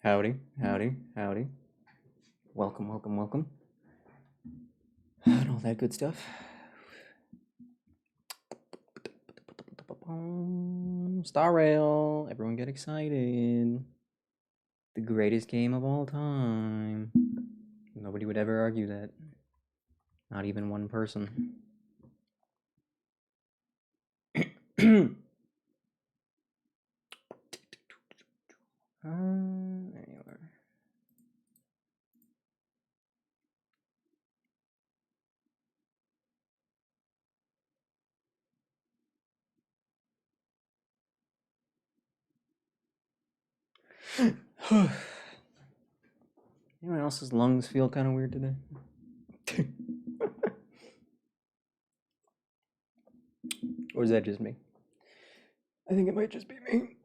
Howdy, howdy, howdy. Welcome, welcome, welcome. And all that good stuff. Star Rail. Everyone get excited. The greatest game of all time. Nobody would ever argue that. Not even one person. Anyway. Anyone else's lungs feel kind of weird today? Or is that just me? I think it might just be me.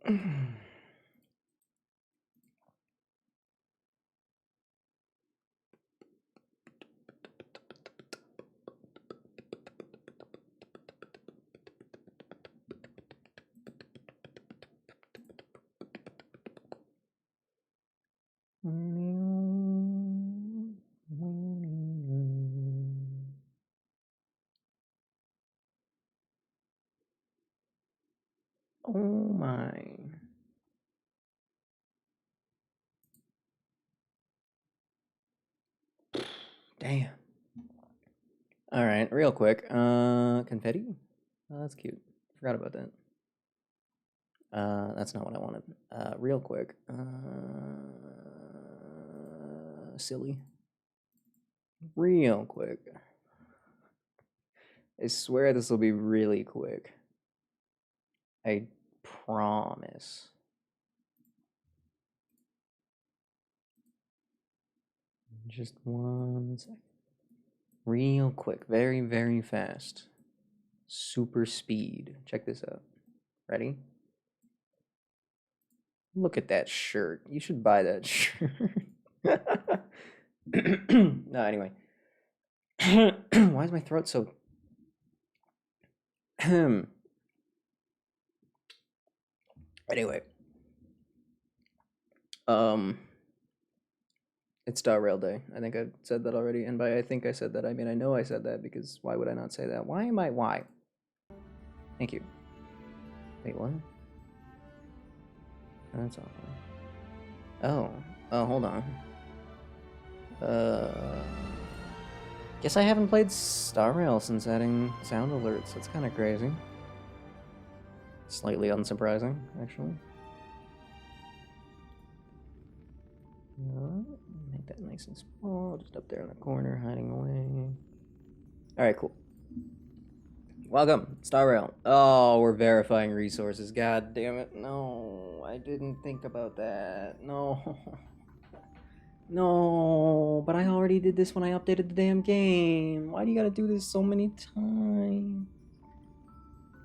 Oh my. Damn. All right, real quick. Confetti? Oh, that's cute. Forgot about that. That's not what I wanted. Real quick. Silly. Real quick. I swear this will be really quick. I promise. Just 1 second. Real quick. Very, very fast. Super speed. Check this out. Ready? Look at that shirt. You should buy that shirt. No, anyway. Why is my throat so... Anyway. It's Star Rail Day. I think I said that already. And by I think I said that, I mean I know I said that, because why would I not say that? Why? Thank you. Wait, what? That's awful. Oh, hold on. Guess I haven't played Star Rail since adding sound alerts. That's kind of crazy. Slightly unsurprising, actually. Make that nice and small, just up there in the corner, hiding away. Alright, cool. Welcome, Star Rail. Oh, we're verifying resources. God damn it. No, I didn't think about that. No. No, but I already did this when I updated the damn game. Why do you gotta do this so many times?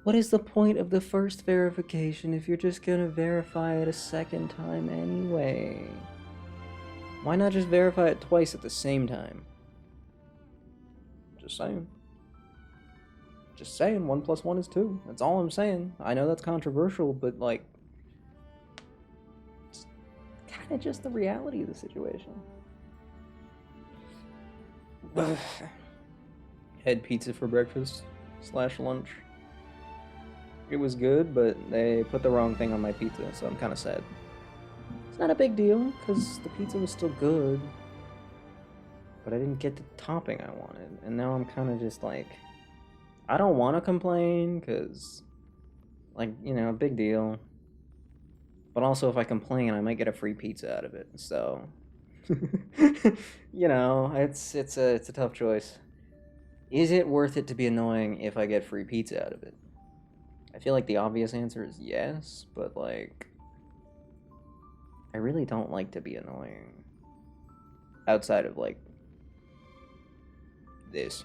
What is the point of the first verification if you're just gonna verify it a second time anyway? Why not just verify it twice at the same time? Just saying. Just saying, 1 plus 1 is 2. That's all I'm saying. I know that's controversial, but like, it's kind of just the reality of the situation. Had pizza for breakfast / lunch. It was good, but they put the wrong thing on my pizza, so I'm kind of sad. It's not a big deal, because the pizza was still good, but I didn't get the topping I wanted, and now I'm kind of just like, I don't want to complain, because, like, you know, big deal. But also, if I complain, I might get a free pizza out of it, so... you know, it's a tough choice. Is it worth it to be annoying if I get free pizza out of it? I feel like the obvious answer is yes, but like, I really don't like to be annoying. Outside of like this.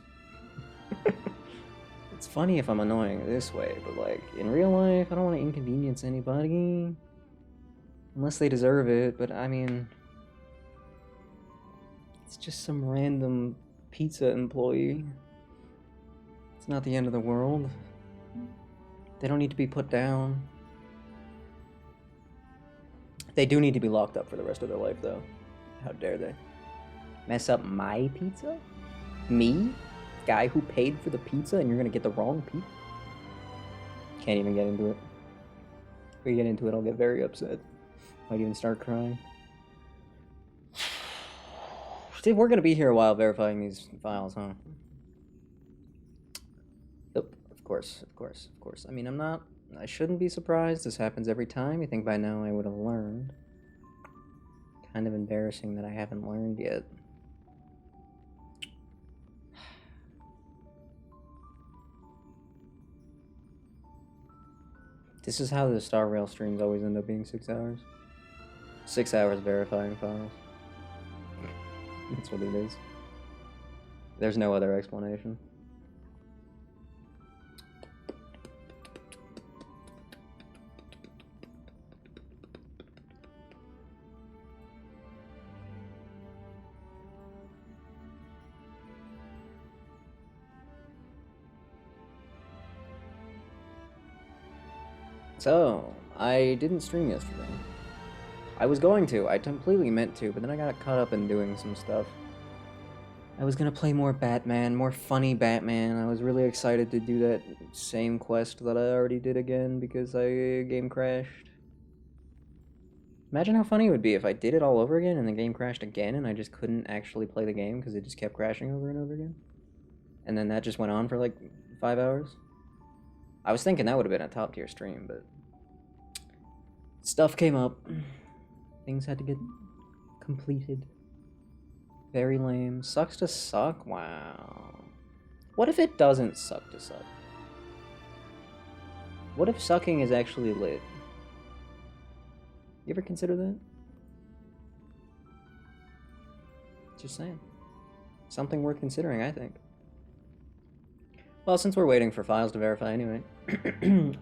It's funny if I'm annoying this way, but like in real life, I don't want to inconvenience anybody. Unless they deserve it, but I mean, it's just some random pizza employee. It's not the end of the world. They don't need to be put down. They do need to be locked up for the rest of their life, though. How dare they? Mess up my pizza? Me? Guy who paid for the pizza and you're gonna get the wrong pizza? Can't even get into it. If we get into it, I'll get very upset. Might even start crying. Dude, we're gonna be here a while verifying these files, huh? Yep, of course. I mean, I shouldn't be surprised. This happens every time. You think by now I would have learned. Kind of embarrassing that I haven't learned yet. This is how the Star Rail streams always end up being 6 hours. 6 hours verifying files. That's what it is. There's no other explanation. So, I didn't stream yesterday. I was going to. I completely meant to, but then I got caught up in doing some stuff. I was gonna play more Batman, more funny Batman. I was really excited to do that same quest that I already did again because game crashed. Imagine how funny it would be if I did it all over again and the game crashed again and I just couldn't actually play the game because it just kept crashing over and over again. And then that just went on for like 5 hours. I was thinking that would have been a top tier stream, but stuff came up. Things had to get completed. Very lame. Sucks to suck? Wow. What if it doesn't suck to suck? What if sucking is actually lit? You ever consider that? Just saying. Something worth considering, I think. Well, since we're waiting for files to verify anyway,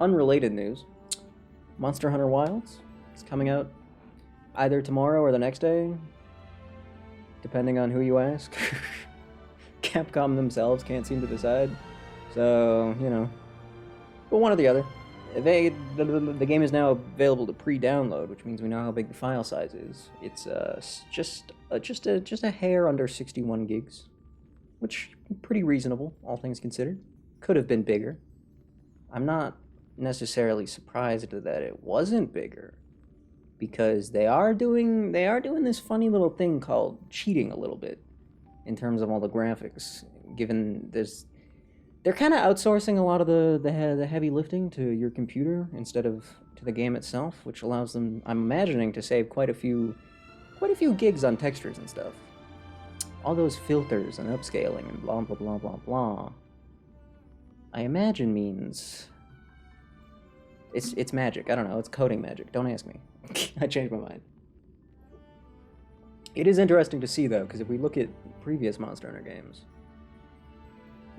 unrelated news. Monster Hunter Wilds is coming out either tomorrow or the next day, depending on who you ask. Capcom themselves can't seem to decide. So, you know, but one or the other. The game is now available to pre-download, which means we know how big the file size is. It's just a hair under 61 gigs, which pretty reasonable, all things considered. Could have been bigger. I'm not necessarily surprised that it wasn't bigger, because they are doing this funny little thing called cheating a little bit in terms of all the graphics. Given this, they're kind of outsourcing a lot of the heavy lifting to your computer instead of to the game itself, which allows them, I'm imagining, to save quite a few gigs on textures and stuff. All those filters and upscaling and blah blah blah blah blah. I imagine means it's magic. I don't know. It's coding magic. Don't ask me. I changed my mind. It is interesting to see though, because if we look at previous Monster Hunter games,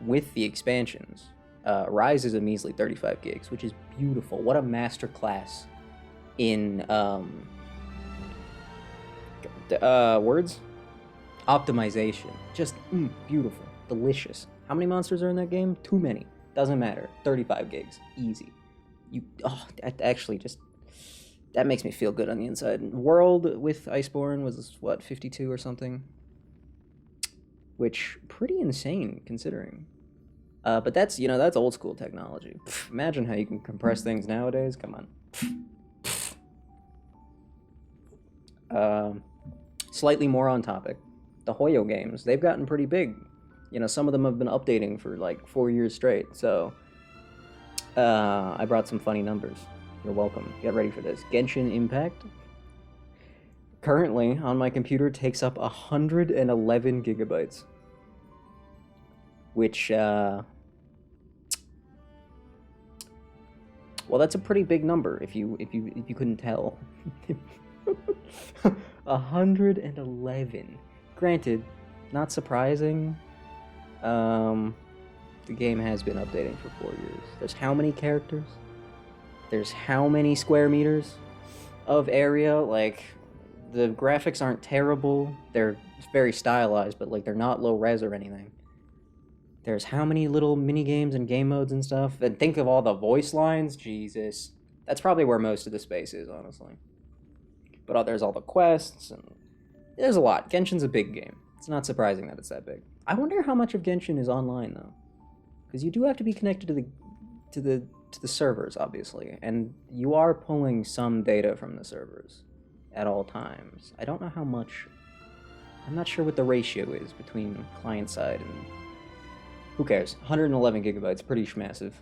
with the expansions, Rise is a measly 35 gigs, which is beautiful. What a masterclass in words? Optimization. Just beautiful. Delicious. How many monsters are in that game? Too many. Doesn't matter. 35 gigs. Easy. That actually just... That makes me feel good on the inside. World with Iceborne was, what, 52 or something? Which, pretty insane, considering. But that's, that's old school technology. Imagine how you can compress things nowadays. Come on. Slightly more on topic. The Hoyo games, they've gotten pretty big. Some of them have been updating for like 4 years straight. So, I brought some funny numbers. You're welcome. Get ready for this. Genshin Impact currently on my computer takes up 111 gigabytes. Which, well, that's a pretty big number if you couldn't tell. 111. Granted, not surprising. The game has been updating for 4 years. There's how many characters? There's how many square meters of area? Like, the graphics aren't terrible. They're very stylized, but like they're not low res or anything. There's how many little mini games and game modes and stuff. And think of all the voice lines. Jesus. That's probably where most of the space is, honestly. But there's all the quests, and there's a lot. Genshin's a big game. It's not surprising that it's that big. I wonder how much of Genshin is online though, because you do have to be connected to the servers, obviously, and you are pulling some data from the servers at all times. I don't know how much. I'm not sure what the ratio is between client side and. Who cares? 111 gigabytes, pretty massive.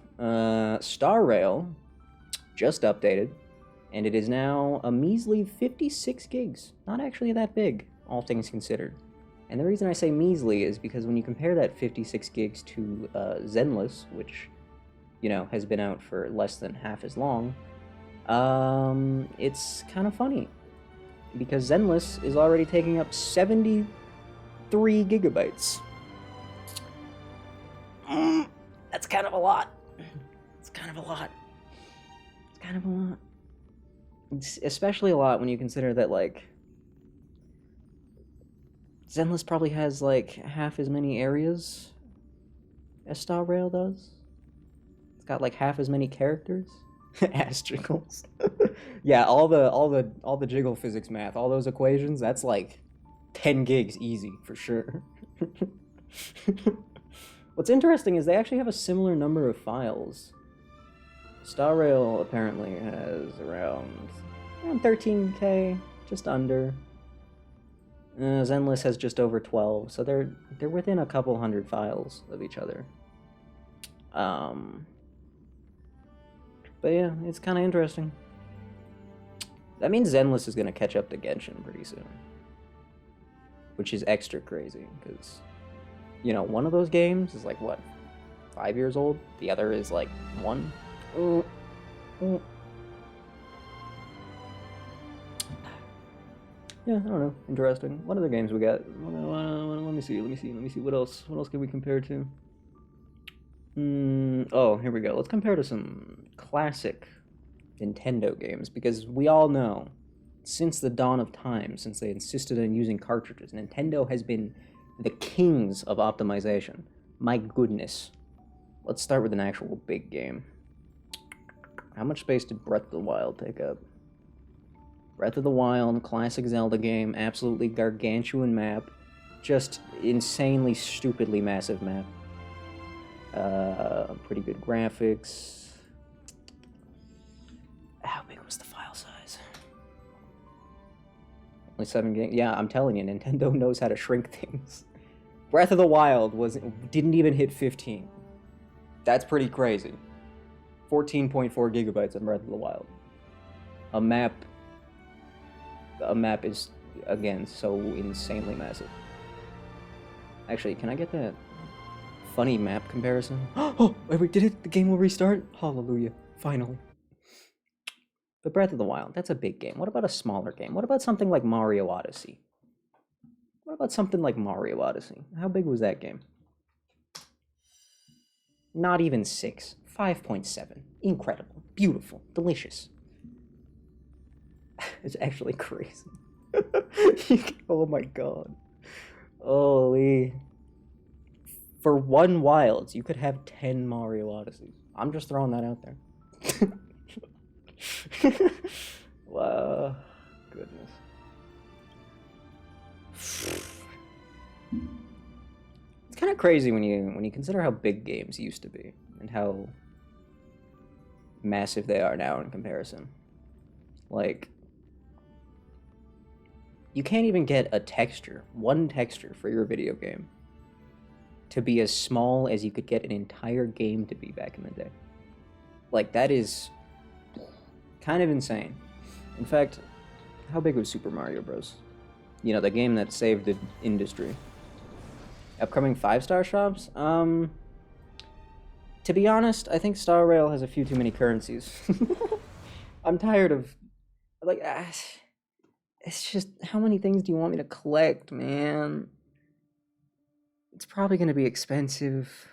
Star Rail just updated, and it is now a measly 56 gigs. Not actually that big, all things considered. And the reason I say measly is because when you compare that 56 gigs to Zenless, which, you know, has been out for less than half as long, it's kind of funny. Because Zenless is already taking up 73 gigabytes. That's kind of a lot. It's kind of a lot. It's kind of a lot. It's especially a lot when you consider that, like, Zenless probably has, like, half as many areas as Star Rail does. It's got, like, half as many characters. Astricals. Yeah, all the jiggle physics math, all those equations, that's, like, 10 gigs easy, for sure. What's interesting is they actually have a similar number of files. Star Rail apparently has around 13K, just under. Zenless has just over 12, so they're within a couple hundred files of each other. But yeah, it's kind of interesting. That means Zenless is gonna catch up to Genshin pretty soon, which is extra crazy because, you know, one of those games is like what, 5 years old? The other is like 1. Yeah, I don't know. Interesting. What other games we got? Let me see. What else can we compare to? Oh, here we go. Let's compare to some classic Nintendo games, because we all know, since the dawn of time, since they insisted on using cartridges, Nintendo has been the kings of optimization. My goodness. Let's start with an actual big game. How much space did Breath of the Wild take up? Breath of the Wild, classic Zelda game, absolutely gargantuan map, just insanely, stupidly massive map. Pretty good graphics. How big was the file size? Only 7 gigs. Yeah, I'm telling you, Nintendo knows how to shrink things. Breath of the Wild didn't even hit 15. That's pretty crazy. 14.4 gigabytes on Breath of the Wild. A map is, again, so insanely massive. Actually, can I get that funny map comparison? Oh, we did it! The game will restart? Hallelujah. Finally. But Breath of the Wild, that's a big game. What about a smaller game? What about something like Mario Odyssey? How big was that game? Not even 6. 5.7. Incredible. Beautiful. Delicious. It's actually crazy. Oh my god. Holy. For one Wilds, you could have 10 Mario Odysseys. I'm just throwing that out there. Wow. Goodness. It's kind of crazy when you consider how big games used to be and how massive they are now in comparison. Like, you can't even get a texture, one texture for your video game to be as small as you could get an entire game to be back in the day. Like, that is kind of insane. In fact, how big was Super Mario Bros? You know, the game that saved the industry. Upcoming 5-star shops? To be honest, I think Star Rail has a few too many currencies. I'm tired of, like, it's just, how many things do you want me to collect, man? It's probably going to be expensive.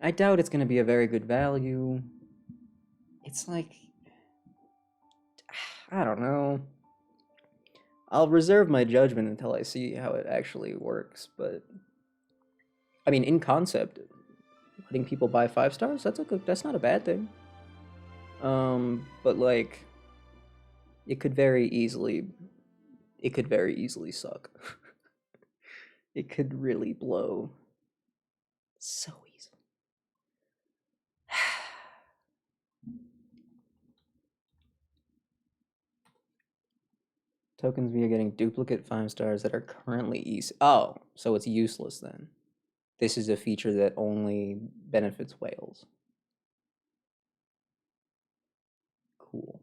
I doubt it's going to be a very good value. It's like, I don't know. I'll reserve my judgment until I see how it actually works, but I mean, in concept, letting people buy 5 stars, that's not a bad thing. But like, It could very easily suck. It could really blow so easily. Tokens via getting duplicate 5 stars that are currently easy. Oh, so it's useless then. This is a feature that only benefits whales. Cool.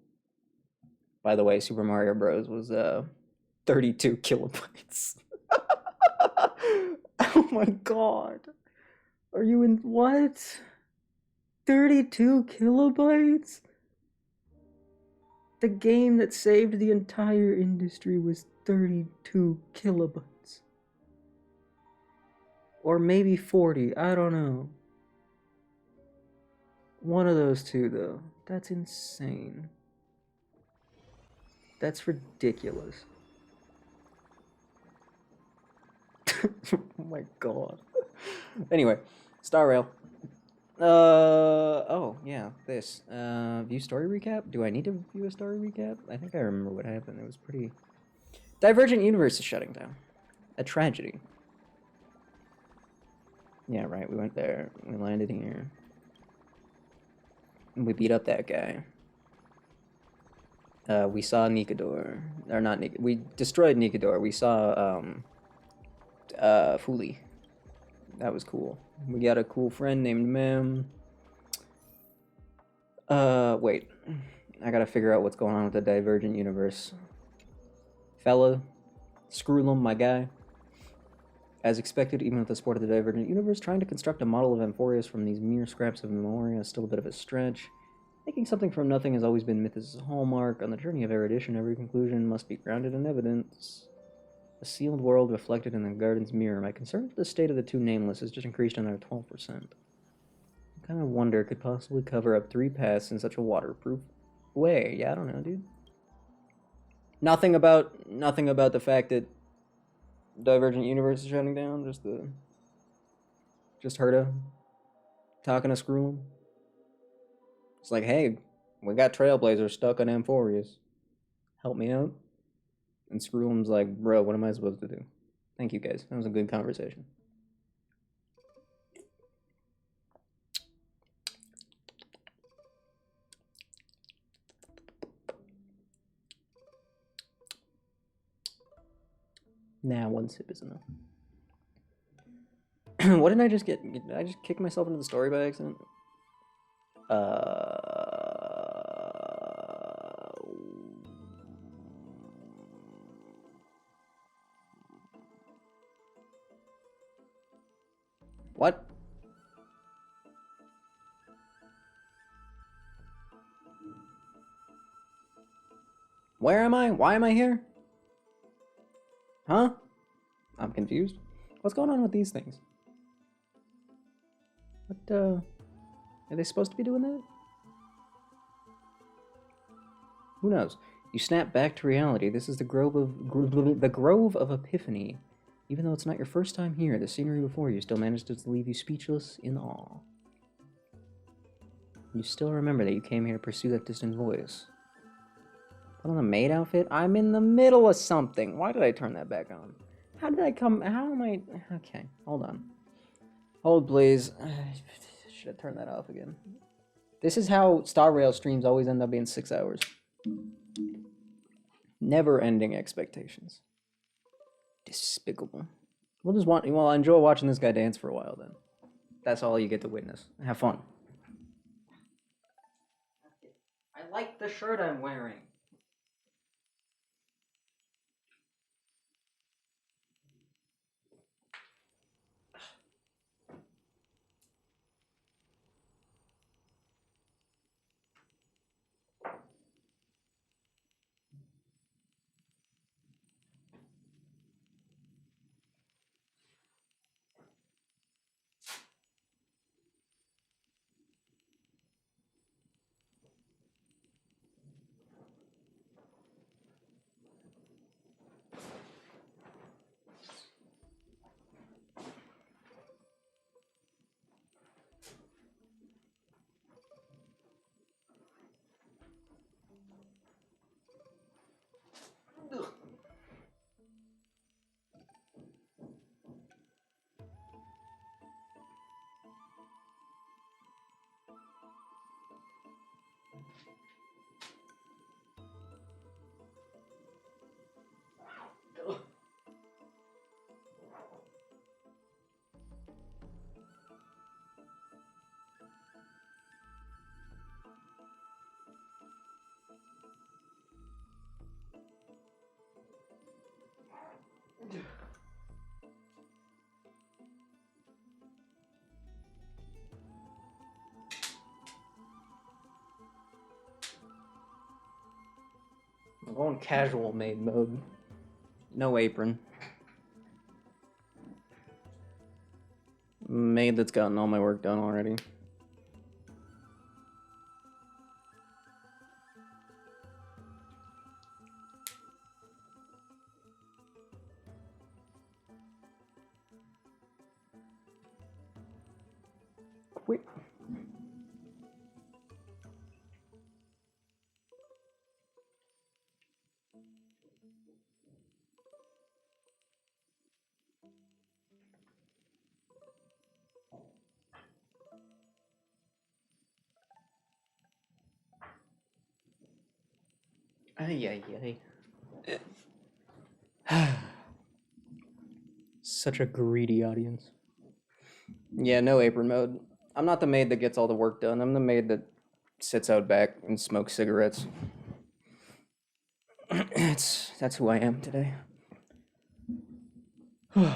By the way, Super Mario Bros. Was 32 kilobytes. Oh my god. Are you in what? 32 kilobytes? The game that saved the entire industry was 32 kilobytes. Or maybe 40, I don't know. One of those two, though. That's insane. That's ridiculous. Oh my god. Anyway, Star Rail. Oh, yeah, this. View story recap? Do I need to view a story recap? I think I remember what happened. It was pretty... Divergent Universe is shutting down. A tragedy. Yeah, right, we went there. We landed here. We beat up that guy. We saw Nikador. Or not Nikador. We destroyed Nikador. We saw, Fuli. That was cool. We got a cool friend named Mem. Wait. I gotta figure out what's going on with the Divergent Universe. Fella. Screwlum, my guy. As expected, even with the support of the Divergent Universe, trying to construct a model of Amphorius from these mere scraps of Memoria is still a bit of a stretch. Making something from nothing has always been Mythos' hallmark. On the journey of erudition, every conclusion must be grounded in evidence. A sealed world reflected in the garden's mirror. My concern for the state of the two nameless has just increased another 12%. I kind of wonder it could possibly cover up 3 paths in such a waterproof way. Yeah, I don't know, dude. Nothing about the fact that Divergent Universe is shutting down. Just Herta talking to Screwlum. It's like, hey, we got Trailblazers stuck on Amphorius. Help me out. And Screwlum's like, bro, what am I supposed to do? Thank you, guys. That was a good conversation. Nah, 1 sip is enough. What did I just get? Did I just kick myself into the story by accident? What? Where am I? Why am I here? Huh? I'm confused. What's going on with these things? What, are they supposed to be doing that? Who knows? You snap back to reality. This is the Grove of Epiphany. Even though it's not your first time here, the scenery before you still managed to leave you speechless in awe. You still remember that you came here to pursue that distant voice. Put on the maid outfit? I'm in the middle of something. Why did I turn that back on? How did I come? How am I? Okay, hold on. Hold, please. Should have turned that off again. This is how Star Rail streams always end up being 6 hours. Never-ending expectations. Despicable. Well, enjoy watching this guy dance for a while then. That's all you get to witness. Have fun. I like the shirt I'm wearing. I'm going casual maid mode. No apron. Maid that's gotten all my work done already. Wait. Ay, ay, ay. Such a greedy audience. Yeah, no apron mode. I'm not the maid that gets all the work done. I'm the maid that sits out back and smokes cigarettes. That's who I am today. Am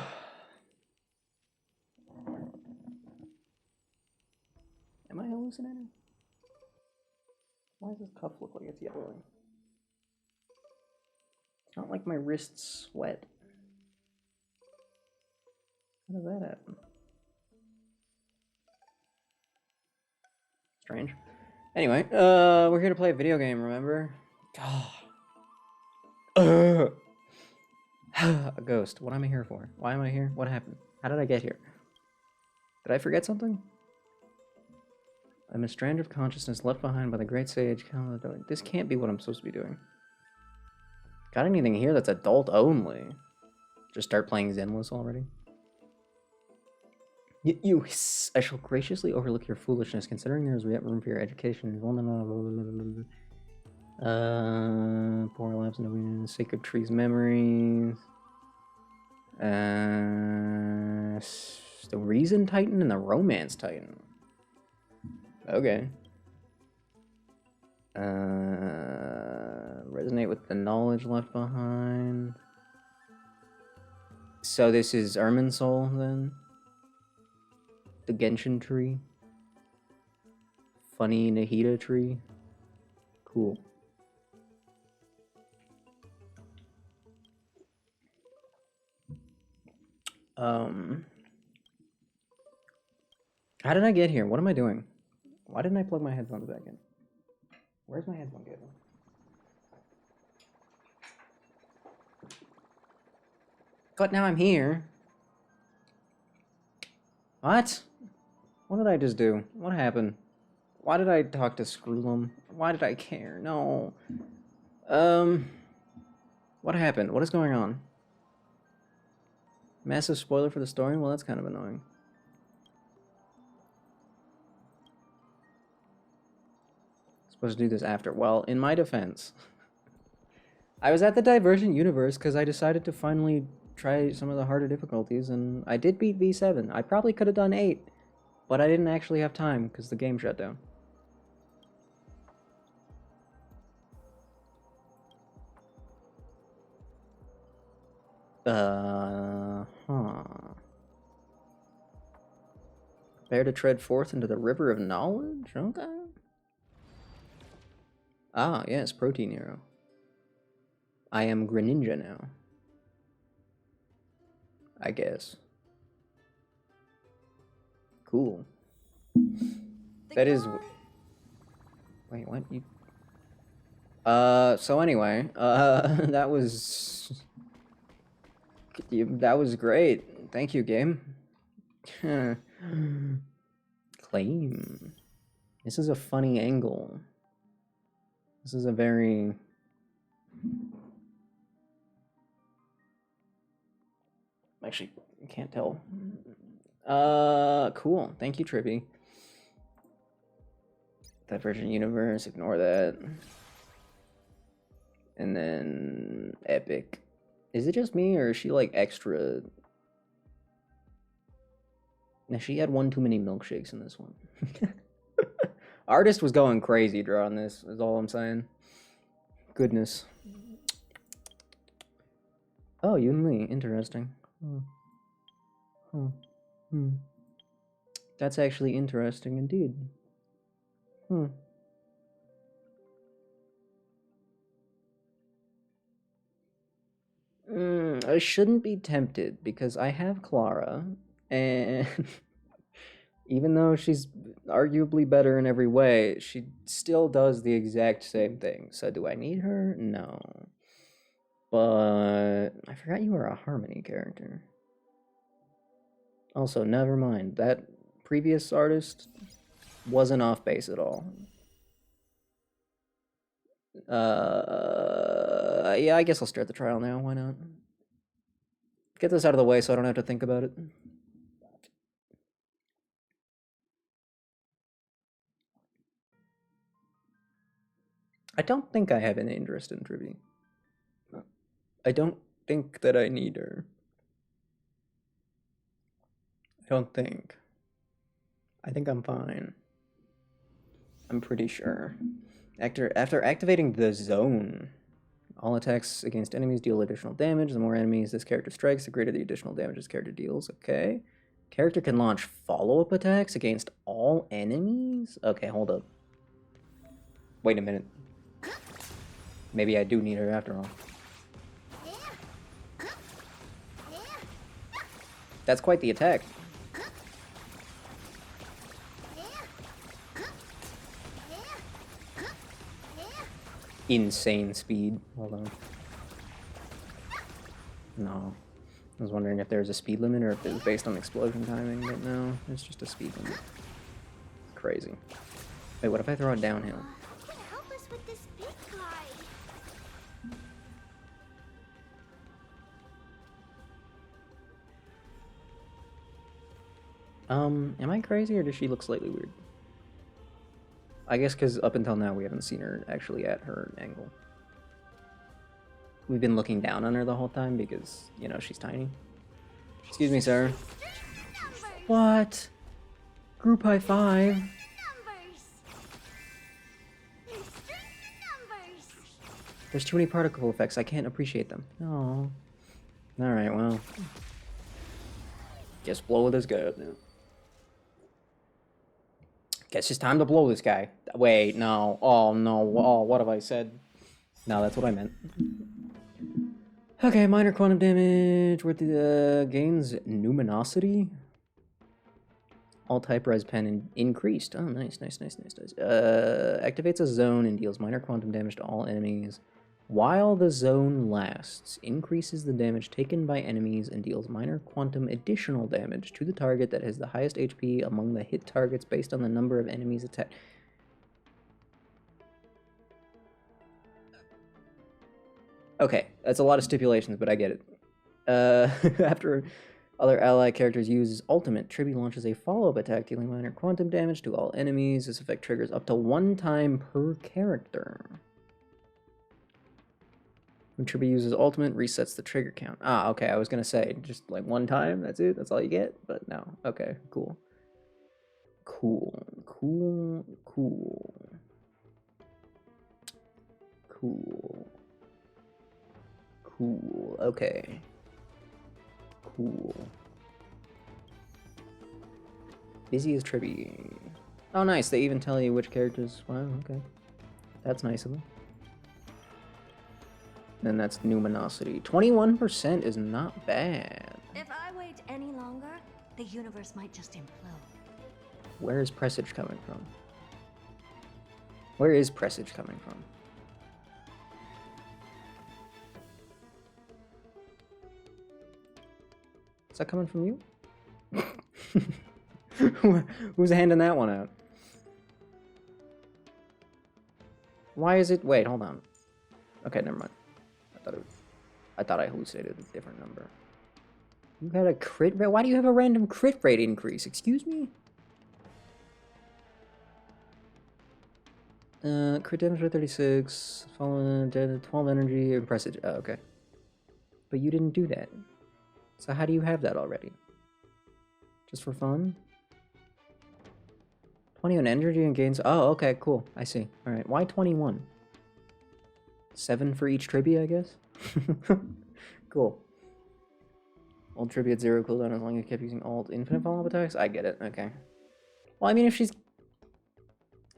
I hallucinating? Why does this cuff look like it's yellowing? It's not like my wrists sweat. How does that happen? Strange. Anyway, we're here to play a video game, remember? A ghost. What am I here for? Why am I here? What happened? How did I get here? Did I forget something? I'm a strand of consciousness left behind by the great sage Kalador. This can't be what I'm supposed to be doing. Got anything here that's adult only? Just start playing Zenless already? You, I shall graciously overlook your foolishness, considering there is yet room for your education. Poor lives in the sacred trees memories. The Reason Titan and the Romance Titan. Okay. Resonate with the knowledge left behind. So this is Irminsul then? The Genshin tree? Funny Nahida tree? Cool. How did I get here? What am I doing? Why didn't I plug my headphones back in? Where's my headphone cable? But now I'm here. What? What did I just do? What happened? Why did I talk to Scroolum? Why did I care? No. What happened? What is going on? Massive spoiler for the story? Well, that's kind of annoying. Supposed to do this after. Well, in my defense, I was at the Divergent Universe because I decided to finally try some of the harder difficulties, and I did beat V7. I probably could have done 8, but I didn't actually have time because the game shut down. Prepare to tread forth into the river of knowledge? Okay. Ah, yes, Protein Hero. I am Greninja now. I guess. Cool. That is... Wait, what? You... so anyway, that was... That was great. Thank you, game. Claim. This is a funny angle. This is a very... Actually, I can't tell. Cool. Thank you, Trippy. Divergent Universe, ignore that. And then Epic. Is it just me, or is she like extra? Now, she had one too many milkshakes in this one. Artist was going crazy drawing this, is all I'm saying. Goodness. Oh, Yun Li. Interesting. Hmm. Huh. Hmm. That's actually interesting indeed. Hmm. I shouldn't be tempted because I have Clara, and even though she's arguably better in every way, she still does the exact same thing. So do I need her? No. But I forgot you were a Harmony character. Also, never mind. That previous artist wasn't off base at all. Yeah, I guess I'll start the trial now. Why not? Get this out of the way so I don't have to think about it. I don't think I have any interest in Trivy. I don't think that I need her. I don't think. I think I'm fine. I'm pretty sure. After activating the zone, all attacks against enemies deal additional damage. The more enemies this character strikes, the greater the additional damage this character deals. Okay. Character can launch follow-up attacks against all enemies? Okay, hold up. Wait a minute. Maybe I do need her after all. That's quite the attack. Insane speed. Hold on. No. I was wondering if there's a speed limit or if it was based on explosion timing, but no, it's just a speed limit. Crazy. Wait, what if I throw it downhill? Who can help us with this big guy? Am I crazy or does she look slightly weird? I guess because up until now we haven't seen her actually at her angle. We've been looking down on her the whole time because, you know, she's tiny. Excuse me, sir. What? Group high five? There's too many particle effects, I can't appreciate them. No. Alright, well. Guess blow this guy up now. Guess it's time to blow this guy. Wait, no. Oh, no. Oh, what have I said? No, that's what I meant. Okay, minor quantum damage. Where the gains numinosity. All type res pen increased. Oh, nice. Activates a zone and deals minor quantum damage to all enemies. While the zone lasts, increases the damage taken by enemies and deals minor quantum additional damage to the target that has the highest HP among the hit targets based on the number of enemies attacked. Okay, that's a lot of stipulations, but I get it. After other ally characters use ultimate, Tribby launches a follow-up attack dealing minor quantum damage to all enemies. This effect triggers up to 1 time per character. When Tribby uses ultimate, resets the trigger count. Ah, okay, I was gonna say, just like 1 time, that's it? That's all you get? But no. Okay, cool. Cool. Okay. Cool. Busy as Tribby. Oh, nice. They even tell you which characters. Wow, okay. That's nice of them. Then that's numinosity. 21% is not bad. If I wait any longer, the universe might just implode. Where is presage coming from? Where is presage coming from? Is that coming from you? Who's handing that one out? Why is it? Wait, hold on. Okay, never mind. I thought I hallucinated a different number. You had a crit rate? Why do you have a random crit rate increase? Excuse me? Crit damage for 36, fallen 12 energy, and presage. Oh, okay. But you didn't do that. So how do you have that already? Just for fun? 21 energy and gains. Oh, okay, cool. I see. Alright, why 21? 7 for each Tribby, I guess? Cool. Ult tribute at 0 cooldown as long as you kept using ult infinite follow-up attacks? I get it, okay. Well, I mean, if she's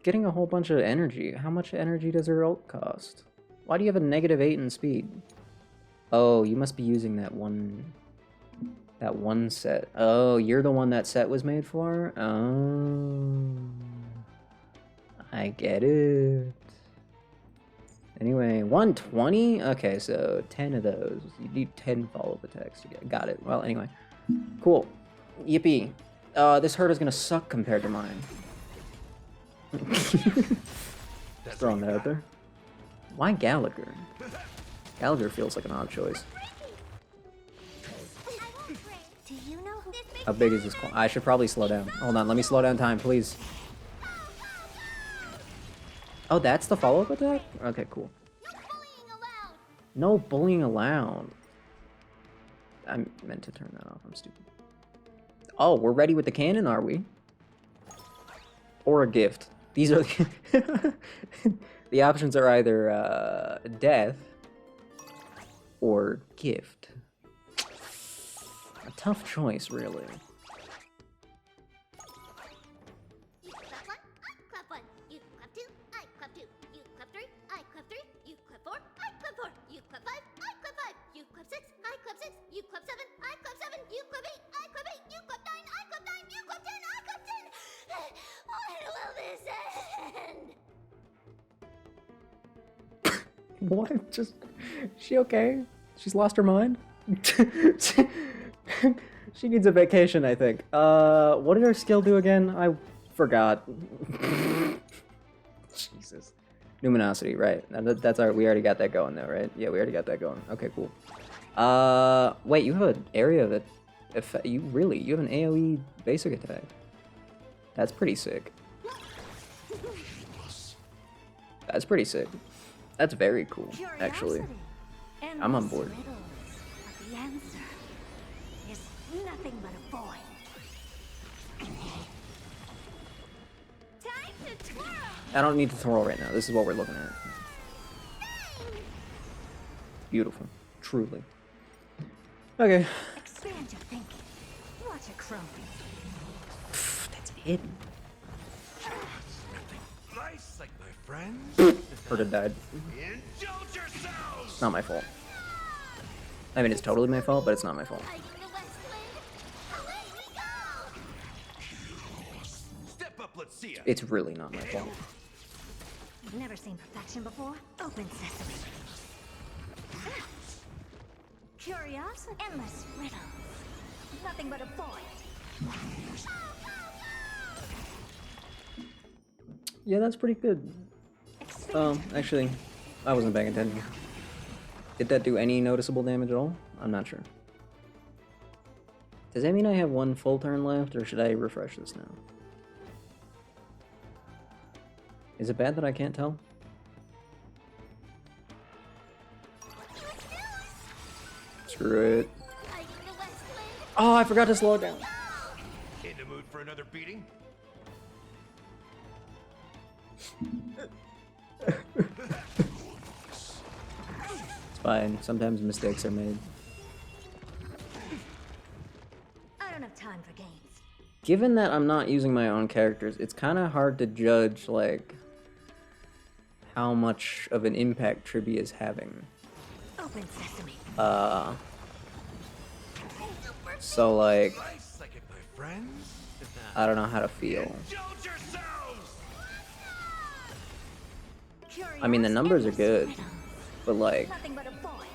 getting a whole bunch of energy, how much energy does her ult cost? Why do you have a -8 in speed? Oh, you must be using that one set. Oh, you're the one that set was made for? Oh, I get it. Anyway, 120? Okay, so 10 of those. You need 10 follow-up attacks to get. Got it. Well, anyway. Cool. Yippee. This herd is gonna suck compared to mine. Just throwing that out there. Why Gallagher? Gallagher feels like an odd choice. Do you know who this How big is this? I should probably slow down. Hold on, let me slow down time, please. Oh, that's the follow-up attack? Okay, cool. No bullying allowed. I meant to turn that off. I'm stupid. Oh, we're ready with the cannon, are we? Or a gift. These are the, the options are either death or gift. A tough choice, really. You clap 1, I clap 1. You clap 2, I clap 2. You clap 3, I clap 3. You clap 4, I clap 4. You clap 5, I clap 5. You clap 6, I clap 6. You clap 7, I clap 7. You clap 8, I clap 8. You clap 9, I clap 9. You clap 10, I clap 10. When will this end? What? Just... Is she okay? She's lost her mind? She needs a vacation, I think. What did her skill do again? I forgot. Jesus. Luminosity, right. That's our... We already got that going, though, right? Yeah, we already got that going. Okay, cool. Wait, you have an area that... You have an AoE basic attack. That's pretty sick. That's pretty sick. That's very cool, actually. I'm on board. But the answer is nothing but a void. Time to twirl. I don't need to twirl right now. This is what we're looking at. Beautiful. Truly. Okay. Expand your thinking. Watch it crumble. That's hidden. Nice, like my friends. Herda died. Indulge yourselves. Not my fault. I mean, it's totally my fault, but it's not my fault. Fighting the west wind. Away we go. Step up, let's see ya. It's really not my fault. You've never seen perfection before? Open sesame. Curiosity. Endless riddles. Nothing but a void. Yeah, that's pretty good. Actually, I wasn't paying attention. Did that do any noticeable damage at all? I'm not sure. Does that mean I have one full turn left, or should I refresh this now? Is it bad that I can't tell? Screw it. Fighting the west wind. Oh, I forgot to slow it down. In the mood for another beating? It's fine. Sometimes mistakes are made. I don't have time for games. Given that I'm not using my own characters, it's kind of hard to judge, like, how much of an impact Tribby is having. Open sesame. So, like, Nice, like it, my friends. I don't know how to feel. Indulge yourselves. I mean, the numbers are Endless good, riddles. but, like, Nothing but a void.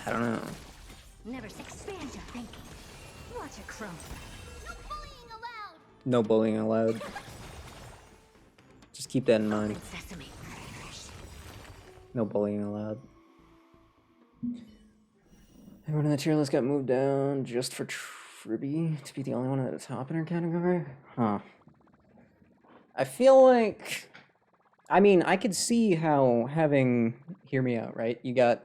I don't know. Never expand your thinking. Watch it crumble. No bullying allowed. No bullying allowed. Just keep that in mind. Open sesame. No bullying allowed. Everyone in the tier list got moved down just for Tribby to be the only one at the top in her category? Huh. I feel like... I mean, I could see how having... Hear me out, right? You got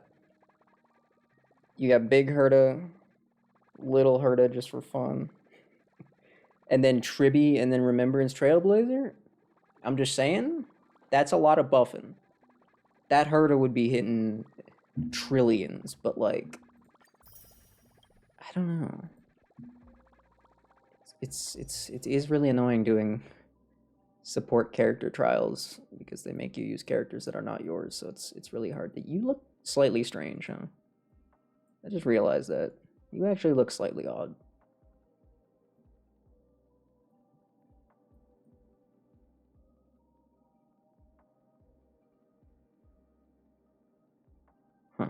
Big Herda, Little Herda just for fun, and then Tribby, and then Remembrance Trailblazer? I'm just saying, that's a lot of buffing. that Herta would be hitting trillions, but like, I don't know. It is really annoying doing support character trials because they make you use characters that are not yours, so it's really hard. You look slightly strange, huh? I just realized that. You actually look slightly odd. Huh.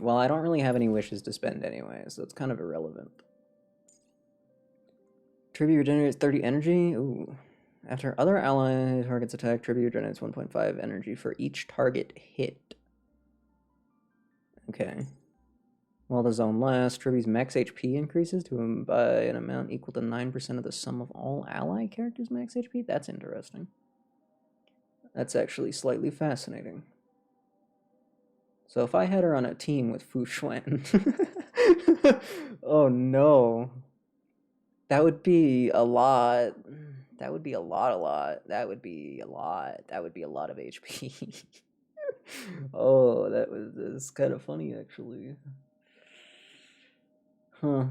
Well, I don't really have any wishes to spend anyway, so it's kind of irrelevant. Tribute regenerates 30 energy. Ooh. After other ally targets attack, Tribute regenerates 1.5 energy for each target hit. Okay. While the zone lasts, Tribute's max HP increases by an amount equal to 9% of the sum of all ally characters' max HP? That's interesting. That's actually slightly fascinating. So if I had her on a team with Fu Xuan... oh no. That would be a lot. That would be a lot. That would be a lot. That would be a lot of HP. Oh, that's kind of funny, actually. Huh.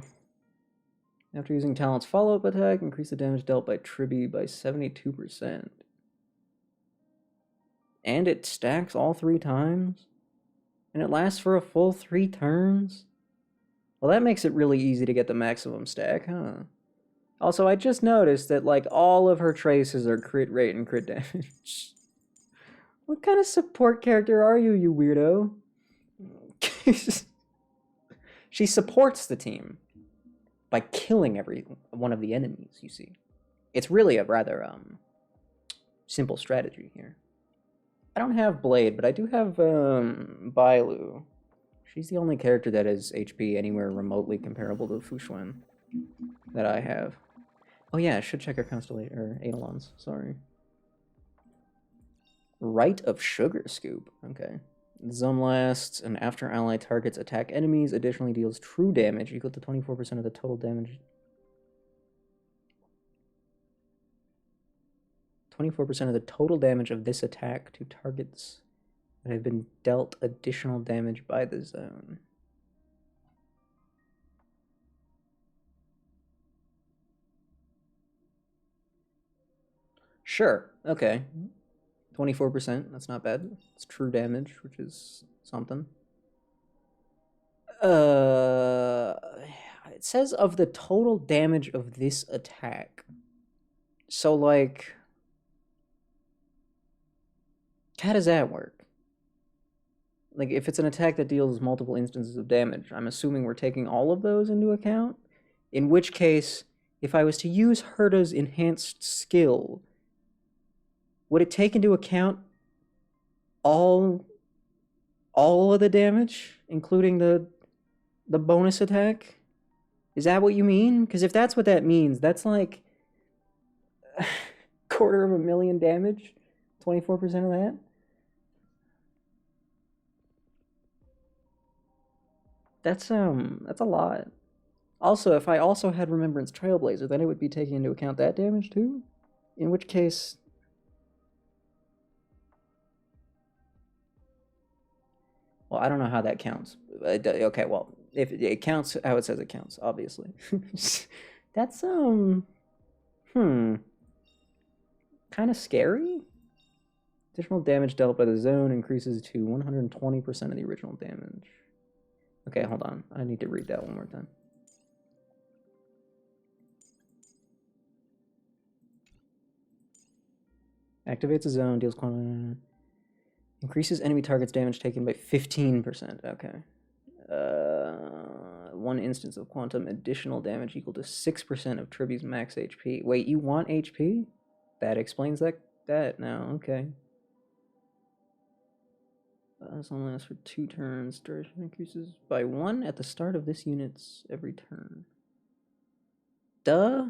After using Talent's follow-up attack, increase the damage dealt by Tribi by 72%. And it stacks all 3 times? And it lasts for a full 3 turns? Well, that makes it really easy to get the maximum stack, huh? Also, I just noticed that, like, all of her traces are crit rate and crit damage. What kind of support character are you, you weirdo? She supports the team by killing every one of the enemies, you see. It's really a rather, simple strategy here. I don't have Blade, but I do have, Bailu. She's the only character that has HP anywhere remotely comparable to Fu Xuan that I have. Oh yeah, I should check our Constellation, or Eidolons, sorry. Rite of Sugar Scoop, okay. The zone lasts, and after ally targets attack enemies, additionally deals true damage equal to 24% of the total damage. 24% of the total damage of this attack to targets that have been dealt additional damage by the zone. Sure, okay. 24%, that's not bad. It's true damage, which is something. It says of the total damage of this attack. So, like, how does that work? Like, if it's an attack that deals multiple instances of damage, I'm assuming we're taking all of those into account? In which case, if I was to use Herta's enhanced skill, would it take into account all of the damage, including the bonus attack? Is that what you mean? Because if that's what that means, that's like 250,000 damage. 24% of that. That's a lot. Also, if I also had Remembrance Trailblazer, then it would be taking into account that damage too. In which case, well, I don't know how that counts. Okay, well, if it counts how it says it counts, obviously. That's kind of scary. Additional damage dealt by the zone increases to 120% of the original damage. Okay, hold on. I need to read that one more time. Activates a zone, deals quantum... Increases enemy target's damage taken by 15%. Okay. 1 instance of quantum additional damage equal to 6% of Tribu's max HP. Wait, you want HP? That explains that now. Okay. This only lasts for 2 turns. Duration increases by 1 at the start of this unit's every turn. Duh.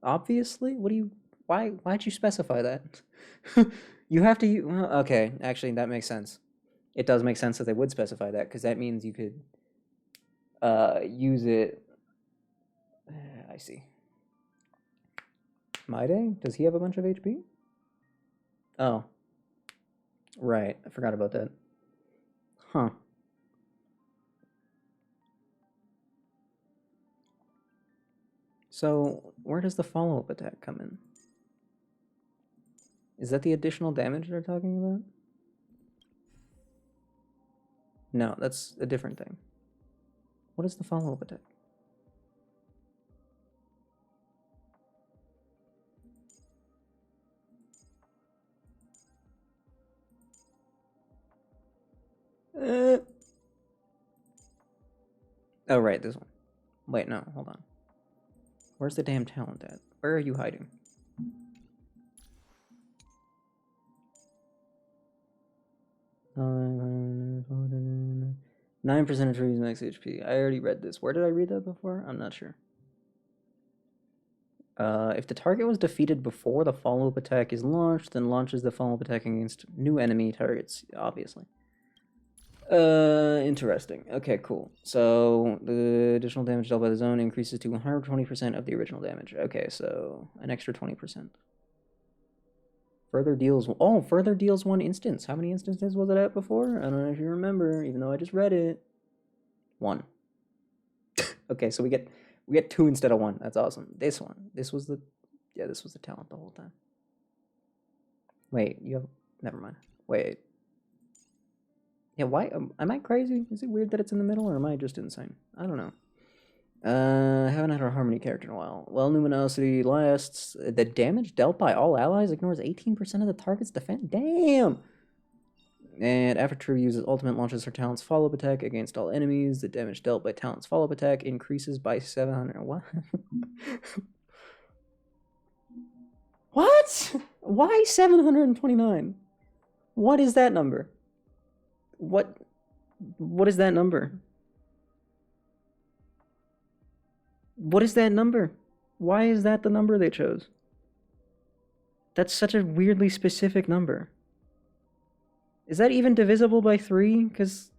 Obviously. What do you? Why'd you specify that? You have to. Well, okay, actually, that makes sense. It does make sense that they would specify that, because that means you could use it. I see. Schmide? Does he have a bunch of HP? Oh. Right, I forgot about that. Huh. So, where does the follow-up attack come in? Is that the additional damage they're talking about? No, that's a different thing. What is the follow-up attack? Oh, right, this one. Wait, no, hold on. Where's the damn talent at? Where are you hiding? Uh, 9% of trees max HP. I already read this. Where did I read that before? I'm not sure. If the target was defeated before the follow-up attack is launched, then launches the follow-up attack against new enemy targets, obviously. Interesting. Okay, cool. So, the additional damage dealt by the zone increases to 120% of the original damage. Okay, so an extra 20%. Further deals... Oh, further deals 1 instance. How many instances was it at before? I don't know if you remember, even though I just read it. 1. Okay, so we get 2 instead of 1. That's awesome. This one. This was the... Yeah, this was the talent the whole time. Wait, you have... Never mind. Wait. Yeah, why? Am I crazy? Is it weird that it's in the middle, or am I just insane? I don't know. Haven't had a Harmony character in a while. Well, Luminosity lasts. The damage dealt by all allies ignores 18% of the target's defense. Damn! And after True uses ultimate, launches her talent's follow-up attack against all enemies. The damage dealt by talent's follow-up attack increases by 700. What? What? Why 729? What is that number? What is that number? What is that number? Why is that the number they chose? That's such a weirdly specific number. Is that even divisible by 3? Because...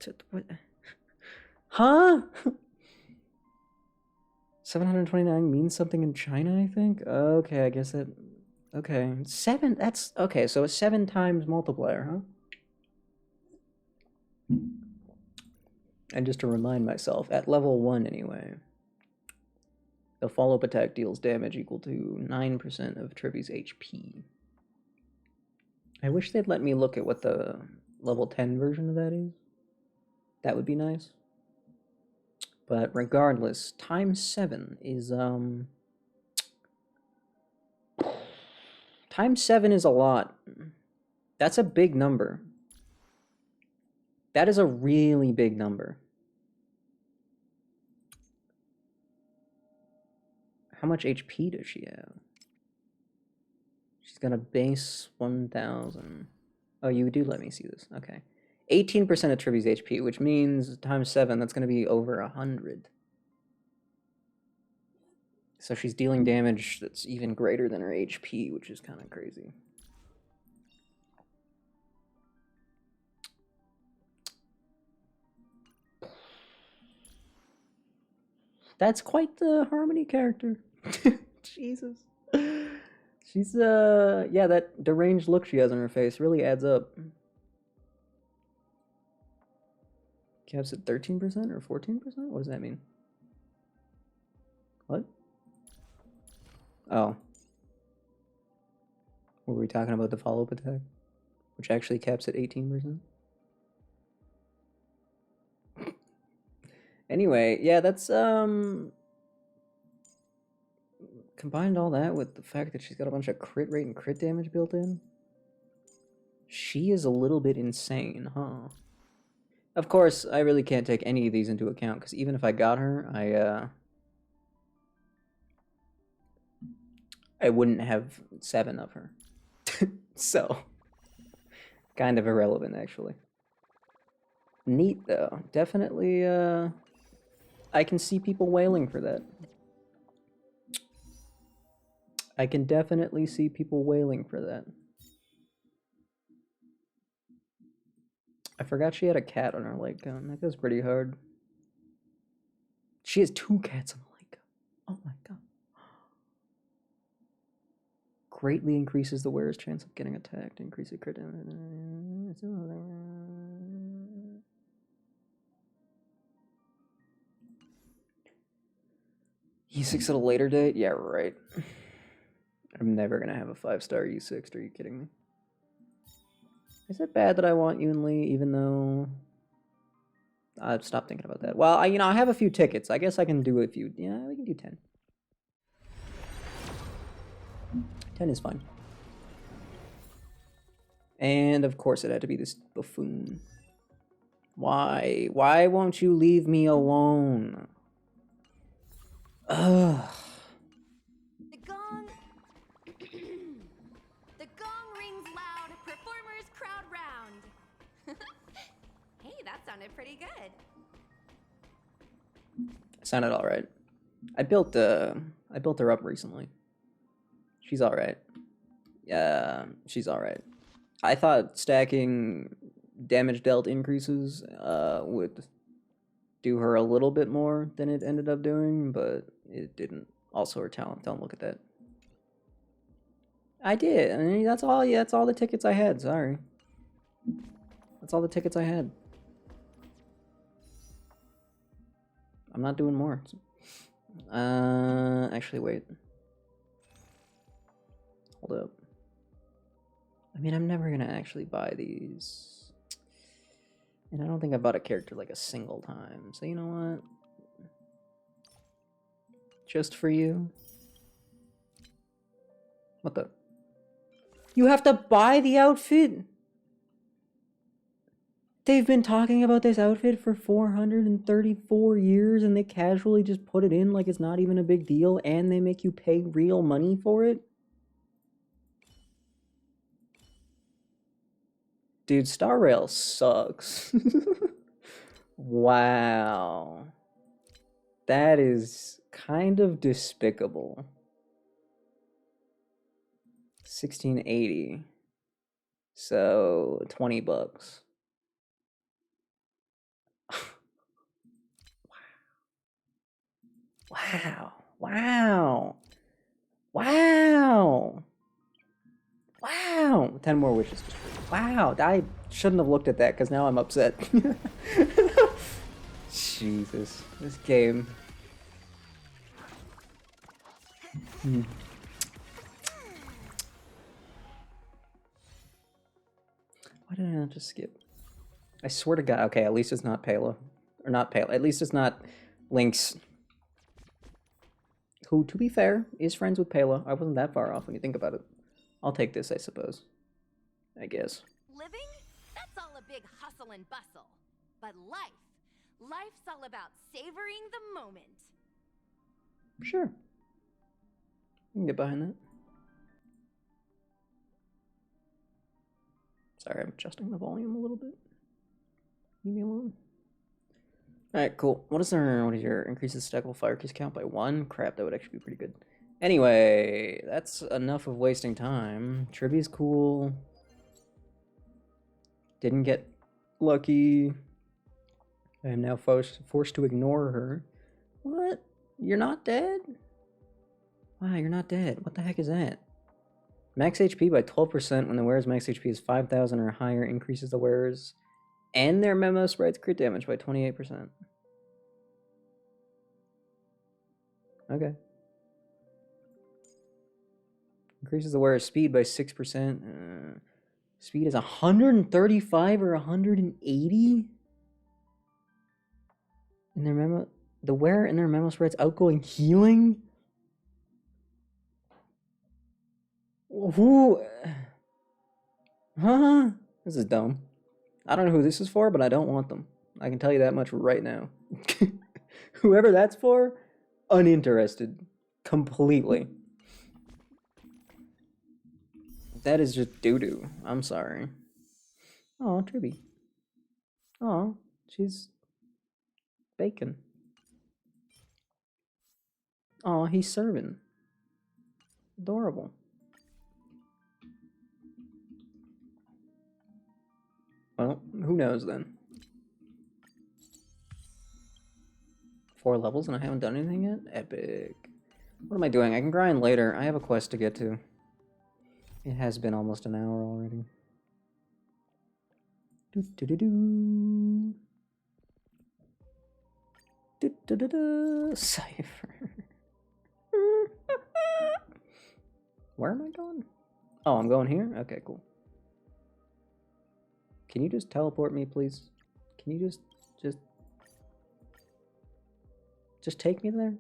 Huh? 729 means something in China, I think? Okay, I guess that... Okay. 7, that's... Okay, so a 7 times multiplier, huh? And just to remind myself, at level 1 anyway, the follow-up attack deals damage equal to 9% of Trivi's HP. I wish they'd let me look at what the level 10 version of that is. That would be nice. But regardless, times 7 is, times 7 is a lot. That's a big number. That is a really big number. How much HP does she have? She's got a base 1,000. Oh, you do let me see this. Okay. 18% of Trivi's HP, which means times 7, that's going to be over 100. So she's dealing damage that's even greater than her HP, which is kind of crazy. That's quite the Harmony character. Jesus. She's, yeah, that deranged look she has on her face really adds up. Caps at 13% or 14%? What does that mean? What? Oh. Were we talking about the follow-up attack? Which actually caps at 18%? Anyway, yeah, that's, combined all that with the fact that she's got a bunch of crit rate and crit damage built in, she is a little bit insane, huh? Of course, I really can't take any of these into account, because even if I got her, I wouldn't have 7 of her. So, kind of irrelevant, actually. Neat, though. Definitely, I can see people wailing for that. I can definitely see people wailing for that. I forgot she had a cat on her light gun. That goes pretty hard. She has 2 cats on the light gun. Oh my god. greatly increases the wearer's chance of getting attacked. Increase the crit. E6 at a later date? Yeah, right. I'm never gonna have a 5-star E6. Are you kidding me? Is it bad that I want Yun Li, even though I've stopped thinking about that? Well, I have a few tickets. I guess I can do a few. Yeah, we can do 10. 10 is fine. And of course, it had to be this buffoon. Why? Why won't you leave me alone? Ugh. The gong. The gong rings loud. Performers crowd round. Hey, that sounded pretty good. Sounded all right. I built her up recently. She's all right. Yeah, she's all right. I thought stacking damage dealt increases would do her a little bit more than it ended up doing, but it didn't. Also, her talent. Don't look at that. I did. I mean, that's all. Yeah, that's all the tickets I had. Sorry. That's all the tickets I had. I'm not doing more. Actually, wait. Hold up. I mean, I'm never gonna actually buy these. And I don't think I bought a character like a single time. So you know what? Just for you. What the? You have to buy the outfit! They've been talking about this outfit for 434 years and they casually just put it in like it's not even a big deal and they make you pay real money for it? Dude, Star Rail sucks. Wow. That is kind of despicable. 1680. So, $20. Wow. Wow. Wow. Wow. 10 more wishes. Wow. I shouldn't have looked at that because now I'm upset. Jesus. This game. Why did I not just skip? I swear to God. Okay, at least it's not Pela. Or not Pela. At least it's not Lynx. Who, to be fair, is friends with Pela. I wasn't that far off when you think about it. I'll take this, I suppose. I guess. Living? That's all a big hustle and bustle. But life's all about savoring the moment. Sure. I can get behind that. Sorry, I'm adjusting the volume a little bit. Leave me alone. Alright, cool. What is your increases stackable fire keys count by 1? Crap, that would actually be pretty good. Anyway, that's enough of wasting time. Tribby's cool. Didn't get lucky. I am now forced to ignore her. What? You're not dead? Wow, you're not dead. What the heck is that? Max HP by 12% when the wearer's max HP is 5,000 or higher increases the wearer's and their memo sprites crit damage by 28%. Okay. Increases the wearer's speed by 6%. Speed is 135 or 180? In their memo, the wearer and their memo sprites outgoing healing? Who? Huh? This is dumb. I don't know who this is for, but I don't want them. I can tell you that much right now. Whoever that's for, uninterested. Completely. That is just doo-doo. I'm sorry. Oh, Tribby. Oh, she's bacon. Oh, he's serving. Adorable. Well, who knows then? 4 levels and I haven't done anything yet? Epic. What am I doing? I can grind later. I have a quest to get to. It has been almost an hour already. Do do do do. Do do do do. Cypher. Where am I going? Oh, I'm going here? Okay, cool. Can you just teleport me, please? Can you just take me there?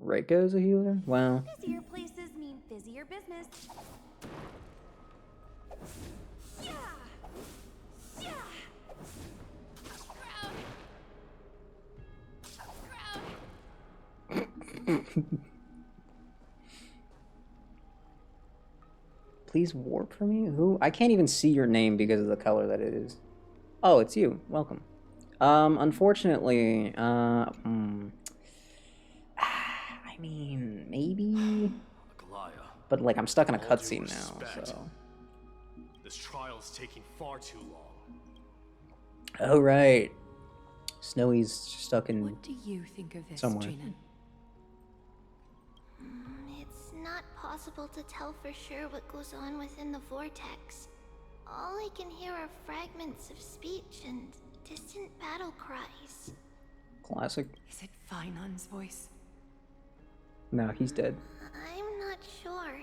Reiko's a healer? Wow. Busier places mean busier business. Yeah! Yeah! Crowd! Please warp for me? Who? I can't even see your name because of the color that it is. Oh, it's you. Welcome. Unfortunately, I mean, maybe. Aglaya, But like, I'm stuck in a all due cutscene now, respect, so. this trial's taking far too long. Oh right. Snowy's stuck in. What do you think of this, Somewhere. Trina? It's not possible to tell for sure what goes on within the vortex. All I can hear are fragments of speech and distant battle cries. Classic. Is it Finon's voice? No, he's dead. I'm not sure.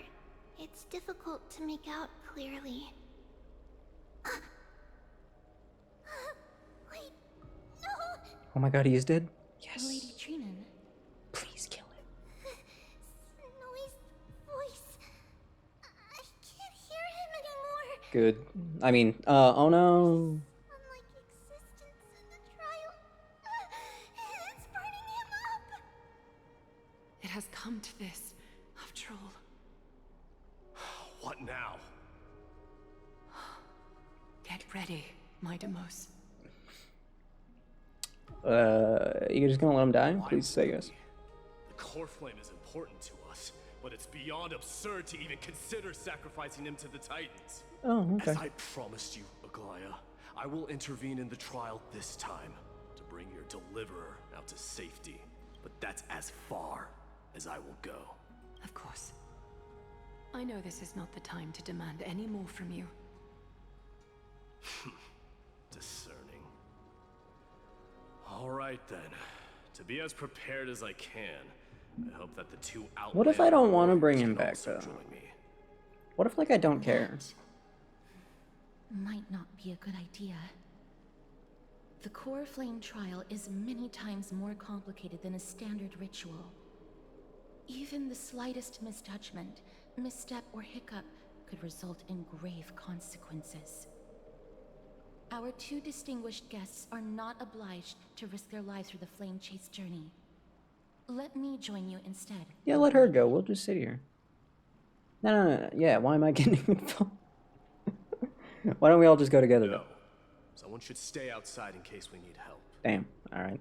It's difficult to make out clearly. Wait, no! Oh my god, he is dead? Yes. Lady Trinan. Please kill him. Snowy's voice. I can't hear him anymore. Good. I mean, oh no. Unlike existence in the trial, it's burning him up. It has come to this, after all. What now? Get ready, my Demos. You just gonna let him die? Why Please say would yes. we? The core flame is important to us, but it's beyond absurd to even consider sacrificing him to the Titans. Oh, okay. As I promised you, Aglaya, I will intervene in the trial this time to bring your deliverer out to safety. But that's as far as I will go. Of course. I know this is not the time to demand any more from you. Discerning. All right then. To be as prepared as I can, I hope that the two outlaws. What if I don't want to bring him back, also though? join me. What if, like, I don't care? Might not be a good idea. The core flame trial is many times more complicated than a standard ritual. Even the slightest misjudgment, misstep, or hiccup could result in grave consequences. Our two distinguished guests are not obliged to risk their lives for the flame chase journey. Let me join you instead. Yeah, let her go. We'll just sit here. No. Yeah, why am I getting involved? Why don't we all just go together, No. though? Someone should stay outside in case we need help. Damn. Alright.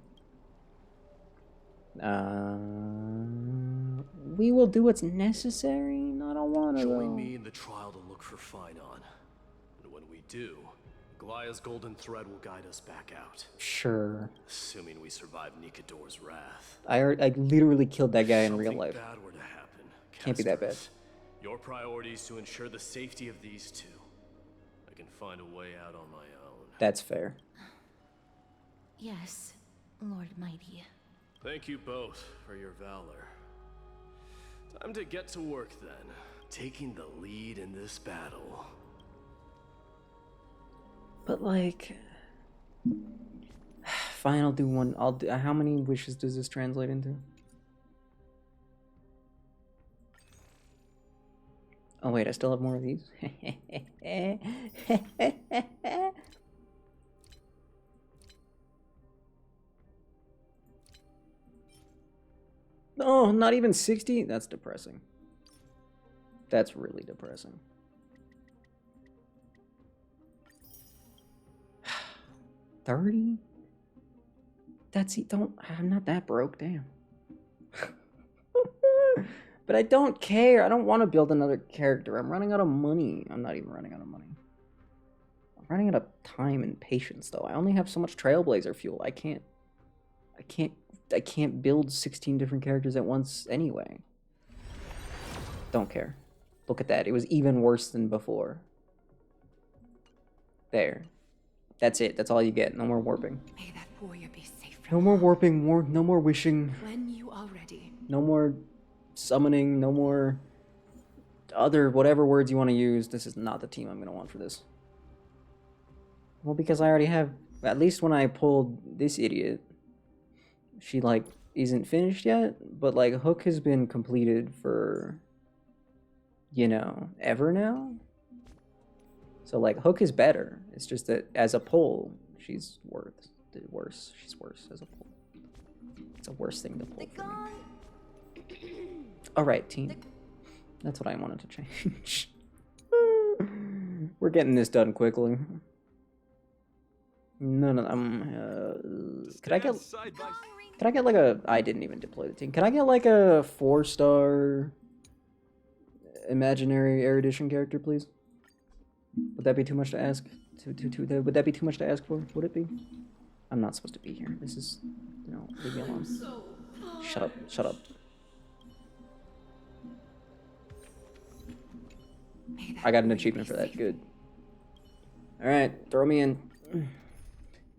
We will do what's necessary. I don't want to, though. Join me in the trial to look for Finon. And when we do, Aglaya's golden thread will guide us back out. Sure. Assuming we survive Nikador's wrath. I literally killed that guy in real Something life. bad were to happen. Can't be that bad. Castorus, your priority is to ensure the safety of these two. I can find a way out on my own. That's fair. Yes, Lord Mighty. Thank you both for your valor. Time to get to work then. Taking the lead in this battle. But like, fine. I'll do one. I'll do. How many wishes does this translate into? Oh wait, I still have more of these. Oh, not even 60? That's depressing. That's really depressing. 30? That's it. I'm not that broke, damn. But I don't care. I don't want to build another character. I'm running out of money. I'm not even running out of money. I'm running out of time and patience, though. I only have so much Trailblazer fuel. I can't I can't build 16 different characters at once anyway. Don't care. Look at that. It was even worse than before. There. That's it. That's all you get. No more warping. May that warrior be safe No more warping. No more wishing. when you are ready. No more summoning. No more other whatever words you want to use. This is not the team I'm going to want for this. Well, because I already have... At least when I pulled this idiot, she, like, isn't finished yet. But, like, Hook has been completed for, you know, ever now. So, like, Hook is better. It's just that as a pull, she's worse. She's worse as a pull. It's a worse thing to pull for me. Alright, team. That's what I wanted to change. We're getting this done quickly. No, could I get like a... I didn't even deploy the team. Can I get like a 4-star imaginary erudition character, please? Would that be too much to ask? Would that be too much to ask for? Would it be? I'm not supposed to be here. This is... No, leave me alone. Shut up. Shut up. I got an achievement for that. Good. Alright, throw me in.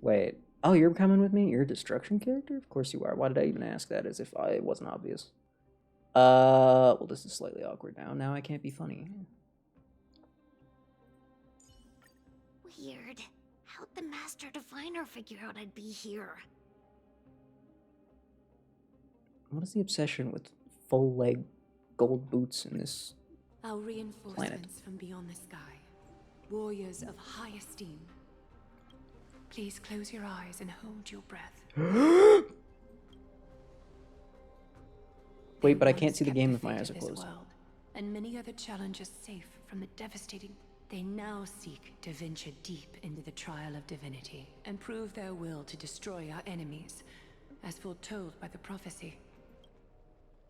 Wait. Oh, you're coming with me? You're a destruction character? Of course you are. Why did I even ask that as if it wasn't obvious? Well, this is slightly awkward now. Now I can't be funny. Weird. How'd the Master Diviner figure out I'd be here? What is the obsession with full leg gold boots in this Our reinforcements from beyond the sky. Warriors of high esteem. Please close your eyes and hold your breath. Wait, but I can't see the game if my eyes are closed. And many other challenges safe from the devastating. They now seek to venture deep into the trial of divinity and prove their will to destroy our enemies, as foretold by the prophecy.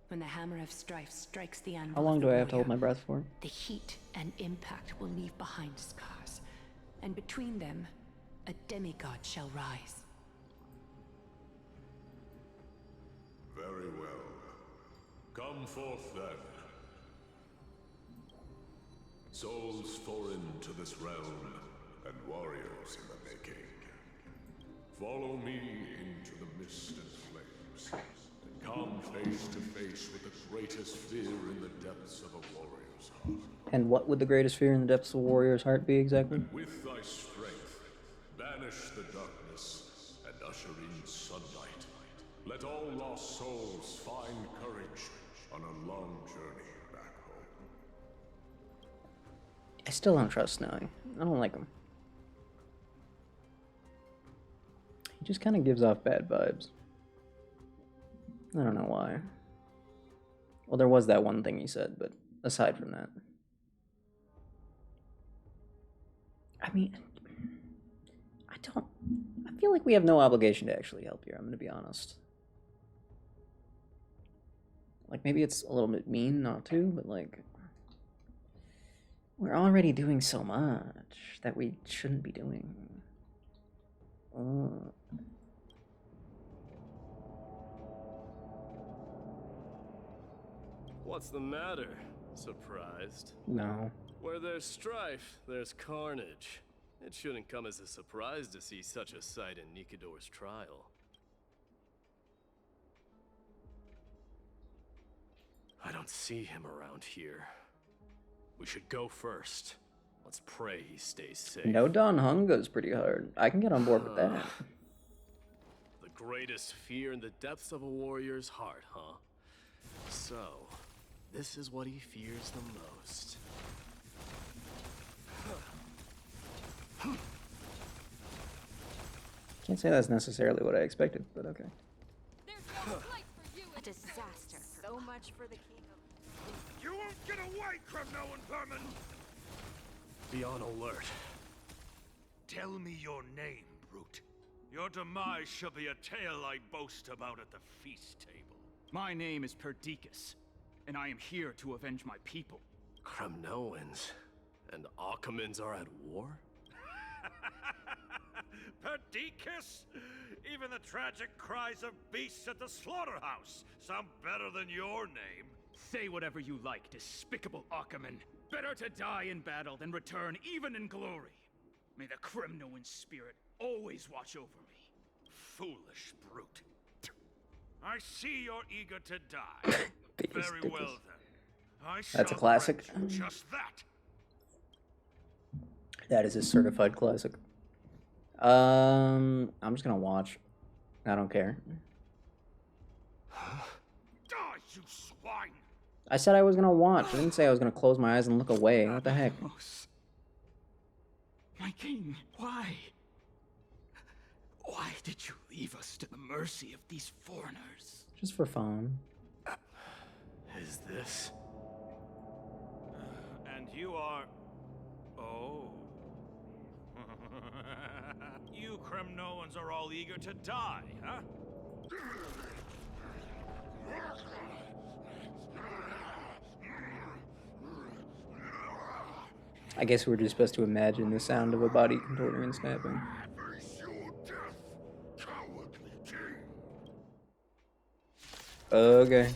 When the hammer of strife strikes the anvil, How long do I have to hold my breath for? the heat and impact will leave behind scars, and between them, a demigod shall rise. Very well. Come forth then. Souls foreign to this realm, and warriors in the making. Follow me into the mist and flames, and come face to face with the greatest fear in the depths of a warrior's heart. And what would the greatest fear in the depths of a warrior's heart be exactly? With thy strength, banish the darkness and usher in sunlight. Let all lost souls find courage on a long journey back home. I still don't trust Snowy. I don't like him. He just kind of gives off bad vibes. I don't know why. Well, there was that one thing he said, but aside from that. I mean, I feel like we have no obligation to actually help here, I'm gonna be honest. Like, maybe it's a little bit mean not to, but like, we're already doing so much that we shouldn't be doing. What's the matter? Surprised? No. Where there's strife, there's carnage. It shouldn't come as a surprise to see such a sight in Nikador's trial. I don't see him around here. We should go first. Let's pray he stays safe. No, Don Hung goes pretty hard. I can get on board with that. The greatest fear in the depths of a warrior's heart, huh? So, this is what he fears the most. Can't say that's necessarily what I expected, but okay. There's no place for you. A disaster. So much for the kingdom. You won't get away, Kremnoan vermin! Be on alert. Tell me your name, brute. Your demise shall be a tale I boast about at the feast table. My name is Perdiccas, and I am here to avenge my people. Kremnoans and Akamans are at war? Perdiccas? Even the tragic cries of beasts at the slaughterhouse sound better than your name. Say whatever you like, despicable Ackerman. Better to die in battle than return even in glory. May the Kremnoan spirit always watch over me. Foolish brute. I see you're eager to die. Very well then. I That's a shall classic. grant you just that. That is a certified classic. I'm just gonna watch. I don't care. Die, you swine! I said I was gonna watch. I didn't say I was gonna close my eyes and look away. What the heck? My king, why? Why did you leave us to the mercy of these foreigners? Just for fun. Is this? And you are... Oh. You Kremnoans are all eager to die, huh? I guess we're just supposed to imagine the sound of a body contorting and snapping. Face your death, cowardly king. Okay.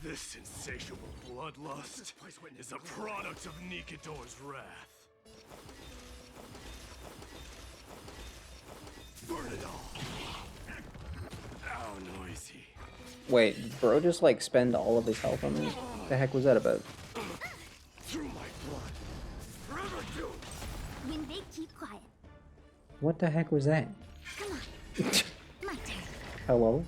This insatiable bloodlust is a product of Nikidor's wrath. Burn it all. How noisy. Wait, bro just like spend all of his health on me? What the heck was that about? Through my blood. Forever doomed. When they keep quiet. What the heck was that? Come on. My turn. Hello?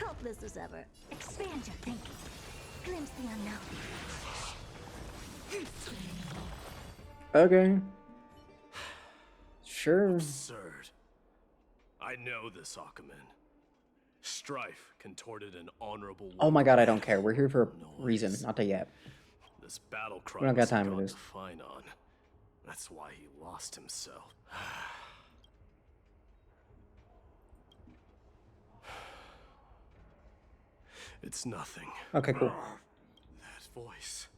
Hopeless as ever. Expand your thinking. Glimpse the unknown. Okay. Sure. Absurd. I know this, Ackerman. Strife contorted an honorable war. Oh my god, I don't care. We're here for a reason, not to yap. This battle cry We don't got must have time for gone this. to Finon. That's why he lost himself. It's nothing. Okay, cool. That voice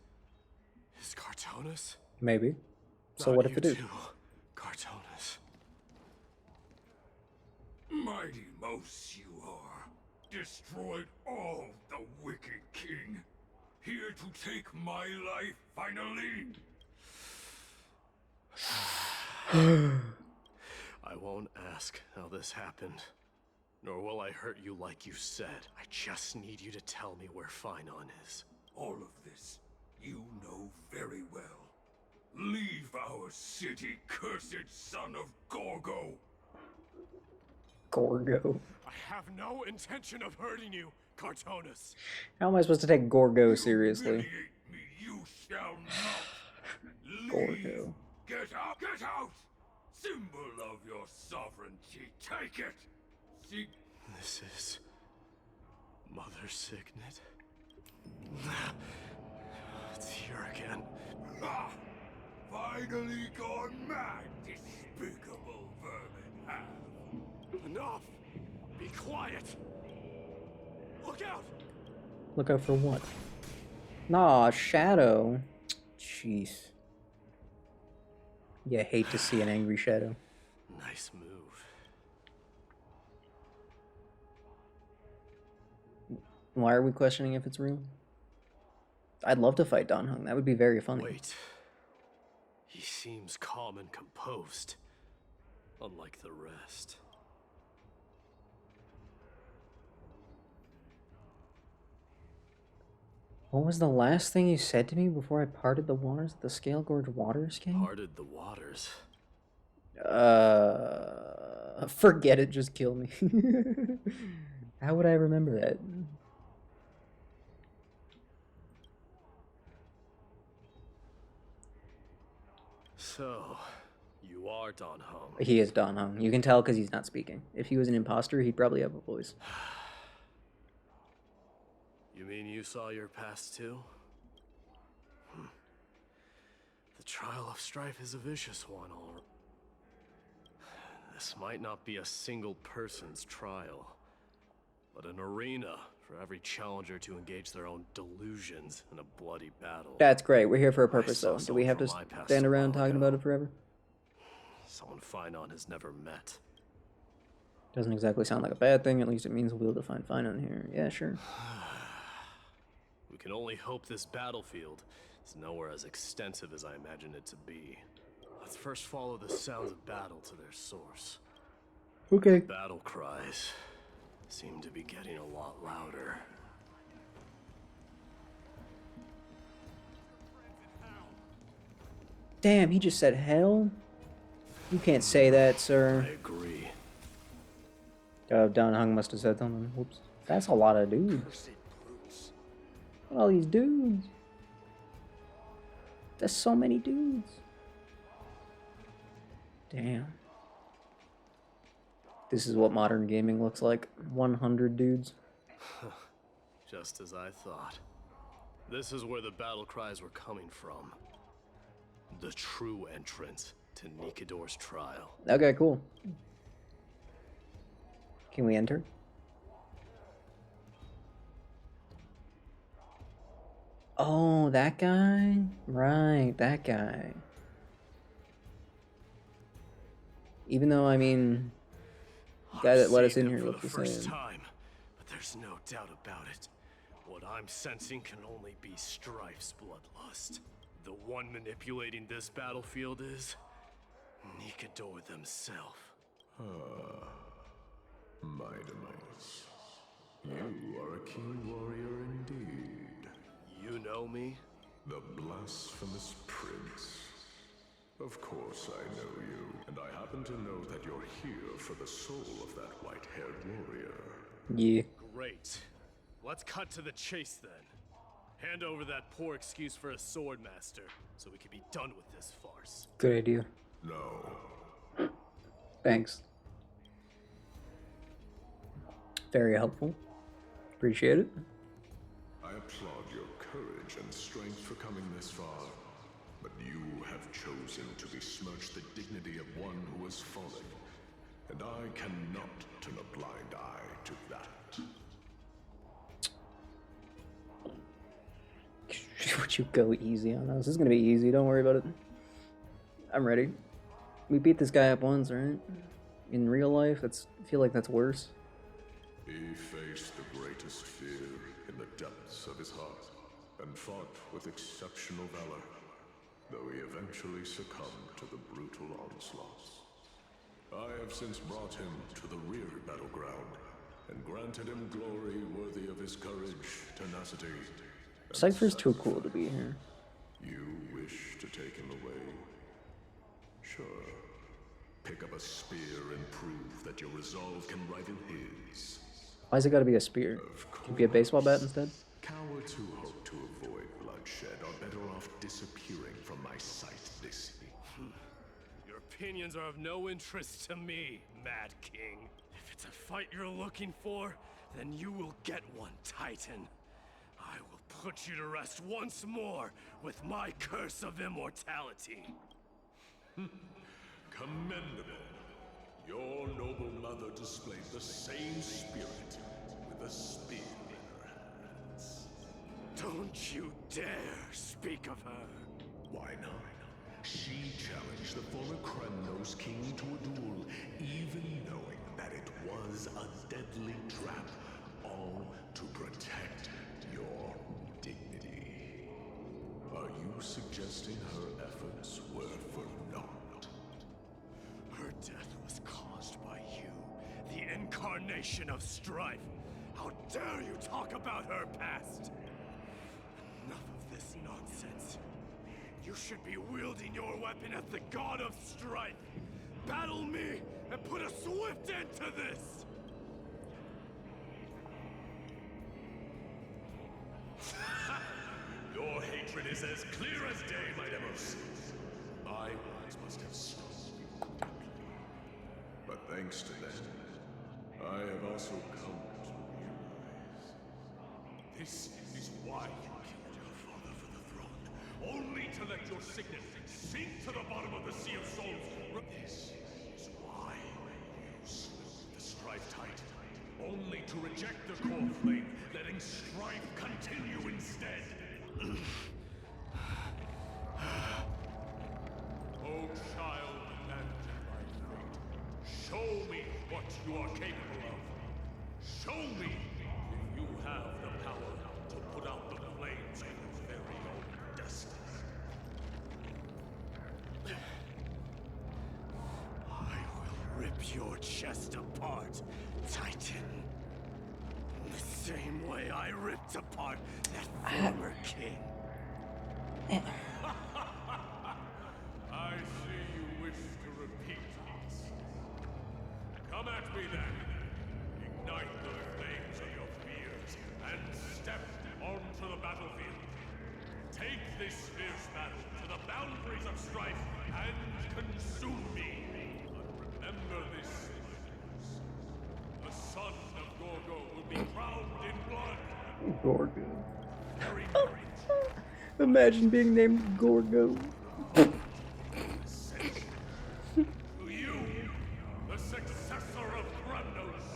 is Cartonus? Maybe. So Not what if you it is? too, Cartonus. Mighty Mos you are. Destroyed all the wicked king. Here to take my life finally. I won't ask how this happened. Nor will I hurt you like you said. I just need you to tell me where Finon is. All of this you know very well. Leave our city, cursed son of Gorgo. Gorgo. I have no intention of hurting you, Cartonus. How am I supposed to take Gorgo seriously? Humiliate me, you shall not. Gorgo. Get out! Get out! Symbol of your sovereignty. Take it. See. This is Mother Signet. It's here again. Ah! Finally gone mad, despicable vermin have. Enough! Be quiet! Look out! Look out for what? Nah, Shadow. Jeez. You hate to see an angry Shadow. Nice move. Why are we questioning if it's real? I'd love to fight Dan Heng. That would be very funny. Wait. He seems calm and composed. Unlike the rest. What was the last thing you said to me before I parted the waters of the Scale Gorge Waters King? Parted the waters. Forget it, just kill me. How would I remember that? So, you are Dan Heng. He is Dan Heng. You can tell because he's not speaking. If he was an imposter, he'd probably have a voice. You mean you saw your past too? The trial of Strife is a vicious one, all right. This might not be a single person's trial, but an arena For every challenger to engage their own delusions in a bloody battle. That's great. We're here for a purpose, saw though. Do we have to someone from my past stand a around while talking ago. about it forever? Someone Finon has never met. Doesn't exactly sound like a bad thing. At least it means we'll be able to find Finon here. Yeah, sure. We can only hope this battlefield is nowhere as extensive as I imagine it to be. Let's first follow the sounds of battle to their source. Okay. Battle cries seem to be getting a lot louder. Damn, he just said hell? You can't say that, I sir. agree. Don Hung must have said something. Whoops. That's a lot of dudes. Look at all these dudes. That's so many dudes. Damn. This is what modern gaming looks like. 100 dudes. Just as I thought. This is where the battle cries were coming from. The true entrance to Nikador's trial. Okay, cool. Can we enter? Oh, that guy? Right, that guy. Even though, I mean, the guy that let us in here looked the first same. time, but there's no doubt about it. What I'm sensing can only be Strife's bloodlust. The one manipulating this battlefield is Nikador themselves. My demise. You are a keen warrior indeed. You know me? The blasphemous prince. Of course I know you, and I happen to know that you're here for the soul of that white-haired warrior. Yeah. Great. Let's cut to the chase then. Hand over that poor excuse for a sword master, so we can be done with this farce. Good idea. No. Thanks. Very helpful. Appreciate it. I applaud your courage and strength for coming this far, but you have chosen to besmirch the dignity of one who has fallen, and I cannot turn a blind eye to that. Would you go easy on us? This is gonna be easy, don't worry about it. I'm ready. We beat this guy up once, right? In real life, I feel like that's worse. He faced the greatest fear in the depths of his heart, and fought with exceptional valor, though he eventually succumbed to the brutal onslaughts. I have since brought him to the rear battleground, and granted him glory worthy of his courage, tenacity, and Cypher's too cool to be here. You wish to take him away? Sure. Pick up a spear and prove that your resolve can rival his. Why's it gotta be a spear? Can it be a baseball bat instead? Cowards who hope to avoid bloodshed are better off disappearing from my sight this evening. Your opinions are of no interest to me, Mad King. If it's a fight you're looking for, then you will get one, Titan. I will put you to rest once more with my curse of immortality. Commendable. Your noble mother displayed the same spirit with a spear in her hands. Don't you dare speak of her. Why not? She challenged the former Kremnos king to a duel, even knowing that it was a deadly trap, all to protect your dignity. Are you suggesting her efforts were for naught? Her death was caused by you, the incarnation of strife. How dare you talk about her past? Enough of this nonsense. You should be wielding your weapon as the god of strife. Battle me and put a swift end to this! Your hatred is as clear as day, my Demos. My words must have stung you deeply. But thanks to them, I have also come to realize. This is why you killed your father for the throne, only to let your signet sink to the bottom of the Sea of Souls. This is why you slew the Strife Titan, only to reject the core flame, letting strife continue instead. Oh, child abandoned by fate, show me what you are capable of. Show me if you have the power to put out the flames of your very own destiny. I will rip your chest apart, Titan. The same way I ripped apart that former king. I see you wish to repeat this. Come at me then. Ignite the flames of your fears and step onto the battlefield. Take this fierce battle to the boundaries of strife and consume me. But remember this, citizens. The son of Gorgo will be crowned in blood. Gorgo. Very great. Imagine being named Gorgo. To you, the successor of Gramnos.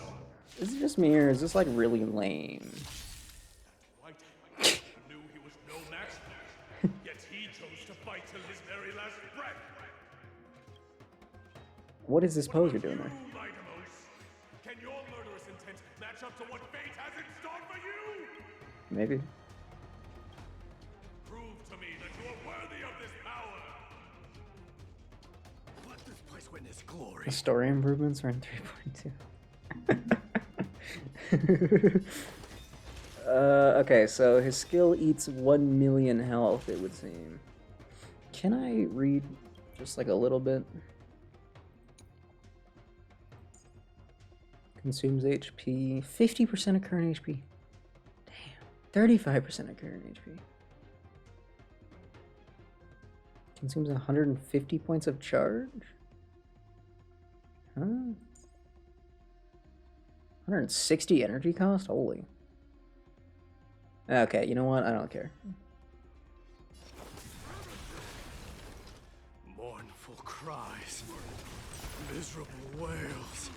Is it just me or is this like really lame? White knew he was no match, yet he chose to fight till his very last breath. What is this pose you're doing there? You, Mightimos, can your murderous intent match up to what fate has in store for you? Maybe. Prove to me that you are worthy of this power. Let this place witness glory. The story improvements are in 3.2. Okay, so his skill eats 1 million health, it would seem. Can I read just like a little bit? Consumes HP, 50% of current HP. Damn, 35% of current HP. Consumes 150 points of charge? Huh? 160 energy cost? Holy. Okay, you know what? I don't care. Mournful cries, miserable wails.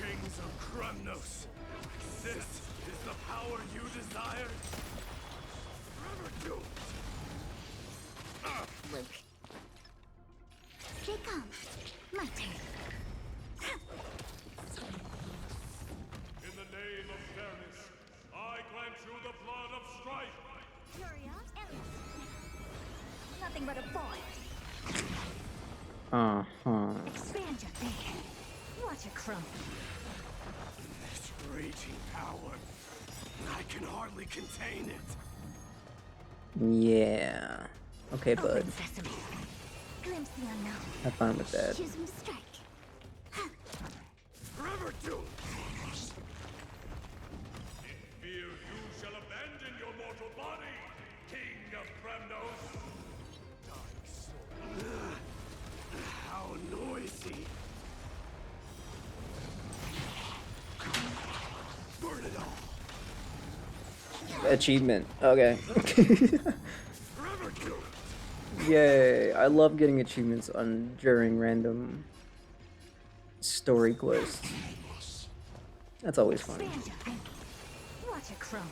Kings of Kremnos, this is the power you desire? Forever doomed. Luke. Stay calm. My turn. In the name of fairness, I grant you the blood of strife. Furia, endless. Nothing but a boy. Expand your thinking. Watch it crumble. This raging power, I can hardly contain it. Yeah. Okay, bud. Open sesame. Glimpse the unknown. Have fun with that. Choose me strike. Forever doomed. In fear you shall abandon your mortal body, King of Kremnos. Dying soul. How noisy. Burn it all. Achievement. Okay. Forever doomed. Yay. I love getting achievements on during random story quests. That's always fun. Expand your thinking. Watch it crumble.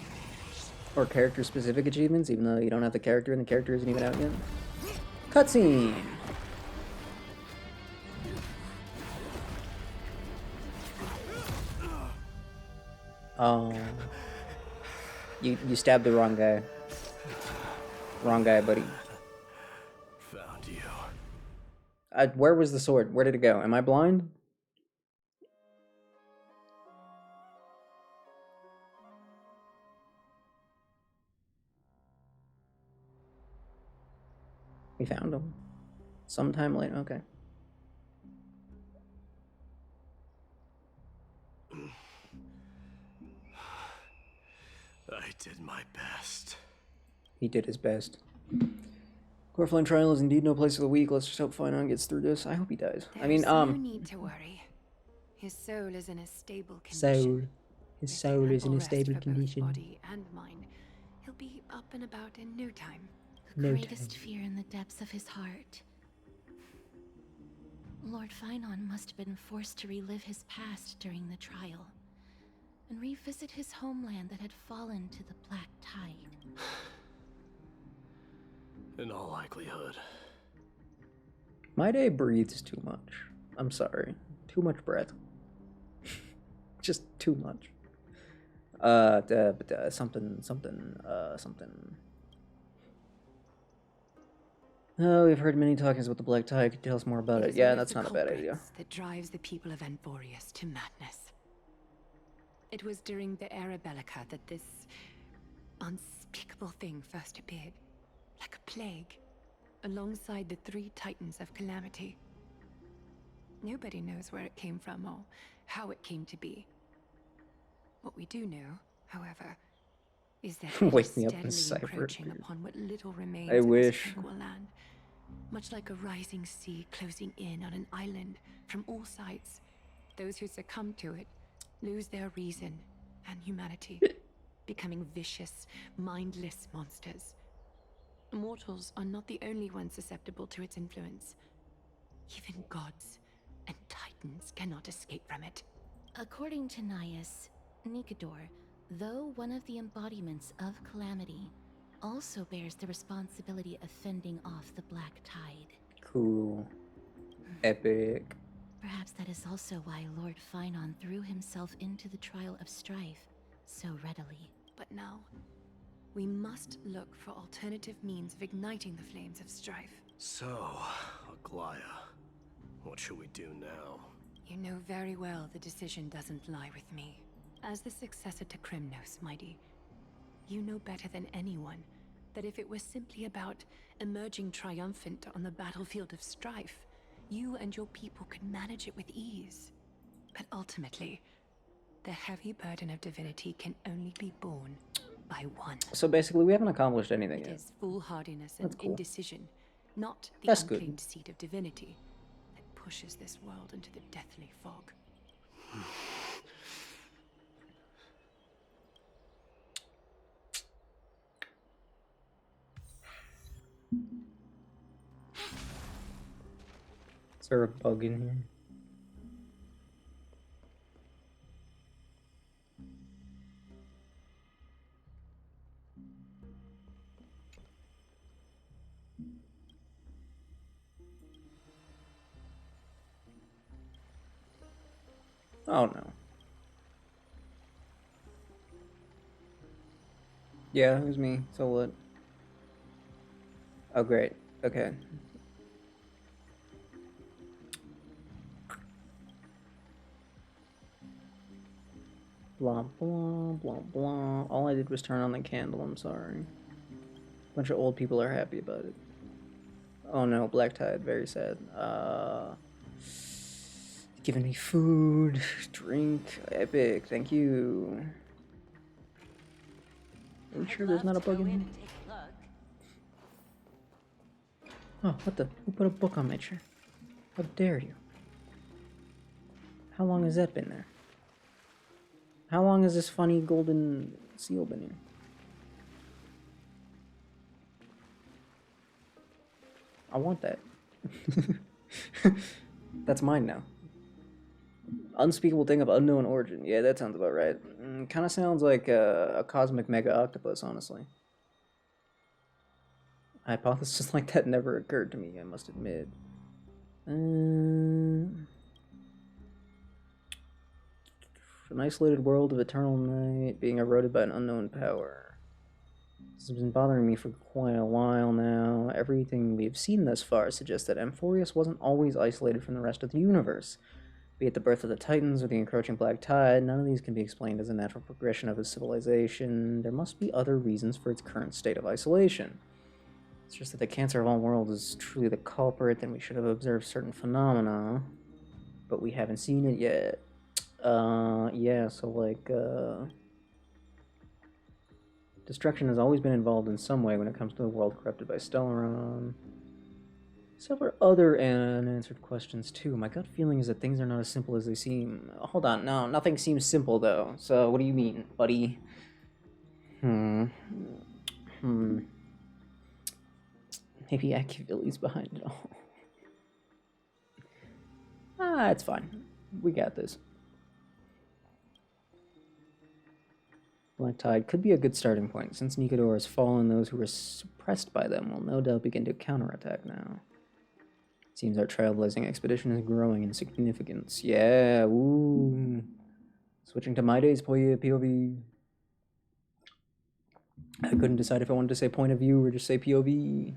Or character specific achievements, even though you don't have the character and the character isn't even out yet. Cutscene! Oh. You stabbed the wrong guy. Wrong guy, buddy. Found you. Where was the sword? Where did it go? Am I blind? We found him. Sometime later. Okay. I did my best. He did his best. Coreflame Trial is indeed no place for the weak. Let's just hope Finon gets through this. I hope he does. There's no need to worry. His soul is in a stable condition. Soul. His With soul is in ample a rest stable for both condition. Body and mind. He'll be up and about in no time. The No greatest time. fear in the depths of his heart Lord Finon must have been forced to relive his past during the trial, and revisit his homeland that had fallen to the Black Tide. In all likelihood. My day breathes too much. I'm sorry. Too much breath. Just too much. Something. Oh, we've heard many talkings about the Black Tide. Could you tell us more about it? is Yeah, one of that's the not a bad idea. culprits that drives the people of Anthorius to madness. It was during the Era Bellica that this unspeakable thing first appeared, like a plague, alongside the 3 Titans of Calamity. Nobody knows where it came from or how it came to be. What we do know, however, is that it Wake is me up when steadily Cypher encroaching appears. upon what little remains I of wish. this tranquil land. Much like a rising sea closing in on an island from all sides, those who succumb to it lose their reason and humanity, becoming vicious, mindless monsters. Mortals are not the only ones susceptible to its influence. Even gods and titans cannot escape from it. According to Naius, Nikodor, though one of the embodiments of Calamity, also bears the responsibility of fending off the Black Tide. Cool. Epic. Perhaps that is also why Lord Finon threw himself into the trial of strife so readily. But now, we must look for alternative means of igniting the flames of strife. So, Aglaya, what should we do now? You know very well the decision doesn't lie with me. As the successor to Krymnos, Mighty, you know better than anyone that if it was simply about emerging triumphant on the battlefield of strife, you and your people could manage it with ease. But ultimately, the heavy burden of divinity can only be borne by one. So basically, we haven't accomplished anything It yet. is foolhardiness and That's cool. indecision, not the That's good. unclaimed seed of divinity, that pushes this world into the deathly fog. Is there a bug in here? Oh no. Yeah, it was me. So what? Oh great. Okay. Blah blah blah blah. All I did was turn on the candle, I'm sorry. Bunch of old people are happy about it. Oh no, Black Tide, very sad. Giving me food, drink, epic, thank you. Are you sure there's not a bug in here? Oh, what the? Who put a book on my chair? How dare you? How long has that been there? How long has this funny golden seal been here? I want that. That's mine now. Unspeakable thing of unknown origin. Yeah, that sounds about right. Kind of sounds like a cosmic mega octopus, honestly. A hypothesis like that never occurred to me, I must admit. An isolated world of eternal night being eroded by an unknown power. This has been bothering me for quite a while now. Everything we've seen thus far suggests that Amphorius wasn't always isolated from the rest of the universe. Be it the birth of the Titans or the encroaching Black Tide, none of these can be explained as a natural progression of its civilization. There must be other reasons for its current state of isolation. It's just that the cancer of all worlds is truly the culprit, then we should have observed certain phenomena, but we haven't seen it yet. Yeah, so like, destruction has always been involved in some way when it comes to the world corrupted by Stellaron. Several other unanswered questions, too. My gut feeling is that things are not as simple as they seem. Hold on, no, nothing seems simple, though. So, what do you mean, buddy? Maybe Achilles behind it all. Ah, it's fine. We got this. Black Tide could be a good starting point. Since Nikador has fallen, those who were suppressed by them will no doubt begin to counterattack now. Seems our trailblazing expedition is growing in significance. Yeah, ooh. Switching to my days POV. I couldn't decide if I wanted to say point of view or just say POV.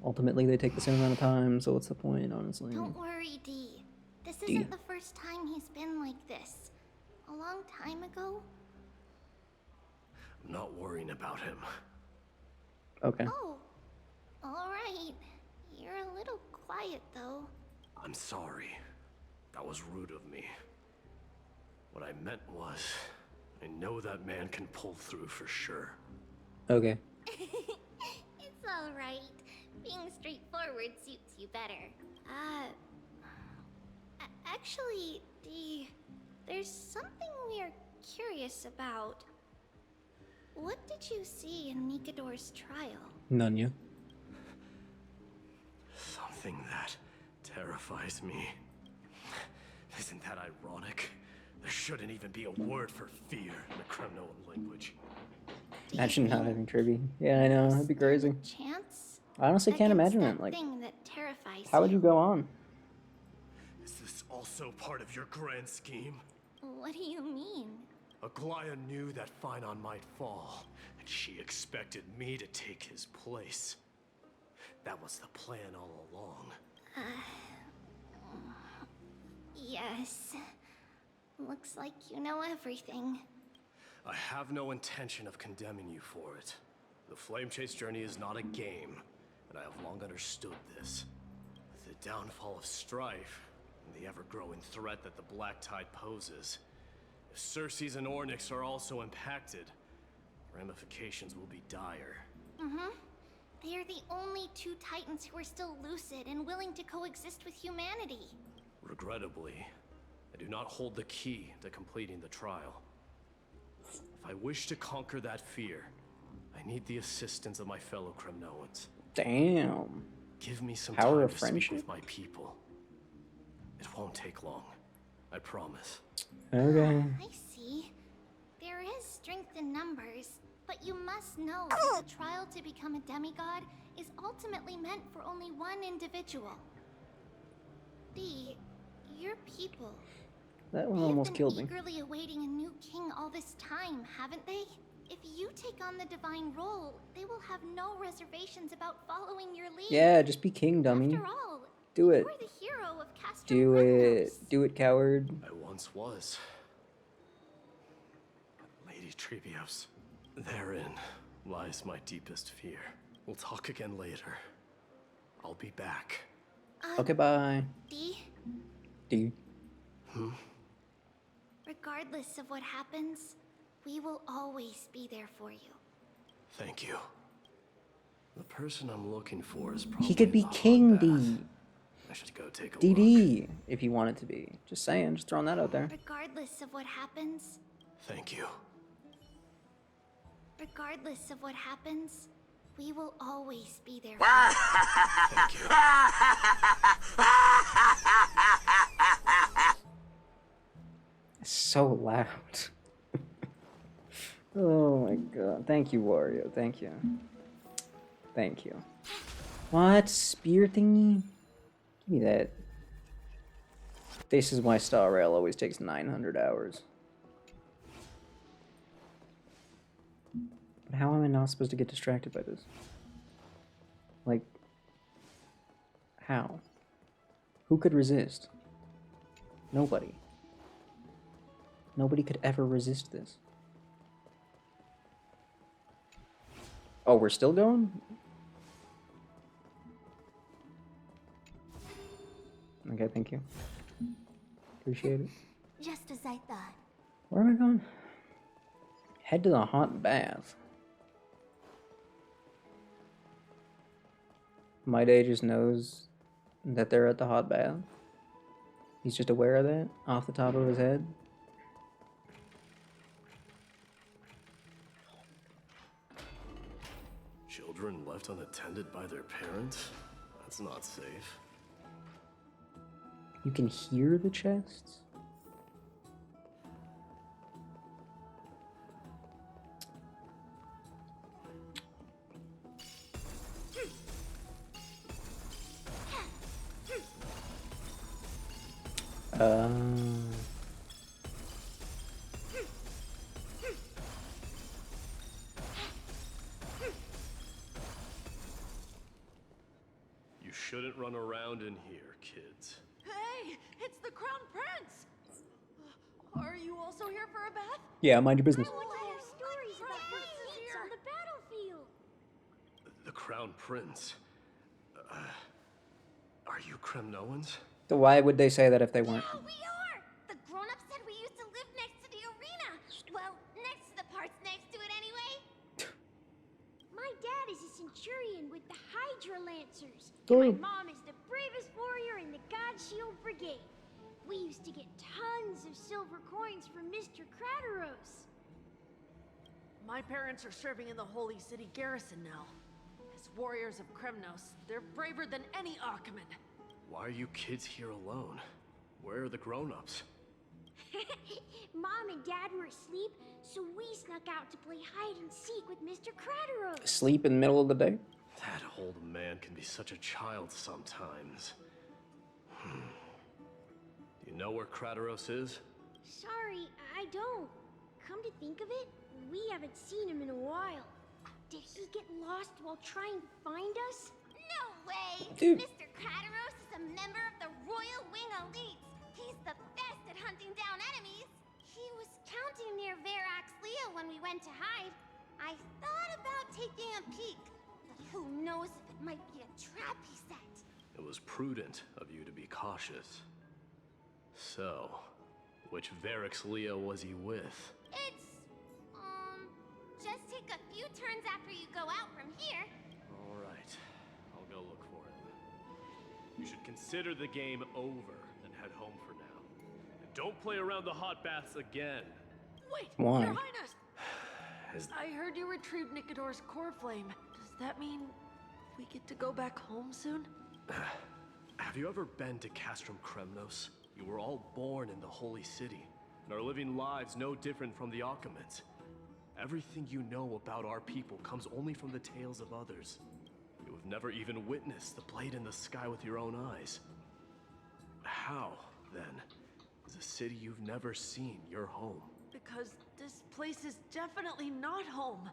Ultimately, they take the same amount of time, so what's the point, honestly? Don't worry, D. This D. isn't the first time he's been like this. A long time ago. I'm not worrying about him. Okay. Oh, alright. You're a little quiet, though. I'm sorry. That was rude of me. What I meant was, I know that man can pull through for sure. Okay. It's alright. Being straightforward suits you better. Actually, D, there's something we're curious about. What did you see in Nikador's trial? None you. Something that terrifies me. Isn't that ironic? There shouldn't even be a word for fear in the Kremnoan language. Imagine not having trivia. Yeah, I know. That'd be crazy. Chance? I honestly can't Against imagine that it. Like, thing that terrifies how would you go on? Is this also part of your grand scheme? What do you mean? Aglaya knew that Phynon might fall, and she expected me to take his place. That was the plan all along. Yes. Looks like you know everything. I have no intention of condemning you for it. The Flame Chase journey is not a game, and I have long understood this. With the downfall of Strife, and the ever-growing threat that the Black Tide poses, if Circes and Ornyx are also impacted, ramifications will be dire. They are the only two Titans who are still lucid and willing to coexist with humanity. Regrettably, I do not hold the key to completing the trial. If I wish to conquer that fear, I need the assistance of my fellow Kremnoans. Damn. Give me some Power time of to speak friendship? with my people. It won't take long. I promise. Okay. I see. There is strength in numbers, but you must know that the trial to become a demigod is ultimately meant for only one individual. D, your people. That one They have almost been killed me. eagerly awaiting a new king all this time, haven't they? If you take on the divine role, they will have no reservations about following your lead. Yeah, just be king, dummy. After all, Do it. you're the hero of Castro Do it. Kremnos. Do it, coward. I once was. Lady Trebios. Therein lies my deepest fear. We'll talk again later. I'll be back. Okay, bye. D, D. regardless of what happens, we will always be there for you. Thank you. The person I'm looking for is probably He could be the king, Hot D. Bath. I should go take a look. DD, if you want it to be. Just saying, just throwing that out there. Regardless of what happens, Thank you. regardless of what happens, we will always be there for Thank you. It's so loud. Oh my god. Thank you, Wario. Thank you. Thank you. What? Spear thingy? Give me that. This is why Star Rail always takes 900 hours. But how am I not supposed to get distracted by this? Like, how? Who could resist? Nobody. Nobody could ever resist this. Oh, we're still going? Okay, thank you. Appreciate it. just as I thought. Where am I going? Head to the hot bath. My day just knows that they're at the hot bath. He's just aware of that off the top of his head. Children left unattended by their parents? That's not safe. You can hear the chests? You shouldn't run around in here, kids. Hey, it's the Crown Prince! Are you also here for a bath? Yeah, mind your business. I want to hear stories about her feats on the battlefield. The Crown Prince. Are you Kremnoans? So why would they say that if they weren't? Yeah, we are! The grown-ups said we used to live next to the arena. Well, next to the parts next to it anyway. My dad is a centurion with the Hydra Lancers. Oh. And my mom is the bravest warrior in the God Shield Brigade. We used to get tons of silver coins from Mr. Crateros. My parents are serving in the Holy City garrison now. As warriors of Kremnos, they're braver than any Achaemen. Why are you kids here alone? Where are the grown-ups? Mom and Dad were asleep, so we snuck out to play hide and seek with Mr. Crateros. Sleep in the middle of the day? That old man can be such a child sometimes. Do you know where Crateros is? Sorry, I don't. Come to think of it, we haven't seen him in a while. Did he get lost while trying to find us? No way! Dude. Mr. Crateros is a member of the Royal Wing Elites. He's the best at hunting down enemies. He was counting near Verax Leo when we went to hide. I thought about taking a peek, but who knows if it might be a trap he set. It was prudent of you to be cautious. So, which Verax Leo was he with? It's, just take a few turns after you go out from here. All right, I'll go look for him. You should consider the game over and head home for now. And don't play around the hot baths again. Wait, Why? Your Highness! I heard you retrieved Nicodor's core flame. Does that mean we get to go back home soon? Have you ever been to Castrum Kremnos? You were all born in the Holy City, and are living lives no different from the Achaemens. Everything you know about our people comes only from the tales of others. You have never even witnessed the blade in the sky with your own eyes. How, then, is a city you've never seen your home? Because this place is definitely not home.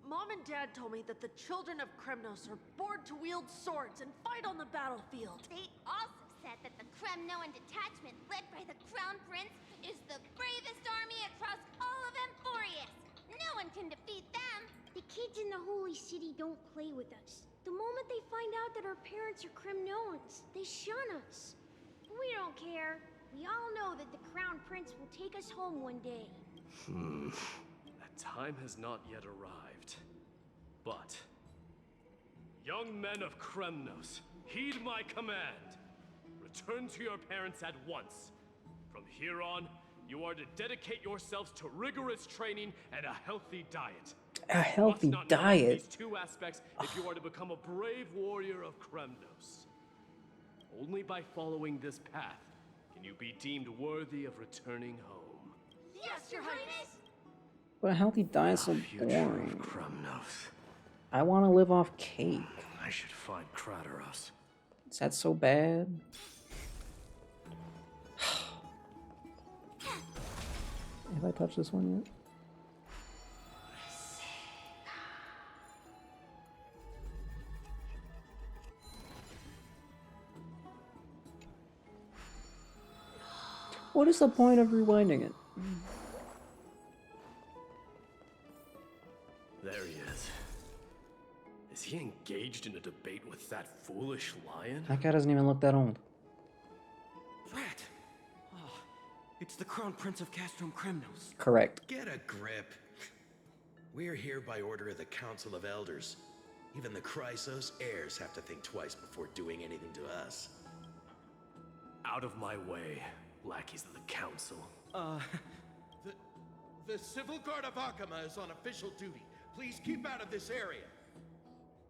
Mom and Dad told me that the children of Kremnos are born to wield swords and fight on the battlefield. They also said that the Kremnoan detachment led by the Crown Prince is the bravest army across all of Emphorius. No one can defeat them. The kids in the Holy City don't play with us. The moment they find out that our parents are Kremnoans, they shun us. We don't care. We all know that the Crown Prince will take us home one day. That time has not yet arrived. But, young men of Kremnos, heed my command. Return to your parents at once. From here on, you are to dedicate yourselves to rigorous training and a healthy diet. A healthy You must not neglect diet? these two aspects if you are to become a brave warrior of Kremnos. Only by following this path can you be deemed worthy of returning home. Yes, Your Highness! But a healthy diet's so The future of boring. Kremnos. I want to live off cake. I should find Crateros. Is that so bad? Have I touched this one yet? What is the point of rewinding it? There he is. Is he engaged in a debate with that foolish lion? That guy doesn't even look that old. Rat! Oh, it's the Crown Prince of Castrum Kremnos. Correct. Get a grip. We're here by order of the Council of Elders. Even the Chrysos heirs have to think twice before doing anything to us. Out of my way, lackeys of the council. The Civil Guard of Akama is on official duty. Please keep out of this area.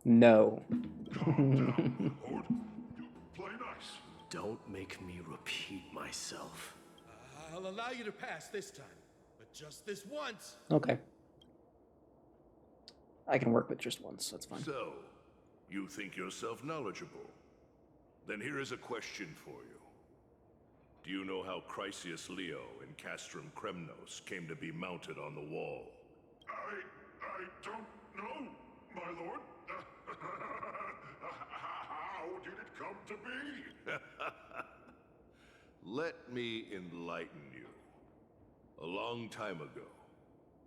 No. Calm down, Lord. Play nice. Don't make me repeat myself. I'll allow you to pass this time, but just this once. Okay. I can work with just once, that's fine. So, you think yourself knowledgeable? Then here is a question for you. Do you know how Chrysius Leo and Castrum Kremnos came to be mounted on the wall? I don't know, my lord. How did it come to be? Let me enlighten you. A long time ago,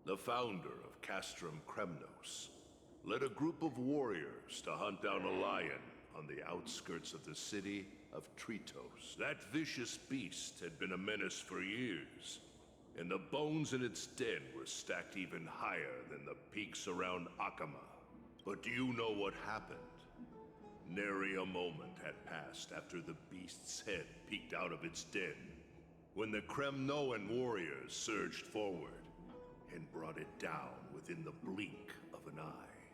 the founder of Castrum Kremnos led a group of warriors to hunt down a lion on the outskirts of the city of Tritos. That vicious beast had been a menace for years, and the bones in its den were stacked even higher than the peaks around Akama. But do you know what happened? Nary a moment had passed after the beast's head peeked out of its den, when the Kremnoan warriors surged forward and brought it down within the blink of an eye,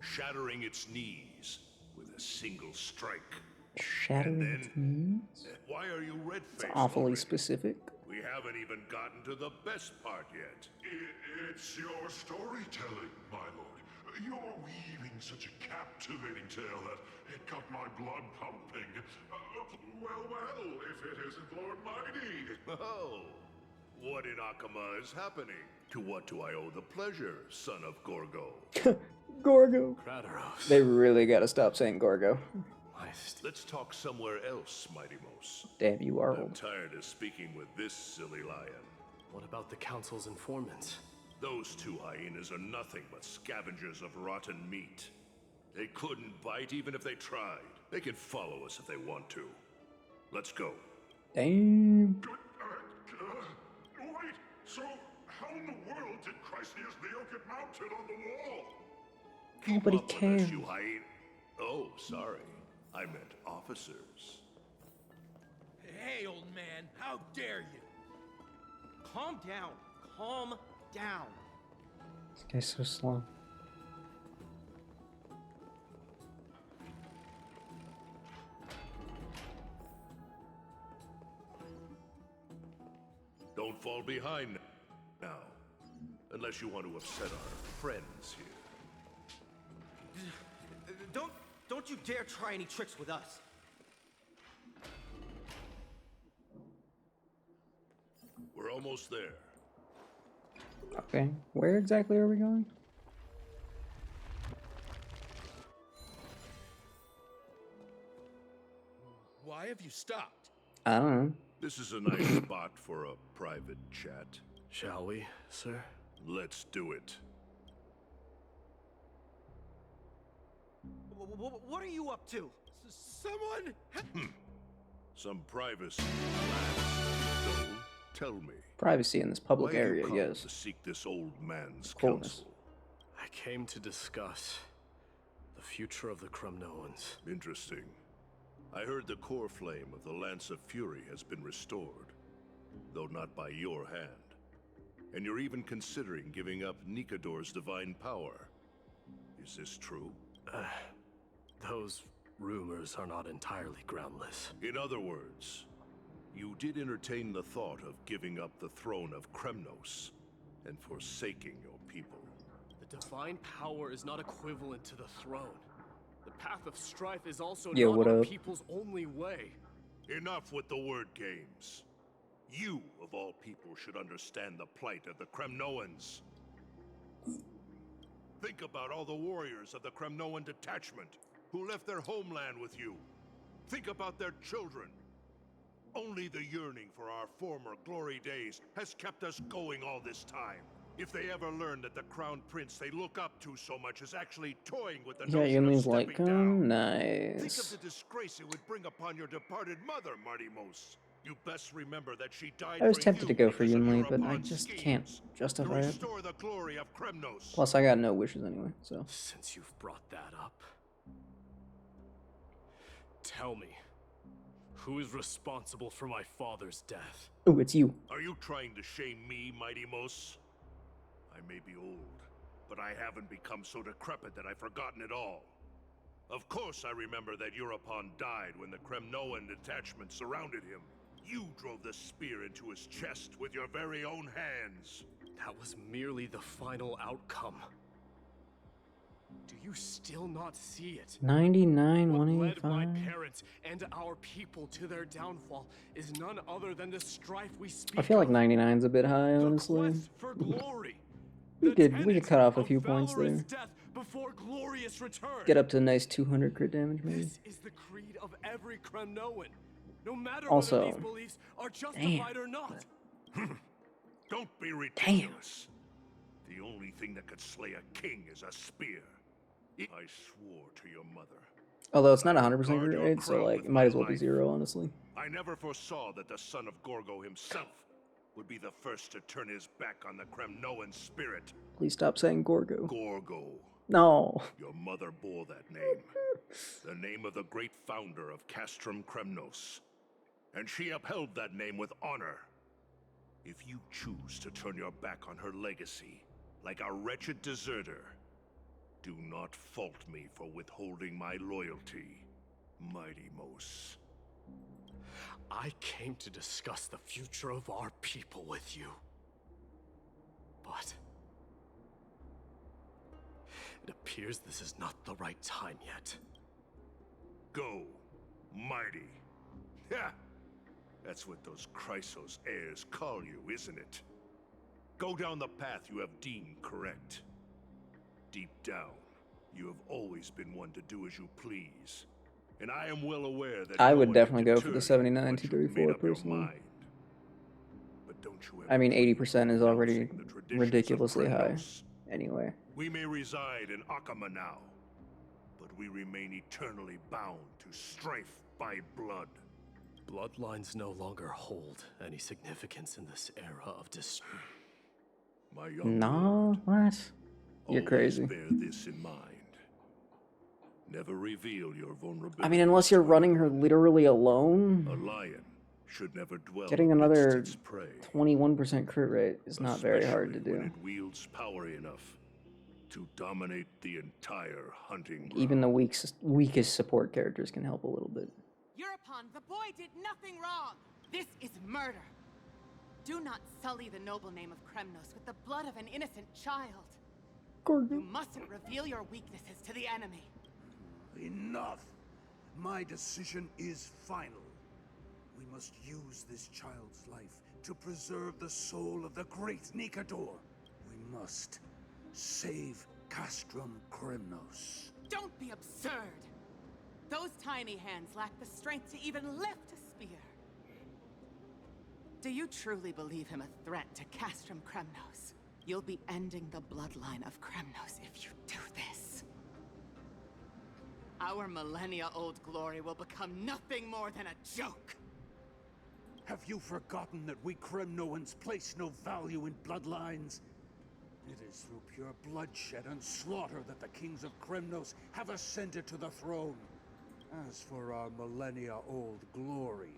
shattering its knees with a single strike. Shattering its knees? Why are you red-faced? It's awfully already? specific. We haven't even gotten to the best part yet. It's your storytelling, my lord. You're weaving such a captivating tale that it got my blood pumping. Well, if it isn't Lord Mighty. Oh, what in Akama is happening? To what do I owe the pleasure, son of Gorgo? Gorgo. Kratoros. They really gotta stop saying Gorgo. Let's talk somewhere else, Mighty Mos. Damn, you are I'm old. tired of speaking with this silly lion. What about the council's informants? Those two hyenas are nothing but scavengers of rotten meat. They couldn't bite even if they tried. They can follow us if they want to. Let's go. Damn. Wait, so how in the world did Chrysius Leo get mounted on the wall? Nobody Up with us, cares. you hyena. Oh, sorry. I meant officers. Hey, old man, how dare you? Calm down. Calm down. This guy's so slow. Don't fall behind now. Unless you want to upset our friends here. Don't you dare try any tricks with us. We're almost there. Okay, where exactly are we going? Why have you stopped? I don't know. This is a nice spot for a private chat. Shall we, sir? Let's do it. What are you up to? Someone? Some privacy. So, tell me. Privacy in this public why you area, come yes. to seek this old man's Coolness. counsel? I came to discuss the future of the Kremnoans. Interesting. I heard the core flame of the Lance of Fury has been restored, though not by your hand. And you're even considering giving up Nikador's divine power. Is this true? Those rumors are not entirely groundless. In other words, you did entertain the thought of giving up the throne of Kremnos and forsaking your people. The divine power is not equivalent to the throne. The path of strife is also Yo, not what our up? people's only way. Enough with the word games. You, of all people, should understand the plight of the Kremnoans. Think about all the warriors of the Kremnoan detachment who left their homeland with you. Think about their children. Only the yearning for our former glory days has kept us going all this time. If they ever learn that the crown prince they look up to so much is actually toying with the Yeah, notion you of mean stepping like, down, think of nice. the disgrace it would bring upon your departed mother, Marty Mos. You best remember that she died I was for tempted to you go for because of Yunli, your but I upon just schemes can't to justify it. restore the glory of Kremnos. Plus, I got no wishes anyway, so. Since you've brought that up, tell me, who is responsible for my father's death? Ooh, it's you. Are you trying to shame me, Mighty Mos? I may be old, but I haven't become so decrepit that I've forgotten it all. Of course I remember that Europon died when the Kremnoan detachment surrounded him. You drove the spear into his chest with your very own hands. That was merely the final outcome. Do you still not see it? 99, What led 185. my parents and our people to their downfall is none other than the strife we speak I feel like of. 99's a bit high, honestly. Quest for glory. We could cut off a few points there. Valorous death before glorious return. Get up to a nice 200 crit damage, maybe. This is the creed of every Kremnoan, no matter Also, whether these beliefs are justified or not. Don't be ridiculous. The only thing that could slay a king is a spear. I swore to your mother. Although it's not 100% crit rate, so like, it might as well be 0, honestly. I never foresaw that the son of Gorgo himself would be the first to turn his back on the Kremnoan spirit. Please stop saying Gorgo. Gorgo. No. Your mother bore that name. The name of the great founder of Castrum Kremnos. And she upheld that name with honor. If you choose to turn your back on her legacy, like a wretched deserter, do not fault me for withholding my loyalty, Mighty Mos. I came to discuss the future of our people with you. But it appears this is not the right time yet. Go, Mighty. Ha! That's what those Chrysos heirs call you, isn't it? Go down the path you have deemed correct. Deep down, you have always been one to do as you please. And I am well aware that I would definitely go for the 79 234 personally. But don't you I mean, 80% is already ridiculously high. Anyway. We may reside in Akama now, but we remain eternally bound to strife by blood. Bloodlines no longer hold any significance in this era of My young Nah, what? You're crazy. bear this in mind. Never reveal your vulnerability. I mean, unless you're running her literally alone, A lion should never dwell getting amidst another its prey, 21% crit rate is not very hard to especially when do. it wields power enough to dominate the entire hunting ground. Even the weakest support characters can help a little bit. Europon, the boy did nothing wrong. This is murder. Do not sully the noble name of Kremnos with the blood of an innocent child. You mustn't reveal your weaknesses to the enemy. Enough! My decision is final. We must use this child's life to preserve the soul of the great Nikador. We must save Castrum Kremnos. Don't be absurd. Those tiny hands lack the strength to even lift a spear. Do you truly believe him a threat to Castrum Kremnos? You'll be ending the bloodline of Kremnos if you do this. Our millennia-old glory will become nothing more than a joke. Have you forgotten that we Kremnoans place no value in bloodlines? It is through pure bloodshed and slaughter that the kings of Kremnos have ascended to the throne. As for our millennia-old glory,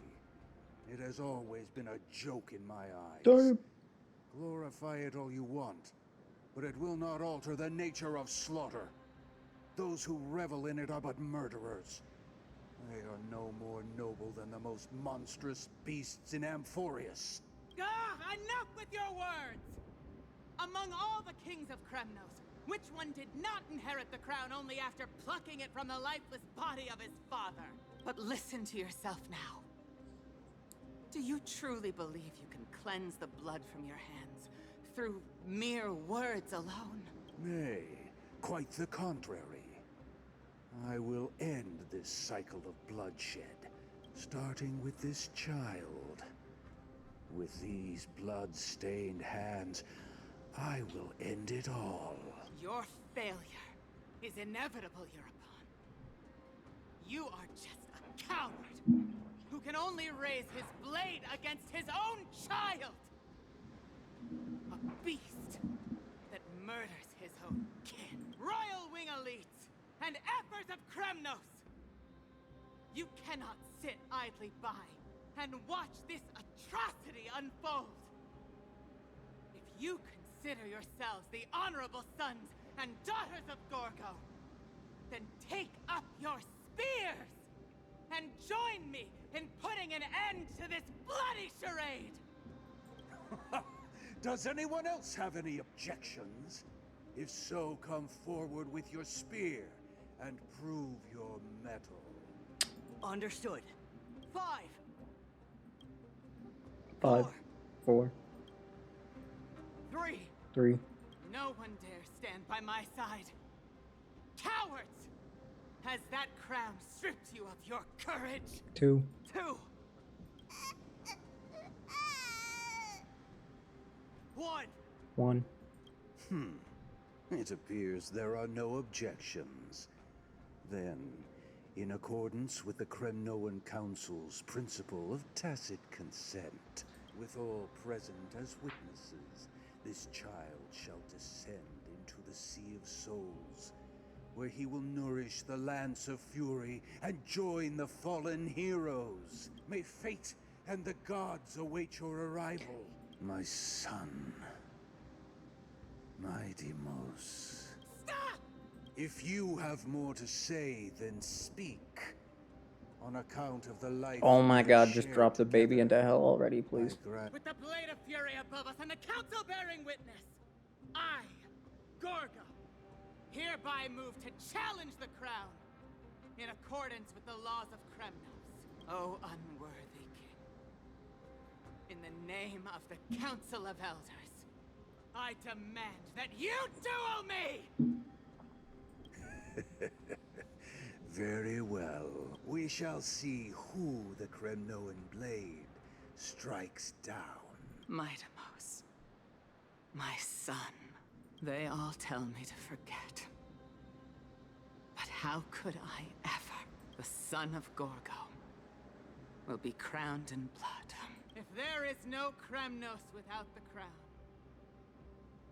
it has always been a joke in my eyes. Darn. Glorify it all you want, but it will not alter the nature of slaughter. Those who revel in it are but murderers. They are no more noble than the most monstrous beasts in Amphorius. Enough with your words! Among all the kings of Kremnos, which one did not inherit the crown only after plucking it from the lifeless body of his father? But listen to yourself now. Do you truly believe you can cleanse the blood from your hands through mere words alone? Nay, quite the contrary. I will end this cycle of bloodshed, starting with this child. With these blood-stained hands, I will end it all. Your failure is inevitable, Europon. You are just a coward who can only raise his blade against his own child! A beast that murders his own kin. Royal Wing elites and efforts of Kremnos! You cannot sit idly by and watch this atrocity unfold. If you consider yourselves the honorable sons and daughters of Gorgo, Then take up your spears and join me in putting an end to this bloody charade! Does anyone else have any objections? If so, come forward with your spear and prove your mettle. Understood. 5, 5, 4, 3. 3. No one dare stand by my side. Cowards! Has that crown stripped you of your courage? 2. 2. 1. 1. It appears there are no objections. Then, in accordance with the Kremnoan Council's principle of tacit consent, with all present as witnesses, this child shall descend into the Sea of Souls, where he will nourish the Lance of Fury and join the fallen heroes. May fate and the gods await your arrival, my son. My Deimos. Stop! If you have more to say, then speak. On account of the life. Oh my we god, have just shared drop the baby together, into hell already, please. With the blade of fury above us and the council bearing witness, I, Gorgo, hereby move to challenge the crown in accordance with the laws of Kremnos. O unworthy king, in the name of the Council of Elders, I demand that you duel me! Very well. We shall see who the Kremnoan blade strikes down. My Deimos, my son, they all tell me to forget. But how could I ever, the son of Gorgo, will be crowned in blood? If there is no Kremnos without the crown,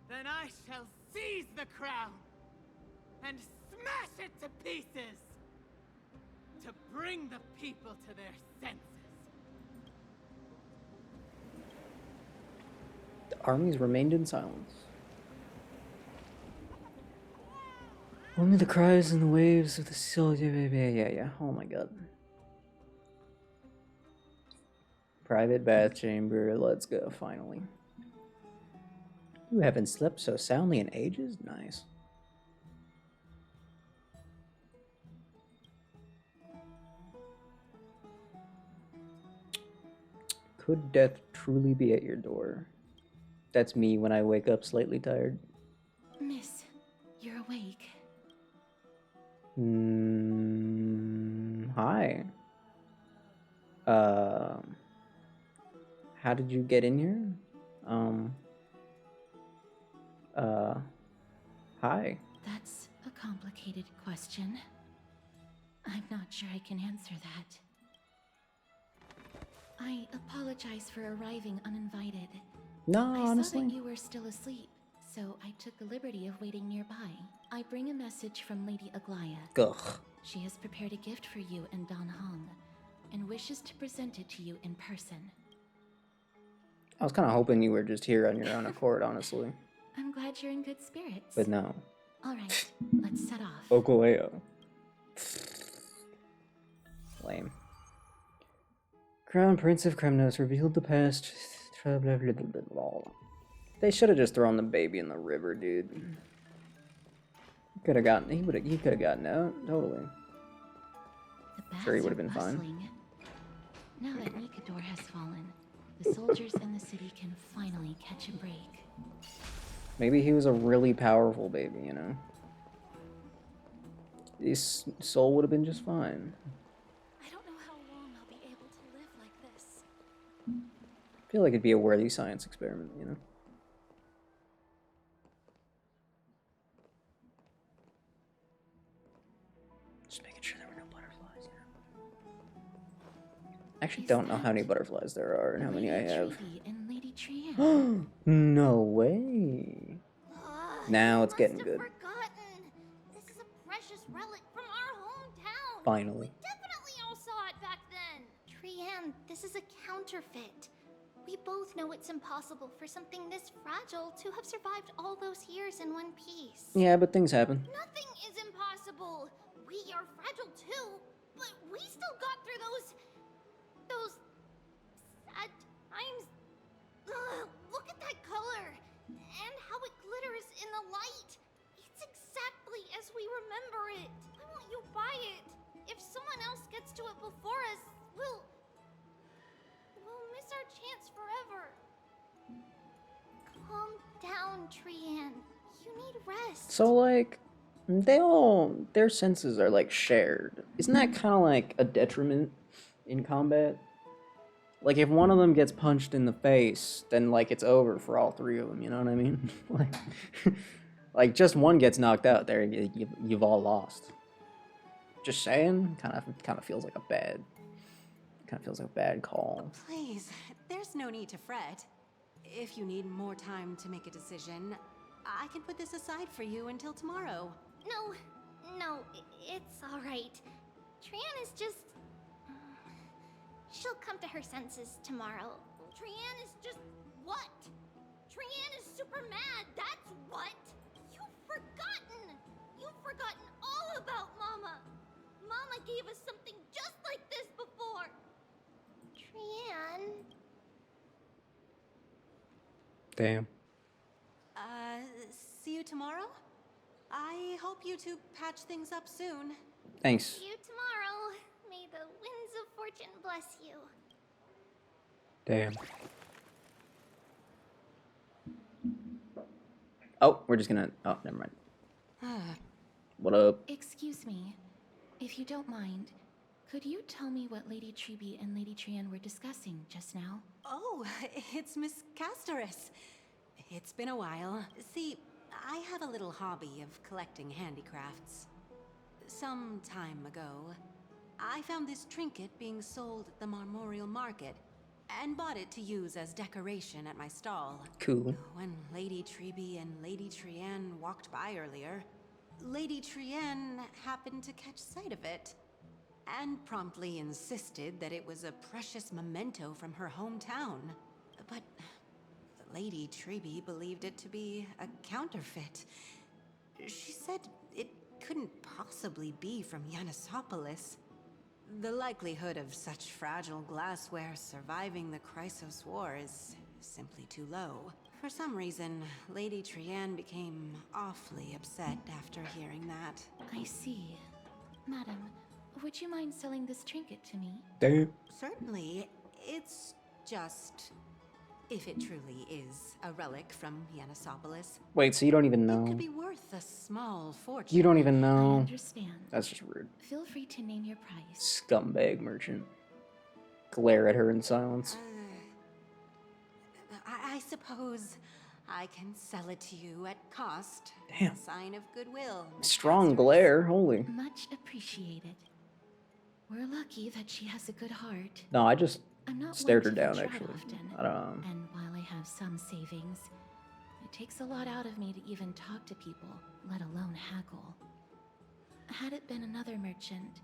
then I shall seize the crown and smash it to pieces to bring the people to their senses. The armies remained in silence. Only the cries and the waves of the sea. Yeah. Oh my god. Private bath chamber. Let's go, finally. You haven't slept so soundly in ages? Nice. Could death truly be at your door? That's me when I wake up slightly tired. Miss, you're awake. Hi. How did you get in here? Hi. That's a complicated question. I'm not sure I can answer that. I apologize for arriving uninvited. No, I honestly. saw that you were still asleep, so I took the liberty of waiting nearby. I bring a message from Lady Aglaya. Ugh. She has prepared a gift for you and Dan Heng, and wishes to present it to you in person. I was kind of hoping you were just here on your own accord, honestly. I'm glad you're in good spirits. But no. Alright, let's set off. Okoleo. Lame. Crown Prince of Kremnos revealed the past. They should have just thrown the baby in the river, dude. Could have gotten. He could have gotten out. Totally. Sure, he would have been fine. Now that Nikador has fallen, the soldiers in the city can finally catch a break. Maybe he was a really powerful baby, you know. His soul would have been just fine. I don't know how long I'll be able to live like this. I feel like it'd be a worthy science experiment, you know. Just making sure there were no butterflies, you know. I actually don't know how many butterflies there are and how many I have. And Lady Trian. No way. Now it's getting good. Forgotten. This is a precious relic from our hometown. Finally. Definitely all saw it back then. Trian, this is a counterfeit. We both know it's impossible for something this fragile to have survived all those years in one piece. Yeah, but things happen. Nothing is impossible. remember it. Why won't you buy it? If someone else gets to it before us, we'll miss our chance forever. Calm down, Trian. You need rest. So, like, their senses are, like, shared. Isn't that kind of like a detriment in combat? Like, if one of them gets punched in the face, then, like, it's over for all three of them, you know what I mean? like just one gets knocked out, there, you've all lost. Just saying, kind of feels like a bad call. Please, there's no need to fret. If you need more time to make a decision, I can put this aside for you until tomorrow. No, it's alright. Trian is just... She'll come to her senses tomorrow. Trian is just... what? Trian is super mad, that's what! You've forgotten! You've forgotten all about Mama! Mama gave us something just like this before! Trian... Damn. See you tomorrow? I hope you two patch things up soon. Thanks. See you tomorrow. May the winds of fortune bless you. Damn. Oh, we're just gonna... Oh, never mind. What up? Excuse me. If you don't mind, could you tell me what Lady Treby and Lady Trian were discussing just now? Oh, it's Miss Castoris. It's been a while. See, I have a little hobby of collecting handicrafts. Some time ago, I found this trinket being sold at the Marmorial Market and bought it to use as decoration at my stall. Cool. When Lady Treby and Lady Trian walked by earlier, Lady Trian happened to catch sight of it and promptly insisted that it was a precious memento from her hometown. But Lady Treby believed it to be a counterfeit. She said it couldn't possibly be from Yanisopolis. The likelihood of such fragile glassware surviving the Chrysos War is simply too low. For some reason, Lady Trian became awfully upset after hearing that. I see. Madam, would you mind selling this trinket to me? Damn. Certainly. It's just... if it truly is a relic from Yanisopolis. Wait, so you don't even know? It could be worth a small fortune. You don't even know? I understand. That's just rude. Feel free to name your price. Scumbag merchant. Glare at her in silence. I suppose I can sell it to you at cost. Damn. A sign of goodwill. Strong glare, holy. Much appreciated. We're lucky that she has a good heart. No, I just I'm not stared her one to down, venture out actually. often, I don't... And while I have some savings, it takes a lot out of me to even talk to people, let alone haggle. Had it been another merchant,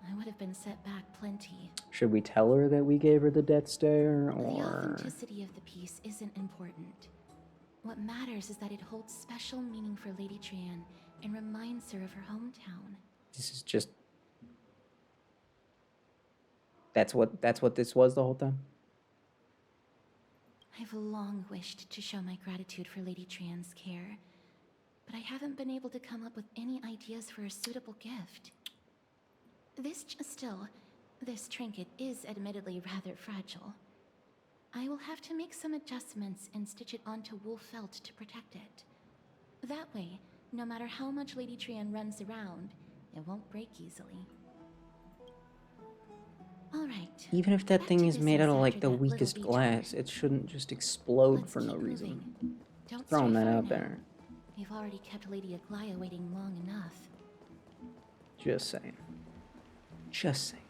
I would have been set back plenty. Should we tell her that we gave her the death stare, The or... authenticity of the piece isn't important. What matters is that it holds special meaning for Lady Trian and reminds her of her hometown. This is just... That's what this was the whole time? I've long wished to show my gratitude for Lady Trian's care, but I haven't been able to come up with any ideas for a suitable gift. This trinket is admittedly rather fragile. I will have to make some adjustments and stitch it onto wool felt to protect it. That way, no matter how much Lady Trian runs around, it won't break easily. Alright. Even if that thing is made out of, like, the after that little weakest detour. glass, it shouldn't just explode Let's for no keep reason. moving. Don't Throwing stray that far out now. there. You've already kept Lady Aglaya waiting long enough. Just saying. Just saying.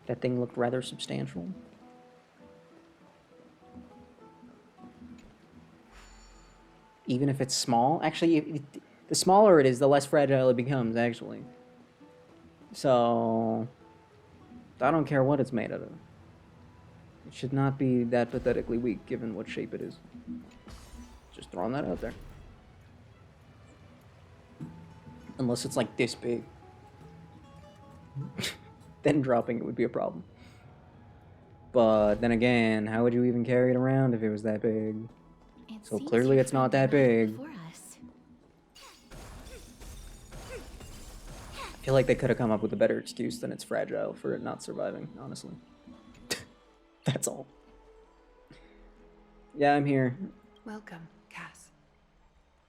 That thing looked rather substantial. Even if it's small? Actually, the smaller it is, the less fragile it becomes, actually. So... I don't care what it's made out of. It should not be that pathetically weak, given what shape it is. Just throwing that out there. Unless it's like this big. Then dropping it would be a problem. But then again, how would you even carry it around if it was that big? So clearly it's not that big. I feel like they could have come up with a better excuse than it's fragile for it not surviving, honestly. That's all. Yeah, I'm here. Welcome, Cass.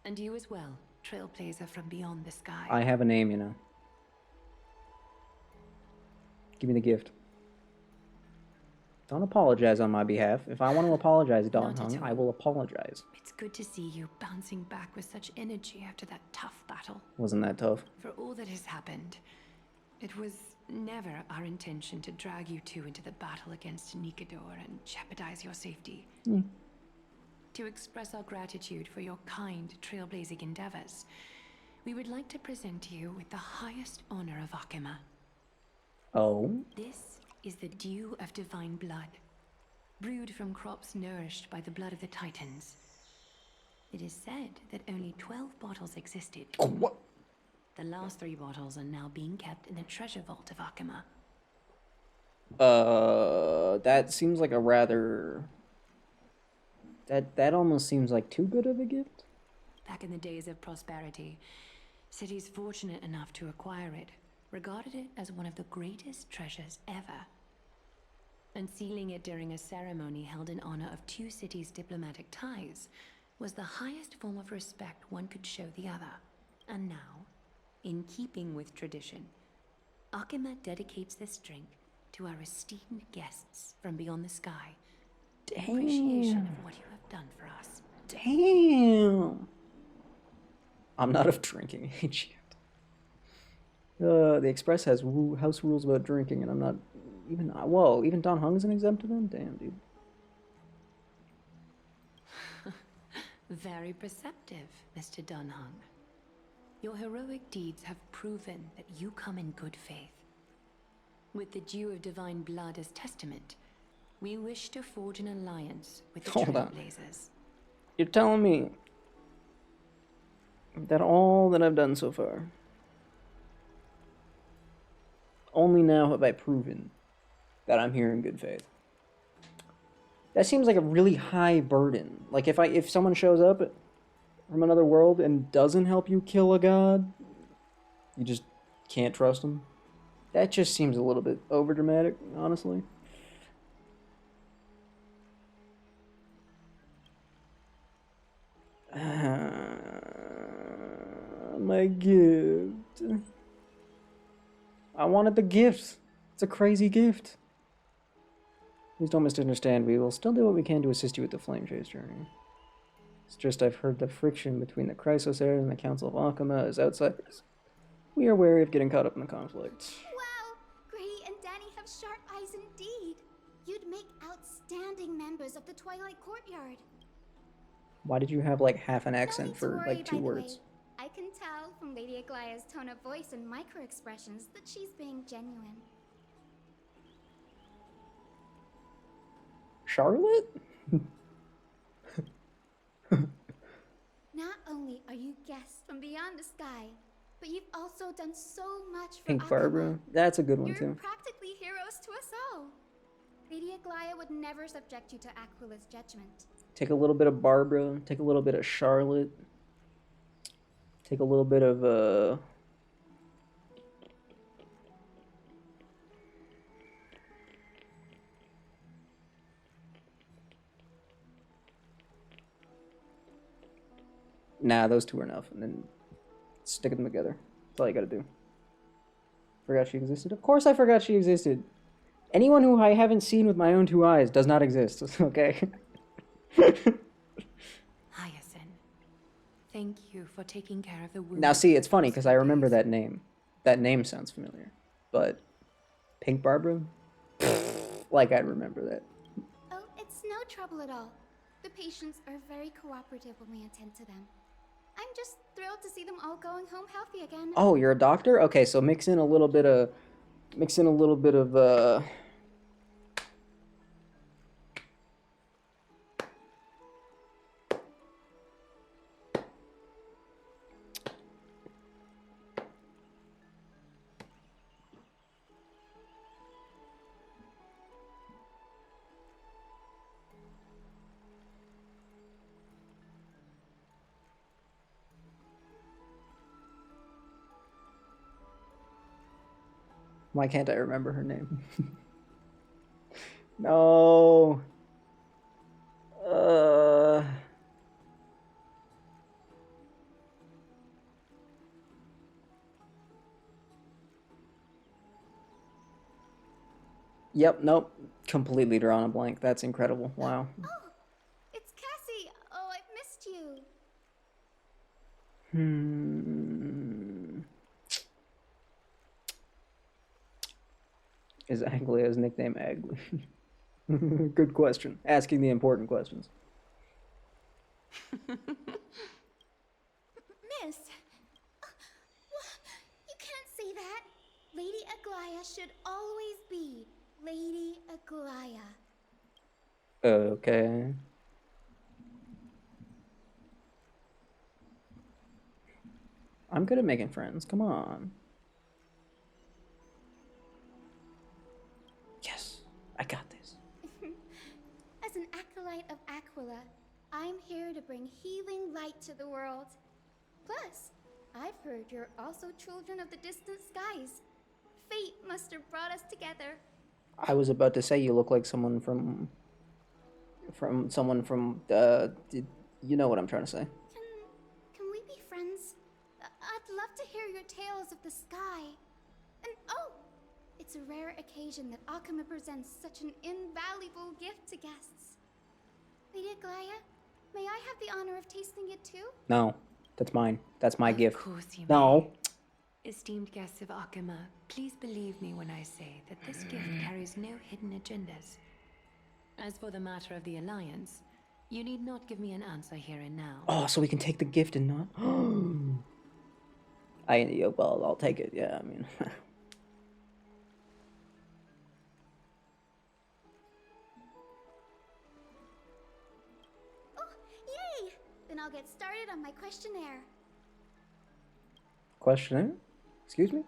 And you as well, trailblazer from beyond the sky. I have a name, you know. Give me the gift. Don't apologize on my behalf. If I want to apologize, Dan Heng, I will apologize. It's good to see you bouncing back with such energy after that tough battle. Wasn't that tough? For all that has happened, it was never our intention to drag you two into the battle against Nikador and jeopardize your safety. To express our gratitude for your kind, trailblazing endeavors, we would like to present you with the highest honor of Akima. Oh? This is the dew of divine blood, brewed from crops nourished by the blood of the Titans. It is said that only 12 bottles existed. Oh, what? The last 3 bottles are now being kept in the treasure vault of Akima. That seems like a rather... That almost seems like too good of a gift. Back in the days of prosperity, cities fortunate enough to acquire it regarded it as one of the greatest treasures ever. Unsealing it during a ceremony held in honor of 2 cities' diplomatic ties was the highest form of respect one could show the other. And now, in keeping with tradition, Akima dedicates this drink to our esteemed guests from beyond the sky. In appreciation of what you have done for us. Damn. I'm not of drinking age yet. The Express has house rules about drinking, and I'm not even... Whoa, even Dan Heng isn't exempt to them? Damn, dude. Very perceptive, Mr. Dan Heng. Your heroic deeds have proven that you come in good faith. With the dew of divine blood as testament, we wish to forge an alliance with the Trailblazers. You're telling me that all that I've done so far, only now have I proven that I'm here in good faith. That seems like a really high burden. Like if someone shows up from another world and doesn't help you kill a god, you just can't trust them. That just seems a little bit overdramatic, honestly. My gift. I wanted the gift. It's a crazy gift. Please don't misunderstand. We will still do what we can to assist you with the Flame Chase journey. It's just I've heard the friction between the Chrysos heirs and the Council of Akima as outsiders. We are wary of getting caught up in the conflict. Wow! Grady and Danny have sharp eyes indeed. You'd make outstanding members of the Twilight Courtyard. Why did you have like half an accent for worry, like 2 words? I can tell from Lady Aglaya's tone of voice and micro-expressions that she's being genuine. Charlotte? Not only are you guests from beyond the sky, but you've also done so much for Pink Akima. Barbara? That's a good one You're too. practically heroes to us all. Lady Aglaya would never subject you to Aquila's judgment. Take a little bit of Barbara, take a little bit of Charlotte, take a little bit of Nah, those 2 are enough, and then stick them together. That's all you gotta do. Forgot she existed? Of course I forgot she existed. Anyone who I haven't seen with my own 2 eyes does not exist, okay? Hyacinth, thank you for taking care of the wound. Now see, it's funny, because I remember that name. That name sounds familiar. But Pink Barbara? Like I'd remember that. Oh, it's no trouble at all. The patients are very cooperative when we attend to them. I'm just thrilled to see them all going home healthy again. Oh, you're a doctor? Okay, so mix in a little bit of Why can't I remember her name? No. Yep, nope. Completely drawn a blank. That's incredible. Wow. Oh, it's Cassie. Oh, I've missed you. Is Aglia's nickname Agli? Good question. Asking the important questions. Miss, you can't say that. Lady Aglaia should always be Lady Aglaia. Okay. I'm good at making friends. Come on. Yes, I got this. As an acolyte of Aquila, I'm here to bring healing light to the world. Plus, I've heard you're also children of the distant skies. Fate must have brought us together. I was about to say you look like someone from you know what I'm trying to say. Can we be friends? I'd love to hear your tales of the sky. And oh, it's a rare occasion that Akama presents such an invaluable gift to guests. Lady Aglaia, may I have the honor of tasting it too? No, that's mine. That's my gift. Of course you No. may. Esteemed guests of Akama, please believe me when I say that this gift carries no hidden agendas. As for the matter of the Alliance, you need not give me an answer here and now. Oh, so we can take the gift and not. Well, I'll take it. Yeah, I mean. Oh, yay! Then I'll get started on my questionnaire. Questionnaire? Excuse me?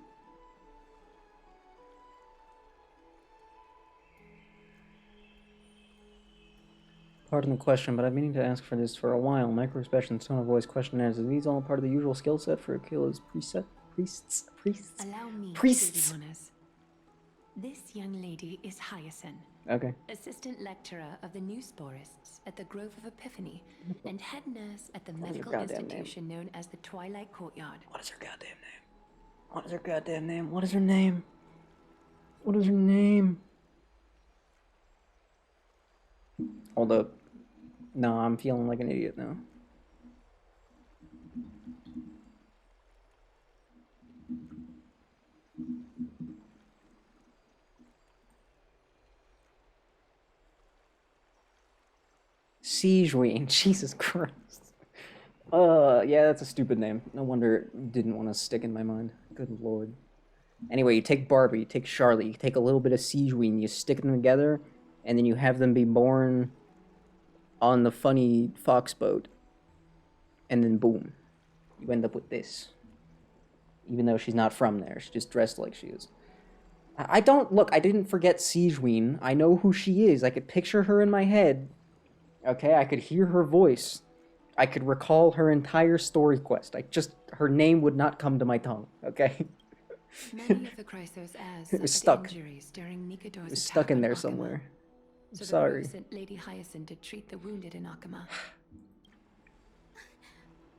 Pardon the question, but I've been meaning to ask for this for a while. Microexpressions, tone of voice, questionnaires, are these all part of the usual skill set for Aquila's priests? Allow me Priests. to do the honors. This young lady is Hyacinth, Okay. assistant lecturer of the New Sporists at the Grove of Epiphany, and head nurse at the What is her medical goddamn institution known as the Twilight Courtyard. What is her goddamn name? What is her goddamn name? What is her name? What is her name? Hold up. No, I'm feeling like an idiot now. Siegeween. Jesus Christ. Yeah, that's a stupid name. No wonder it didn't want to stick in my mind. Good lord. Anyway, you take Barbie, you take Charlie, you take a little bit of Siegeween, you stick them together, and then you have them be born on the funny fox boat. And then boom. You end up with this. Even though she's not from there, she's just dressed like she is. I didn't forget Siegeween. I know who she is. I could picture her in my head. Okay, I could hear her voice. I could recall her entire story quest. Her name would not come to my tongue, okay? Many of the Chrysos heirs It was suffered stuck. injuries during Nikodo's It was attack stuck in on there Akama. somewhere. I'm So sorry. the Grove sent Lady Hyacinth to treat the wounded in Akama.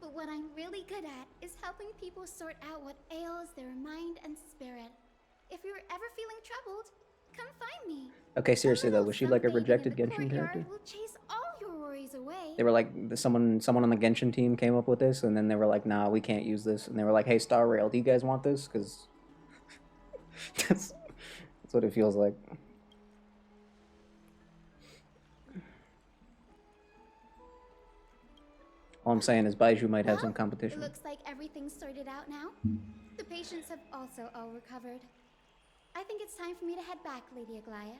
But what I'm really good at is helping people sort out what ails their mind and spirit. If you're ever feeling troubled, come find me. Okay, seriously though, was she like a rejected The Genshin character? courtyard will chase all your worries away. They were like, someone on the Genshin team came up with this, and then they were like, nah, we can't use this. And they were like, hey, Star Rail, do you guys want this? Because that's what it feels like. All I'm saying is Baiju might have some It competition. looks like everything's sorted out now. The patients have also all recovered. I think it's time for me to head back, Lady Aglaia.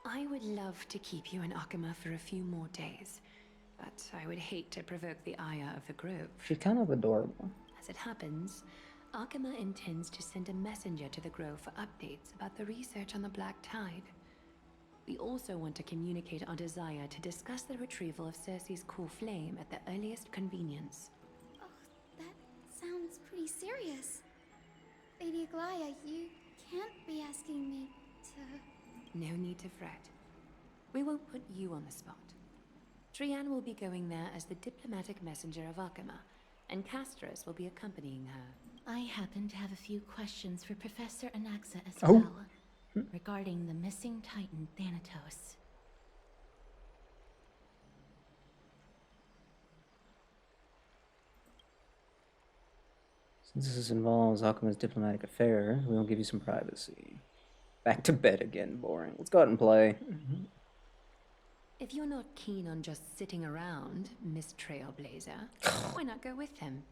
I would love to keep you in Akama for a few more days, but I would hate to provoke the ire of the Grove. She's kind of adorable. As it happens, Akama intends to send a messenger to the Grove for updates about the research on the Black Tide. We also want to communicate our desire to discuss the retrieval of Circe's cool flame at the earliest convenience. Oh, that sounds pretty serious. Lady Aglaia, you can't be asking me to... No need to fret. We won't put you on the spot. Trianne will be going there as the diplomatic messenger of Akama, and Castras will be accompanying her. I happen to have a few questions for Professor Anaxa as Oh. well, regarding the missing Titan Thanatos. Since this involves Akama's diplomatic affairs, we will give you some privacy. Back to bed again, boring. Let's go out and play. If you're not keen on just sitting around, Miss Trailblazer, why not go with him?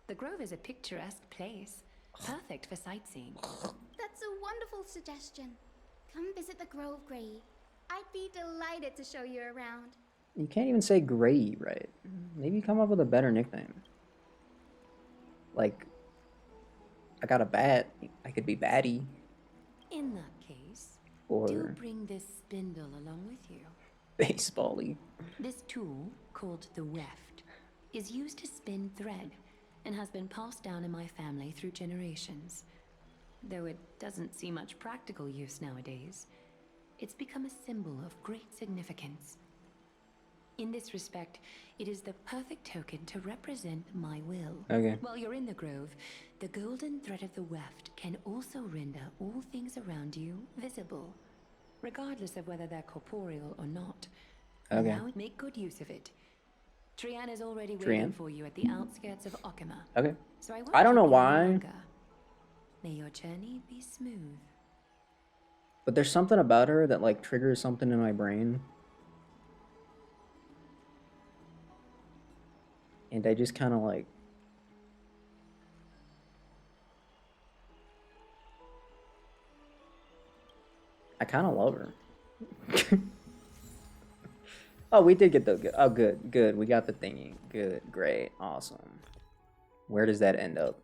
The Grove is a picturesque place, perfect for sightseeing. That's a wonderful suggestion. Come visit the Grove, Gray. I'd be delighted to show you around. You can't even say Gray right. Maybe come up with a better nickname. Like, I got a bat. I could be Batty. In that case, Or do bring this spindle along with you. Baseball-y. This tool, called the weft, is used to spin thread and has been passed down in my family through generations. Though it doesn't see much practical use nowadays, it's become a symbol of great significance. In this respect, it is the perfect token to represent my will. Okay. While you're in the Grove, the golden thread of the weft can also render all things around you visible, regardless of whether they're corporeal or not. Okay. Now make good use of it. Trianne is already waiting for you at the outskirts of Okama. Okay. So I won't I don't know keep you any why, longer. May your journey be smooth. but there's something about her that like triggers something in my brain. And I just kind of like... I kind of love her. Oh, we did get the... Oh, good, good. We got the thingy. Good, great, awesome. Where does that end up?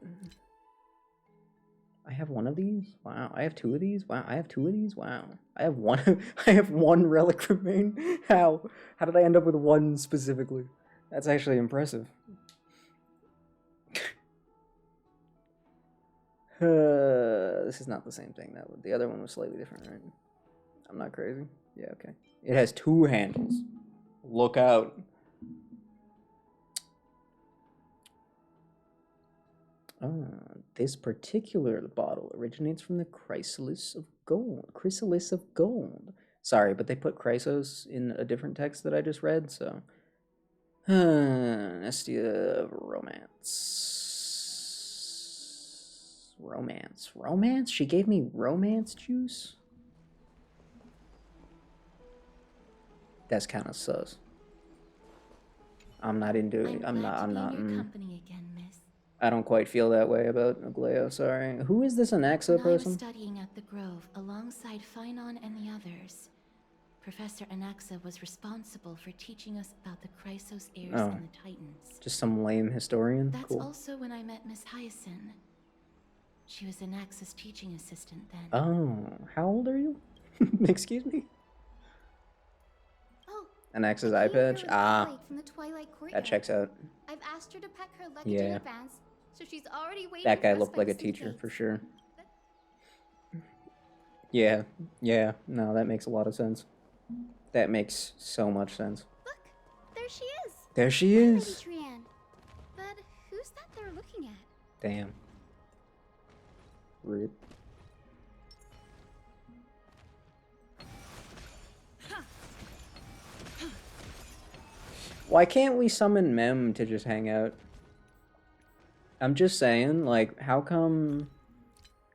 I have one of these? Wow. I have two of these? Wow. I have two of these? Wow. I have one... I have one relic remain? How? How did I end up with one specifically? That's actually impressive. This is not the same thing. That the other one was slightly different, right? I'm not crazy. Yeah, okay. It has two handles. Look out. This particular bottle originates from the chrysalis of gold. Chrysalis of gold. Sorry, but they put chrysos in a different text that I just read, so... Nestia of romance. Romance. Romance? She gave me romance juice? That's kind of sus. I'm not into it. I'm not. Company again, miss. I don't quite feel that way about Agleo, sorry. Who is this Anaxa When I was person? studying at the Grove alongside Phainon and the others, Professor Anaxa was responsible for teaching us about the Chrysos heirs Oh. and the Titans. Just some lame historian? That's Cool. also when I met Miss Hyacinth. She was Anaxa's teaching assistant then. Oh, how old are you? Excuse me? Oh, Anaxa's I eye came here patch? with Ah, Twilight from the Twilight that Courtyard. checks out. I've asked her to pack her luggage in Yeah. advance, so she's already waiting That guy for us looked by like the a teacher, Snake for Gates. sure. Yeah, yeah, no, that makes a lot of sense. That makes so much sense. Look, there she is. There she Hi, Lady is. Trianne. But who's that they're looking at? Damn. Rip. Why can't we summon Mem to just hang out? I'm just saying, like, how come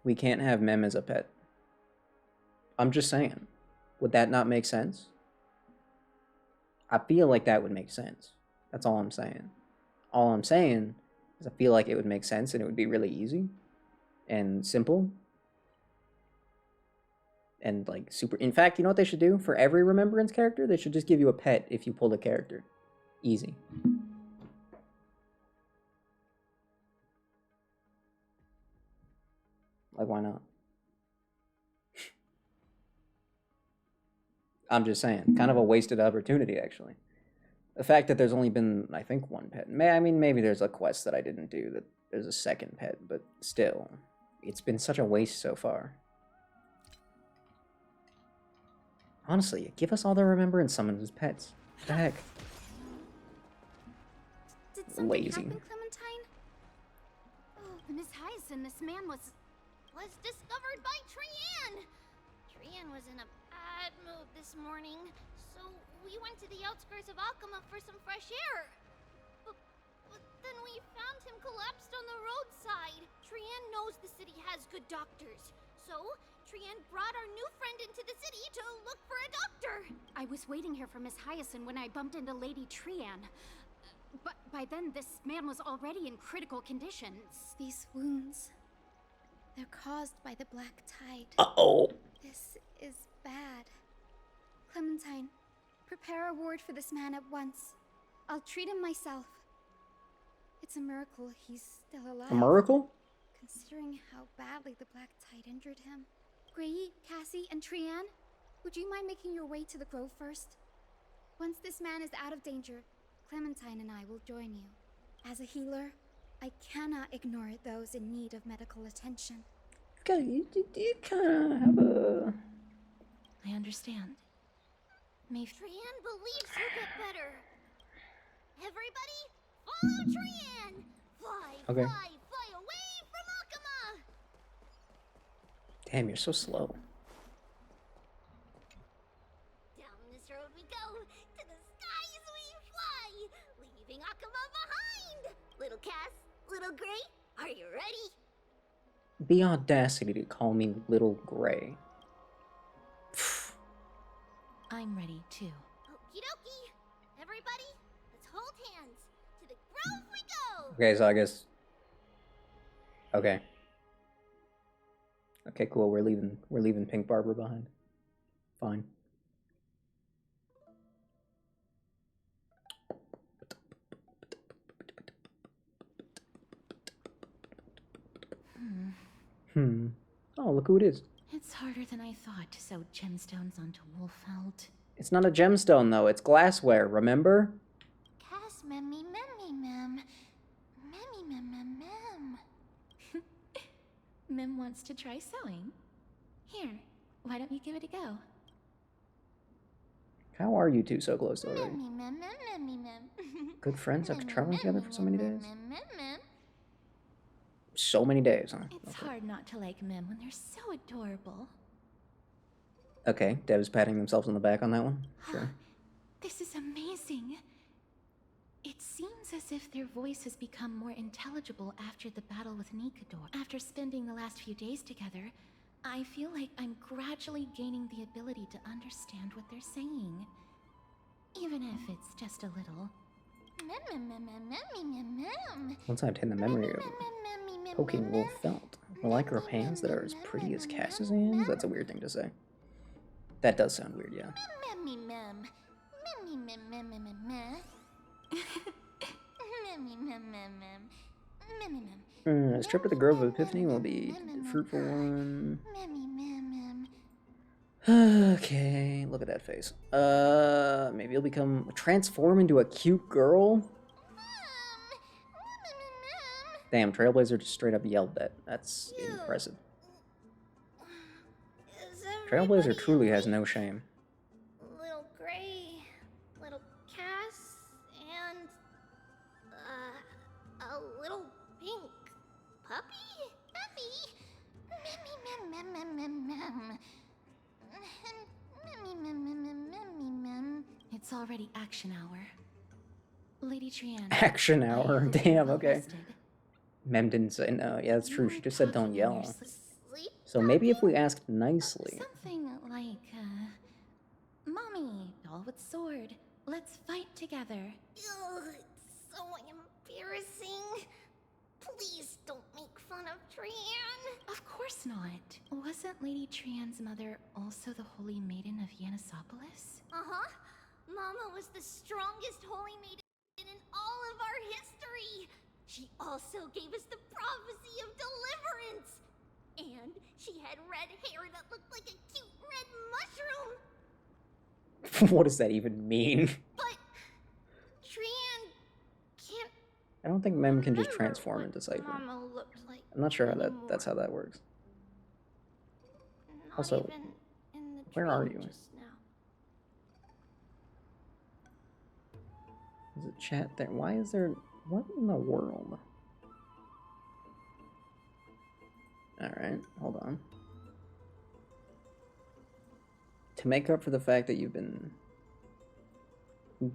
we can't have Mem as a pet? I'm just saying. Would that not make sense? I feel like that would make sense. That's all I'm saying. All I'm saying is I feel like it would make sense and it would be really easy and simple. And, like, super... In fact, you know what they should do? For every Remembrance character, they should just give you a pet if you pull a character. Easy. Like, why not? I'm just saying. Kind of a wasted opportunity, actually. The fact that there's only been, I think, one pet. I mean, maybe there's a quest that I didn't do that there's a second pet, but still. It's been such a waste so far. Honestly, give us all the remembrance summons as pets. What the heck? Did something Lazy. happen, Clementine? Oh, Miss Hyacinth, this man was discovered by Trianne! Trianne was in a bad mood this morning, so we went to the outskirts of Akama for some fresh air. But then we found him collapsed on the roadside. Trianne knows the city has good doctors, so Trianne brought our new friend into the city to look for a doctor. I was waiting here for Miss Hyacinth when I bumped into Lady Trianne. But by then, this man was already in critical conditions. These wounds, they're caused by the Black Tide. Uh-oh. This is bad. Clementine, prepare a ward for this man at once. I'll treat him myself. It's a miracle he's still alive. A miracle? Considering how badly the Black Tide injured him. Grey, Cassie, and Trianne, would you mind making your way to the grove first? Once this man is out of danger, Clementine and I will join you. As a healer, I cannot ignore those in need of medical attention. You kind of have a... I understand. Trianne believes he'll get better. Everybody, follow Trianne! Fly, Okay. fly away from Akama! Damn, you're so slow. Down this road we go, to the skies we fly, leaving Akama behind! Little Cass, little Grey, are you ready? The audacity to call me Little Gray. I'm ready too. Okie dokie. Everybody, let's hold hands. To the grove we go! Okay, so I guess... Okay. Okay, cool. We're leaving Pink Barber behind. Fine. Oh, look who it is. It's harder than I thought to sew gemstones onto Wolfeld. It's not a gemstone, though. It's glassware, remember? Cass, memmy, mem. Memmy, mem. Mem wants to try sewing. Here, why don't you give it a go? How are you two so close already? Memmy, mem. Good friends after traveling together for so many days? Mem. So many days, huh? It's hard not to like Mem when they're so adorable. Okay, Dev's patting themselves on the back on that one. Sure. This is amazing. It seems as if their voice has become more intelligible after the battle with Nikador. After spending the last few days together, I feel like I'm gradually gaining the ability to understand what they're saying. Even if it's just a little. Once I obtain the memory of poking Wolf felt. Will I grow hands that are as pretty as Cass's hands? That's a weird thing to say. That does sound weird, yeah. This trip to the Grove of Epiphany will be a fruitful one. Okay, look at that face. Maybe you'll transform into a cute girl? Damn, Trailblazer just straight up yelled that. That's impressive. Trailblazer truly has no shame. Little Grey, little Cass, and a little pink puppy? It's already action hour. Lady Trianne. Action hour? Damn, okay. Mem didn't say no. Yeah, that's true. She just said don't yell. So maybe if we asked nicely. Something like, Mommy, doll with sword, let's fight together. Ugh, it's so embarrassing. Please don't make fun of Trianne. Of course not. Wasn't Lady Trianne's mother also the Holy Maiden of Yanisopolis? Uh-huh. Mama was the strongest holy maiden in all of our history. She also gave us the prophecy of deliverance. And she had red hair that looked like a cute red mushroom. What does that even mean? But Trianne can't. I don't think Mem can just transform into Cypher. Mama looked like. I'm not sure how that's how that works. Not Also, even in the where are you? just now. There's a chat there. Why is there... What in the world? Alright, hold on. To make up for the fact that you've been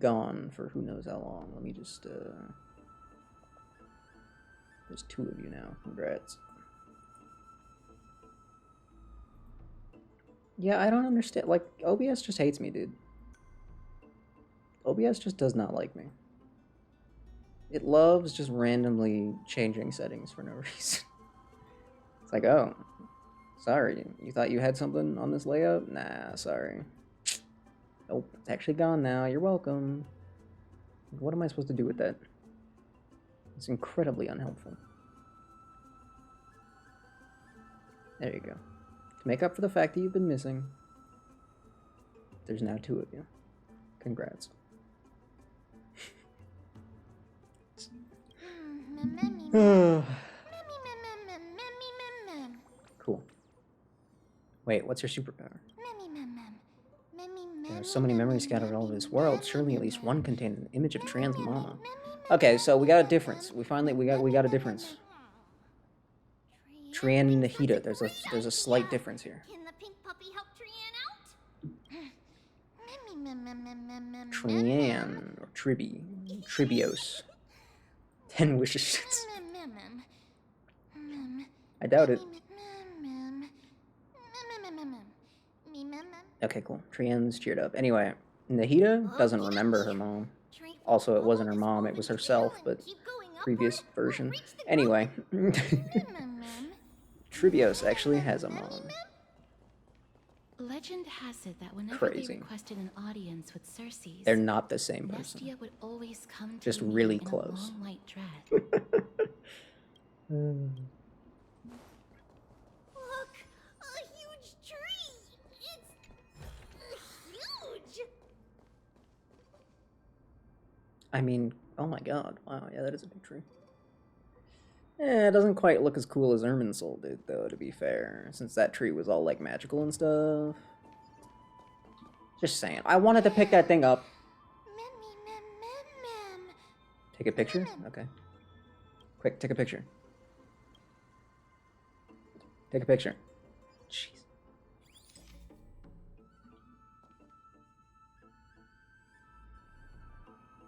gone for who knows how long, let me just, there's 2 of you now. Congrats. Yeah, I don't understand. Like, OBS just hates me, dude. OBS just does not like me. It loves just randomly changing settings for no reason. It's like, oh, sorry. You thought you had something on this layout? Nah, sorry. Nope, it's actually gone now. You're welcome. What am I supposed to do with that? It's incredibly unhelpful. There you go. To make up for the fact that you've been missing, there's now 2 of you. Congrats. Cool. Wait, what's your superpower? There are so many memories scattered all over this world. Surely at least one contained an image of Trian's mama. Okay, so we got a difference. We got a difference. Trian and Nahida. There's a slight difference here. Can the pink puppy help Trian out? Trian or Tribios. 10 wishes. I doubt it. Okay, cool. Trian's cheered up. Anyway, Nahida doesn't remember her mom. Also, it wasn't her mom, it was herself, but previous version. Anyway. Tribios actually has a mom. Legend has it that whenever Crazy. they requested an audience with Cersei, They're not the same person. Nestia would always come to Just the really meeting in close. a long white dress. Look, a huge tree. It's huge. I mean, oh my god. Wow, yeah, that is a big tree. Eh, it doesn't quite look as cool as Irminsul did, though, to be fair. Since that tree was all, like, magical and stuff. Just saying. I wanted to pick that thing up. Take a picture? Okay. Quick, take a picture. Take a picture. Jeez.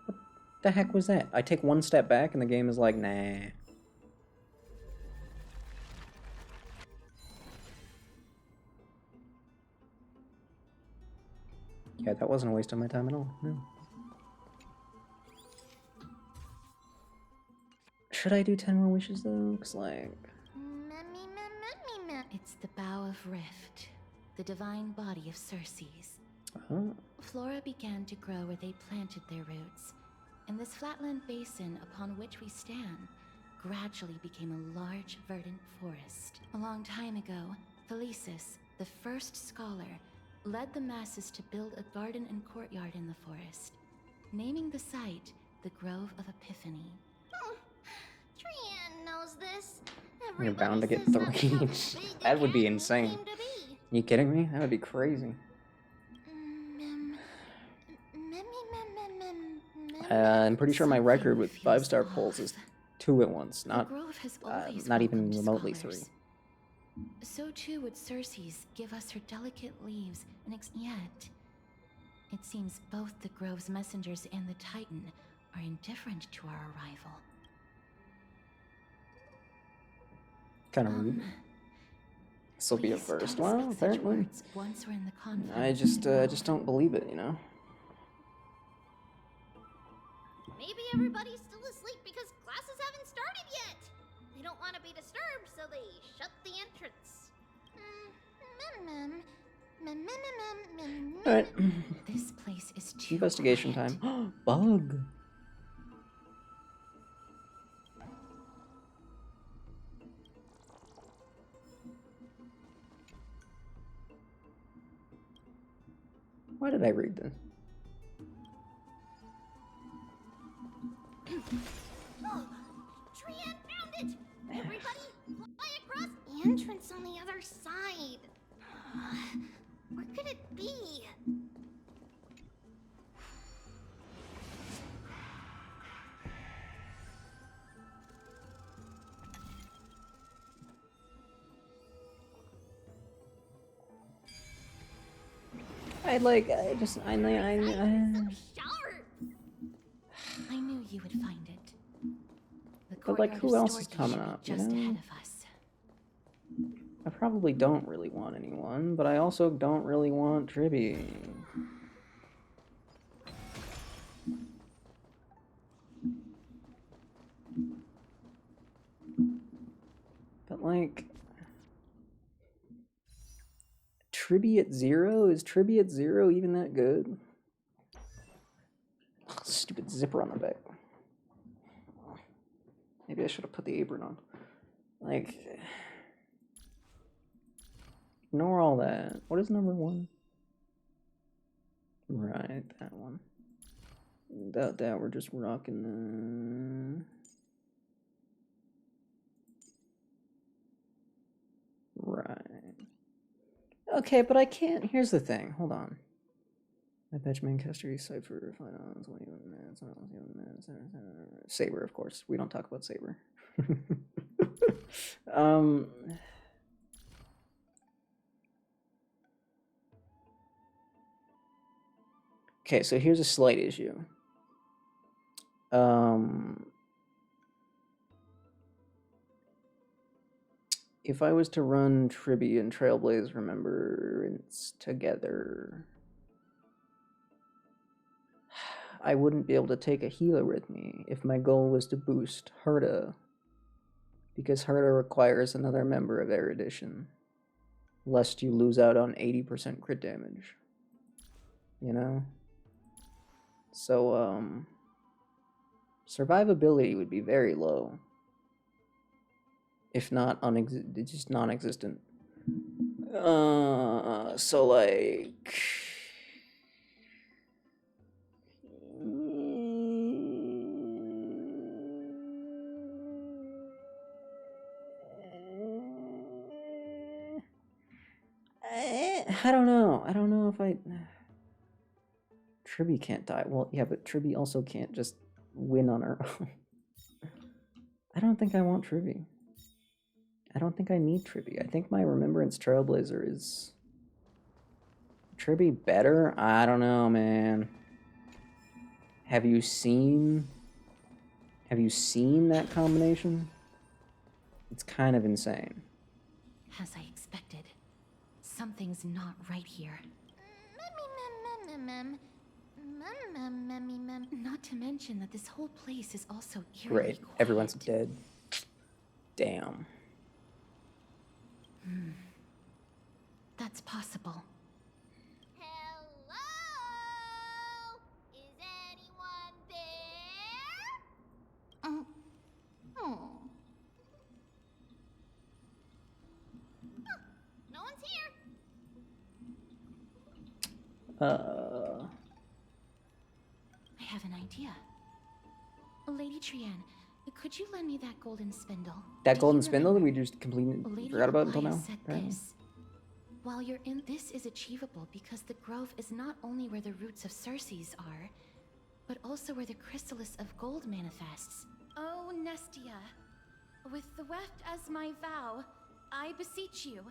What the heck was that? I take one step back and the game is like, nah. Yeah, that wasn't a waste of my time at all. No. Should I do 10 more wishes though? Cause like... It's the Bough of Rift, the divine body of Cersei's. Oh. Flora began to grow where they planted their roots, and this flatland basin upon which we stand gradually became a large verdant forest. A long time ago, Thelesis, the first scholar, led the masses to build a garden and courtyard in the forest, naming the site the Grove of Epiphany. Trian knows this. You're bound to get 3. That would be insane. You kidding me? That would be crazy. I'm pretty sure my record with 5-star pulls is 2 at once, not even remotely 3. So too would Cersei's give us her delicate leaves, and yet it seems both the Grove's messengers and the Titan are indifferent to our arrival. Kind of rude. This will be a first. Well, apparently. Once we're in the conflict. I just don't believe it, you know. Maybe everybody's still asleep because classes haven't started yet. They don't want to be disturbed, so they shut the entrance. Alright. This place is too Investigation quiet. time. Bug. Why did I read this? Oh, Trian found it! Everybody, fly across the entrance on the other side. Where could it be? I knew you would find it. The But like, courtyard who of else is Storge coming should be up, you just know? ahead of us. I probably don't really want anyone, but I also don't really want Tribby. But like, Tribby at 0? Is Tribby at 0 even that good? Ugh, stupid zipper on the back. Maybe I should have put the apron on. Like, ignore all that. What is number 1? Right, that one. Without that, we're just rocking the... Right. Okay, but I can't. Here's the thing. Hold on. I bet Manchester East side for finals. Saber, of course. We don't talk about Saber. Okay, so here's a slight issue. If I was to run Tribby and Trailblaze Remembrance together, I wouldn't be able to take a healer with me if my goal was to boost Herta, because Herta requires another member of Erudition, lest you lose out on 80% crit damage, you know? So, survivability would be very low, if not just non-existent. So like... I don't know. I don't know if I... Tribby can't die. Well, yeah, but Tribby also can't just win on her own. I don't think I want Tribby. I don't think I need Tribby. I think my Remembrance Trailblazer is... Tribby better? I don't know, man. Have you seen that combination? It's kind of insane. As I expected, something's not right here. Not to mention that this whole place is also eerily Great. quiet. Everyone's dead. Damn. That's possible. Hello? Is anyone there? Oh. Huh, no one's here. I have an idea. Lady Trian, could you lend me that golden spindle? That golden spindle that we just completely Lady forgot about until Alaya now? said Apparently. this. While you're in, this is achievable because the grove is not only where the roots of Circes are, but also where the chrysalis of gold manifests. Oh, Nestia, with the weft as my vow, I beseech you,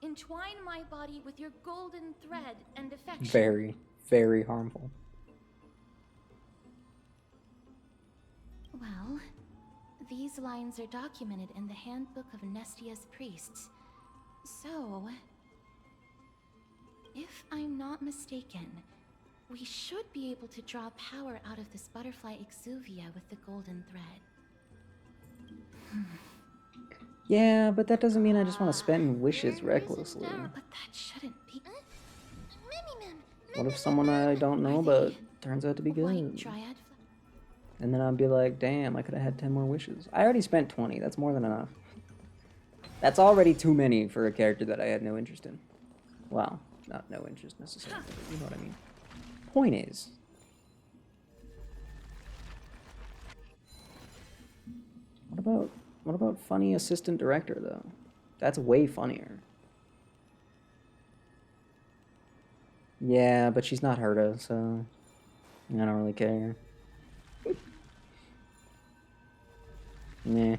entwine my body with your golden thread and affection. Very, very harmful. Well, these lines are documented in the Handbook of Nestia's Priests. So, if I'm not mistaken, we should be able to draw power out of this butterfly exuvia with the golden thread. Yeah, but that doesn't mean I just want to spend wishes recklessly. But that shouldn't be. What if someone I don't know but turns out to be White good? Dryad. And then I'd be like, damn, I could have had 10 more wishes. I already spent 20. That's more than enough. That's already too many for a character that I had no interest in. Well, not no interest necessarily, but you know what I mean. Point is, what about funny assistant director though? That's way funnier. Yeah, but she's not Herta, so I don't really care. Nah.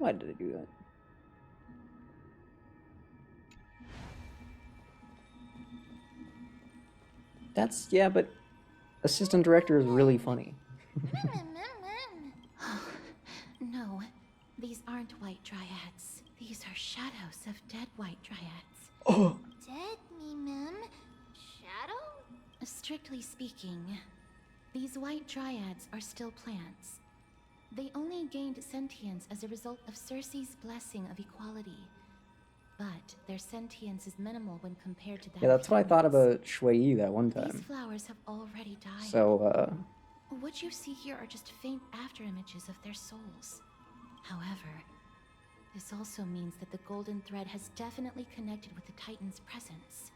Why did I do that? That's, yeah, but assistant director is really funny. No, these aren't white dryads. These are shadows of dead white dryads. Oh. Dead me, ma'am. Shadow? Strictly speaking, these white dryads are still plants. They only gained sentience as a result of Circe's blessing of equality. But their sentience is minimal when compared to that. Yeah, that's what I thought about Shui Yi that one These time. flowers have already died. So, What you see here are just faint afterimages of their souls. However, this also means that the golden thread has definitely connected with the Titan's presence.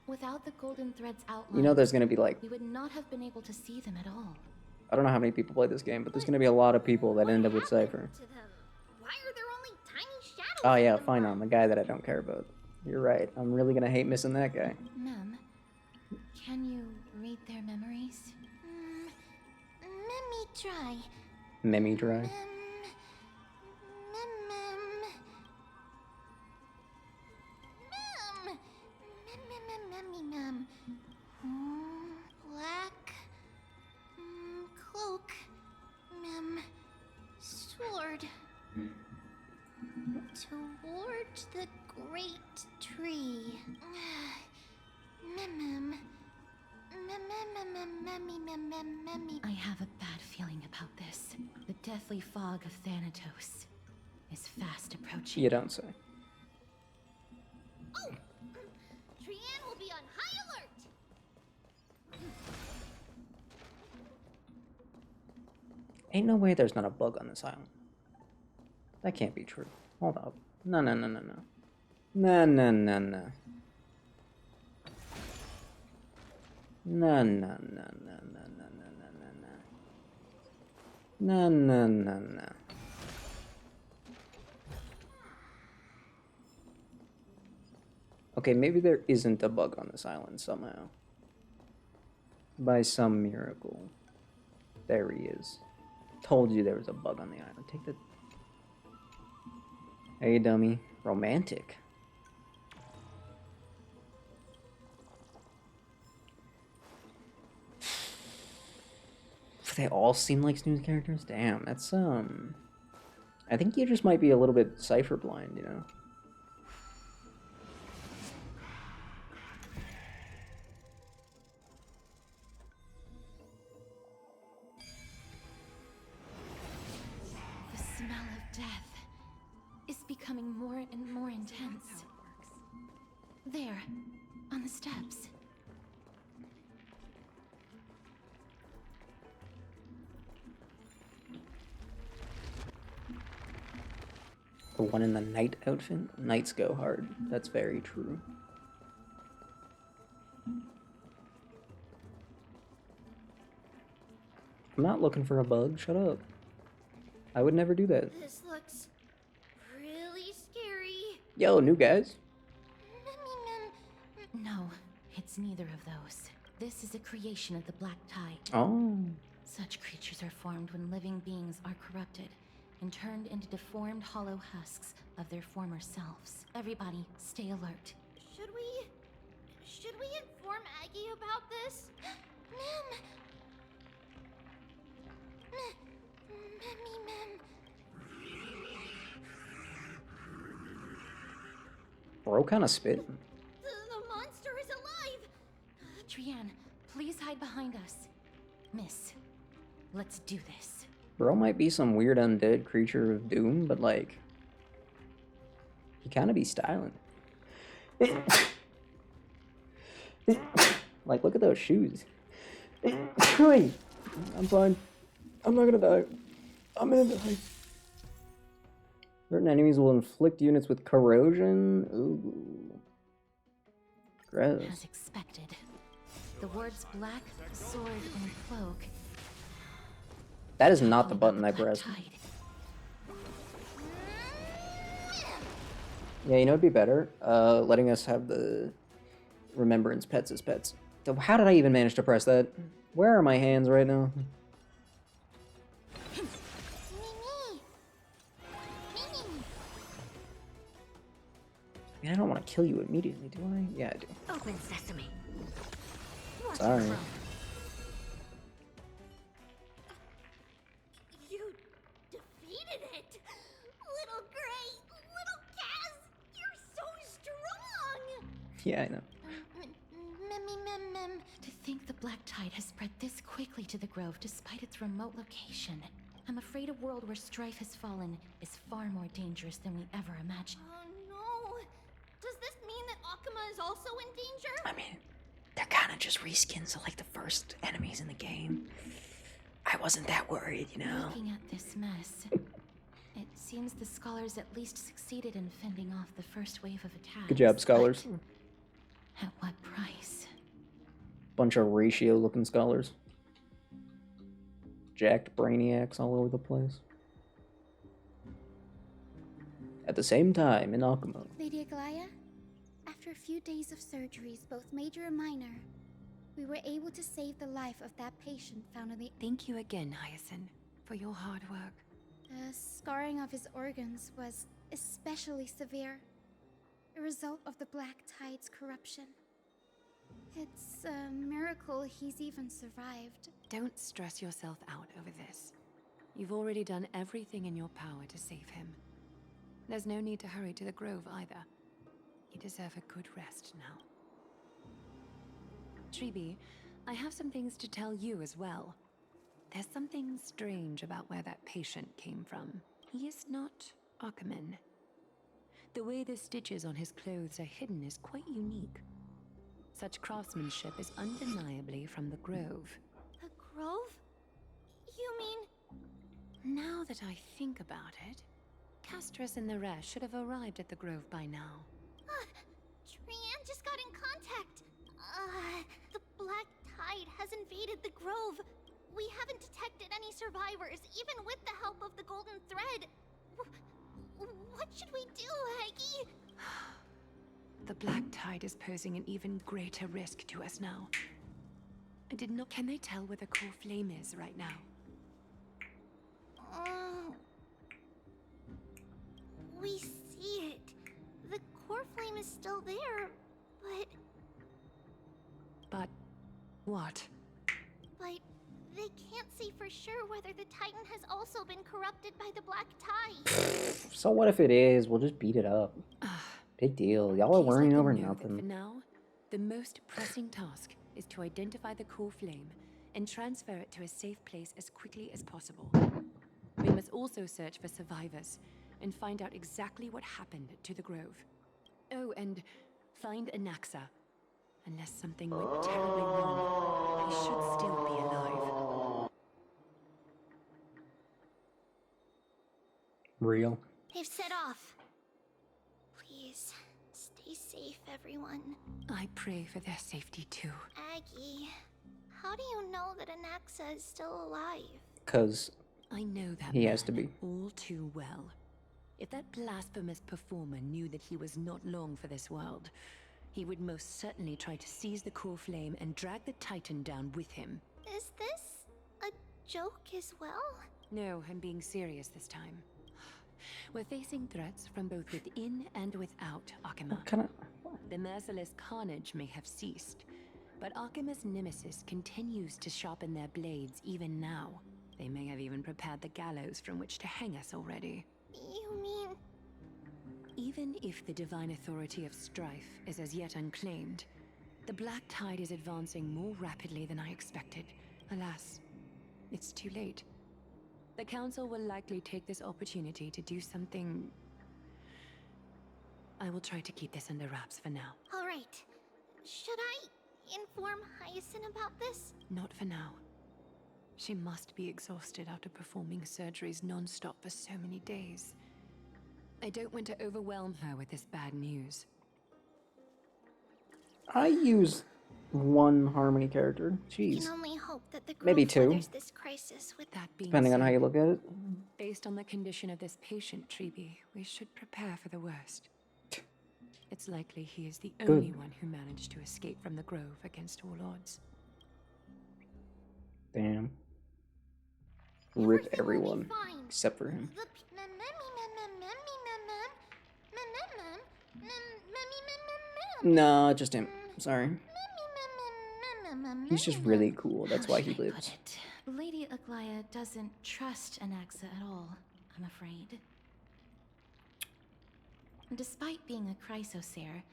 Without the golden thread's outline, you know there's gonna be like, we would not have been able to see them at all. I don't know how many people play this game, but there's gonna be a lot of people that end up with Cypher. Why are there only tiny shadows? Oh yeah, fine on, the guy that I don't care about. You're right, I'm really gonna hate missing that guy. Ma'am, can you read their memories? Let me try. Memi dry. Mem. Black. Cloak. Mem. Sword. Toward the great tree. Mem. I have a bad feeling about this. The deathly fog of Thanatos is fast approaching. You don't say. Oh! Trian will be on high alert! Ain't no way there's not a bug on this island. That can't be true. Hold up. No. No. No. Okay, maybe there isn't a bug on this island somehow. By some miracle. There he is. Told you there was a bug on the island. Take the... Hey, dummy. Romantic. They all seem like smooth characters? Damn, that's, I think you just might be a little bit Cypher blind, you know? The smell of death is becoming more and more intense. There, on the steps. The one in the knight outfit? Knights go hard. That's very true. I'm not looking for a bug. Shut up. I would never do that. This looks really scary. Yo, new guys. No, it's neither of those. This is a creation of the Black Tide. Oh. Such creatures are formed when living beings are corrupted and turned into deformed hollow husks of their former selves. Everybody, stay alert. Should we inform Aggie about this? Ma'am. Bro kinda spit. The monster is alive! Trian, please hide behind us. Miss, let's do this. Bro might be some weird undead creature of doom, but like... he kinda be styling. Like, look at those shoes. I'm fine. I'm not gonna die. I'm gonna die. Certain enemies will inflict units with corrosion. Ooh. Gross. As expected. The words black, sword, and cloak. That is not the button I pressed. Yeah, you know it'd be better? Letting us have the remembrance pets as pets. So how did I even manage to press that? Where are my hands right now? mean, I don't want to kill you immediately, do I? Yeah, I do. Open sesame. Sorry. You defeated it! Little Gray! Little Kaz! You're so strong! Yeah, I know. To think the Black Tide has spread this quickly to the Grove despite its remote location. I'm afraid a world where strife has fallen is far more dangerous than we ever imagined. Oh no! Does this mean that Akuma is also in danger? I mean, they're kind of just reskins of like the first enemies in the game. I wasn't that worried, you know? Looking at this mess, it seems the scholars at least succeeded in fending off the first wave of attacks. Good job, scholars. But at what price? Bunch of ratio-looking scholars. Jacked brainiacs all over the place. At the same time, in Akuma. Lady Aglaya, after a few days of surgeries, both major and minor, we were able to save the life of that patient found in the... Thank you again, Hyacinth, for your hard work. The scarring of his organs was especially severe, a result of the Black Tide's corruption. It's a miracle he's even survived. Don't stress yourself out over this. You've already done everything in your power to save him. There's no need to hurry to the Grove either. You deserve a good rest now. Tribi, I have some things to tell you as well. There's something strange about where that patient came from. He is not Akumen. The way the stitches on his clothes are hidden is quite unique. Such craftsmanship is undeniably from the Grove. The Grove? You mean... Now that I think about it, Castris and the rest should have arrived at the Grove by now. Trian just got in contact. The Black Tide has invaded the Grove. We haven't detected any survivors, even with the help of the Golden Thread. What should we do, Aggie? The Black Tide is posing an even greater risk to us now. I did not... Can they tell where the core flame is right now? We see it. The core flame is still there, but... But... what? But they can't say for sure whether the Titan has also been corrupted by the Black Tide. So what if it is? We'll just beat it up. Big deal. Y'all are worrying over nothing. For now, the most pressing task is to identify the core flame and transfer it to a safe place as quickly as possible. We must also search for survivors and find out exactly what happened to the Grove. Oh, and find Anaxa. Unless something went terribly wrong, he should still be alive. Real. They've set off. Please, stay safe, everyone. I pray for their safety too. Aggie, how do you know that Anaxa is still alive? Because I know that he has to be. All too well. If that blasphemous performer knew that he was not long for this world, he would most certainly try to seize the core flame and drag the Titan down with him. Is this a joke as well? No, I'm being serious this time. We're facing threats from both within and without Akuma. The merciless carnage may have ceased, but Akuma's nemesis continues to sharpen their blades even now. They may have even prepared the gallows from which to hang us already. You mean... Even if the divine authority of strife is as yet unclaimed, the Black Tide is advancing more rapidly than I expected. Alas, it's too late. The Council will likely take this opportunity to do something... I will try to keep this under wraps for now. All right. Should I inform Hyacinth about this? Not for now. She must be exhausted after performing surgeries non-stop for so many days. I don't want to overwhelm her with this bad news. I use one Harmony character. Jeez. We can only hope that the Maybe Grove two. weathers this crisis with that being Depending on said, how you look at it. Based on the condition of this patient, Tribi, we should prepare for the worst. It's likely he is the only one who managed to escape from the Grove against all odds. Damn. Rip everyone except for him. No, just him. Sorry. He's just really cool. That's why he lives. Lady Aglaia doesn't trust Anaxa at all, I'm afraid. Despite being a Chrysosaur,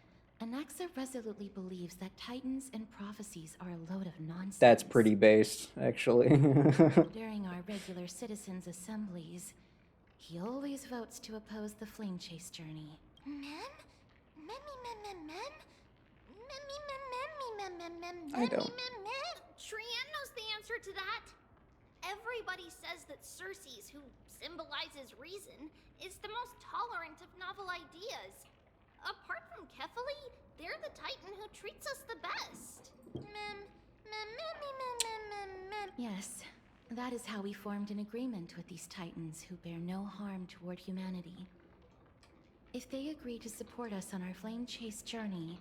Anaxa resolutely believes that Titans and prophecies are a load of nonsense. That's pretty based, actually. During our regular citizens' assemblies, he always votes to oppose the Flame Chase journey. I don't. Trian knows the answer to that. Everybody says that Circes, who symbolizes reason, is the most tolerant of novel ideas. Apart from Kefali, they're the Titan who treats us the best. Yes, that is how we formed an agreement with these Titans who bear no harm toward humanity. If they agree to support us on our Flame Chase journey,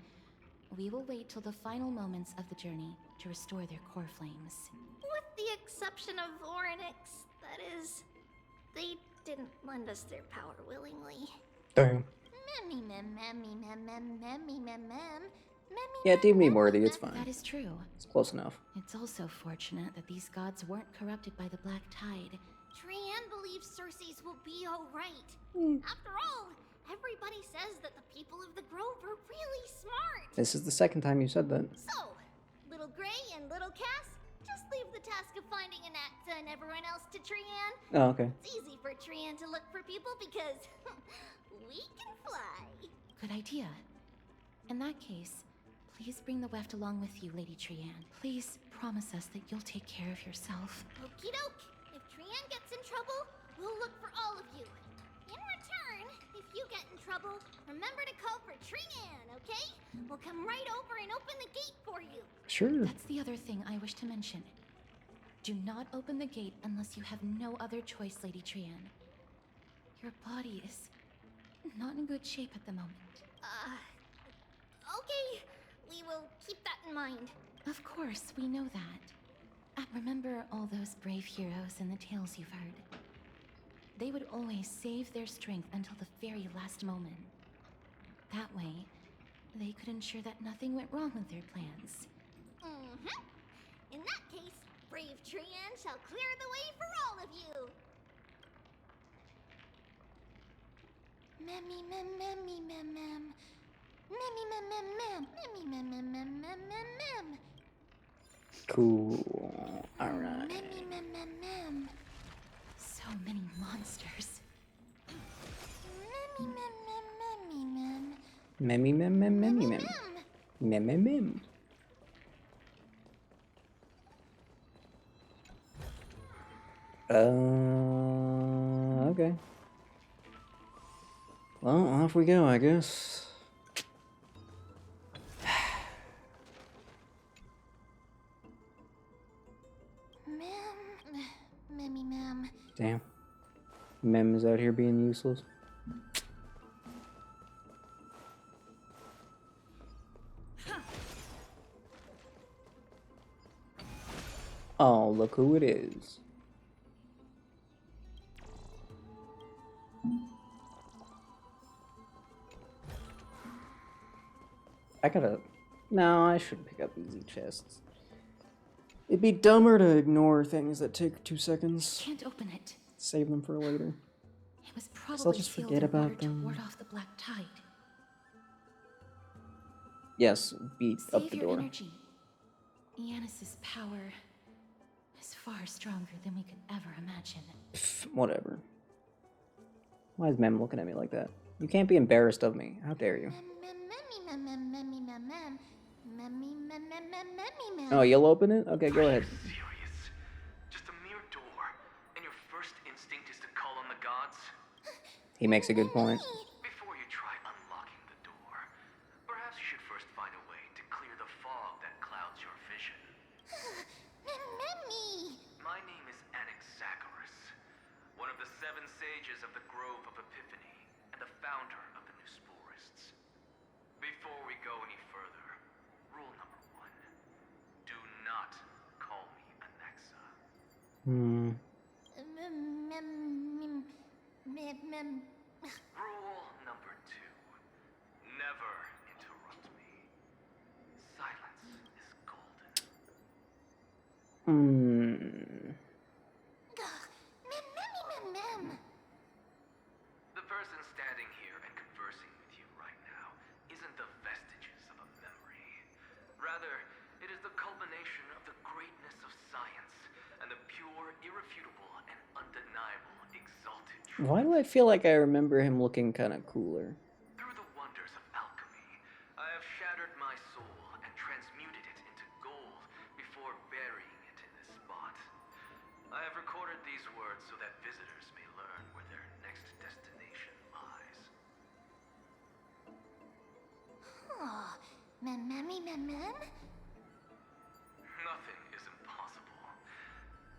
we will wait till the final moments of the journey to restore their core flames. With the exception of Orynyx, that is. They didn't lend us their power willingly. Damn. Yeah, deem me worthy, it's fine. That is true. It's close enough. It's also fortunate that these gods weren't corrupted by the Black Tide. Trian believes Circes will be alright. After all, everybody says that the people of the Grove are really smart. This is the second time you said that. So, Little Gray and Little Cass, just leave the task of finding Anaxa and everyone else to Trian. Oh, okay. It's easy for Trian to look for people because we can fly. Good idea. In that case, please bring the Weft along with you, Lady Trian. Please promise us that you'll take care of yourself. Okie doke. If Trian gets in trouble, we'll look for all of you. In return, if you get in trouble, remember to call for Trian, okay? We'll come right over and open the gate for you. Sure. That's the other thing I wish to mention. Do not open the gate unless you have no other choice, Lady Trian. Your body is not in good shape at the moment. Okay. We will keep that in mind. Of course, we know that. Remember all those brave heroes and the tales you've heard. They would always save their strength until the very last moment. That way, they could ensure that nothing went wrong with their plans. In that case, brave Trian shall clear the way for all of you. Cool. Alright. So many monsters. Memmy mem mem memmy mem. Mem mem mem. Okay. Well, off we go, I guess. Damn. Mem is out here being useless. Oh, look who it is. I gotta... No, I shouldn't pick up easy chests. It'd be dumber to ignore things that take 2 seconds. Can't open it. Save them for later. It was I'll probably just sealed forget in order about them. to ward off the Black Tide. Yes, beat up Save the your door. energy. Yanis's power is far stronger than we could ever imagine. Pfft, whatever. Why is Mem looking at me like that? You can't be embarrassed of me. How dare you? Oh, you'll open it? Okay, go ahead. Serious? Just a mere door, and your first instinct is to call on the gods? He makes a good point. Before you try unlocking the door, perhaps you should first find a way to clear the fog that clouds your vision. My name is Anaxagoras, one of the 7 sages of the Grove of Epiphany, and the founder of the New Sporists. Before we go any further, rule number 1. Do not call me Anaxa. Rule number 2. Never The person standing here and conversing with you right now isn't the vestiges of a memory. Rather, it is the culmination of the greatness of science and the pure, irrefutable, and undeniable exalted truth. Why do I feel like I remember him looking kind of cooler? Through the wonders of alchemy, I have shattered my soul and transmuted it into gold before burying it in this spot. I have recorded these words so that visitors may learn where their next destination lies. Oh, mem. Nothing is impossible.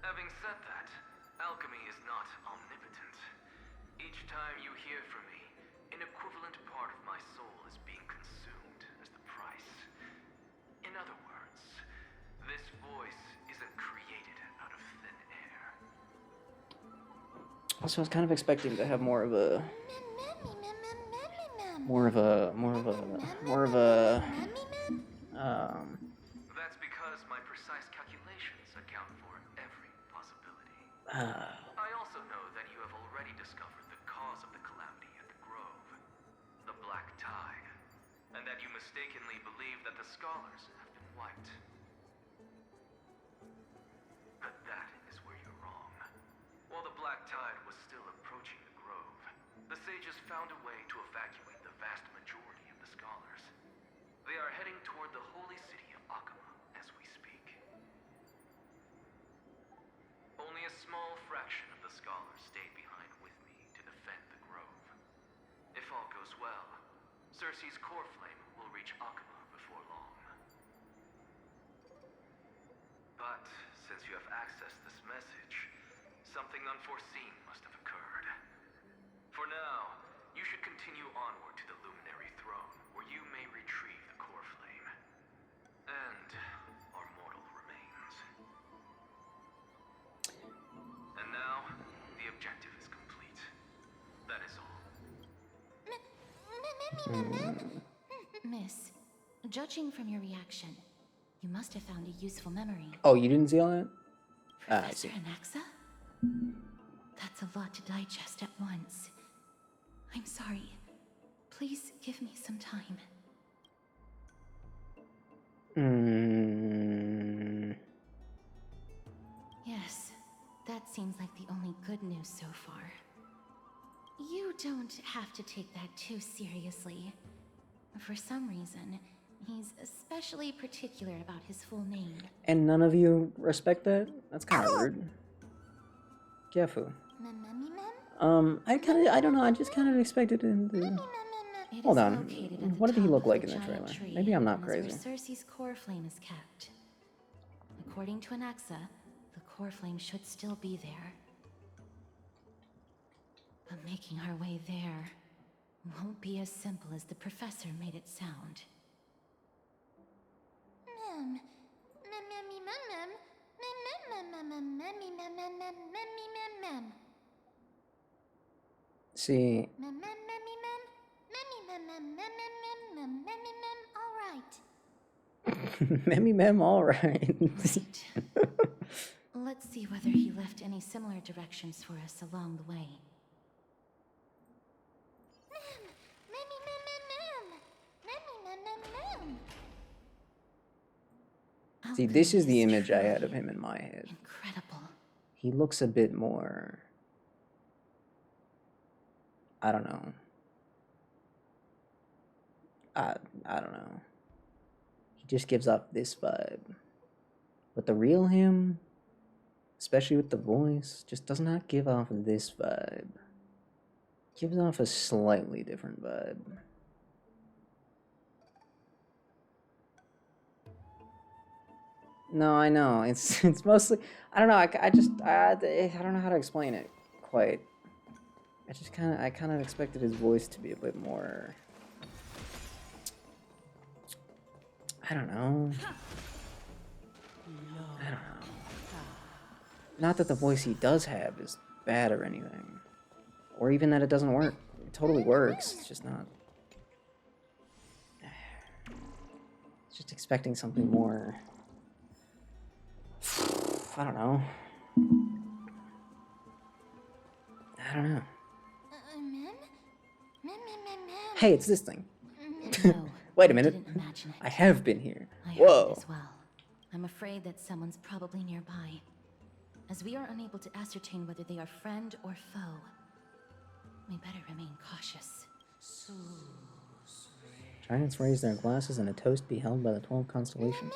Having said that, alchemy is not omnipotent. Each time you hear from me, an equivalent part of my soul is being consumed as the price. In other words, this voice isn't created out of thin air. Also, I was kind of expecting to have more of a That's because my precise calculations account for every possibility. I also know that you have already discovered the cause of the calamity at the Grove, the Black Tide, and that you mistakenly believe that the scholars have been wiped. But that is where you're wrong. While the Black Tide was still approaching the Grove, the sages found a way to evacuate the vast majority of the scholars. They are heading toward the holy city of Akama as we speak. Only a small fraction of the scholars stayed behind with me to defend the Grove. If all goes well, Cersei's core flame will reach Akama before long. But since you have accessed this message, something unforeseen must have occurred. For now, you should continue onward to the Luminary Throne, where you may retrieve the core flame. And our mortal remains. And now, the objective is complete. That is all. Miss, judging from your reaction, you must have found a useful memory. Oh, you didn't see all that? I Professor see. Anaxa? That's a lot to digest at once. I'm sorry. Please give me some time. Yes, that seems like the only good news so far. You don't have to take that too seriously. For some reason, he's especially particular about his full name. And none of you respect that? That's kind of rude. Giafu. I don't know, I just kind of expected him to... Hold on, what did he look like in the trailer? Maybe I'm not crazy. Where Cersei's core flame is kept. According to Anaxa, the core flame should still be there. But making our way there won't be as simple as the professor made it sound. See... Mem, alright. Let's see whether he left any similar directions for us along the way. See, this is the image I had of him in my head. Incredible. He looks a bit more... I don't know. I don't know. He just gives off this vibe. But the real him, especially with the voice, just does not give off this vibe. Gives off a slightly different vibe. No, I know. It's mostly... I don't know. I don't know how to explain it quite. I kind of expected his voice to be a bit more... I don't know. Not that the voice he does have is bad or anything. Or even that it doesn't work. It totally works. It's just not... Just expecting something more... I don't know. I don't know. Hey, it's this thing. No, Wait a minute. didn't imagine it. I have been here. I heard Whoa. it as well. I'm afraid that someone's probably nearby. As we are unable to ascertain whether they are friend or foe, we better remain cautious. Giants raise their glasses and a toast be held by the 12 constellations.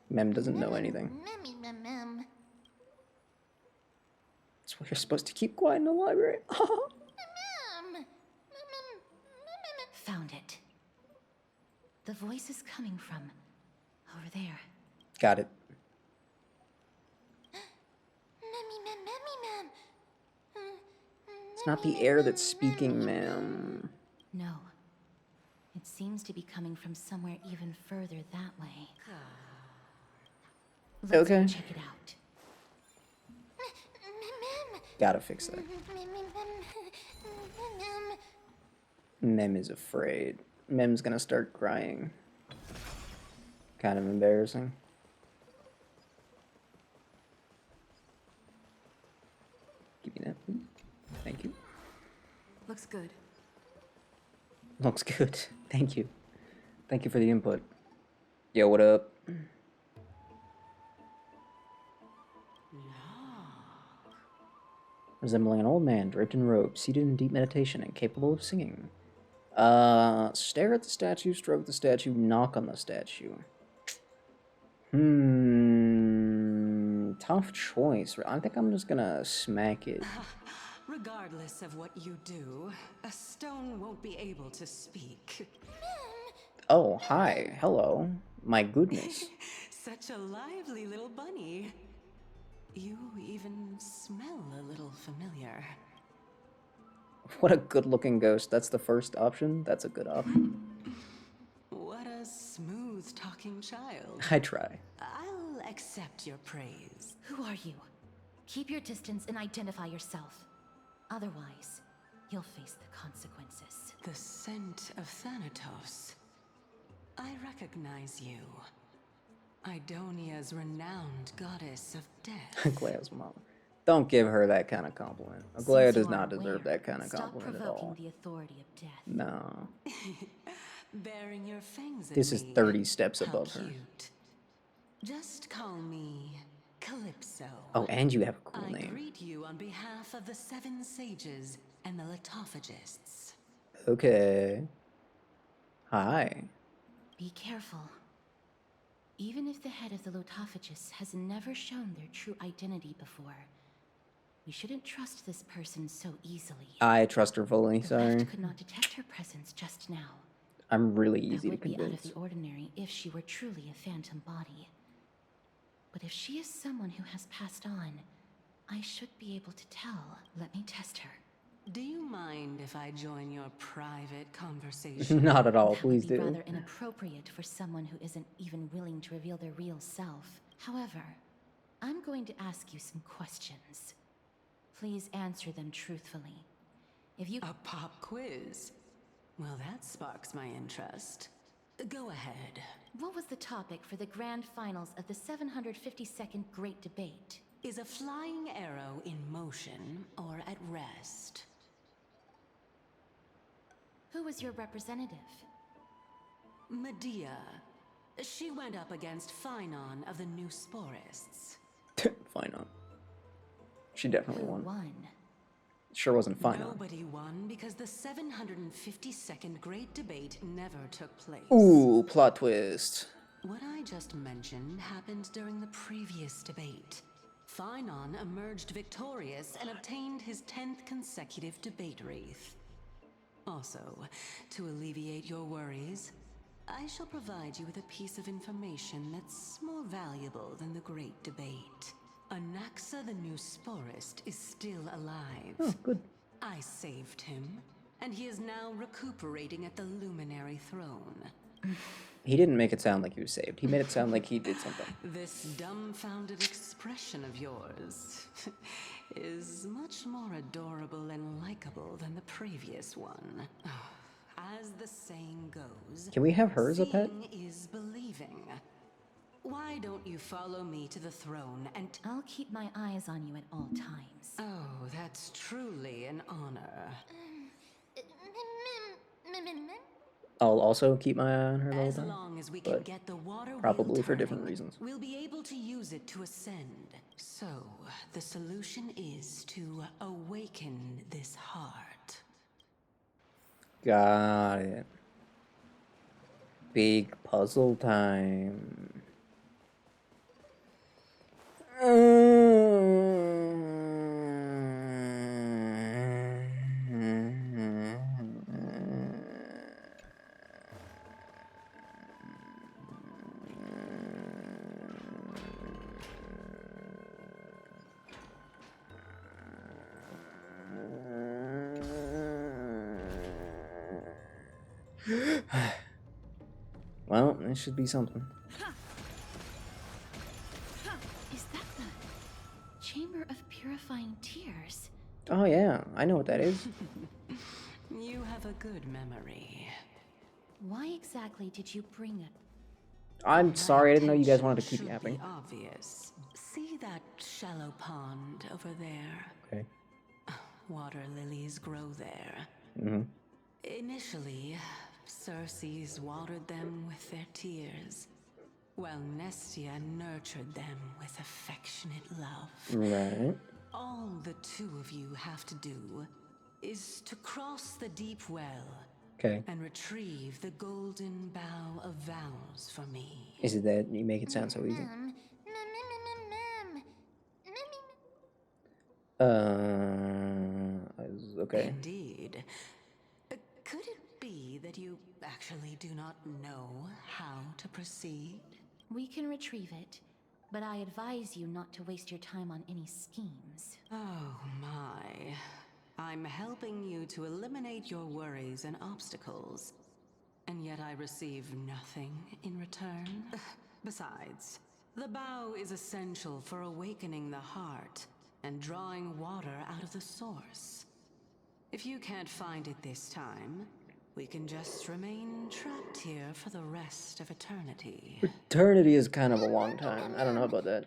Mem doesn't know anything. That's why you're supposed to keep quiet in the library. Found it. The voice is coming from over there. Got it. It's not the air that's speaking, ma'am. No. It seems to be coming from somewhere even further that way. Let's Okay. go check it out. Gotta fix that. Mem is afraid. Mem's gonna start crying. Kind of embarrassing. Give me that, please. Thank you. Looks good. Looks good. Thank you. Thank you for the input. Yo, what up? Resembling an old man draped in robes, seated in deep meditation and capable of singing. Stare at the statue, stroke the statue, knock on the statue. Tough choice. I think I'm just gonna smack it. Regardless of what you do, a stone won't be able to speak. Oh, hi. Hello. My goodness. Such a lively little bunny. You even smell a little familiar. What a good-looking ghost. That's the first option. That's a good option. What a smooth-talking child. I try. I'll accept your praise. Who are you? Keep your distance and identify yourself. Otherwise, you'll face the consequences. The scent of Thanatos. I recognize you. Idonia's renowned goddess of death. Aglaya's mom. Don't give her that kind of compliment. Aglaya Since does you not are deserve aware, that kind of stop compliment at provoking all. the authority of death. No. Bearing your fangs at This is me. 30 steps How above her. cute. Just call me Calypso. Oh, and you have a cool I name. greet you on behalf of the Seven Sages and the Litophagists. Okay. Hi. Be careful. Even if the head of the Lotophagus has never shown their true identity before, we shouldn't trust this person so easily. I trust her fully, The sorry. Left could not detect her presence just now. I'm really That easy to would be out of convince. the ordinary if she were truly a phantom body. But if she is someone who has passed on, I should be able to tell. Let me test her. Do you mind if I join your private conversation? Not at all, That please would be do. rather inappropriate for someone who isn't even willing to reveal their real self. However, I'm going to ask you some questions. Please answer them truthfully. If you— A pop quiz? Well, that sparks my interest. Go ahead. What was the topic for the grand finals of the 752nd Great Debate? Is a flying arrow in motion or at rest? Who was your representative? Medea. She went up against Phynon of the New Sporists. Fine on. She definitely Who won. won? Sure wasn't fine on. Nobody won because the 752nd Great Debate never took place. Ooh, plot twist. What I just mentioned happened during the previous debate. Phynon emerged victorious and obtained his 10th consecutive debate wreath. Also, to alleviate your worries, I shall provide you with a piece of information that's more valuable than the Great Debate. Anaxa the New Sporist is still alive. Oh, good. I saved him, and he is now recuperating at the Luminary Throne. He didn't make it sound like he was saved. He made it sound like he did something. This dumbfounded expression of yours is much more adorable and likable than the previous one. As the saying goes, Can we have her as a pet? seeing is believing. leaving. Why don't you follow me to the throne and... I'll keep my eyes on you at all times. Oh, that's truly an honor. I'll also keep my eye on her the whole As time, long as we can but get the water wheel probably for turning, different reasons. we'll be able to use it to ascend. So, the solution is to awaken this heart. Got it. Big puzzle time. Well, it should be something. Is that the Chamber of Purifying Tears? Oh yeah, I know what that is. You have a good memory. Why exactly did you bring it? I'm sorry, I didn't know you guys wanted to keep Should yapping. be obvious. See that shallow pond over there? Okay. Water lilies grow there. Mm-hmm. Initially, Circes watered them with their tears, while Nestia nurtured them with affectionate love. Right. All the two of you have to do is to cross the deep well Okay. and retrieve the golden bough of vows for me. Is it that you make it sound so easy? Okay. Indeed. Could it be that you actually do not know how to proceed? We can retrieve it, but I advise you not to waste your time on any schemes. Oh my. I'm helping you to eliminate your worries and obstacles, and yet I receive nothing in return. Besides, the bow is essential for awakening the heart and drawing water out of the source. If you can't find it this time, we can just remain trapped here for the rest of eternity. Eternity is kind of a long time. I don't know about that.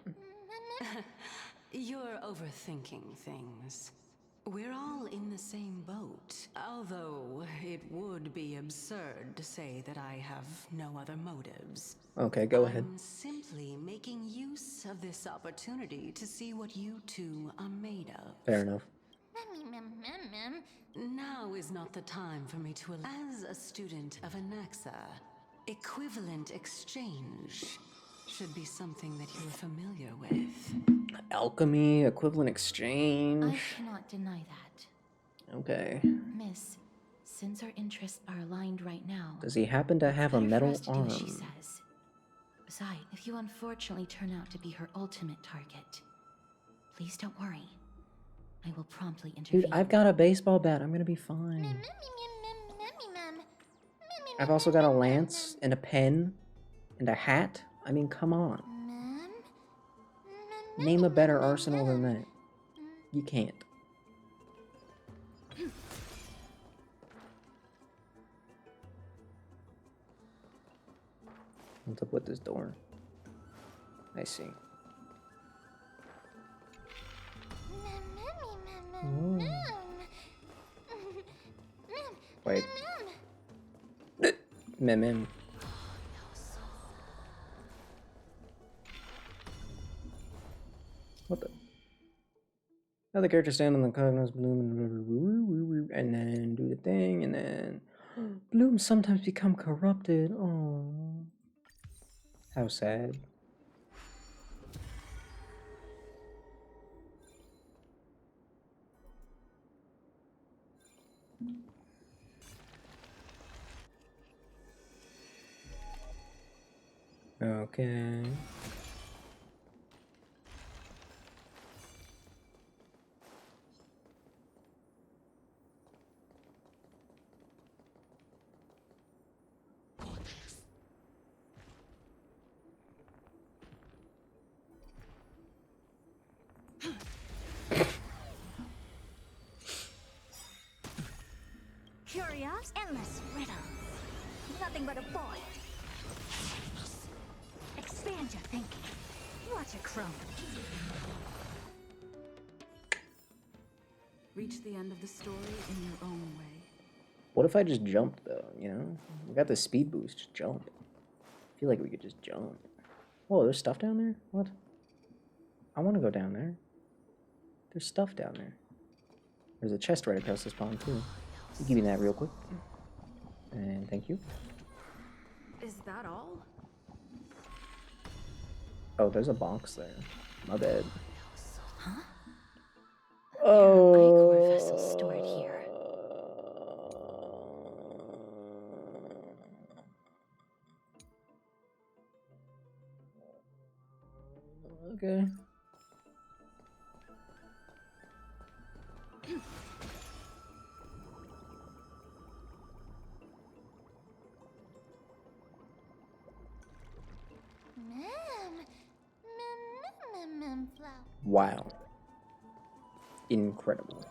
You're overthinking things. We're all in the same boat, although it would be absurd to say that I have no other motives. Okay, go ahead. I'm simply making use of this opportunity to see what you two are made of. Fair enough. Now is not the time for me to... As a student of Anaxa, equivalent exchange should be something that you're familiar with. Alchemy, equivalent exchange. I cannot deny that. Okay. Miss, since our interests are aligned right now... Does he happen to have a metal do arm? as she says. Besides, if you unfortunately turn out to be her ultimate target, please don't worry. I will promptly intervene. Dude, I've got a baseball bat. I'm gonna be fine. I've also got a lance and a pen and a hat. I mean, come on. Name a better arsenal than that. You can't. What's up with this door? I see. Ooh. Wait. Mem. What the? Now the character stand on the cognos bloom and then do the thing, and then blooms sometimes become corrupted. Oh, how sad. Okay. Curious, endless riddles. Nothing but a boy. Expand your thinking. Watch it crumble. Reach the end of the story in your own way. What if I just jumped though, you know? We got the speed boost, just jump. I feel like we could just jump. Whoa, there's stuff down there? What? I want to go down there. There's stuff down there. There's a chest right across this pond too. Give me that real quick. And thank you. Is that all? Oh, there's a box there. My bad. Huh? Oh. Icor vessel stored here. Okay. Flower. Wow. Incredible.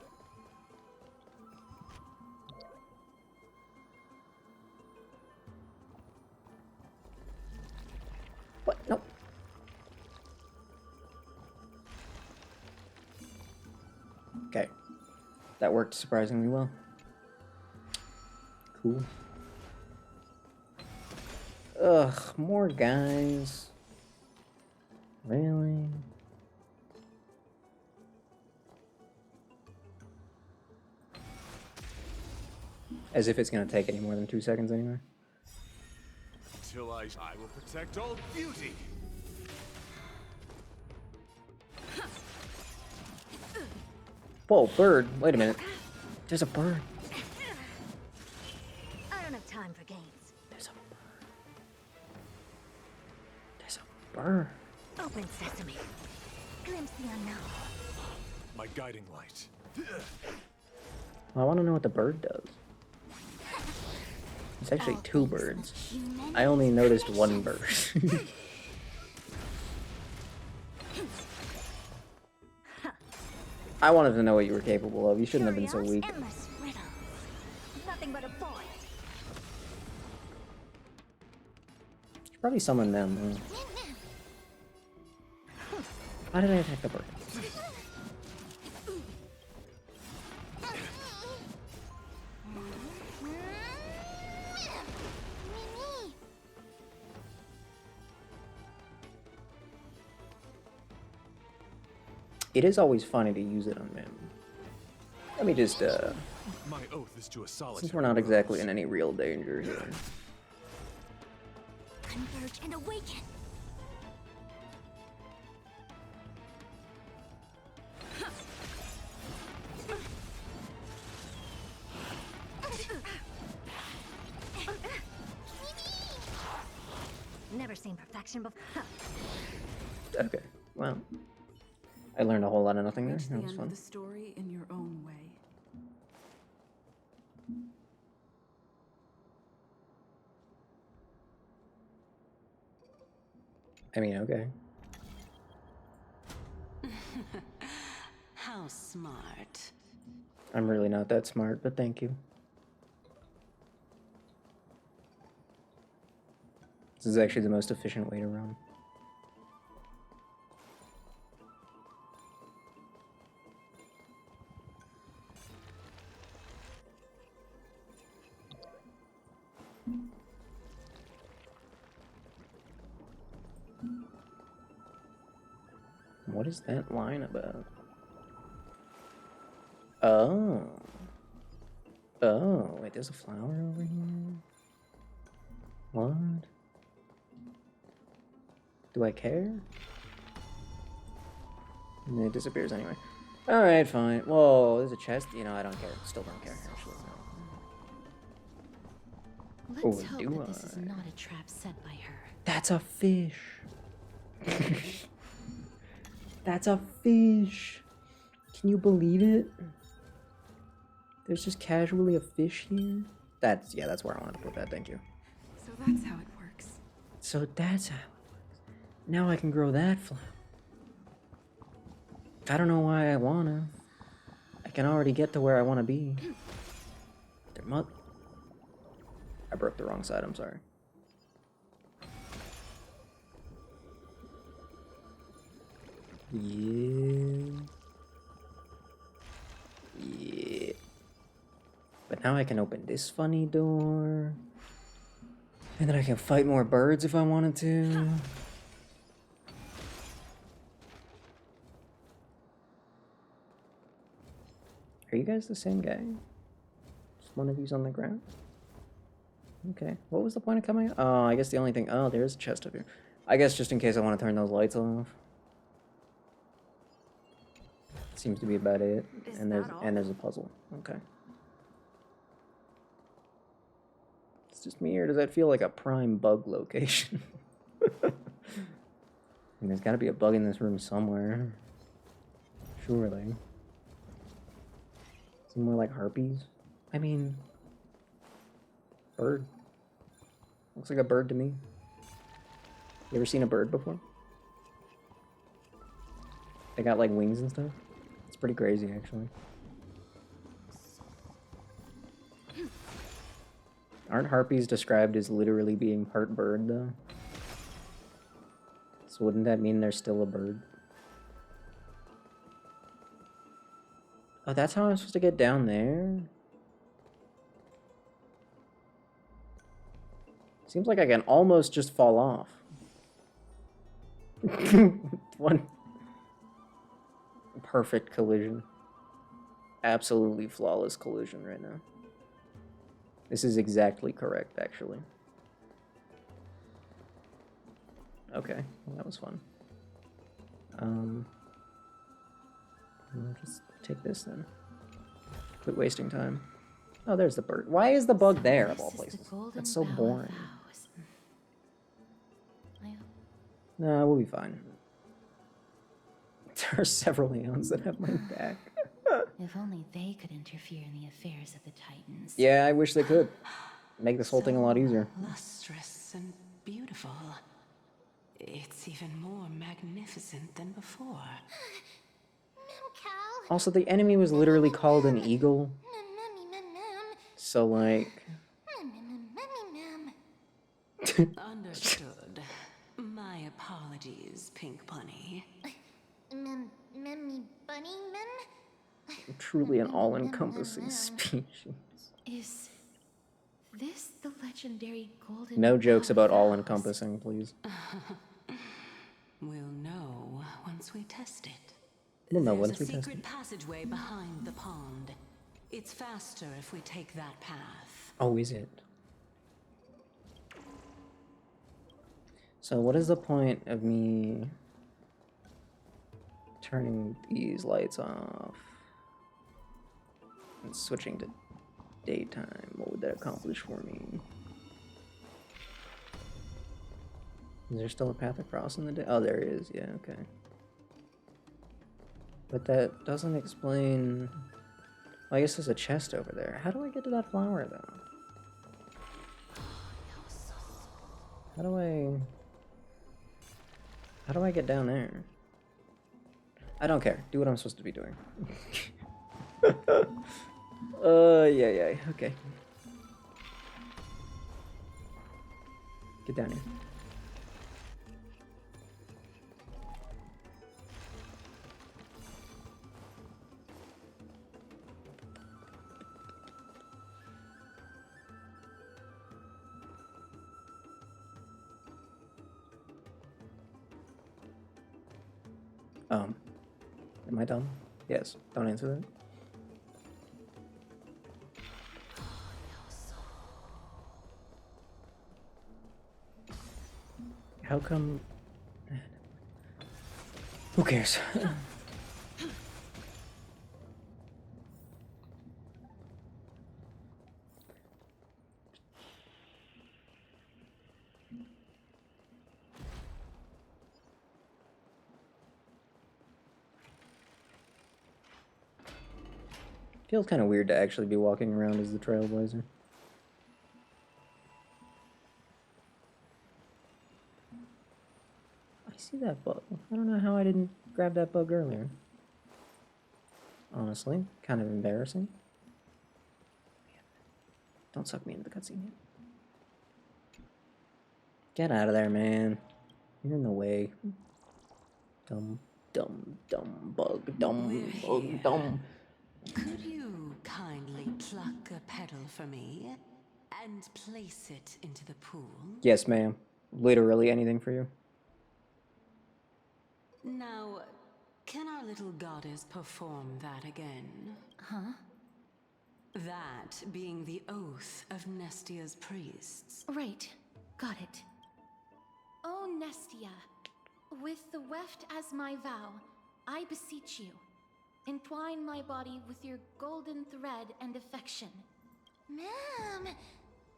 What? No. Okay. That worked surprisingly well. Cool. Ugh, more guys. Really? As if it's gonna take any more than 2 seconds anyway. Till I will protect all beauty. Whoa, bird. Wait a minute. There's a bird. I don't have time for games. There's a bird. There's a bird. Open sesame. Glimpse the unknown. My guiding light. Well, I want to know what the bird does. It's actually two birds. I only noticed one bird. I wanted to know what you were capable of. You shouldn't have been so weak. Endless riddles. Nothing but a void. Should probably summon them. Why did I attack the bird? It is always funny to use it on Mim. Let me just, My oath is to a solitary. since we're not exactly in any real danger here. Converge and awaken. Never seen perfection before. Okay, well. I learned a whole lot of nothing there. Reach the That was end fun. of the story in your own way. I mean, okay. How smart. I'm really not that smart, but thank you. This is actually the most efficient way to run. What is that line about? Oh. Oh, wait, there's a flower over here? What? Do I care? And it disappears anyway. Alright, fine. Whoa, there's a chest? You know, I don't care. Still don't care, actually. No. Let's hope do that this is I? not a trap set by her. That's a fish. That's a fish. Can you believe it? There's just casually a fish here. That's where I wanted to put that. Thank you. So that's how it works. So that's how it works. Now I can grow that flower. I don't know why I wanna. I can already get to where I wanna be. I broke the wrong side. I'm sorry. Yeah. Yeah. But now I can open this funny door. And then I can fight more birds if I wanted to. Are you guys the same guy? Just one of you's on the ground? Okay. What was the point of coming? Oh, I guess the only thing... Oh, there's a chest up here. I guess just in case I want to turn those lights off. Seems to be about it. And there's a puzzle. Okay. It's just me, or does that feel like a prime bug location? I mean, there's got to be a bug in this room somewhere. Surely. Some more like harpies. I mean, bird. Looks like a bird to me. You ever seen a bird before? They got like wings and stuff. It's pretty crazy, actually. Aren't harpies described as literally being part bird, though? So wouldn't that mean they're still a bird? Oh, that's how I'm supposed to get down there? Seems like I can almost just fall off. One perfect collision. Absolutely flawless collision right now. This is exactly correct, actually. Okay, well, that was fun. I'll just take this then. Quit wasting time. Oh, there's the bird. Why is the bug there, of all places? That's so boring. No, we'll be fine. There are several Aeons that have my back. If only they could interfere in the affairs of the Titans. Yeah, I wish they could. Make this whole thing a lot easier. Lustrous and beautiful. It's even more magnificent than before. Also, the enemy was literally called an eagle. So, like... Understood. My apologies, Pink Bunny. Memmy bunny mem? Truly an all-encompassing species. Is this the legendary golden... No jokes about all-encompassing, please. We'll know once we test it. We'll know There's once we a test secret it. passageway behind the pond. It's faster if we take that path. Oh, is it? So what is the point of me turning these lights off and switching to daytime? What would that accomplish for me? Is there still a path across in the day? Oh, there is. Yeah, okay. But that doesn't explain... Well, I guess there's a chest over there. How do I get to that flower, though? How do I get down there? I don't care. Do what I'm supposed to be doing. Yeah, okay. Get down here. Am I dumb? Yes. Don't answer that. How come... Who cares? Feels kind of weird to actually be walking around as the Trailblazer. I see that bug. I don't know how I didn't grab that bug earlier. Honestly, kind of embarrassing. Don't suck me into the cutscene yet. Get out of there, man. You're in the way. Dumb Dumb bug. Could you kindly pluck a petal for me and place it into the pool? Yes, ma'am. Literally anything for you. Now, can our little goddess perform that again? Huh? That being the oath of Nestia's priests. Right. Got it. Oh, Nestia, with the weft as my vow, I beseech you, entwine my body with your golden thread and affection. Ma'am,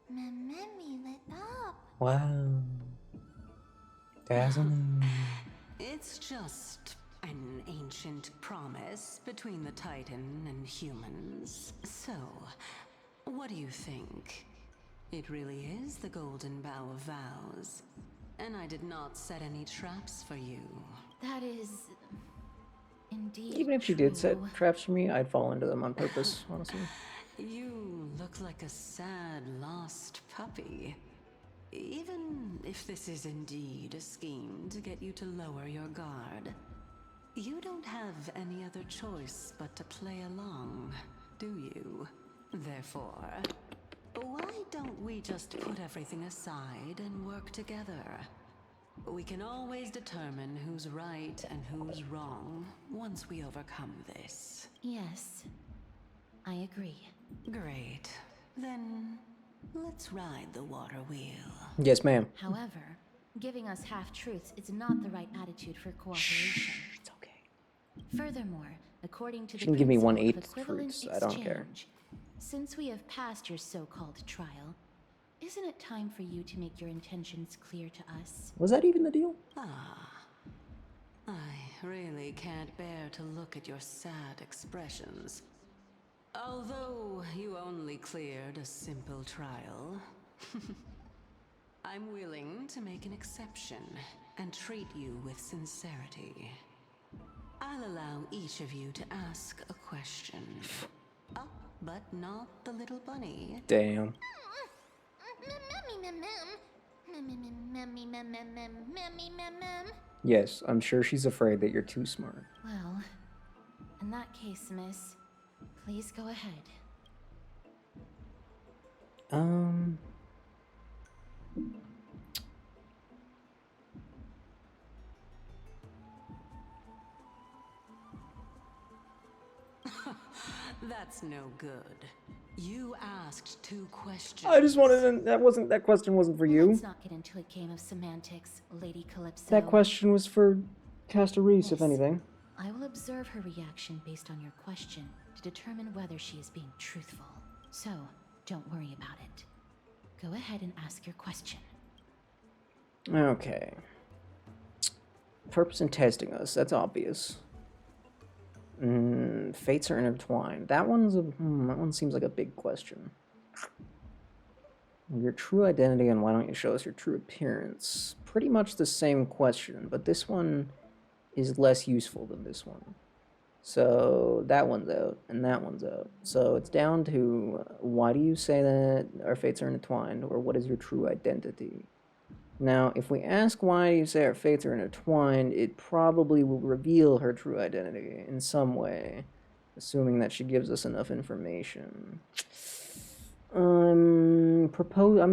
Mammy lit up. Wow. Dazzling. It's just an ancient promise between the Titan and humans. So, what do you think? It really is the Golden Bough of Vows. And I did not set any traps for you. That is... indeed Even if she did set traps for me, I'd fall into them on purpose, honestly. You look like a sad, lost puppy. Even if this is indeed a scheme to get you to lower your guard, you don't have any other choice but to play along, do you? Therefore, why don't we just put everything aside and work together? We can always determine who's right and who's wrong once we overcome this. Yes, I agree. Great. Then let's ride the water wheel. Yes, ma'am. However, giving us half-truths is not the right attitude for cooperation. It's okay. Furthermore, according to She the can give me principle of 1/8 equivalent fruits. I don't care. exchange, since we have passed your so-called trial, isn't it time for you to make your intentions clear to us? Was that even the deal? I really can't bear to look at your sad expressions. Although you only cleared a simple trial, I'm willing to make an exception and treat you with sincerity. I'll allow each of you to ask a question. But not the little bunny. Damn. Yes, I'm sure she's afraid that you're too smart. Well, in that case, miss, please go ahead. That's no good. You asked 2 questions. I just wanted to, that question wasn't for you. Let's not get into a game of semantics, Lady Calypso. That question was for Castor Reese, if anything. I will observe her reaction based on your question to determine whether she is being truthful. So, don't worry about it. Go ahead and ask your question. Okay. Purpose in testing us, that's obvious. Fates are intertwined. That one seems like a big question. Your true identity and why don't you show us your true appearance? Pretty much the same question, but this one is less useful than this one. So that one's out, and that one's out. So it's down to why do you say that our fates are intertwined, or what is your true identity? Now, if we ask why you say our fates are intertwined, it probably will reveal her true identity in some way, assuming that she gives us enough information. I'm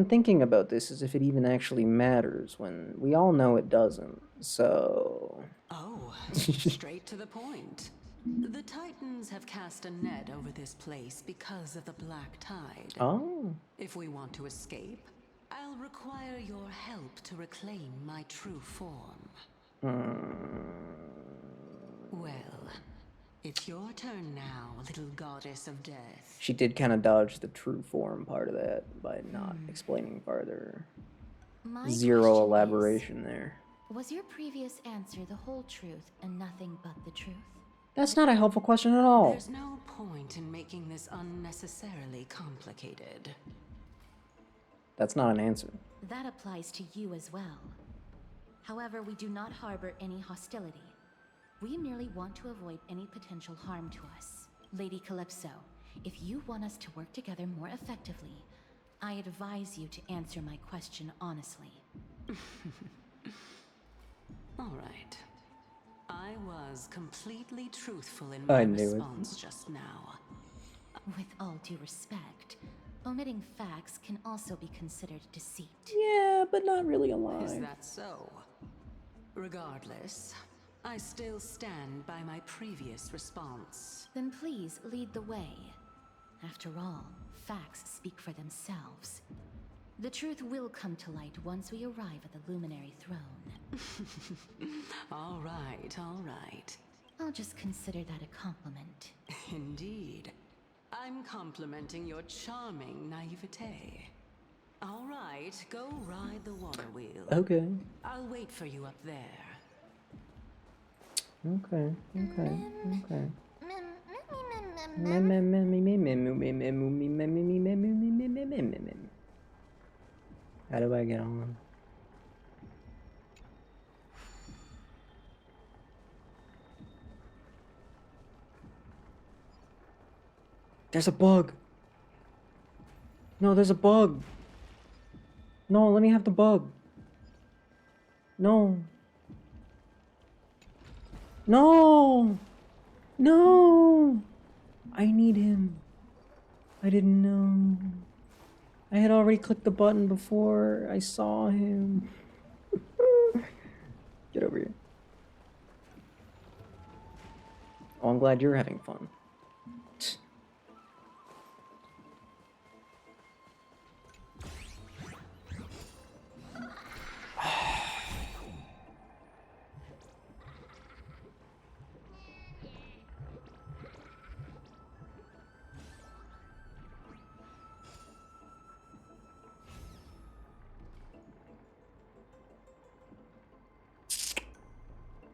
thinking about this as if it even actually matters, when we all know it doesn't, so... Oh, straight to the point. The Titans have cast a net over this place because of the Black Tide. Oh. If we want to escape, I'll require your help to reclaim my true form. Well, it's your turn now, little goddess of death. She did kind of dodge the true form part of that by not explaining farther. My Zero question elaboration there. Was your previous answer the whole truth and nothing but the truth? That's not a helpful question at all. There's no point in making this unnecessarily complicated. That's not an answer. That applies to you as well. However, we do not harbor any hostility. We merely want to avoid any potential harm to us. Lady Calypso, if you want us to work together more effectively, I advise you to answer my question honestly. All right. I was completely truthful in I my knew it. response just now. With all due respect, omitting facts can also be considered deceit. Yeah, but not really a lie. Is that so? Regardless, I still stand by my previous response. Then please lead the way. After all, facts speak for themselves. The truth will come to light once we arrive at the Luminary Throne. All right, all right. I'll just consider that a compliment. Indeed. I'm complimenting your charming naivete. All right, go ride the water wheel. Okay. I'll wait for you up there. Okay. How do I get on? There's a bug. No, there's a bug. No, let me have the bug. No. No! No! I need him. I didn't know. I had already clicked the button before I saw him. Get over here. Oh, I'm glad you're having fun.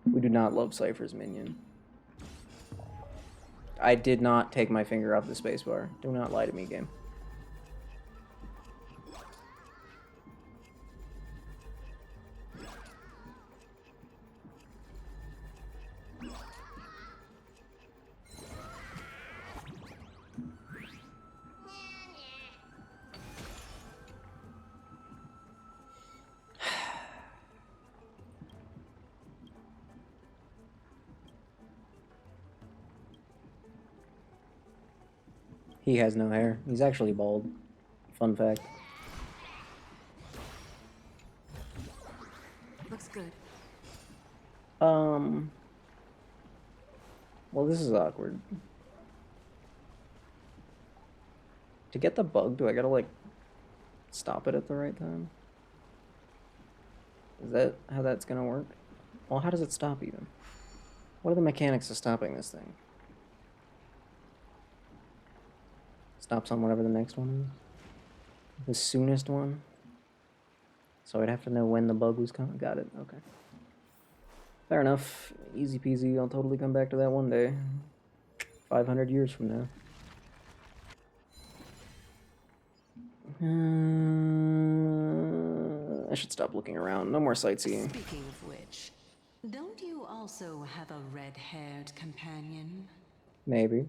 We do not love Cypher's minion. I did not take my finger off the spacebar. Do not lie to me, game. He has no hair. He's actually bald. Fun fact. Looks good. Well, this is awkward. To get the bug, do I gotta, like, stop it at the right time? Is that how that's gonna work? Well, how does it stop, even? What are the mechanics of stopping this thing? Stops on whatever the next one is. The soonest one. So I'd have to know when the bug was coming. Got it. Okay. Fair enough. Easy peasy. I'll totally come back to that one day. 500 years from now. I should stop looking around. No more sightseeing. Speaking of which, don't you also have a red-haired companion? Maybe.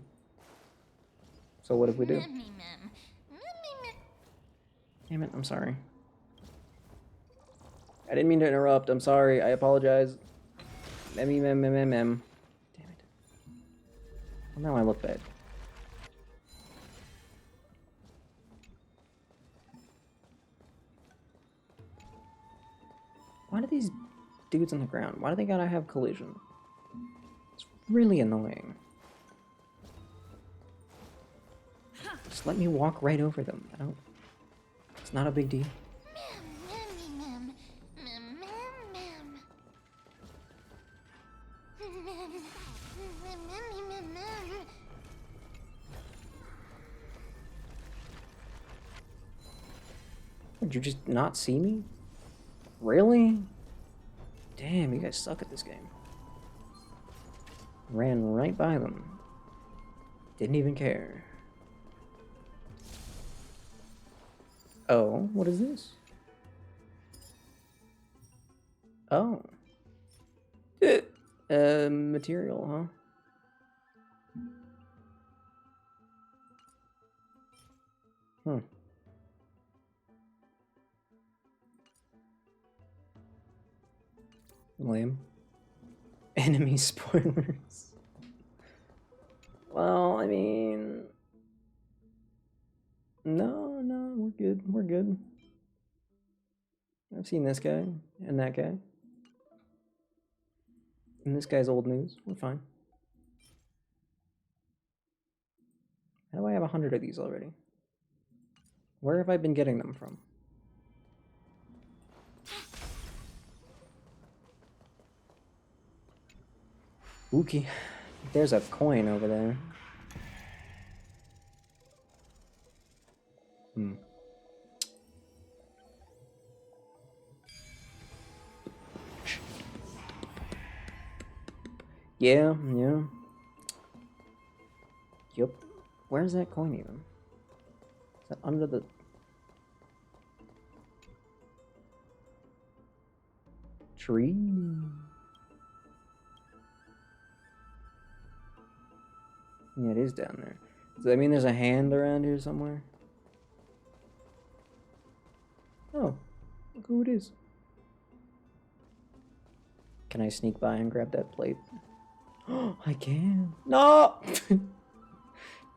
So what if we do? Damn it, I'm sorry. I didn't mean to interrupt. I'm sorry. I apologize. Mem. Damn it. Well, now I look bad. Why do these dudes on the ground? Why do they gotta have collision? It's really annoying. Just let me walk right over them. I don't... It's not a big deal. Did you just not see me? Really? Damn, you guys suck at this game. Ran right by them. Didn't even care. Oh, what is this? Oh. Material, huh? Hmm. Lame. Enemy spoilers. Well, I mean, no, we're good. We're good. I've seen this guy and that guy. And this guy's old news. We're fine. How do I have 100 of these already? Where have I been getting them from? Ookie. There's a coin over there. Hmm. Yeah. Yup. Where's that coin even? Is that under the... tree? Yeah, it is down there. Does that mean there's a hand around here somewhere? Oh, look who it is. Can I sneak by and grab that plate? Oh, I can. No!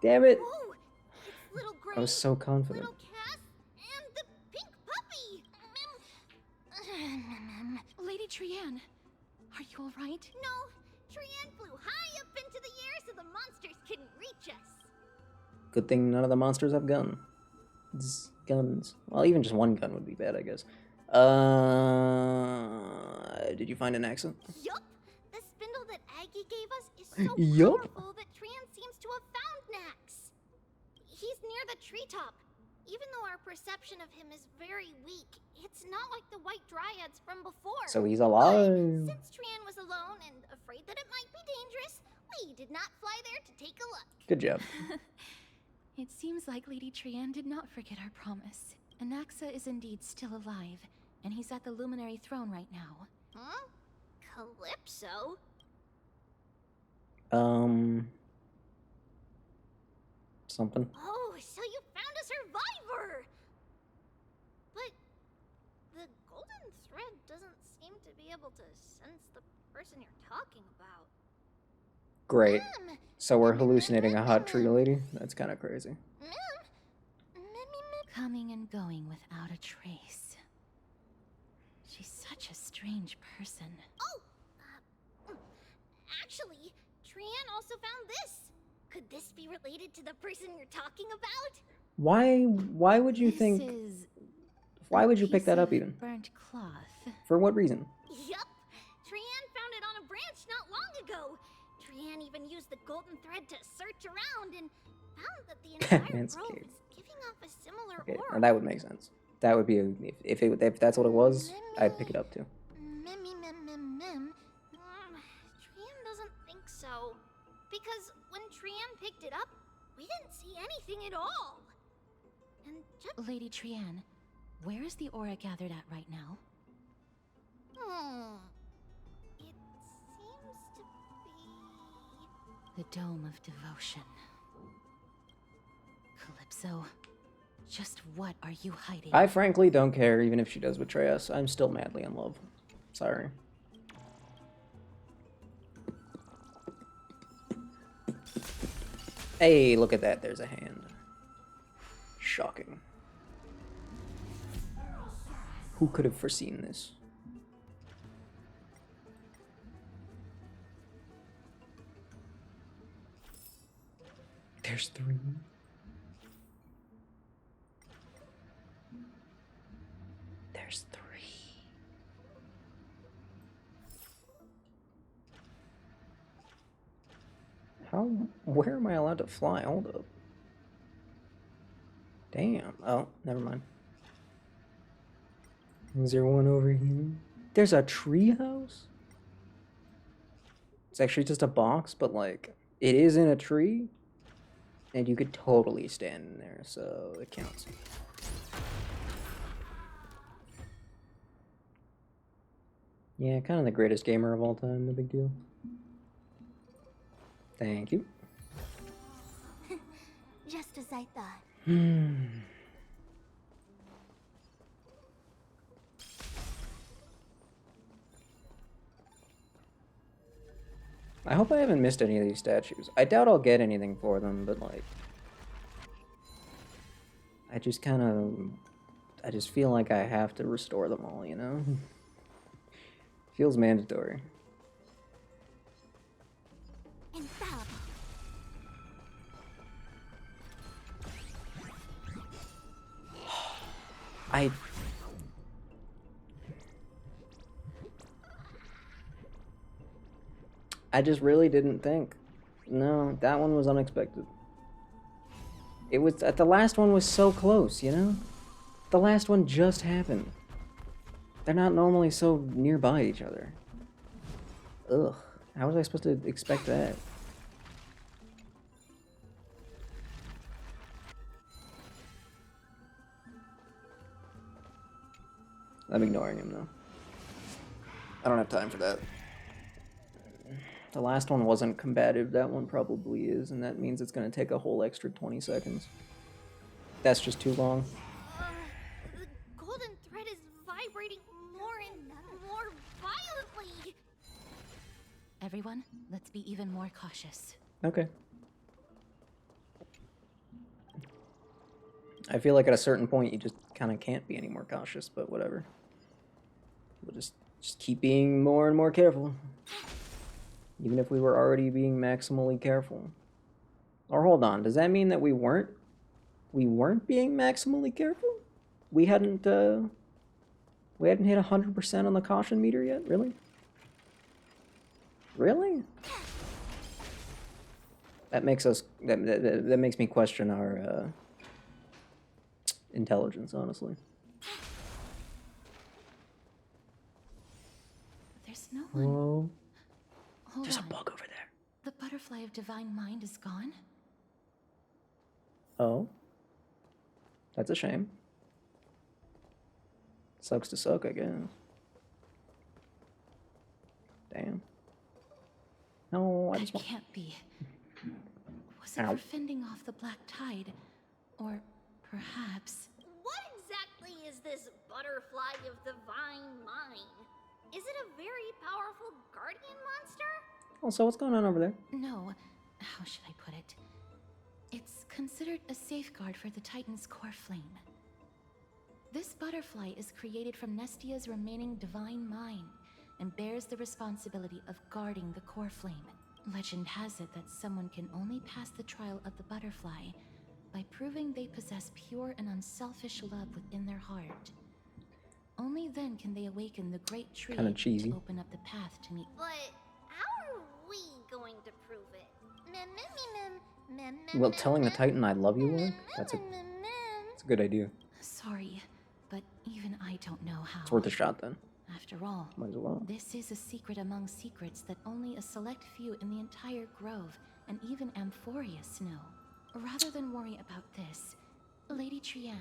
Damn it! Oh, it's little Gray, I was so confident. little Cass, and the pink puppy. Lady Trian, are you all right? No, Trian flew high up into the air so the monsters couldn't reach us. Good thing none of the monsters have guns. Well, even just one gun would be bad, I guess. Did you find an accent? Yup. The spindle that Aggie gave us is so Yup. powerful that Trian seems to have found Nax. He's near the treetop. Even though our perception of him is very weak, it's not like the White Dryads from before. So he's alive. But since Trian was alone and afraid that it might be dangerous, we did not fly there to take a look. Good job. It seems like Lady Trian did not forget our promise. Anaxa is indeed still alive, and he's at the Luminary Throne right now. Huh? Calypso? Something. Oh, so you found a survivor! But the golden thread doesn't seem to be able to sense the person you're talking about. Great. So we're hallucinating a hot tree lady? That's kind of crazy. Coming and going without a trace. She's such a strange person. Oh! Actually, Trian also found this. Could this be related to the person you're talking about? Why would you think... Why would you pick that up even? Burnt cloth. For what reason? Yup. Trian found it on a branch not long ago. Trian even used the golden thread to search around and found that the entire grove is giving off a similar Okay, aura. that would make sense. That would be if that's what it was, I'd pick it up too. Trian doesn't think so. Because when Trian picked it up, we didn't see anything at all. And just... Lady Trian, where is the aura gathered at right now? It seems to be... The Dome of Devotion. Calypso, just what are you hiding? I frankly don't care even if she does betray us. I'm still madly in love. Sorry. Hey, look at that. There's a hand. Shocking. Who could have foreseen this? There's 3. There's 3. How? Where am I allowed to fly? Hold up. Damn. Oh, never mind. Is there one over here? There's a tree house? It's actually just a box, but like, it is in a tree. And you could totally stand in there, so it counts. Yeah, kind of the greatest gamer of all time, no big deal. Thank you. Just as I thought. I hope I haven't missed any of these statues. I doubt I'll get anything for them, but like... I just kind of... I just feel like I have to restore them all, you know? Feels mandatory. Infallible. I just really didn't think. No, that one was unexpected. It was... The last one was so close, you know? The last one just happened. They're not normally so nearby each other. Ugh. How was I supposed to expect that? I'm ignoring him, though. I don't have time for that. The last one wasn't combative. That one probably is, and that means it's going to take a whole extra 20 seconds. That's just too long. The golden thread is vibrating more and more violently. Everyone, let's be even more cautious. Okay. I feel like at a certain point you just kind of can't be any more cautious, but whatever. We'll just keep being more and more careful. Even if we were already being maximally careful. Or hold on, does that mean that we weren't being maximally careful? We hadn't hit 100% on the caution meter yet? Really? Really? That makes us that makes me question our intelligence, honestly. There's no one. Whoa. Hold There's on. a bug over there. The butterfly of divine mind is gone? Oh. That's a shame. Sucks to suck, I guess. Damn. No, I just That want... can't be. Was it Ow. for fending off the black tide? Or perhaps... What exactly is this butterfly of divine mind? Is it a very powerful guardian monster? Oh, so what's going on over there? No, how should I put it? It's considered a safeguard for the Titan's core flame. This butterfly is created from Nestia's remaining divine mind and bears the responsibility of guarding the core flame. Legend has it that someone can only pass the trial of the butterfly by proving they possess pure and unselfish love within their heart. Only then can they awaken the great tree Kinda cheesy. to open up the path to meet. But how are we going to prove it? Mem, mem, mem, mem, mem, Well, mem, telling the mem, Titan I love you, Lord? That's a good idea. Sorry, but even I don't know how. It's worth a shot then. After all, Might as well. this is a secret among secrets that only a select few in the entire grove, and even Amphorius, know. Rather than worry about this, Lady Trian,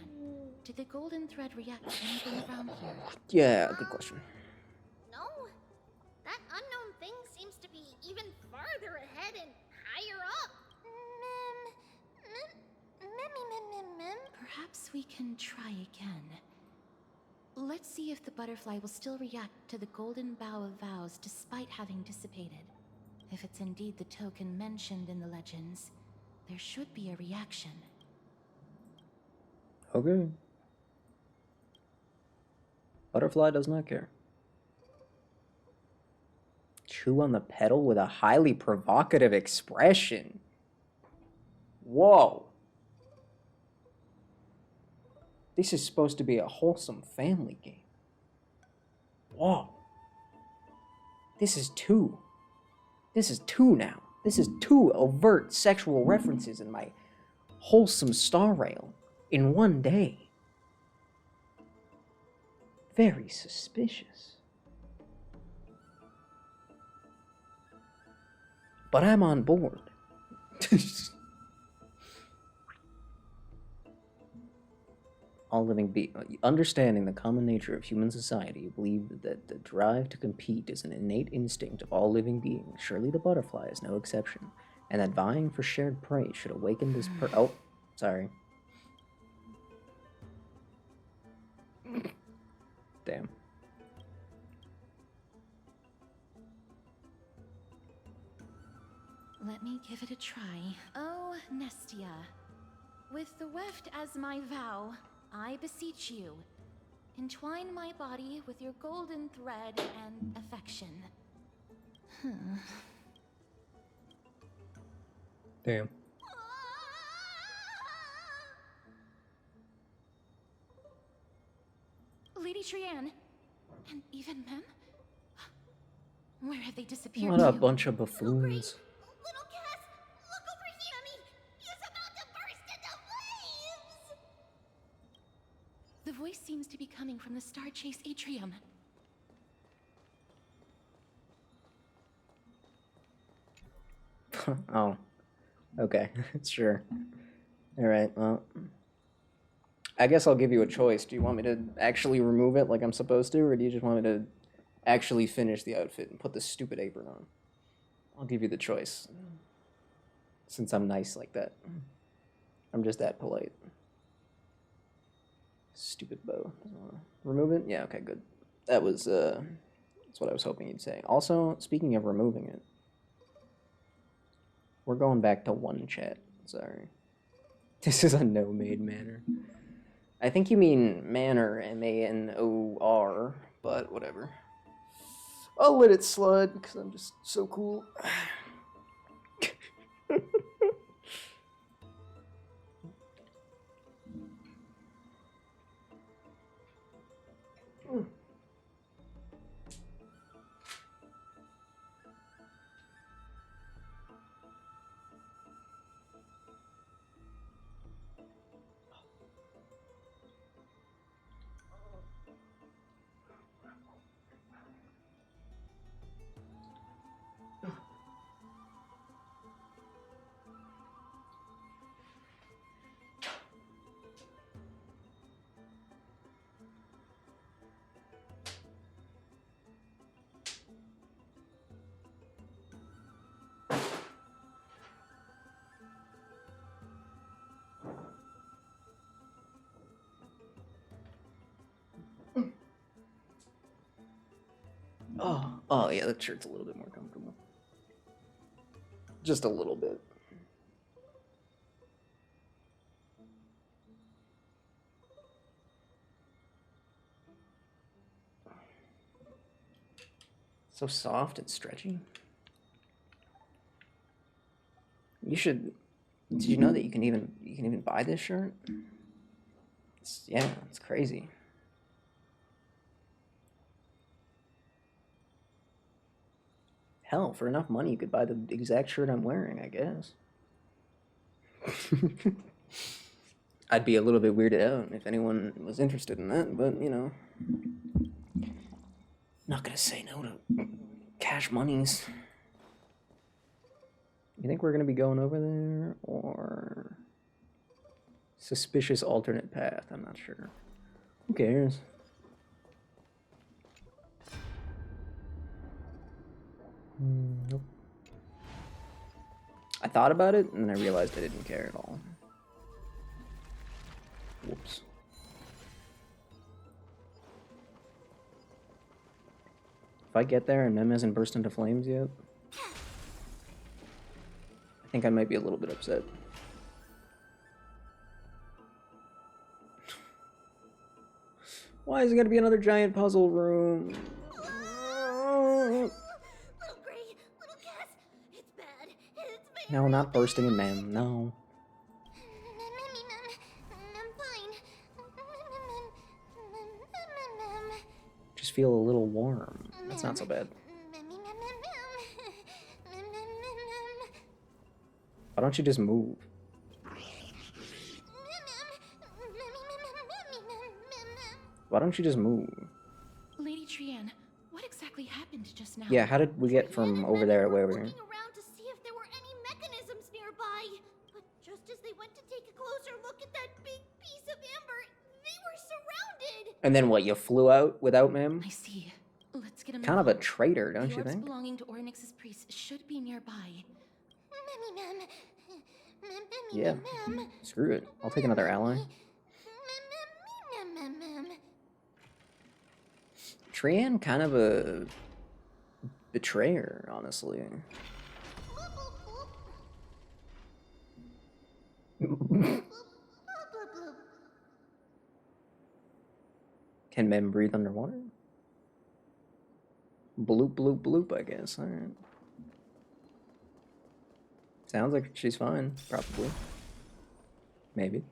did the golden thread react to anything around here? Yeah, good question. No. That unknown thing seems to be even farther ahead and higher up. Mem. Perhaps we can try again. Let's see if the butterfly will still react to the golden bough of vows despite having dissipated. If it's indeed the token mentioned in the legends, there should be a reaction. Okay. Butterfly does not care. Chew on the petal with a highly provocative expression. Whoa. This is supposed to be a wholesome family game. Whoa. This is two. This is two now. This is two overt sexual references in my wholesome star rail in one day. Very suspicious. But I'm on board. All living beings, understanding the common nature of human society, believe that the drive to compete is an innate instinct of all living beings. Surely the butterfly is no exception, and that vying for shared prey should awaken this oh, sorry. Damn. Let me give it a try. Oh, Nestia. With the weft as my vow, I beseech you, entwine my body with your golden thread and affection. Damn. Lady Trianne, and even Mem? Where have they disappeared What a to? bunch of buffoons. Little Cass, look over here! Mommy, he's about to burst into flames! The voice seems to be coming from the Star Chase atrium. Oh. Okay, sure. Alright, well. I guess I'll give you a choice. Do you want me to actually remove it like I'm supposed to, or do you just want me to actually finish the outfit and put this stupid apron on? I'll give you the choice. Since I'm nice like that. I'm just that polite. Stupid bow. Remove it? Yeah, okay, good. That was, that's what I was hoping you'd say. Also, speaking of removing it, we're going back to one chat. Sorry. This is a no-made manor. I think you mean manor, M-A-N-O-R, but whatever. I'll let it slide because I'm just so cool. Oh yeah, that shirt's a little bit more comfortable. Just a little bit. So soft and stretchy. You should. Did you know that you can even buy this shirt? Yeah, it's crazy. Hell, for enough money, you could buy the exact shirt I'm wearing, I guess. I'd be a little bit weirded out if anyone was interested in that, but, you know. Not gonna say no to cash monies. You think we're gonna be going over there, or suspicious alternate path? I'm not sure. Who cares? Nope. I thought about it, and then I realized I didn't care at all. Whoops. If I get there and Mem hasn't burst into flames yet, I think I might be a little bit upset. Why is it gonna be another giant puzzle room? No, not bursting in Mem, no. Just feel a little warm. That's not so bad. Why don't you just move? Why don't you just move? Lady Trianne, what exactly happened just now? Yeah, how did we get from over there to where we're here? Around to see if there were any mechanisms nearby. But just as they went to take a closer look at that big piece of amber, they were surrounded. And then what, you flew out without Mem? I see. Let's get him. Kind of a traitor, don't the you orbs think? belonging to Ornyx's priest should be nearby. Yeah. Screw it. I'll take another ally. Trianne, kind of a betrayer, honestly. Can men breathe underwater? Bloop, bloop, bloop, I guess. Alright. Sounds like she's fine, probably. Maybe.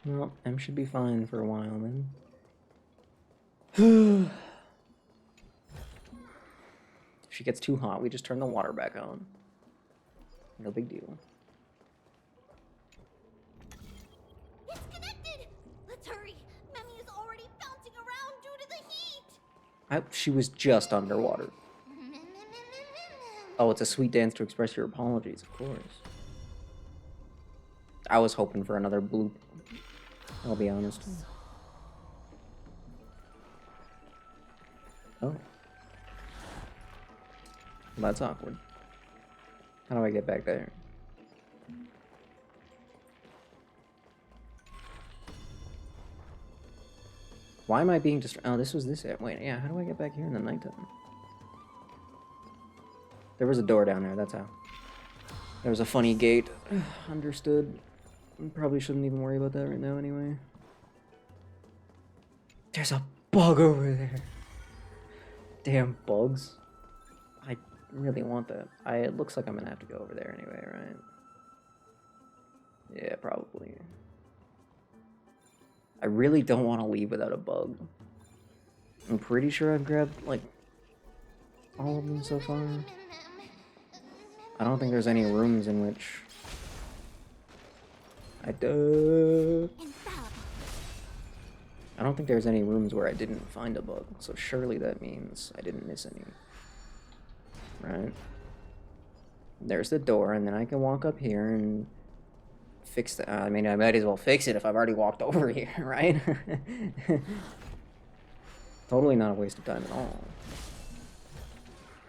Well, M should be fine for a while then. If she gets too hot, we just turn the water back on. No big deal. It's connected! Let's hurry! Memmy is already bouncing around due to the heat! She was just underwater. Oh, it's a sweet dance to express your apologies, of course. I was hoping for another bloop. I'll be honest. Oh. That's awkward. How do I get back there? Why am I being distracted? Oh, this was this. Wait, yeah, how do I get back here in the nighttime? There was a door down there, that's how. There was a funny gate. Understood. Probably shouldn't even worry about that right now anyway. There's a bug over there. Damn bugs. I really want that. It looks like I'm gonna have to go over there anyway, right? Yeah, probably. I really don't want to leave without a bug. I'm pretty sure I've grabbed, like, all of them so far. I don't think there's any rooms in which I don't think there's any rooms where I didn't find a bug, so surely that means I didn't miss any. Right? There's the door, and then I can walk up here and fix the... I mean, I might as well fix it if I've already walked over here, right? Totally not a waste of time at all.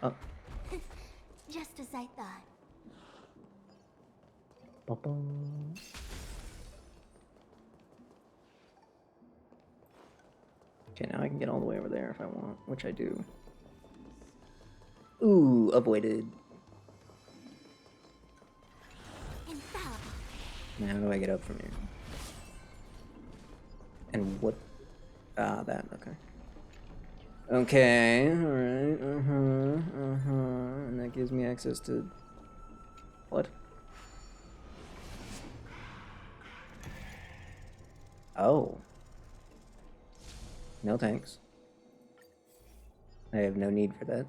Oh. Just as I thought. Ba-bum. Okay, now I can get all the way over there if I want, which I do. Ooh, avoided. Now how do I get up from here? And what? Ah, that, okay. Okay, alright, and that gives me access to... What? Oh. No thanks. I have no need for that.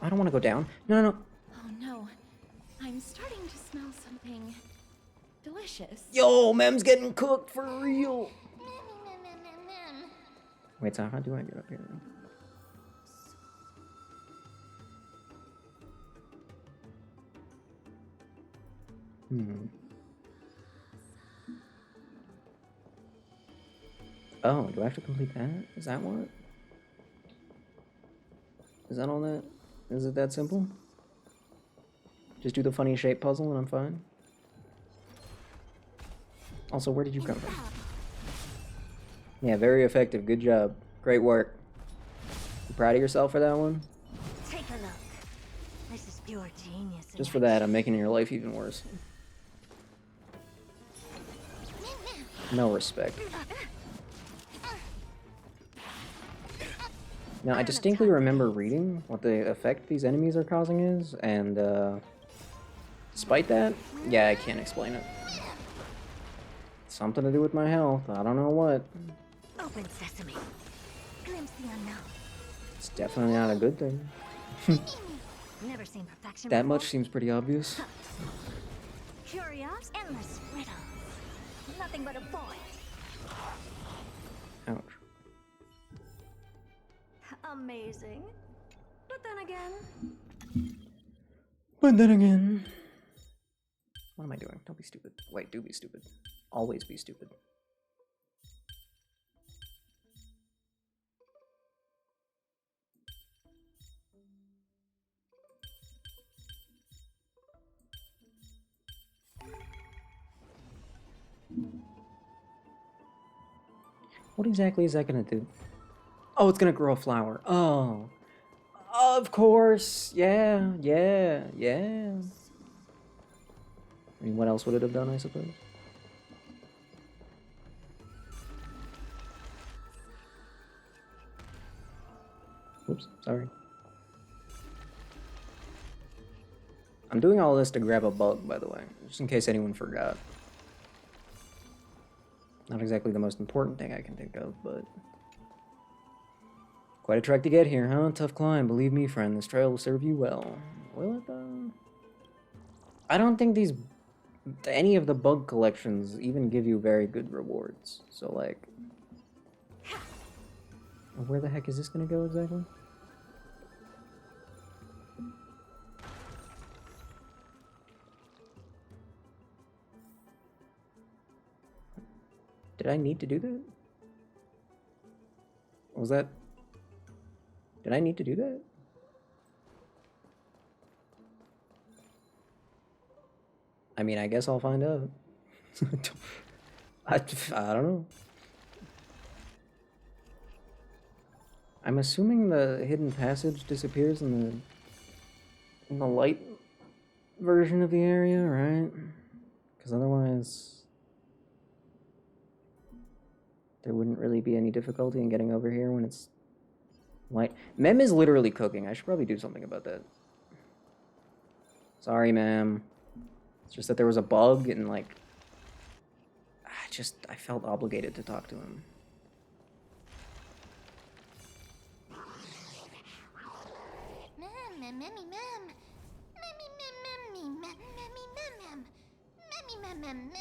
I don't want to go down. No, no, no. Oh no. I'm starting to smell something delicious. Yo, Mem's getting cooked for real. Wait, so how do I get up here then? Oh, do I have to complete that? Is that what? Is that all that? Is it that simple? Just do the funny shape puzzle and I'm fine? Also, where did you come from? Yeah, very effective. Good job. Great work. You proud of yourself for that one? Take a look. This is pure genius. Just for that, I'm making your life even worse. No respect. Now, I distinctly remember reading what the effect these enemies are causing is, and, despite that, yeah, I can't explain it. Something to do with my health, I don't know what. Open sesame. Glimpse the unknown. It's definitely not a good thing. Never seen perfection That before. much seems pretty obvious. Curious, endless riddles. Nothing but a void. Ouch. Amazing. But then again... But then again... What am I doing? Don't be stupid. Wait, do be stupid. Always be stupid. What exactly is that gonna do? Oh, it's gonna grow a flower. Oh. Of course. Yeah, yeah, yeah. I mean, what else would it have done, I suppose? Oops, sorry. I'm doing all this to grab a bug, by the way, just in case anyone forgot. Not exactly the most important thing I can think of, but... Quite a trek to get here, huh? Tough climb. Believe me, friend, this trail will serve you well. Will it, though? I don't think any of the bug collections even give you very good rewards. So, like... Where the heck is this gonna go, exactly? Did I need to do that? Was that... Did I need to do that? I mean, I guess I'll find out. I don't know. I'm assuming the hidden passage disappears in the light version of the area, right? Because otherwise there wouldn't really be any difficulty in getting over here when it's light. Mem is literally cooking. I should probably do something about that. Sorry, ma'am. It's just that there was a bug and, like, I felt obligated to talk to him.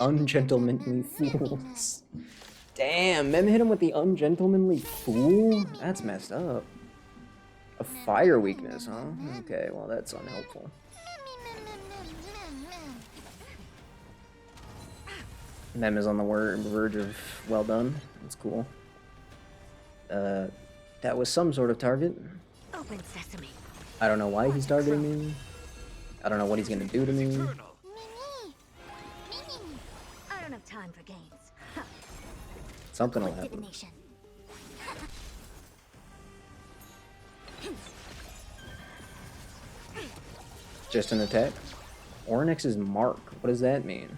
Ungentlemanly fools. Damn, Mem hit him with the ungentlemanly fool? That's messed up. A fire weakness, huh? Okay, well, that's unhelpful. Mem is on the verge of well done. That's cool. That was some sort of target. Open sesame. I don't know why he's targeting me. I don't know what he's gonna do to me. I don't have time for games. Something will happen. Divination. Just an attack? Ornyx's mark. What does that mean?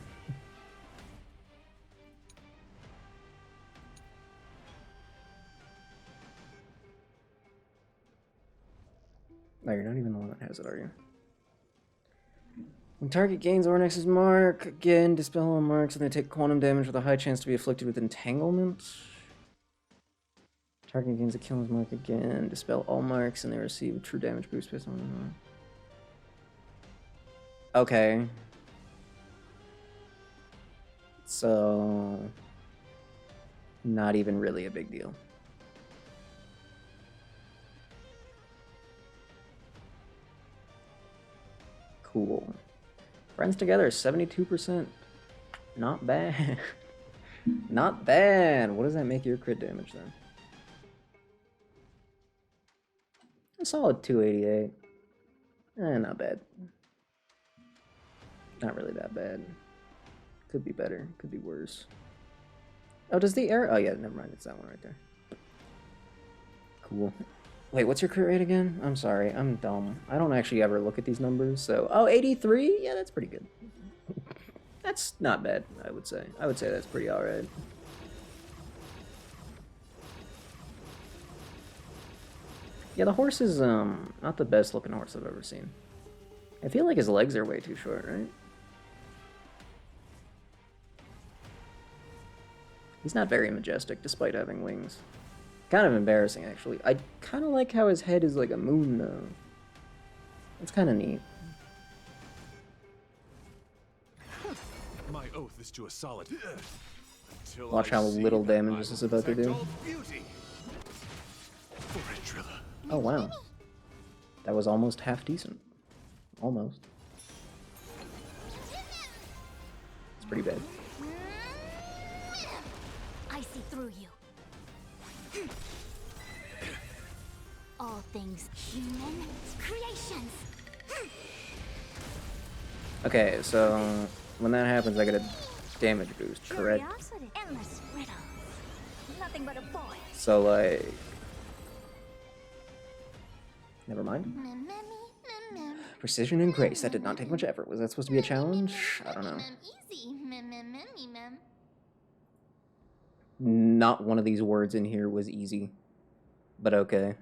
No, you're not even the one that has it, are you? When target gains Ornyx's mark, again, dispel all marks, and they take quantum damage with a high chance to be afflicted with entanglement. Target gains a killer's mark again, dispel all marks, and they receive a true damage boost based on the mark. Okay. So... not even really a big deal. Cool. Friends together, 72%. Not bad. Not bad. What does that make your crit damage then? A solid 288. Not bad. Not really that bad. Could be better. Could be worse. Oh, does the arrow... Oh, yeah, never mind. It's that one right there. Cool. Wait, what's your crit rate again? I'm sorry. I'm dumb. I don't actually ever look at these numbers, so... Oh, 83? Yeah, that's pretty good. That's not bad, I would say. I would say that's pretty alright. Yeah, the horse is, not the best looking horse I've ever seen. I feel like his legs are way too short, right? He's not very majestic, despite having wings. Kind of embarrassing, actually. I kind of like how his head is like a moon, though. That's kind of neat. My oath is to a solid. Watch how little damage this is about to do. Oh, wow. That was almost half decent. Almost. It's pretty bad. I see through you. All things human creations. Okay, so when that happens, I get a damage boost, correct? Curiosity. Endless riddles. Luck nothing but a boy. So, like... Never mind. Precision and grace. That did not take much effort. Was that supposed to be a challenge? I don't know. Easy. Not one of these words in here was easy. But okay.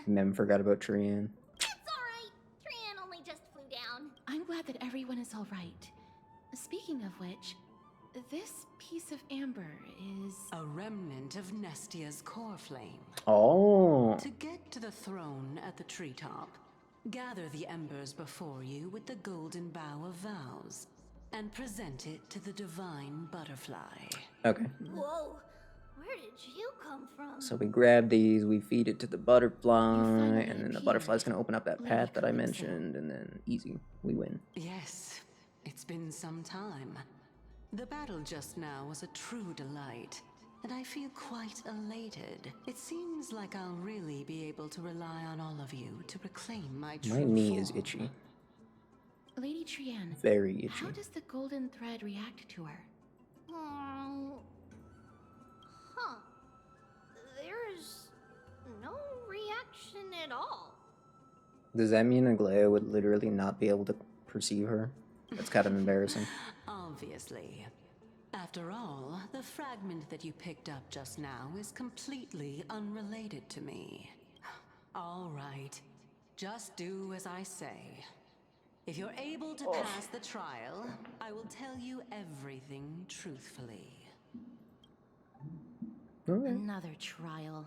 Mem forgot about Trian. It's alright. Trian only just flew down. I'm glad that everyone is all right. Speaking of which, this piece of amber is... A remnant of Nestia's core flame. Oh. To get to the throne at the treetop, gather the embers before you with the golden bough of vows, and present it to the divine butterfly. Okay. Whoa. Where did you come from? So we grab these, we feed it to the butterfly, and then the butterfly's gonna open up that path that I mentioned, and then easy, we win. Yes, it's been some time. The battle just now was a true delight, and I feel quite elated. It seems like I'll really be able to rely on all of you to reclaim my true My knee form. is itchy. Lady Trian, Very itchy. how does the golden thread react to her? Huh. There's no reaction at all. Does that mean Aglaya would literally not be able to perceive her? That's kind of embarrassing. Obviously. After all, the fragment that you picked up just now is completely unrelated to me. All right. Just do as I say. If you're able to pass the trial, I will tell you everything truthfully. Another trial.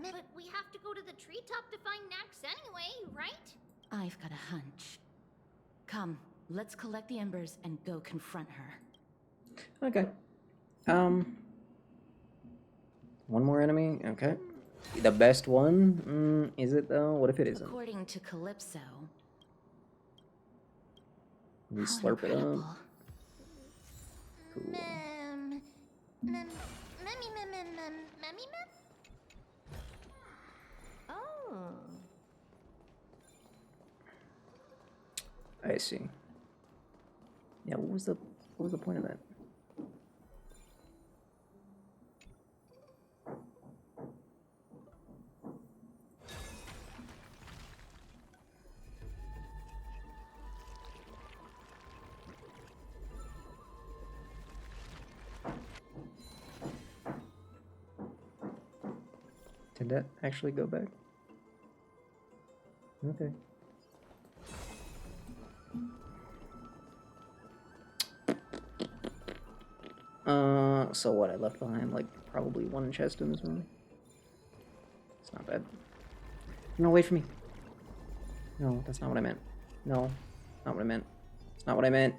But we have to go to the treetop to find Nax anyway, right? I've got a hunch. Come, let's collect the embers and go confront her. Okay. One more enemy? Okay. The best one? Is it though? What if it isn't? According to Calypso. We slurp it up. Cool. Oh. I see. Yeah, what was the point of that? Did that actually go back? Okay. So what? I left behind like probably one chest in this room. It's not bad. No, wait for me. No, that's not what I meant. No, not what I meant. It's not what I meant.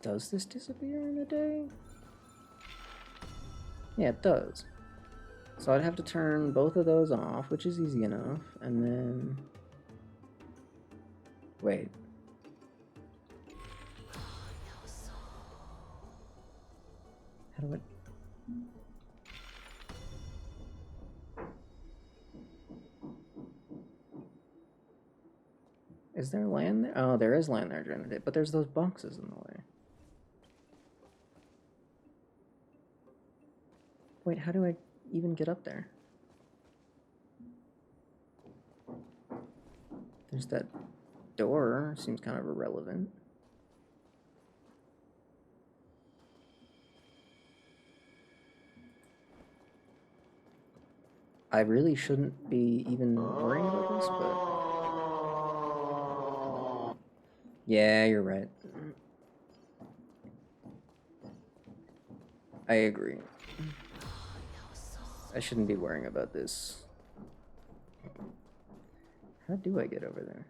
Does this disappear in a day? Yeah, it does. So I'd have to turn both of those off, which is easy enough, and then... Wait. How do I... Is there land there? Oh, there is land there during the day, but there's those boxes in the way. Wait, how do I even get up there? There's that door. Seems kind of irrelevant. I really shouldn't be even worrying about this, but... Yeah, you're right. I agree. I shouldn't be worrying about this. How do I get over there?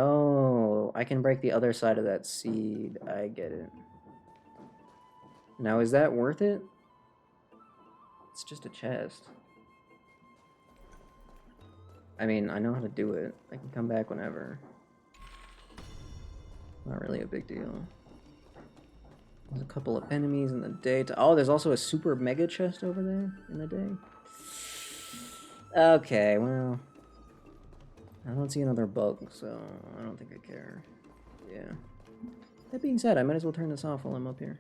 Oh, I can break the other side of that seed. I get it. Now, is that worth it? It's just a chest. I mean, I know how to do it. I can come back whenever. Not really a big deal. There's a couple of enemies in the day. Oh, there's also a super mega chest over there in the day. Okay, well. I don't see another bug, so I don't think I care. Yeah. That being said, I might as well turn this off while I'm up here.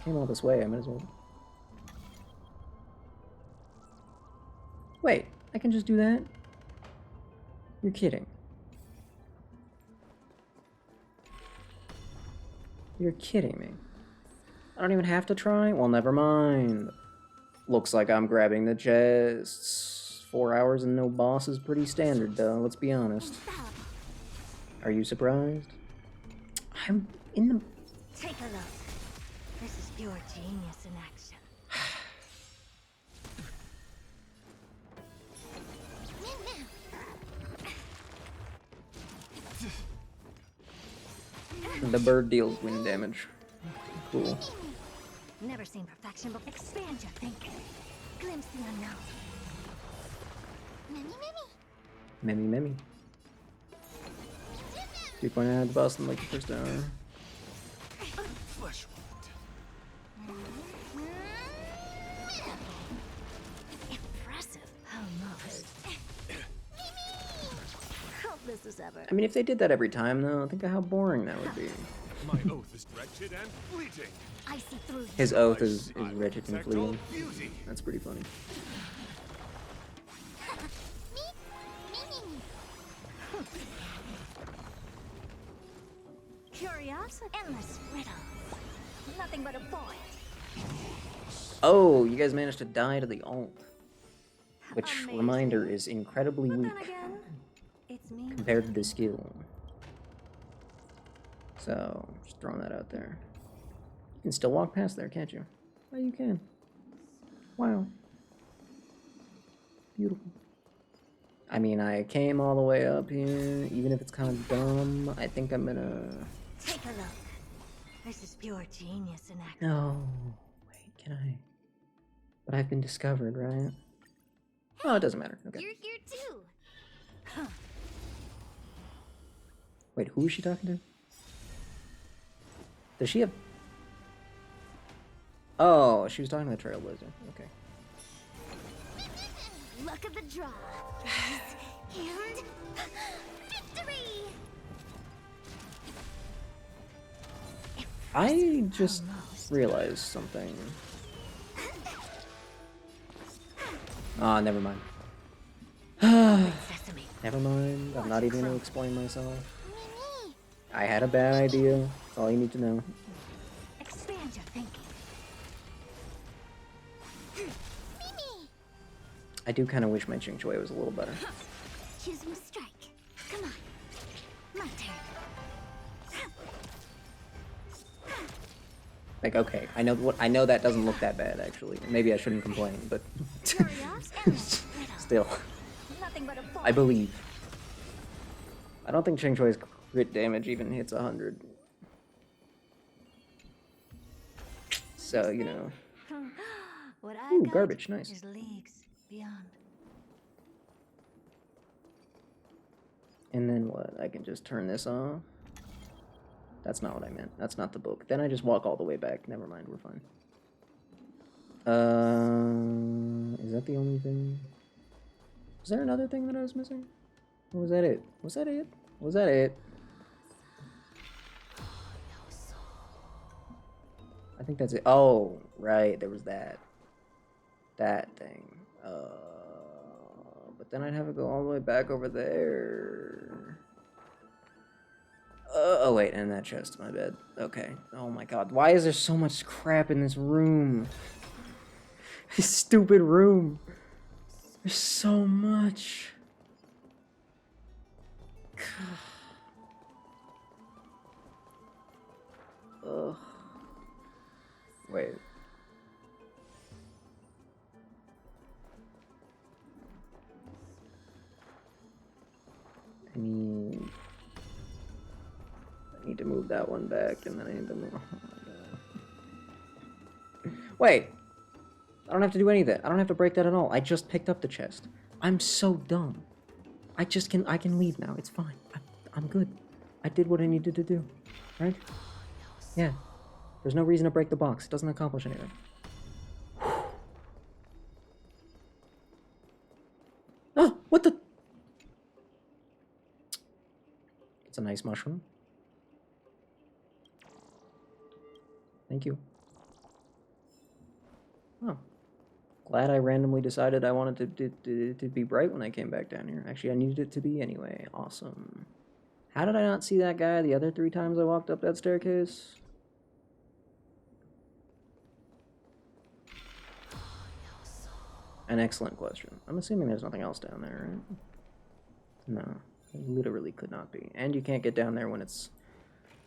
Came all this way, I might as well. Wait, I can just do that? You're kidding. You're kidding me. I don't even have to try? Well, never mind. Looks like I'm grabbing the chests. 4 hours and no boss is pretty standard, though, let's be honest. Are you surprised? I'm in the... Take a look. This is pure genius in action. The bird deals wind damage. Cool. Never seen perfection, but expand your thinking. Glimpse the unknown. Memmy, memmy. 2.9 at the boss in like the first hour. Flesh Impressive. Almost. Hope this is ever. I mean, if they did that every time, though, think of how boring that would be. My oath is wretched and fleeting. I see through you. His oath is wretched and fleeting. That's pretty funny. Curiosity, endless riddles. Nothing but a point. Oh, you guys managed to die to the ult. Which, reminder, is incredibly weak It's me. compared to the skill. So, just throwing that out there. You can still walk past there, can't you? Oh, you can. Wow. Beautiful. I mean, I came all the way up here, even if it's kind of dumb. I think I'm gonna... Take a look. This is pure genius in action. No. Wait, can I? But I've been discovered, right? Oh, it doesn't matter. Okay. You're here too. Huh. Wait, who is she talking to? Does she have... Oh, she was talking to the Trailblazer. Okay. Luck of the draw. And victory. I just realized something. Ah, never mind. Never mind. I'm not even gonna explain myself. I had a bad idea. That's all you need to know. Expand your thinking. I do kind of wish my Ching Choi was a little better. Choose my strike. Come on. My turn. Like, okay, I know that doesn't look that bad actually. Maybe I shouldn't complain, but still, Nothing but a I believe. I don't think Ching Choi's crit damage even hits 100. So, you know. What Ooh, got garbage, nice. is leagues beyond. And then what? I can just turn this off. That's not what I meant. That's not the book. Then I just walk all the way back. Never mind, we're fine. Is that the only thing? Was there another thing that I was missing? Or was that it? Was that it? Was that it? I think that's it. Oh, right, there was that. That thing. But then I'd have to go all the way back over there. Oh, wait, and that chest, my bad. Okay. Oh my god, why is there so much crap in this room? This stupid room. There's so much. Ugh. Wait. I need to move that one back, and then I need to move... Oh my god. Wait! I don't have to do any of that. I don't have to break that at all. I just picked up the chest. I'm so dumb. I can leave now. It's fine. I'm good. I did what I needed to do. Right? Yeah. There's no reason to break the box. It doesn't accomplish anything. Oh, what the? It's a nice mushroom. Thank you. Oh. Glad I randomly decided I wanted to be bright when I came back down here. Actually, I needed it to be anyway. Awesome. How did I not see that guy the other 3 times I walked up that staircase? An excellent question. I'm assuming there's nothing else down there, right? No. It literally could not be. And you can't get down there when it's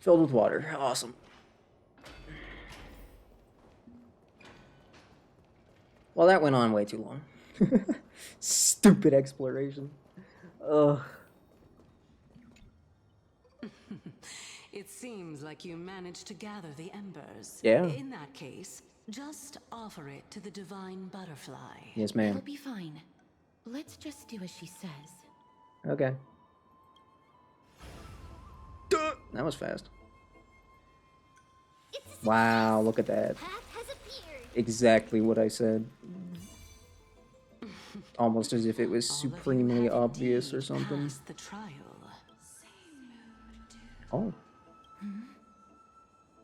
filled with water. Awesome. Well, that went on way too long. Stupid exploration. Ugh. It seems like you managed to gather the embers. Yeah. In that case, just offer it to the divine butterfly. Yes, ma'am. It'll be fine. Let's just do as she says. Okay. That was fast. Wow, look at that. Exactly what I said. Almost as if it was supremely obvious or something. The trial. Oh.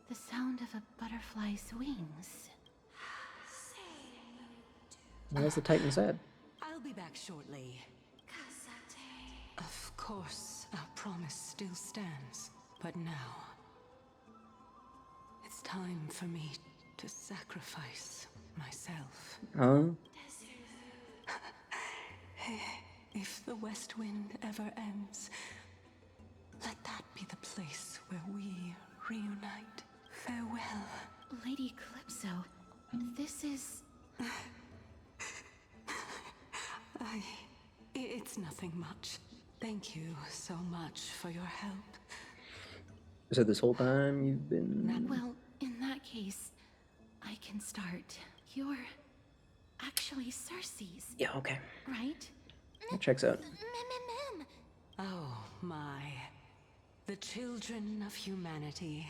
The sound of a butterfly's wings. Where's the Titan said? I'll be back shortly. Of course, our promise still stands. But now, it's time for me to sacrifice myself. Huh? If the West Wind ever ends, let that be the place where we reunite. Farewell. Lady Calypso, this is... It's nothing much. Thank you so much for your help. So this whole time you've been... Well, in that case, I can start. You're actually Cersei's. Yeah, okay. Right? That checks out. Oh my. The children of humanity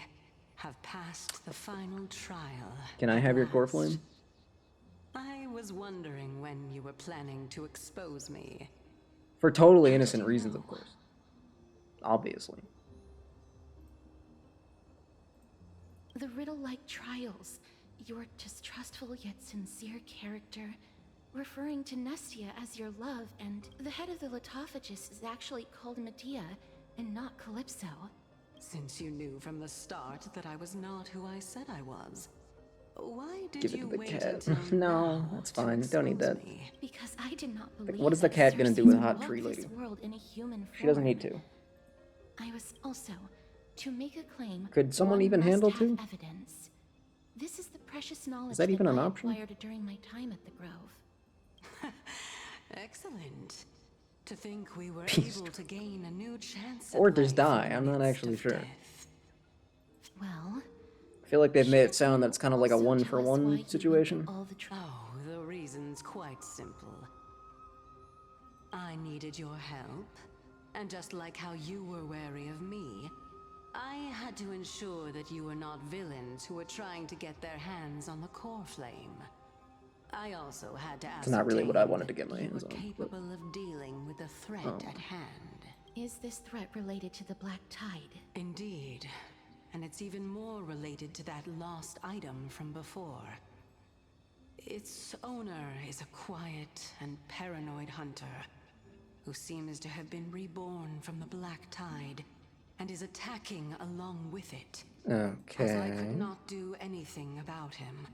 have passed the final trial. Can I have your core flame? I was wondering when you were planning to expose me. For totally innocent reasons, of course. Obviously. The riddle-like trials, your distrustful yet sincere character, referring to Nestia as your love, and the head of the Lotophagus is actually called Medea and not Calypso. Since you knew from the start that I was not who I said I was, why did Give it you to the wait cat. until No, now that's to fine. Don't need that. expose me? Because I did not believe What is the that cat gonna do Cersei with a hot walked tree this lady? world in a human She doesn't form. need to. I was also to make a claim. Could someone one even must handle have two? Evidence. This is the precious knowledge that even an I option? acquired during my time at the Grove. Excellent. To think we were Peace. able to gain a new chance at Or just life die. in the I'm not midst actually of sure. death. Well, I feel like they've made it sound that it's kind of like a one-for-one you situation. all the Oh, the reason's quite simple. I needed your help, and just like how you were wary of me, I had to ensure that you were not villains who were trying to get their hands on the core flame. I also had to It's not really what I ascertain wanted to get my that you hands were on, but- capable of dealing with the threat Oh. at hand. Is this threat related to the Black Tide? Indeed. And it's even more related to that lost item from before. Its owner is a quiet and paranoid hunter who seems to have been reborn from the Black Tide and is attacking along with it. As I Okay. could not do anything about him,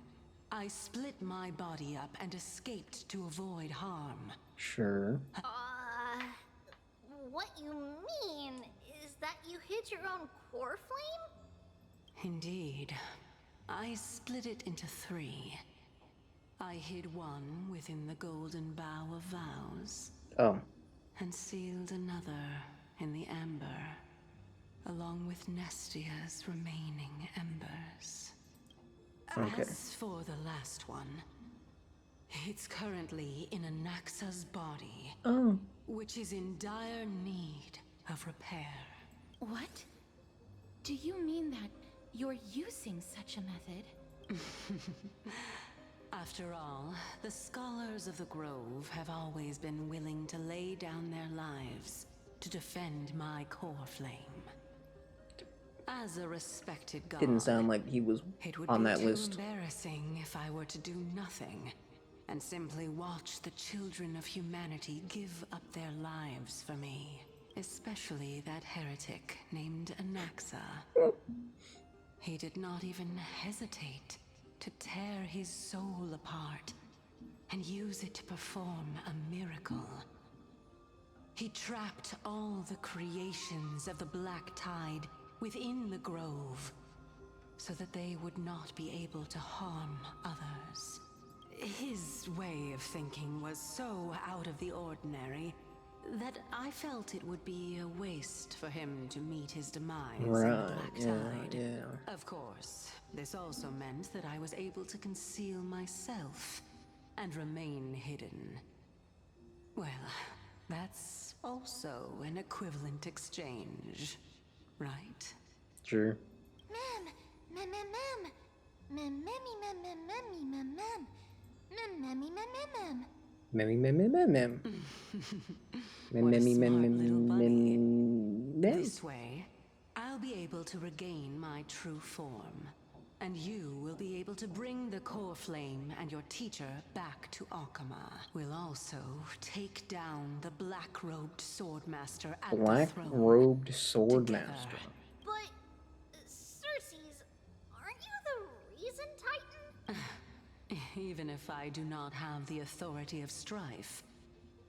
I split my body up and escaped to avoid harm. Sure. What you mean is that you hid your own core flame? Indeed. I split it into 3. I hid one within the Golden Bough of Vows, Oh. and sealed another in the Amber, along with Nestia's remaining embers. Okay. As for the last one, It's currently in Anaxa's body, Oh. which is in dire need of repair. What? Do you mean that you're using such a method? After all, the scholars of the Grove have always been willing to lay down their lives to defend my core flame. As a respected god, Didn't sound like he was it would on be that too list. embarrassing if I were to do nothing and simply watch the children of humanity give up their lives for me. Especially that heretic named Anaxa. He did not even hesitate to tear his soul apart and use it to perform a miracle. He trapped all the creations of the Black Tide within the Grove so that they would not be able to harm others. His way of thinking was so out of the ordinary that I felt it would be a waste for him to meet his demise in the Black Tide. Yeah. Of course, this also meant that I was able to conceal myself and remain hidden. Well, that's also an equivalent exchange, right? Sure. Mem, mem, mem, mem, mem, memmy, mem, mem, memmy, mem, mem, mem, memmy, mem, mem, mem. Memmy, mem, mem, mem, mem. Mem, memmy, mem, mem, mem, mem. This way, I'll be able to regain my true form, and you will be able to bring the core flame and your teacher back to Akama. We'll also take down the black-robed swordmaster at the throne. Black-robed swordmaster. But, Cersei's, aren't you the reason, Titan? Even if I do not have the authority of strife,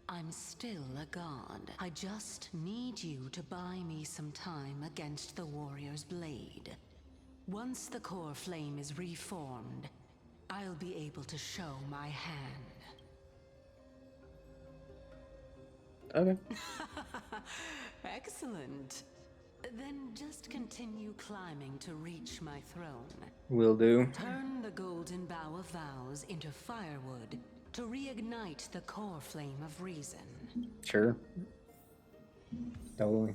I'm still a god. I just need you to buy me some time against the warrior's blade. Once the core flame is reformed, I'll be able to show my hand. Okay. Excellent. Then just continue climbing to reach my throne. Will do. Turn the golden bough of vows into firewood to reignite the core flame of reason. Sure. Totally.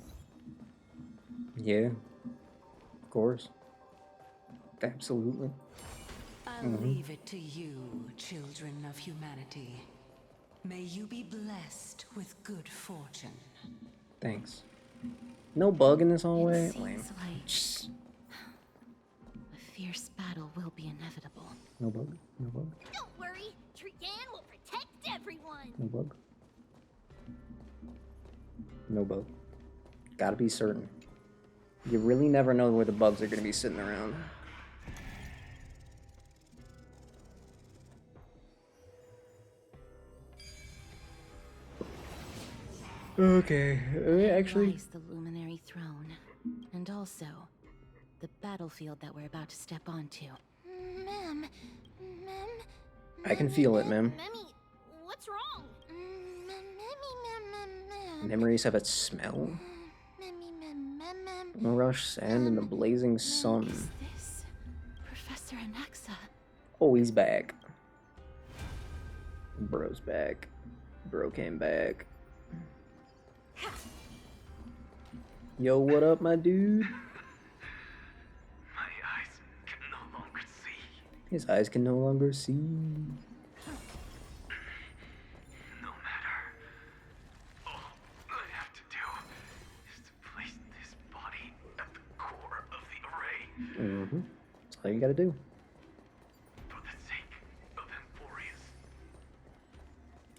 Yeah. Of course. Absolutely. I'll leave it to you, children of humanity. May you be blessed with good fortune. Thanks. No bug in this hallway? It seems Lame. like a fierce battle will be inevitable. No bug? No bug? Don't worry, Trian will protect everyone. No bug? No bug. Gotta be certain. You really never know where the bugs are gonna be sitting around. Okay, actually... Lies the Luminary Throne, and also the battlefield that we're about to step onto. Mem, I can feel it, ma'am. Memmy, what's wrong? Memories have a smell. Rush sand in the blazing sun. This Professor Anaxa. Oh, he's back. Bro's back. Bro came back. Yo, what up, my dude? My eyes can no longer see. His eyes can no longer see. No matter. All I have to do is to place this body at the core of the array. Mm-hmm. That's all you gotta do. For the sake of Emporius.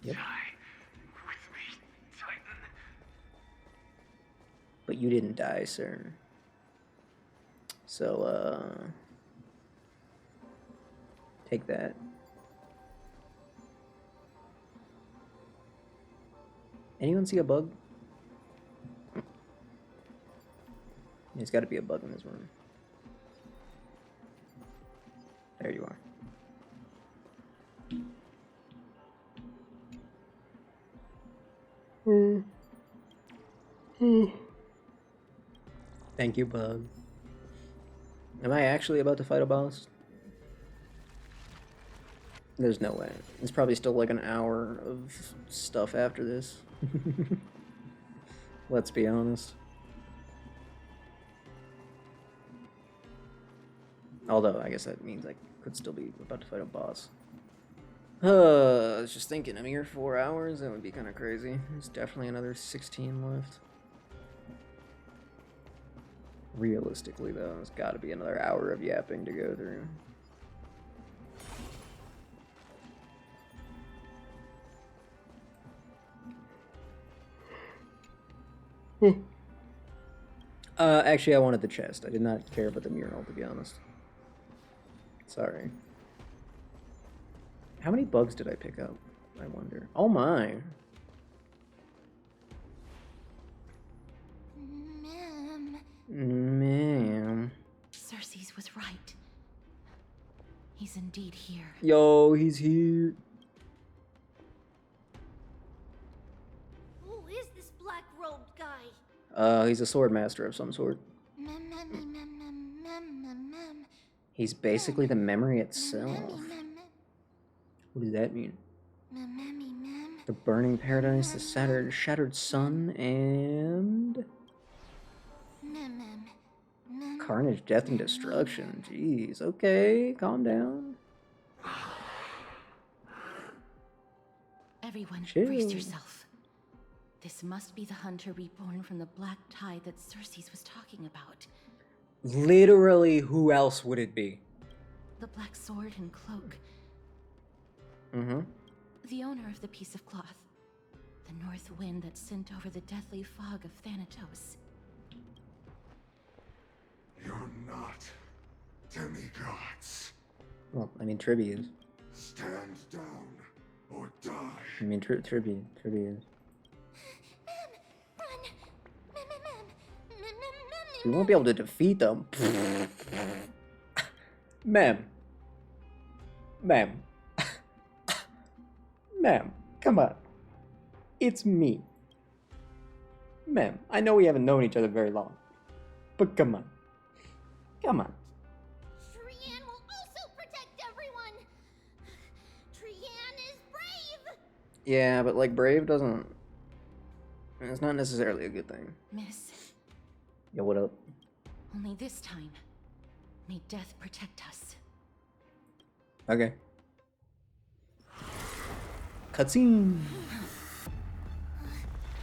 Yep. Die with me, Titan. But you didn't die, sir. So, take that. Anyone see a bug? There's gotta be a bug in this room. There you are. Thank you, bug. Am I actually about to fight a boss? There's no way. It's probably still like an hour of stuff after this. Let's be honest. Although, I guess that means I could still be about to fight a boss. I was just thinking, I'm here 4 hours, that would be kind of crazy. There's definitely another 16 left. Realistically, though, there's got to be another hour of yapping to go through. Actually, I wanted the chest. I did not care about the mural, to be honest. Sorry. How many bugs did I pick up? I wonder. Oh my. Ma'am. Cersei's was right. He's indeed here. Yo, he's here. Who is this black-robed guy? He's a sword master of some sort. He's basically the memory itself. What does that mean? The burning paradise, the shattered sun, and carnage, death, and destruction. Jeez, okay, calm down. Everyone, Chill. brace yourself. This must be the hunter reborn from the black tide that Cersei's was talking about. Literally, who else would it be? The black sword and cloak. Mm-hmm. The owner of the piece of cloth. The north wind that sent over the deathly fog of Thanatos. You're not demigods. Well, I mean, Tribby is. Stand down or die. I mean, Tribby is. We won't be able to defeat them. Ma'am. Ma'am. Ma'am, come on. It's me. Ma'am, I know we haven't known each other very long. But come on. Come on. Trian will also protect everyone. Trian is brave. Yeah, but like brave doesn't... It's not necessarily a good thing. Miss, Yo, what up? only this time, may death protect us. Okay. Cutscene.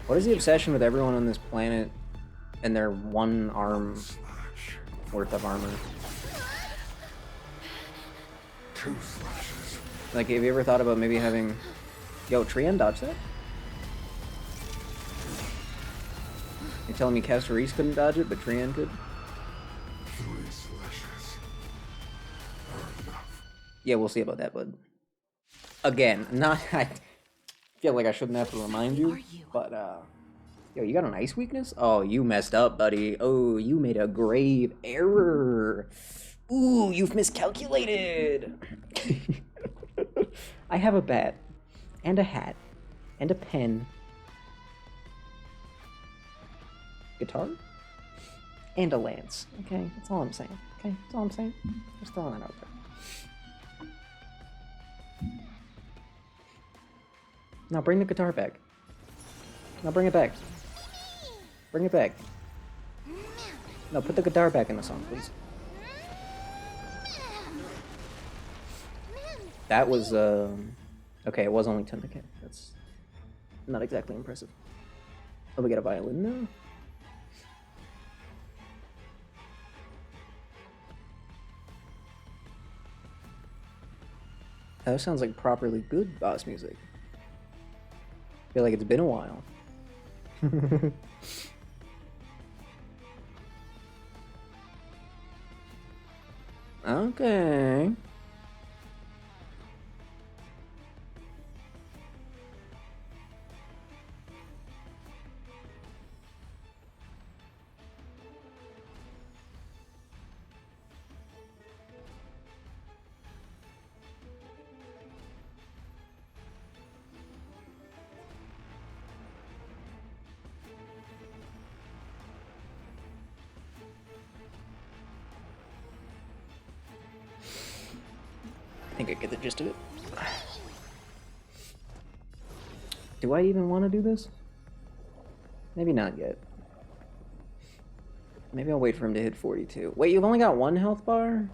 What is the obsession with everyone on this planet and their one arm worth of armor? Two slashes. Like, have you ever thought about maybe having... Yo, Trian, dodge that? You're telling me Caceres couldn't dodge it, but Trian could? 3 slashes are enough. Yeah, we'll see about that, bud. Again, not... I feel like I shouldn't have to remind you, but, yo, you got an ice weakness? Oh, you messed up, buddy. Oh, you made a grave error. Ooh, you've miscalculated. I have a bat, and a hat, and a pen. Guitar? And a lance. Okay, that's all I'm saying. Okay, that's all I'm saying. Just throwing that out there. Now bring the guitar back. Now bring it back. Bring it back. No, put the guitar back in the song, please. That was, okay, it was only 10 to K. That's not exactly impressive. Oh, we got a violin now? That sounds like properly good boss music. I feel like it's been a while. Okay. think I get the gist of it. Do I even want to do this? Maybe not yet. Maybe I'll wait for him to hit 42. Wait, you've only got one health bar?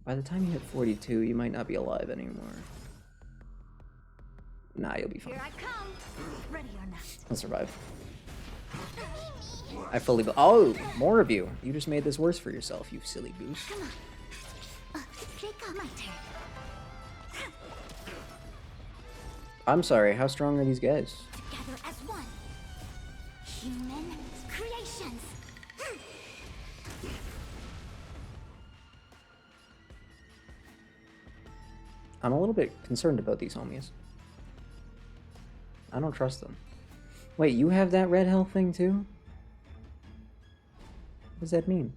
By the time you hit 42, you might not be alive anymore. Nah, you'll be fine. Here I come. Ready or not. I'll survive. I fully... Oh, more of you. You just made this worse for yourself, you silly goose. Come on. Shake up my turn. I'm sorry, how strong are these guys? Together as one. Human creations. I'm a little bit concerned about these homies. I don't trust them. Wait, you have that red health thing too? What does that mean?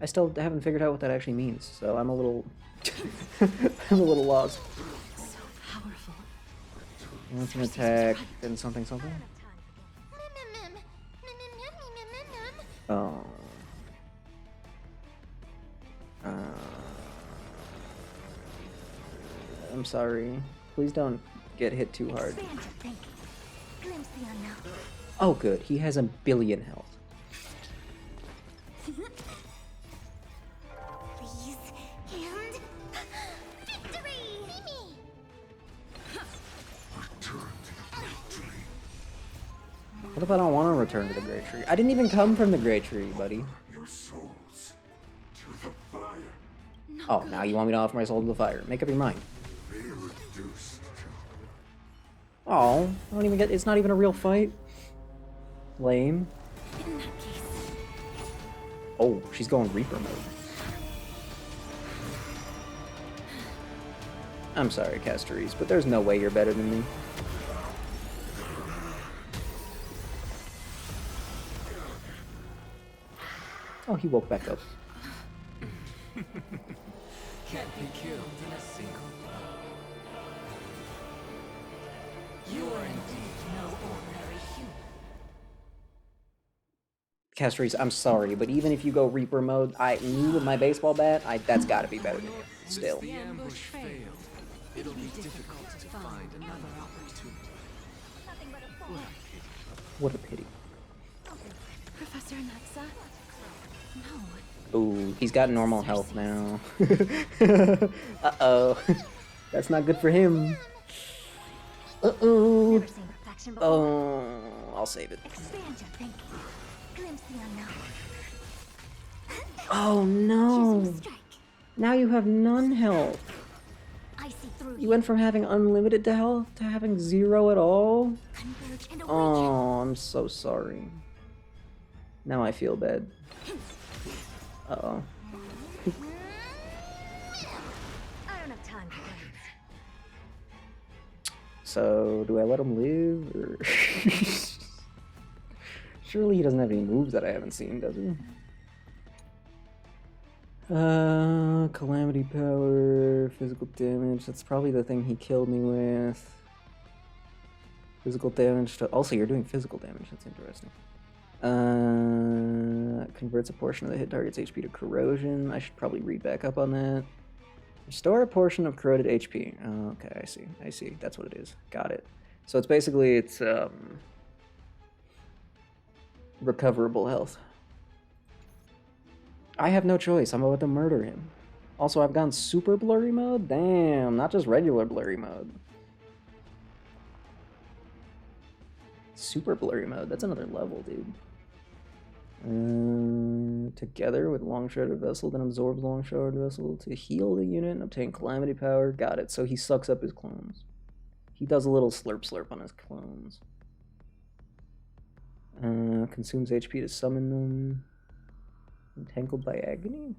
I still haven't figured out what that actually means, so I'm a little... I'm a little lost. So powerful. Once an attack, then something something? Oh. I'm sorry. Please don't get hit too hard. Expand your thinking. Glimpse the unknown. Oh good, he has a billion health. Please, and victory! What if I don't want to return to the Great Tree? I didn't even come from the Great Tree, buddy. Your souls to the fire. Oh, now you want me to offer my soul to the fire. Make up your mind. Be reduced to Oh, I don't even get. It's not even a real fight. Lame. In that case, Oh, she's going Reaper mode. I'm sorry, Castoris, but there's no way you're better than me. Oh, he woke back up. Can't be killed in a single blow. You are indeed no ordinary human. Castoris, I'm sorry, but even if you go Reaper mode, me with my baseball bat, that's gotta be better than you. Still. The ambush failed. It'll be difficult to find another opportunity. What a pity. Professor Anaxa? No. Ooh, he's got normal health now. Uh-oh. That's not good for him. Uh-oh. never seen perfection before. Oh, I'll save it. Expand your thinking. Glimpse the unknown. Oh no. Choose your strike. Now you have none health. I see through You went from having unlimited to health to having 0 at all? Converge and awaken. Oh, I'm so sorry. Now I feel bad. Uh-oh. I don't have time for games. So, do I let him live, or... Surely he doesn't have any moves that I haven't seen, does he? Calamity power, physical damage, that's probably the thing he killed me with. Physical damage to... Also, you're doing physical damage, that's interesting. Converts a portion of the hit target's HP to corrosion. I should probably read back up on that. Restore a portion of corroded HP. Oh, okay, I see. That's what it is. Got it. So it's basically, recoverable health. I have no choice. I'm about to murder him. Also, I've gone super blurry mode? Damn, not just regular blurry mode. Super blurry mode. That's another level, dude. Together with Long Shrouded Vessel, then absorbs Long Shrouded Vessel to heal the unit and obtain Calamity Power. Got it. So he sucks up his clones. He does a little slurp on his clones. Consumes HP to summon them. Entangled by Agony?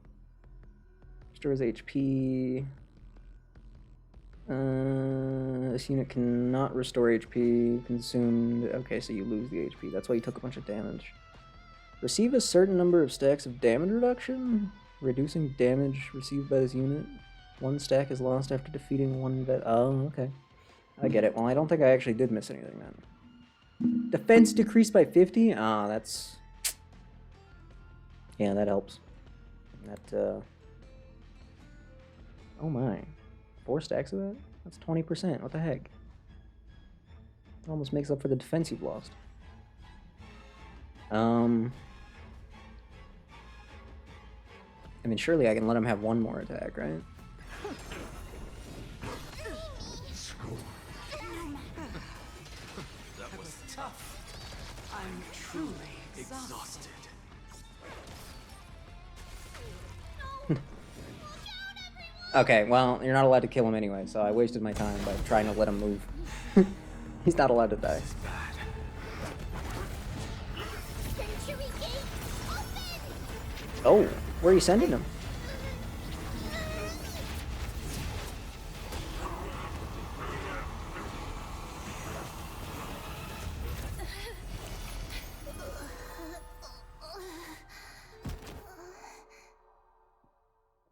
Restores HP. This unit cannot restore HP. Consumed. Okay, so you lose the HP. That's why you took a bunch of damage. Receive a certain number of stacks of damage reduction. Reducing damage received by this unit. 1 stack is lost after defeating 1 vet. Oh, okay. I get it. Well, I don't think I actually did miss anything then. Defense decreased by 50? Ah, that's... Yeah, that helps. That, Oh my. 4 stacks of that? That's 20%. What the heck? It almost makes up for the defense you've lost. I mean, surely I can let him have one more attack, right? That was tough. I'm truly exhausted. Okay, well, you're not allowed to kill him anyway, so I wasted my time by trying to let him move. He's not allowed to die. Oh, where are you sending him?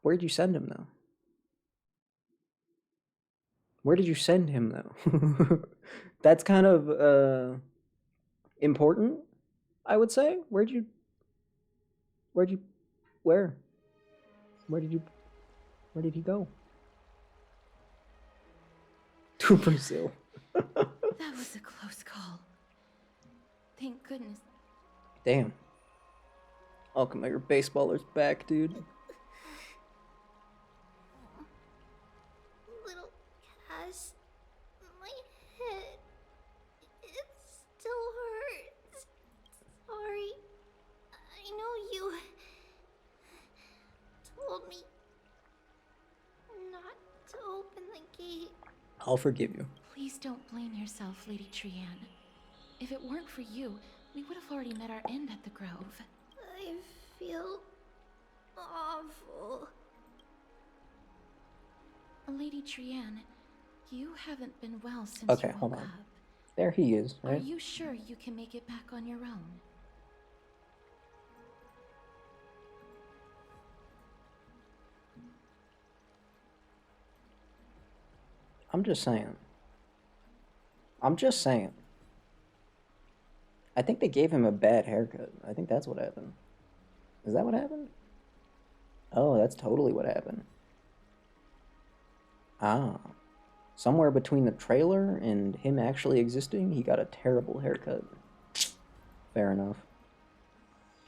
Where'd you send him, though? Where did you send him, though? That's kind of, important, I would say. Where did he go? To Brazil. That was a close call. Thank goodness. Damn. Welcome, your baseballers back, dude. Little Cass, my head, it still hurts. Sorry. I know you told me not to open the gate. I'll forgive you. Please don't blame yourself, Lady Trianne. If it weren't for you, we would have already met our end at the Grove. I feel awful. Lady Trianne, you haven't been well since Okay, you hold woke on. up. There he is, Are right? you sure you can make it back on your own? I'm just saying. I'm just saying. I think they gave him a bad haircut. I think that's what happened. Is that what happened? Oh, that's totally what happened. Ah. Somewhere between the trailer and him actually existing, he got a terrible haircut. Fair enough.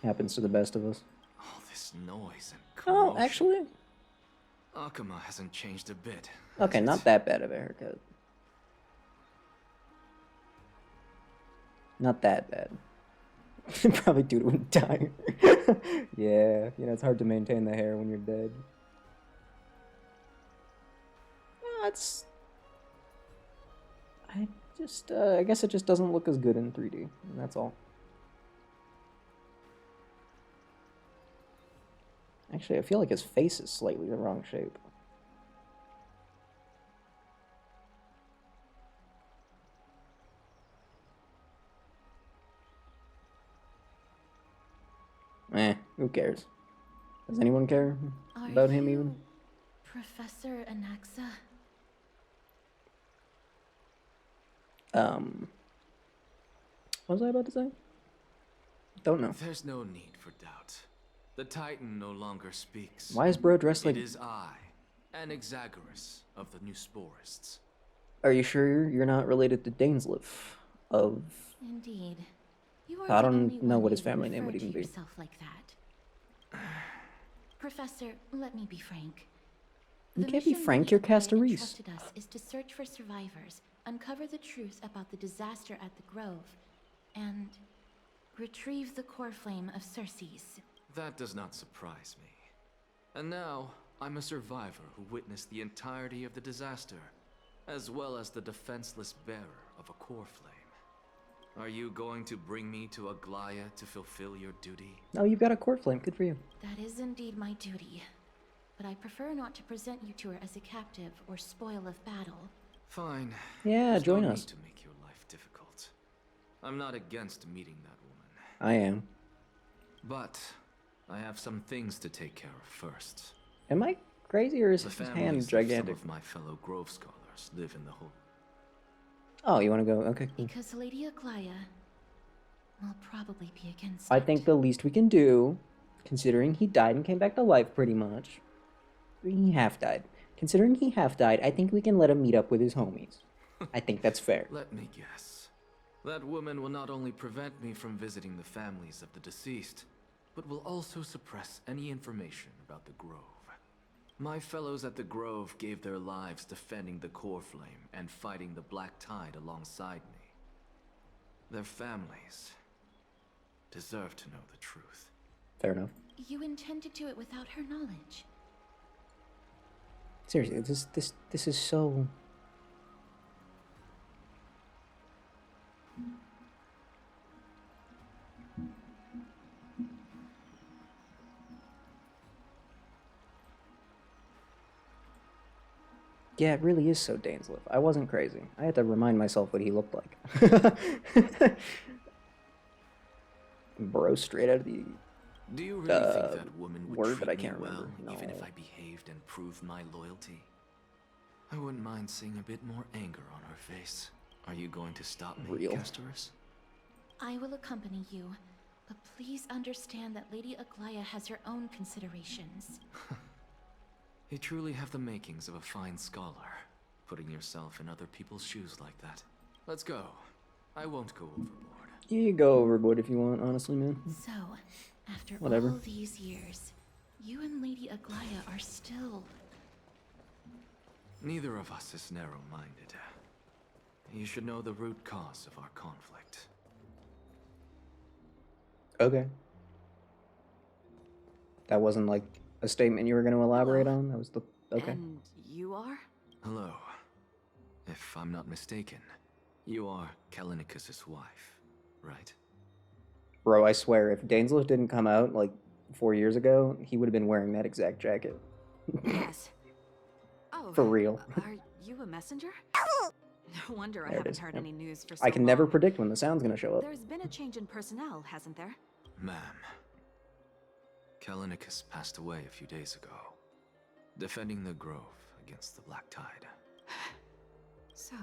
Happens to the best of us. All this noise and Oh, commotion. actually? Akuma hasn't changed a bit. Okay, not that bad of a haircut. Not that bad. Probably due to him dying. Yeah, it's hard to maintain the hair when you're dead. No, it's... I guess it just doesn't look as good in 3D, and that's all. Actually, I feel like his face is slightly the wrong shape. Who cares? Does anyone care about him even? Professor Anaxa? What was I about to say? Don't know. There's no need for doubt. The Titan no longer speaks. Why is bro dressed like... It is I, Anaxagoras of the New Sporists. Are you sure you're not related to Dainsleif of... Indeed. You are I the only don't know one what who his family name would refer even to be. yourself like that. Professor, let me be frank. You The can't be mission frank, Lady you're Akaya Castarise. entrusted us is to search for survivors, uncover the truth about the disaster at the Grove, and retrieve the core flame of Circes. That does not surprise me. And now, I'm a survivor who witnessed the entirety of the disaster, as well as the defenseless bearer of a core flame. Are you going to bring me to Aglaya to fulfill your duty? Oh, you've got a core flame. Good for you. That is indeed my duty, but I prefer not to present you to her as a captive or spoil of battle. Fine. Yeah, There's join no us. need to make your life difficult. I'm not against meeting that woman. I am. But I have some things to take care of first. Am I crazy or is The his hand families gigantic? of some of my fellow Grove scholars live in the whole. Oh, you want to go? Okay. Cool. Because Lady Aglaya will probably be against I it. think the least we can do, considering he died and came back to life pretty much. He half died. Considering he half died, I think we can let him meet up with his homies. I think that's fair. Let me guess. That woman will not only prevent me from visiting the families of the deceased, but will also suppress any information about the Grove. My fellows at the Grove gave their lives defending the Core Flame and fighting the Black Tide alongside me. Their families deserve to know the truth. Fair enough. You intend to do it without her knowledge. Seriously, this is so... Yeah, it really is so Dainsleif. I wasn't crazy. I had to remind myself what he looked like. Bro, straight out of the Do you really think that woman would word treat that I me can't well, remember? even if No. I behaved and proved my loyalty? I wouldn't mind seeing a bit more anger on her face. Are you going to stop me, Real. Castorus? I will accompany you, but please understand that Lady Aglaya has her own considerations. You truly have the makings of a fine scholar, putting yourself in other people's shoes like that. Let's go. I won't go overboard. You go overboard if you want, honestly, man. So, after Whatever. all these years, you and Lady Aglaya are still... Neither of us is narrow-minded. You should know the root cause of our conflict. Okay. That wasn't like a statement you were going to elaborate on? That was the... Okay. And you are? Hello. If I'm not mistaken, you are Kalinicus's wife, right? Bro, I swear, if Dainsleif didn't come out, like, 4 years ago, he would have been wearing that exact jacket. Yes. Oh, For real. Are you a messenger? No wonder I There it haven't is. heard Yep. any news for so I can never long. predict when the sound's going to show up. There's been a change in personnel, hasn't there? Ma'am, Kalinicus passed away a few days ago, defending the Grove against the Black Tide. So...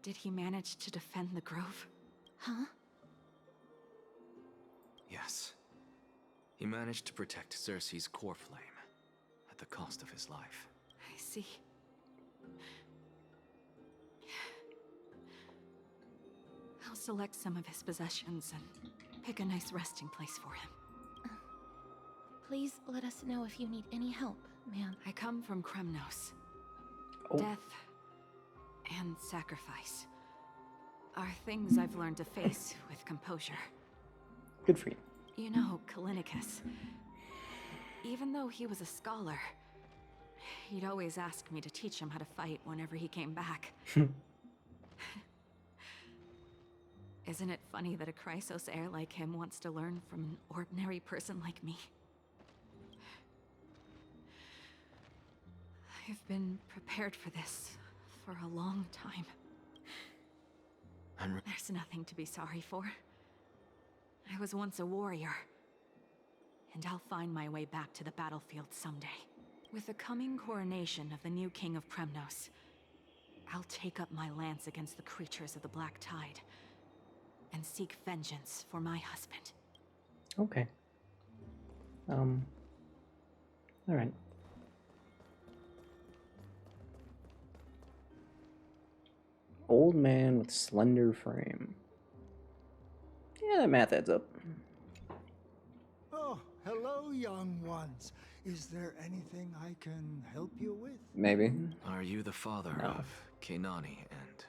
did he manage to defend the Grove? Huh? Yes. He managed to protect Cersei's core flame at the cost of his life. I see. I'll select some of his possessions and pick a nice resting place for him. Please let us know if you need any help, ma'am. I come from Kremnos. Oh. Death and sacrifice are things I've learned to face with composure. Good for you. You know, Kalinicus, even though he was a scholar, he'd always ask me to teach him how to fight whenever he came back. Isn't it funny that a Chrysos heir like him wants to learn from an ordinary person like me? I've been prepared for this for a long time. There's nothing to be sorry for. I was once a warrior, and I'll find my way back to the battlefield someday. With the coming coronation of the new king of Kremnos, I'll take up my lance against the creatures of the Black Tide and seek vengeance for my husband. Okay. Alright. Old man with slender frame. Yeah, that math adds up. Oh, hello, young ones. Is there anything I can help you with? Maybe. Are you the father No. of Kenani and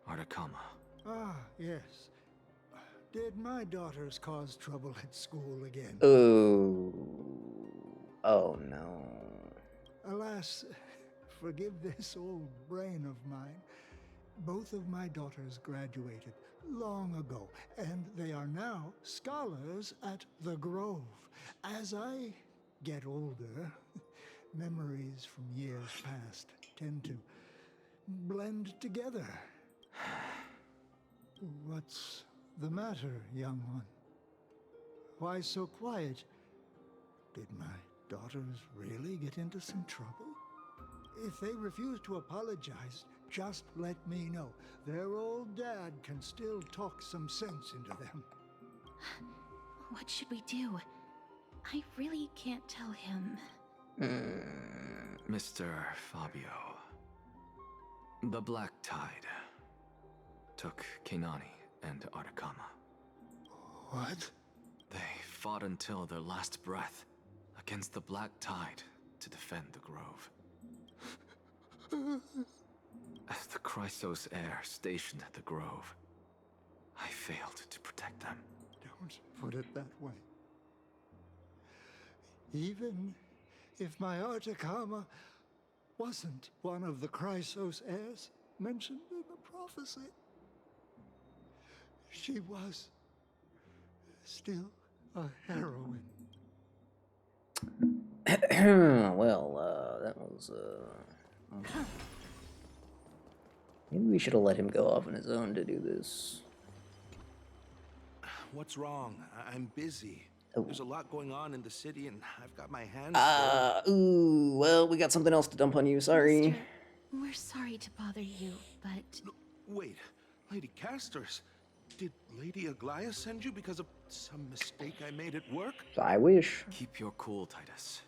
Artakama? Ah, yes. Did my daughters cause trouble at school again? Oh. Oh no. Alas, forgive this old brain of mine. Both of my daughters graduated long ago, and they are now scholars at the Grove. As I get older, memories from years past tend to blend together. What's the matter, young one? Why so quiet? Did my daughters really get into some trouble? If they refuse to apologize, just let me know. Their old dad can still talk some sense into them. What should we do? I really can't tell him. Mr. Fabio, the Black Tide took Kinani and Artakama. What? They fought until their last breath against the Black Tide to defend the Grove. As the Chrysos heir stationed at the Grove, I failed to protect them. Don't put it that way. Even if my Artakama wasn't one of the Chrysos heirs mentioned in the prophecy, she was still a heroine. Well, that was, maybe we should have let him go off on his own to do this. What's wrong? I'm busy. Oh. There's a lot going on in the city, and I've got my hands full. Ooh, well, we got something else to dump on you, sorry. Mister, we're sorry to bother you, but... Wait, Lady Casters, did Lady Aglaia send you because of some mistake I made at work? I wish. Keep your cool, Titus.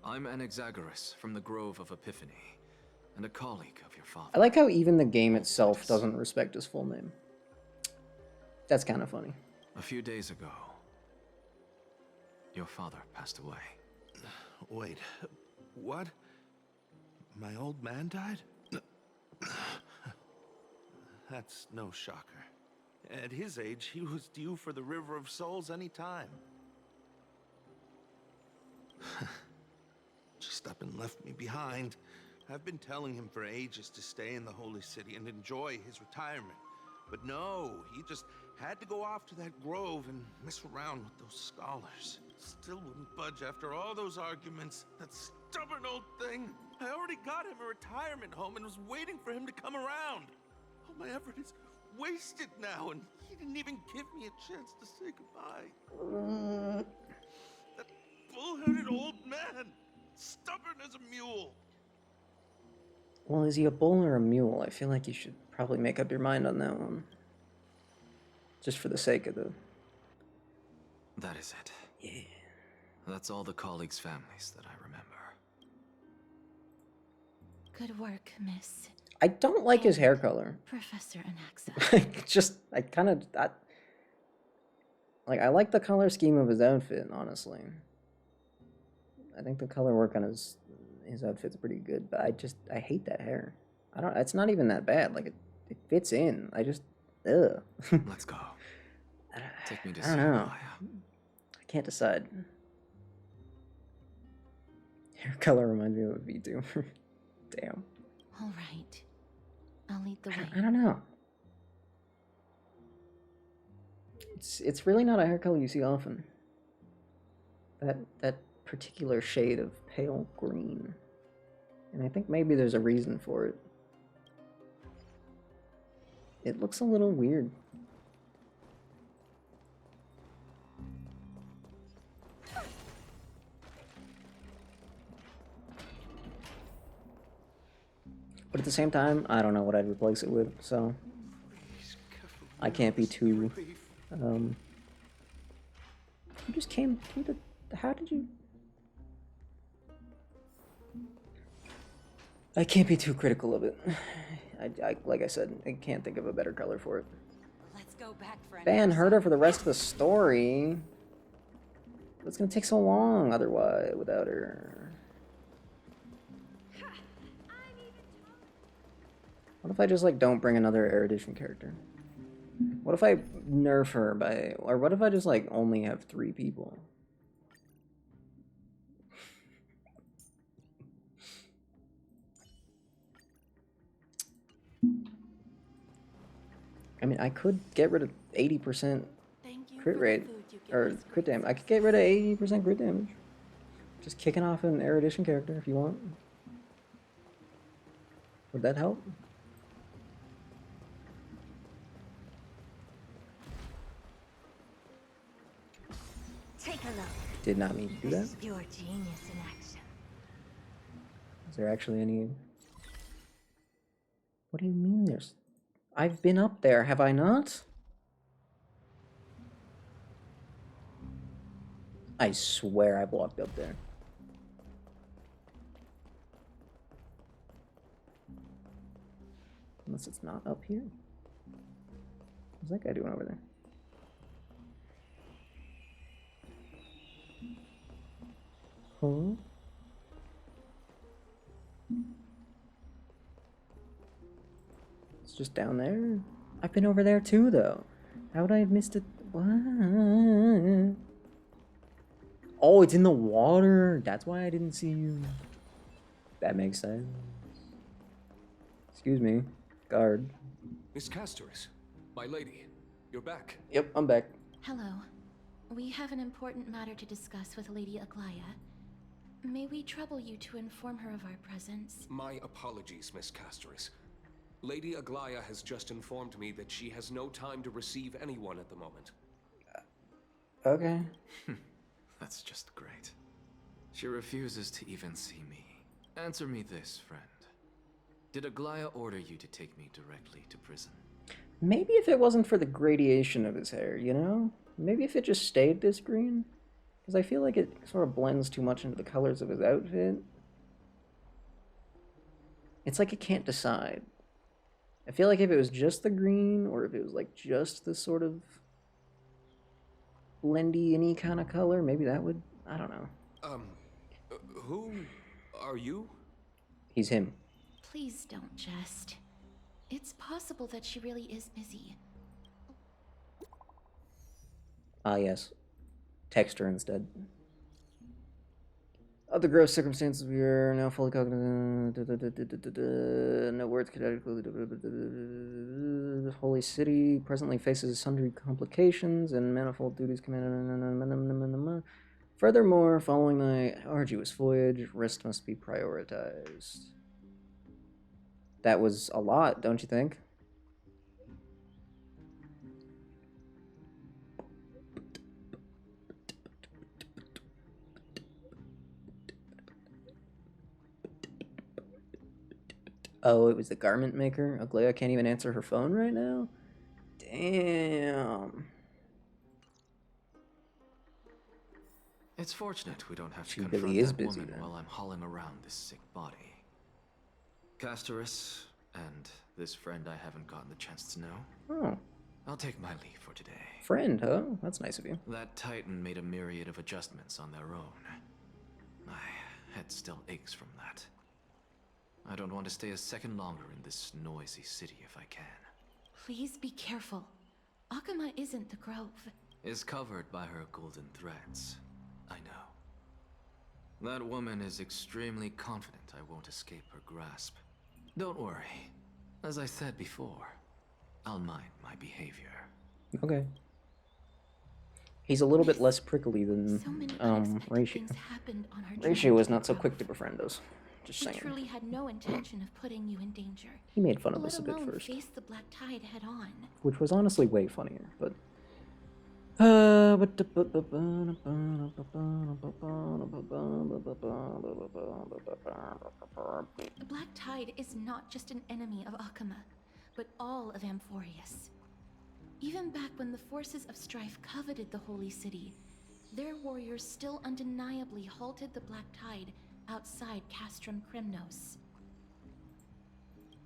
I'm Anaxagoras from the Grove of Epiphany, and a colleague of your father. I like how even the game itself doesn't respect his full name. That's kind of funny. A few days ago, your father passed away. Wait, what? My old man died? That's no shocker. At his age, he was due for the River of Souls any time. Just up and left me behind. I've been telling him for ages to stay in the Holy City and enjoy his retirement. But no, he just had to go off to that grove and mess around with those scholars. Still wouldn't budge after all those arguments. That stubborn old thing. I already got him a retirement home and was waiting for him to come around. All my effort is wasted now, and he didn't even give me a chance to say goodbye. That bull-headed old man. Stubborn as a mule. Well, is he a bull or a mule? I feel like you should probably make up your mind on that one. Just for the sake of the... That is it. Yeah. That's all the colleagues' families that I remember. Good work, Miss. I don't like his hair color. Professor Anaxa. I kind of... Like, I like the color scheme of his outfit, honestly. I think the color work on his outfit's pretty good, but I hate that hair. It's not even that bad. Like, it fits in. I just, ugh. Let's go. Take me to I don't know. I can't decide. Hair color reminds me of a VTuber. Damn. All right. I'll lead the way. I don't know. It's really not a hair color you see often. That particular shade of pale green. And I think maybe there's a reason for it. It looks a little weird. But at the same time, I don't know what I'd replace it with, so I can't be too you just came through the... How did you... I can't be too critical of it. I like I said, I can't think of a better color for it. Let's go back for Ban Herta for the rest of the story. It's gonna take so long otherwise without her. What if I just like don't bring another Erudition character? What if I nerf her by, or what if I just like only have 3 people? I mean, I could get rid of 80% crit rate, or crit damage. I could get rid of 80% crit damage. Just kicking off an Erudition character if you want. Would that help? Take a look. Did not mean to do that. This is pure genius in action. Is there actually any... What do you mean there's... I've been up there, have I not? I swear I've walked up there. Unless it's not up here. What's that guy doing over there? Huh? It's just down there. I've been over there too, though. How would I have missed it? What? Oh, it's in the water. That's why I didn't see you. That makes sense. Excuse me, guard. Miss Castoris, my lady, you're back. Yep, I'm back. Hello. We have an important matter to discuss with Lady Aglaya. May we trouble you to inform her of our presence? My apologies, Miss Castoris. Lady Aglaya has just informed me that she has no time to receive anyone at the moment. Okay. That's just great. She refuses to even see me. Answer me this, friend. Did Aglaya order you to take me directly to prison? Maybe if it wasn't for the gradation of his hair, you know? Maybe if it just stayed this green? Because I feel like it sort of blends too much into the colors of his outfit. It's like it can't decide. I feel like if it was just the green, or if it was like just this sort of blendy-any kind of color, maybe that would... I don't know. Who are you? He's him. Please don't jest. It's possible that she really is busy. Ah, yes. Text her instead. Of the gross circumstances, we are now fully cognizant. No words could adequately. The Holy City presently faces sundry complications and manifold duties commanded. Furthermore, following the arduous voyage, rest must be prioritized. That was a lot, don't you think? Oh, it was the garment maker? Aglaya can't even answer her phone right now? Damn. It's fortunate we don't have to She confront really is that busy woman then. while I'm hauling around this sick body. Castoris, and this friend I haven't gotten the chance to know. Oh. I'll take my leave for today. Friend, huh? That's nice of you. That Titan made a myriad of adjustments on their own. My head still aches from that. I don't want to stay a second longer in this noisy city if I can. Please be careful. Akama isn't the Grove. Is covered by her golden threads. I know. That woman is extremely confident I won't escape her grasp. Don't worry. As I said before, I'll mind my behavior. Okay. He's a little bit less prickly than Ratio. Happened on our Ratio was not so quick to befriend us. Just We saying. truly had no intention of putting you in danger. He made fun of let us a bit alone first. face the Black Tide head on. Which was honestly way funnier, but... The Black Tide is not just an enemy of Akama, but all of Amphorius. Even back when the forces of strife coveted the Holy City, their warriors still undeniably halted the Black Tide outside Castrum Kremnos.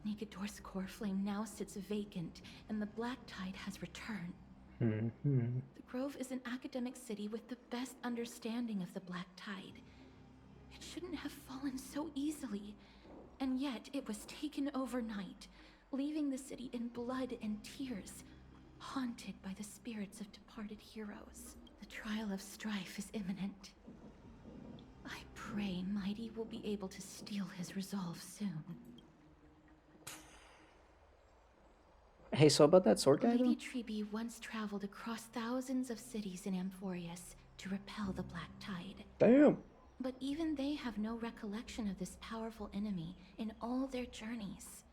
Nigador's core flame now sits vacant, and the Black Tide has returned. The Grove is an academic city with the best understanding of the Black Tide. It shouldn't have fallen so easily, and yet it was taken overnight, leaving the city in blood and tears, haunted by the spirits of departed heroes. The trial of strife is imminent. I pray Mighty will be able to steal his resolve soon. Hey, so about that sword guy, Lady though? Tribi once traveled across thousands of cities in Amphorius to repel the Black Tide. Damn. But even they have no recollection of this powerful enemy in all their journeys.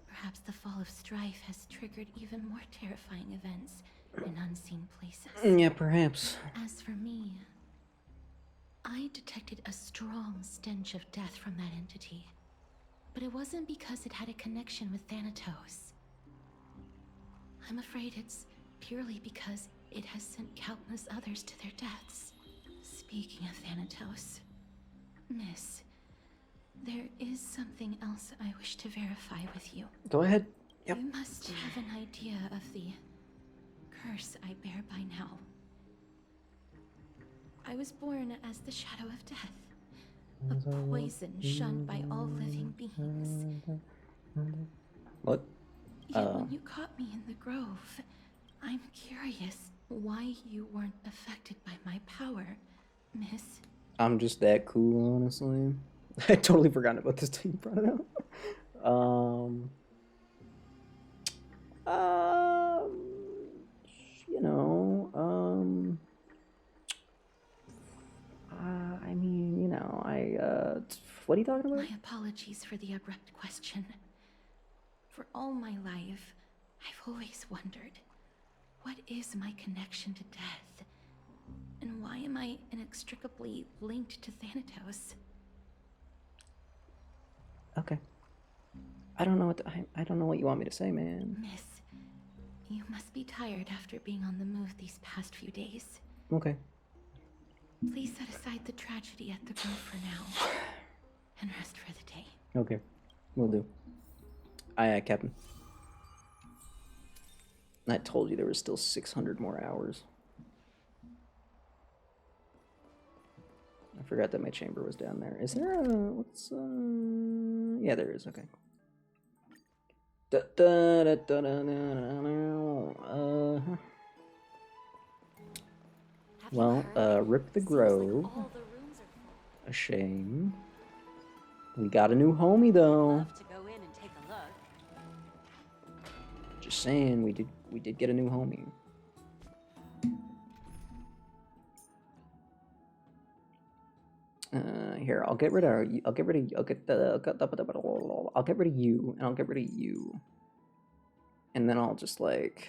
Perhaps the fall of strife has triggered even more terrifying events in unseen places. Yeah, perhaps. As for me, I detected a strong stench of death from that entity. But it wasn't because it had a connection with Thanatos. I'm afraid it's purely because it has sent countless others to their deaths. Speaking of Thanatos, Miss, There is something else I wish to verify with you. Go ahead. Yep. You must have an idea of the curse I bear by now. I was born as the shadow of death, a poison shunned by all living beings. What? Yet when you caught me in the grove, I'm curious why you weren't affected by my power, miss. I'm just that cool, honestly. I totally forgot about this till you brought it up. You know, I mean, you know, what are you talking about? My apologies for the abrupt question. For all my life, I've always wondered, what is my connection to death? And why am I inextricably linked to Thanatos? Okay. I don't know what I don't know what you want me to say, man. Miss, you must be tired after being on the move these past few days. Okay. Please set aside the tragedy at the grove for now, and rest for the day. Okay. Will do. Aye, aye, Captain. I told you there was still 600 more hours. I forgot that my chamber was down there. Is there a... what's... yeah, there is. Okay. Well, rip the grove. A shame. We got a new homie, though. Just saying, we did get a new homie. Here, I'll get rid of you, and I'll get rid of you. And then I'll just like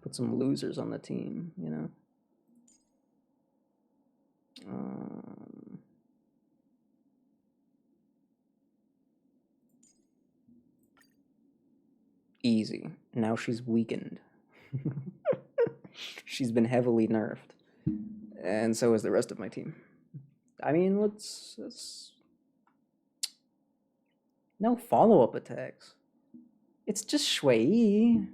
put some losers on the team, you know? Easy. Now she's weakened. She's been heavily nerfed. And so is the rest of my team. I mean, let's... No follow-up attacks. It's just Shui.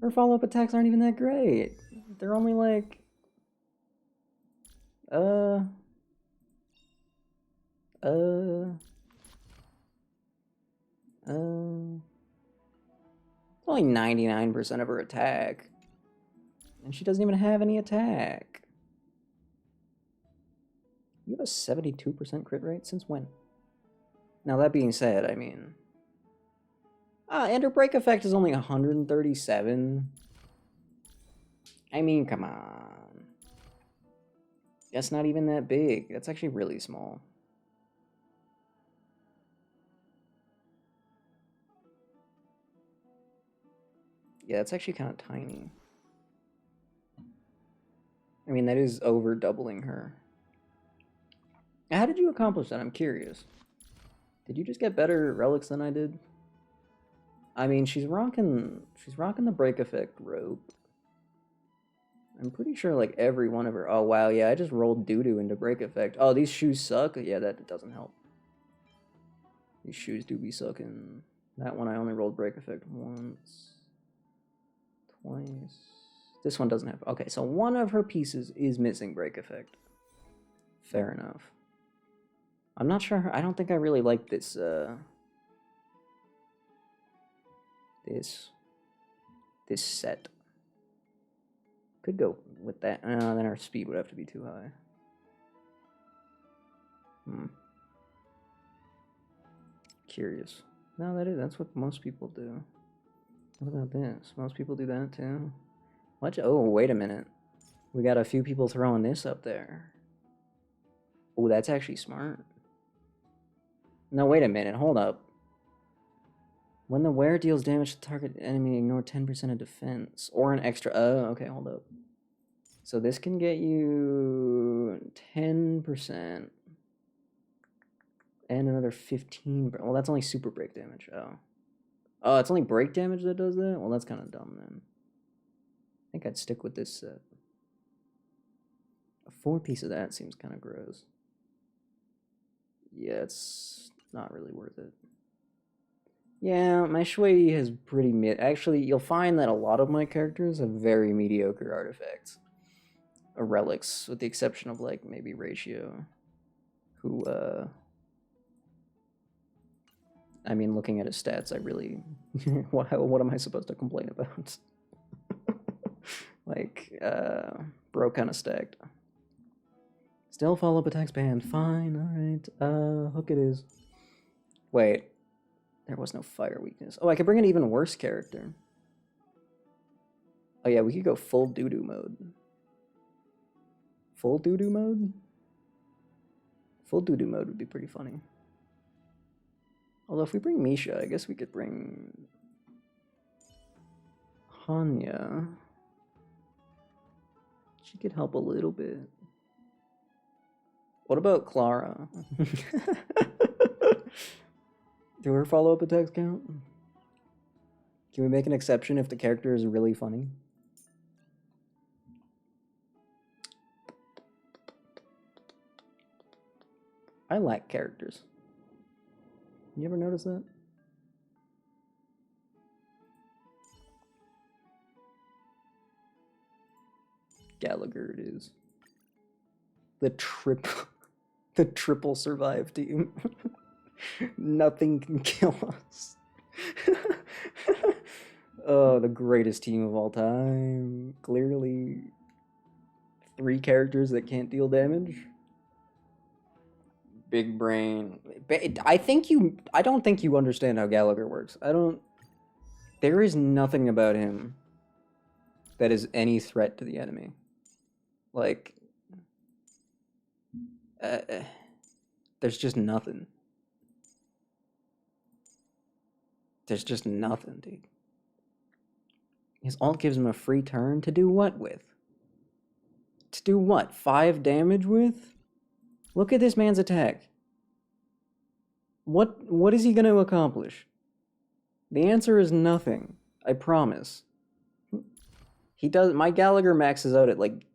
Her follow-up attacks aren't even that great. They're only like... Only 99% of her attack. And she doesn't even have any attack. You have a 72% crit rate? Since when? Now, that being said, I mean... and her break effect is only 137. I mean, come on. That's not even that big. That's actually really small. Yeah, it's actually kind of tiny. I mean, that is over doubling her. How did you accomplish that? I'm curious. Did you just get better relics than I did? I mean, she's rocking the break effect rope. I'm pretty sure like every one of her. Oh wow, yeah, I just rolled doo-doo into break effect. Oh, these shoes suck. Yeah, that doesn't help. These shoes do be sucking. That one I only rolled break effect once, twice. This one doesn't have. Okay, so one of her pieces is missing break effect. Fair enough. I'm not sure. I don't think I really like this. This set. Could go with that. Then our speed would have to be too high. Curious. No, that's what most people do. What about this? Most people do that too. What? Oh, wait a minute. We got a few people throwing this up there. Oh, that's actually smart. No, wait a minute. Hold up. When the wearer deals damage to target enemy, ignore 10% of defense. Or an extra... Oh, okay, hold up. So this can get you 10%. And another 15%. Well, that's only super break damage. Oh. Oh, it's only break damage that does that? Well, that's kind of dumb, then. I think I'd stick with this set. A 4-piece of that seems kind of gross. yeah, it's not really worth it. Yeah, my Shui has pretty mid. Actually, you'll find that a lot of my characters have very mediocre artifacts. Or relics, with the exception of, like, maybe Ratio. Who, I mean, looking at his stats, I really... what am I supposed to complain about? Like, bro kinda stacked. Still follow-up attacks banned. Fine, alright. Hook it is. Wait. There was no fire weakness. Oh, I could bring an even worse character. Oh yeah, we could go full doo-doo mode. Full doo-doo mode? Full doo-doo mode would be pretty funny. Although if we bring Misha, I guess we could bring... Hanya. She could help a little bit. What about Clara? Do her follow-up attacks count? Can we make an exception if the character is really funny? I lack characters. You ever notice that? Gallagher it is. The triple survive team. Nothing can kill us. Oh, the greatest team of all time. Clearly 3 characters that can't deal damage. Big brain. I don't think you understand how Gallagher works. There is nothing about him that is any threat to the enemy. Like, there's just nothing. There's just nothing, dude. His ult gives him a free turn to do what with? To do what? 5 damage with? Look at this man's attack. What is he going to accomplish? The answer is nothing. I promise. He does. My Gallagher maxes out at like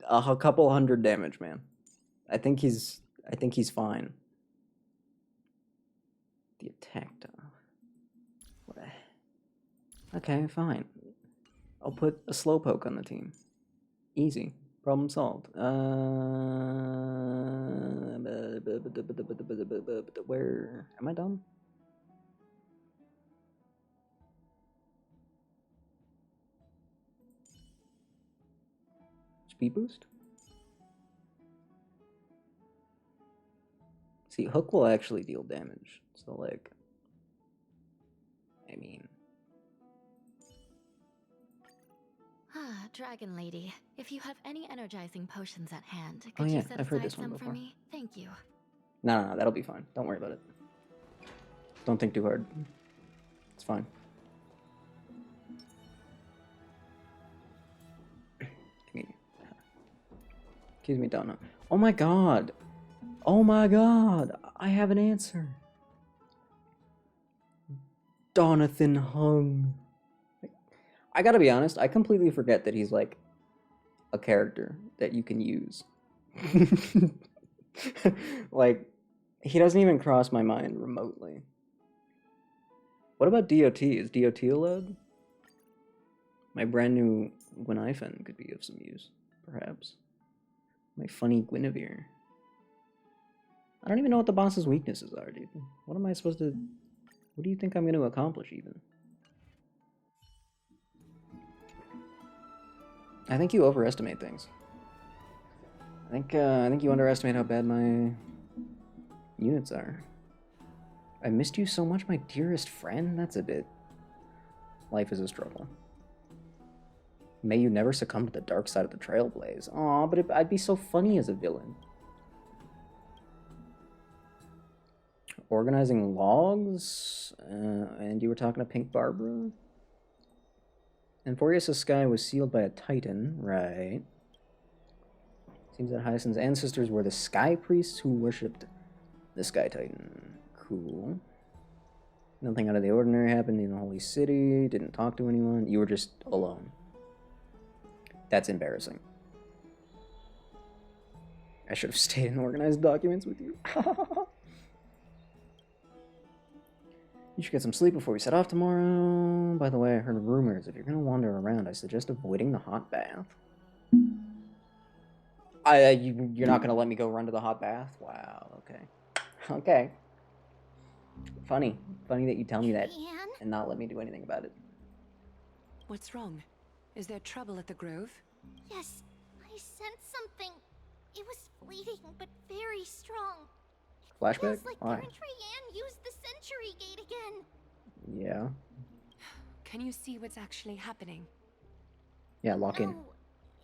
a couple hundred damage, man. I think he's fine. The attack done. Okay, fine. I'll put a slowpoke on the team. Easy. Problem solved. Where am I done? Speed boost? See, Hook will actually deal damage. So, like, I mean... Ah, Dragon Lady. If you have any energizing potions at hand, could Oh yeah, you set I've heard aside this one some for before. me? Thank you. No, that'll be fine. Don't worry about it. Don't think too hard. It's fine. Excuse me, Donna. Oh my god! Oh my god! I have an answer. Donathan Hung. I gotta be honest, I completely forget that he's like a character that you can use. Like, he doesn't even cross my mind remotely. What about DOT? Is DOT allowed? My brand new Gwenaifen could be of some use, perhaps. My funny Guinevere. I don't even know what the boss's weaknesses are, dude. What am I supposed to... What do you think I'm going to accomplish, even? I think you overestimate things. I think you underestimate how bad my units are. I missed you so much, my dearest friend. That's a bit... Life is a struggle. May you never succumb to the dark side of the Trailblaze. Aw, but I'd be so funny as a villain. Organizing logs? And you were talking to Pink Barbara? Emphorius' sky was sealed by a titan, right? Seems that Hyacinth's ancestors were the sky priests who worshipped the sky titan. Cool. Nothing out of the ordinary happened in the holy city, didn't talk to anyone, you were just alone. That's embarrassing. I should have stayed and organized documents with you. You should get some sleep before we set off tomorrow. By the way, I heard rumors. If you're gonna wander around, I suggest avoiding the hot bath. You're not gonna let me go run to the hot bath? Wow, okay. Okay. Funny. Funny that you tell me that and not let me do anything about it. What's wrong? Is there trouble at the Grove? Yes, I sensed something. It was fleeting, but very strong. Flashback? Feels like Why? Baron Trian used the Century Gate again. Yeah. Can you see what's actually happening? Yeah, lock in. No,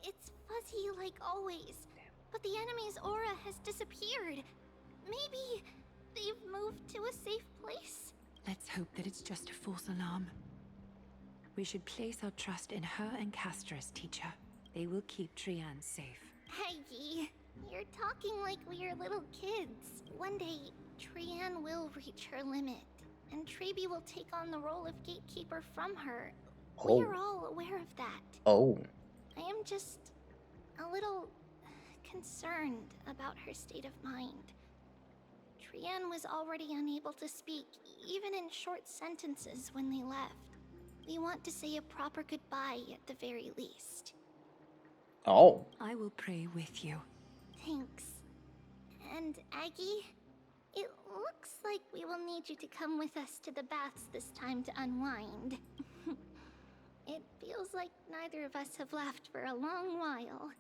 it's fuzzy like always. But the enemy's aura has disappeared. Maybe they've moved to a safe place? Let's hope that it's just a false alarm. We should place our trust in her and Castris, teacher. They will keep Trian safe. Peggy, you're talking like we're little kids. One day, Trian will reach her limit, and Trebi will take on the role of gatekeeper from her. Oh. We're all aware of that. Oh. I am just a little concerned about her state of mind. Trian was already unable to speak, even in short sentences when they left. We want to say a proper goodbye at the very least. Oh. I will pray with you. Thanks. And Aggie, it looks like we will need you to come with us to the baths this time to unwind. It feels like neither of us have laughed for a long while.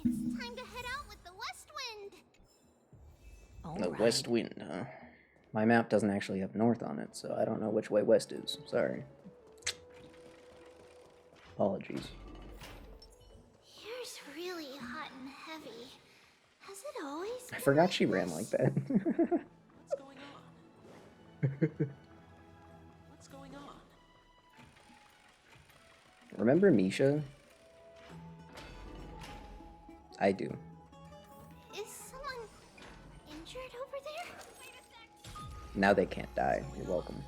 It's time to head out with the West Wind! The west wind, huh? My map doesn't actually have north on it, so I don't know which way west is. Sorry. Apologies. Here's really hot and heavy. Has it always I been forgot like she ran this? like that. What's going on? What's going on? Remember Misha? I do. Is someone injured over there? Now they can't die. You're welcome.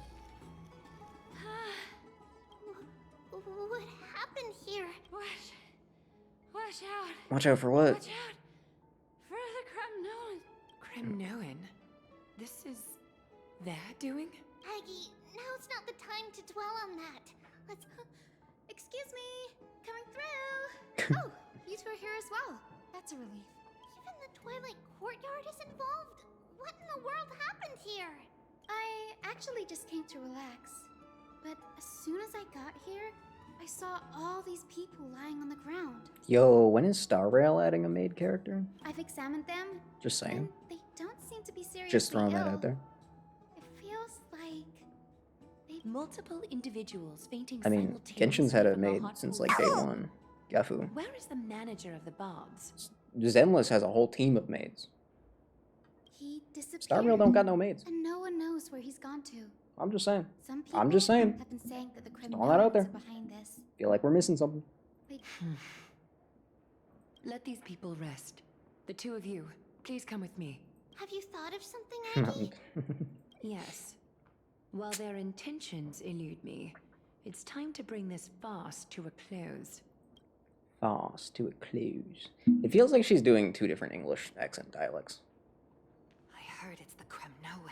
What happened here? Watch out! Watch out for what? Watch out! For the Kremnoan! Kremnoan? This is their doing? Aggie, now's not the time to dwell on that. Let's... Excuse me! Coming through! Oh, you two are here as well. That's a relief. Even the Twilight Courtyard is involved? What in the world happened here? I actually just came to relax. But as soon as I got here, I saw all these people lying on the ground. Yo, when is Star Rail adding a maid character? I've examined them. Just saying. And they don't seem to be seriously Just throwing that ill. out there. It feels like Multiple individuals fainting I mean, Genshin's had a maid since like day one. Yafu. Where is the manager of the baths? Zenless has a whole team of maids. he disappeared. Star Rail don't got no maids. And no one knows where he's gone to. I'm just saying. Some people I'm just saying. have been saying that the throwing that out Kremnoans there. are behind this. Feel like we're missing something. Like, Let these people rest. The two of you, please come with me. Have you thought of something, Aggie? Yes. While their intentions elude me, it's time to bring this farce to a close. Fast to a close. It feels like she's doing two different English accent dialects. I heard it's the Kremnoan.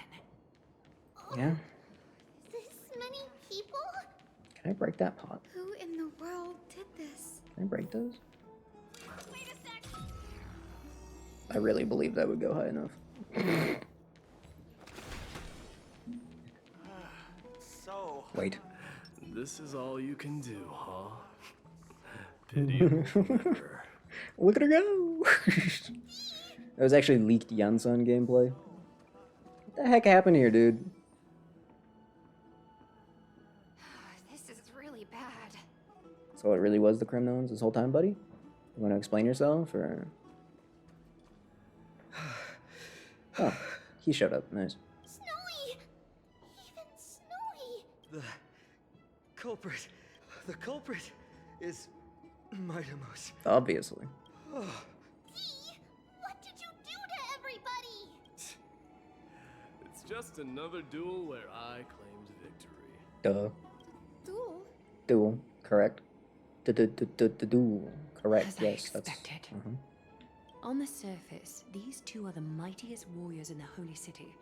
Yeah. This many people? Can I break that pot? who in the world did this? Can I break those? I really believe that would go high enough. So, Wait. this is all you can do, huh? Pitiable river. Look at her go! That was actually leaked Yansun gameplay. What the heck happened here, dude? This is really bad. So it really was the Kremnoans this whole time, buddy? You want to explain yourself, or...? Oh, he showed up. Nice. Snowy! Even Snowy! The culprit is Mightimos. Obviously. Dee, what did you do to everybody? It's just another duel where I claimed victory. Duh. Duel? Duel. Correct. Duel. Correct. As I Yes, that's... expected. Mhm. On the surface, these two are the mightiest warriors in the Holy City,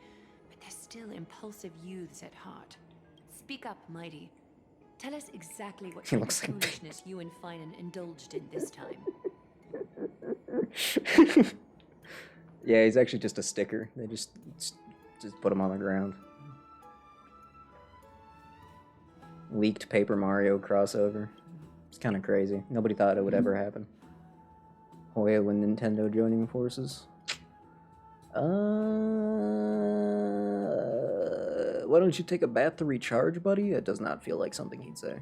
but their still impulsive youths at heart. Speak up, Mighty. Tell us exactly what He kind of looks like foolishness you and Finan indulged in this time. Yeah, he's actually just a sticker. They just put him on the ground. Leaked Paper Mario crossover. It's kind of crazy. Nobody thought it would ever happen. Hoyo and Nintendo joining forces. Why don't you take a bath to recharge, buddy? It does not feel like something he'd say.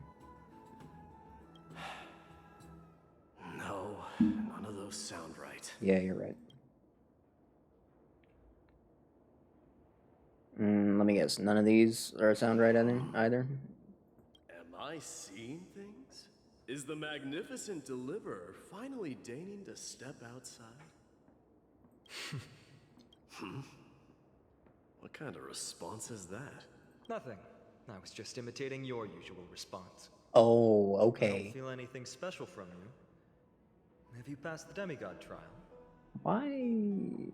No, none of those sound right. Yeah, you're right. Let me guess. None of these are sound right either? Am I seeing things? Is the magnificent deliverer finally deigning to step outside? What kind of response is that? Nothing. I was just imitating your usual response. Oh, I okay. don't feel anything special from you. Have you passed the demigod trial? Why?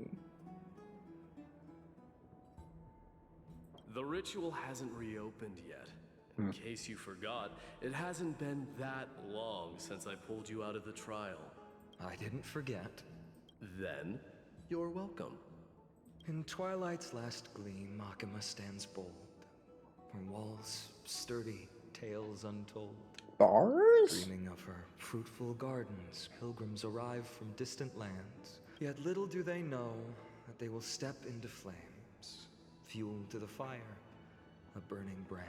The ritual hasn't reopened yet. In case you forgot, it hasn't been that long since I pulled you out of the trial. I didn't forget. Then, you're welcome. In twilight's last gleam, Makima stands bold. Her walls sturdy, tales untold. Bars? Dreaming of her fruitful gardens, pilgrims arrive from distant lands. Yet little do they know that they will step into flames, fuel to the fire, a burning brand.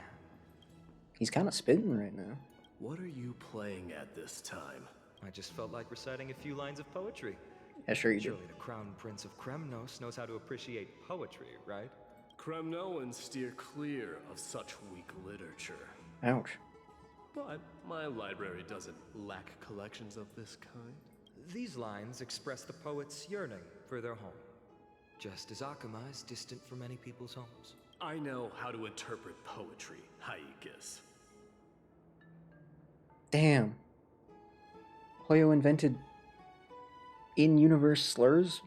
He's kind of spitting right now. What are you playing at this time? I just felt like reciting a few lines of poetry. Yeah, sure you do. Surely the Crown Prince of Kremnos knows how to appreciate poetry, right? Kremnoans steer clear of such weak literature. Ouch. But my library doesn't lack collections of this kind. These lines express the poet's yearning for their home, just as Akuma is distant from many people's homes. I know how to interpret poetry, Haikis. Damn. Hoyo invented in-universe slurs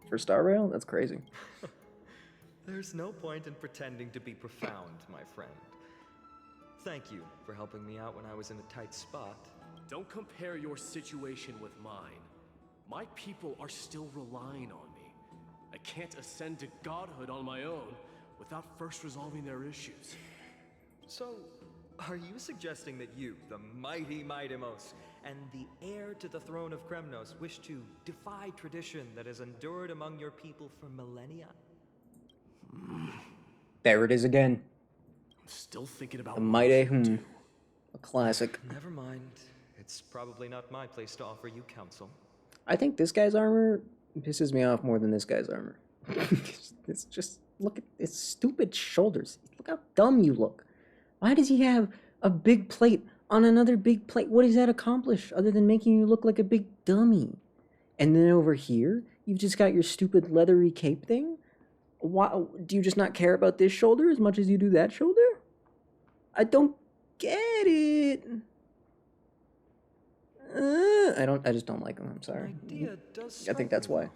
for Star Rail? That's crazy. There's no point in pretending to be profound, my friend. Thank you for helping me out when I was in a tight spot. Don't compare your situation with mine. My people are still relying on me. I can't ascend to godhood on my own without first resolving their issues. So, are you suggesting that you, the mighty Mightimos, and the heir to the throne of Kremnos, wish to defy tradition that has endured among your people for millennia? There it is again. I'm still thinking about The Mighty a classic. Never mind. It's probably not my place to offer you counsel. I think this guy's armor pisses me off more than this guy's armor. It's just, look at his stupid shoulders. Look how dumb you look. Why does he have a big plate on another big plate? What does that accomplish other than making you look like a big dummy? And then over here, you've just got your stupid leathery cape thing? Why, do you just not care about this shoulder as much as you do that shoulder? I don't get it. I just don't like him. I'm sorry. I think that's why.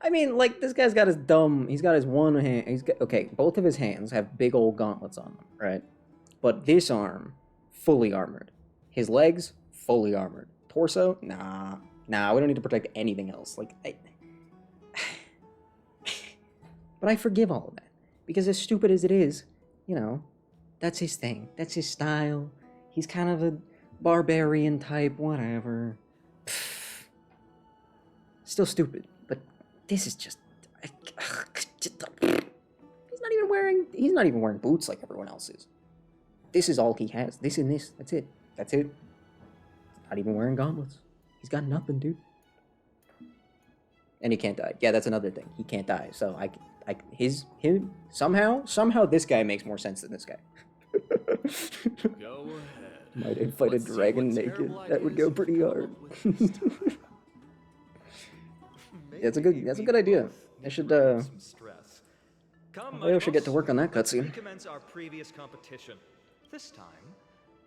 I mean, like, this guy's got he's got his one hand, okay, both of his hands have big old gauntlets on them, right? But this arm, fully armored. His legs, fully armored. Torso, nah, we don't need to protect anything else. Like, but I forgive all of that. Because as stupid as it is, you know, that's his thing. That's his style. He's kind of a barbarian type, whatever. Still stupid, but this is just... He's not even wearing boots like everyone else is. This is all he has. This and this. That's it. That's it. Not even wearing gauntlets. He's got nothing, dude. And he can't die. Yeah, that's another thing. He can't die. So somehow this guy makes more sense than this guy. Go ahead. Might I fight a dragon naked? That would go pretty hard. Yeah, that's a good idea. I should Leo should get to work on that cutscene. Recommence our previous competition. This time,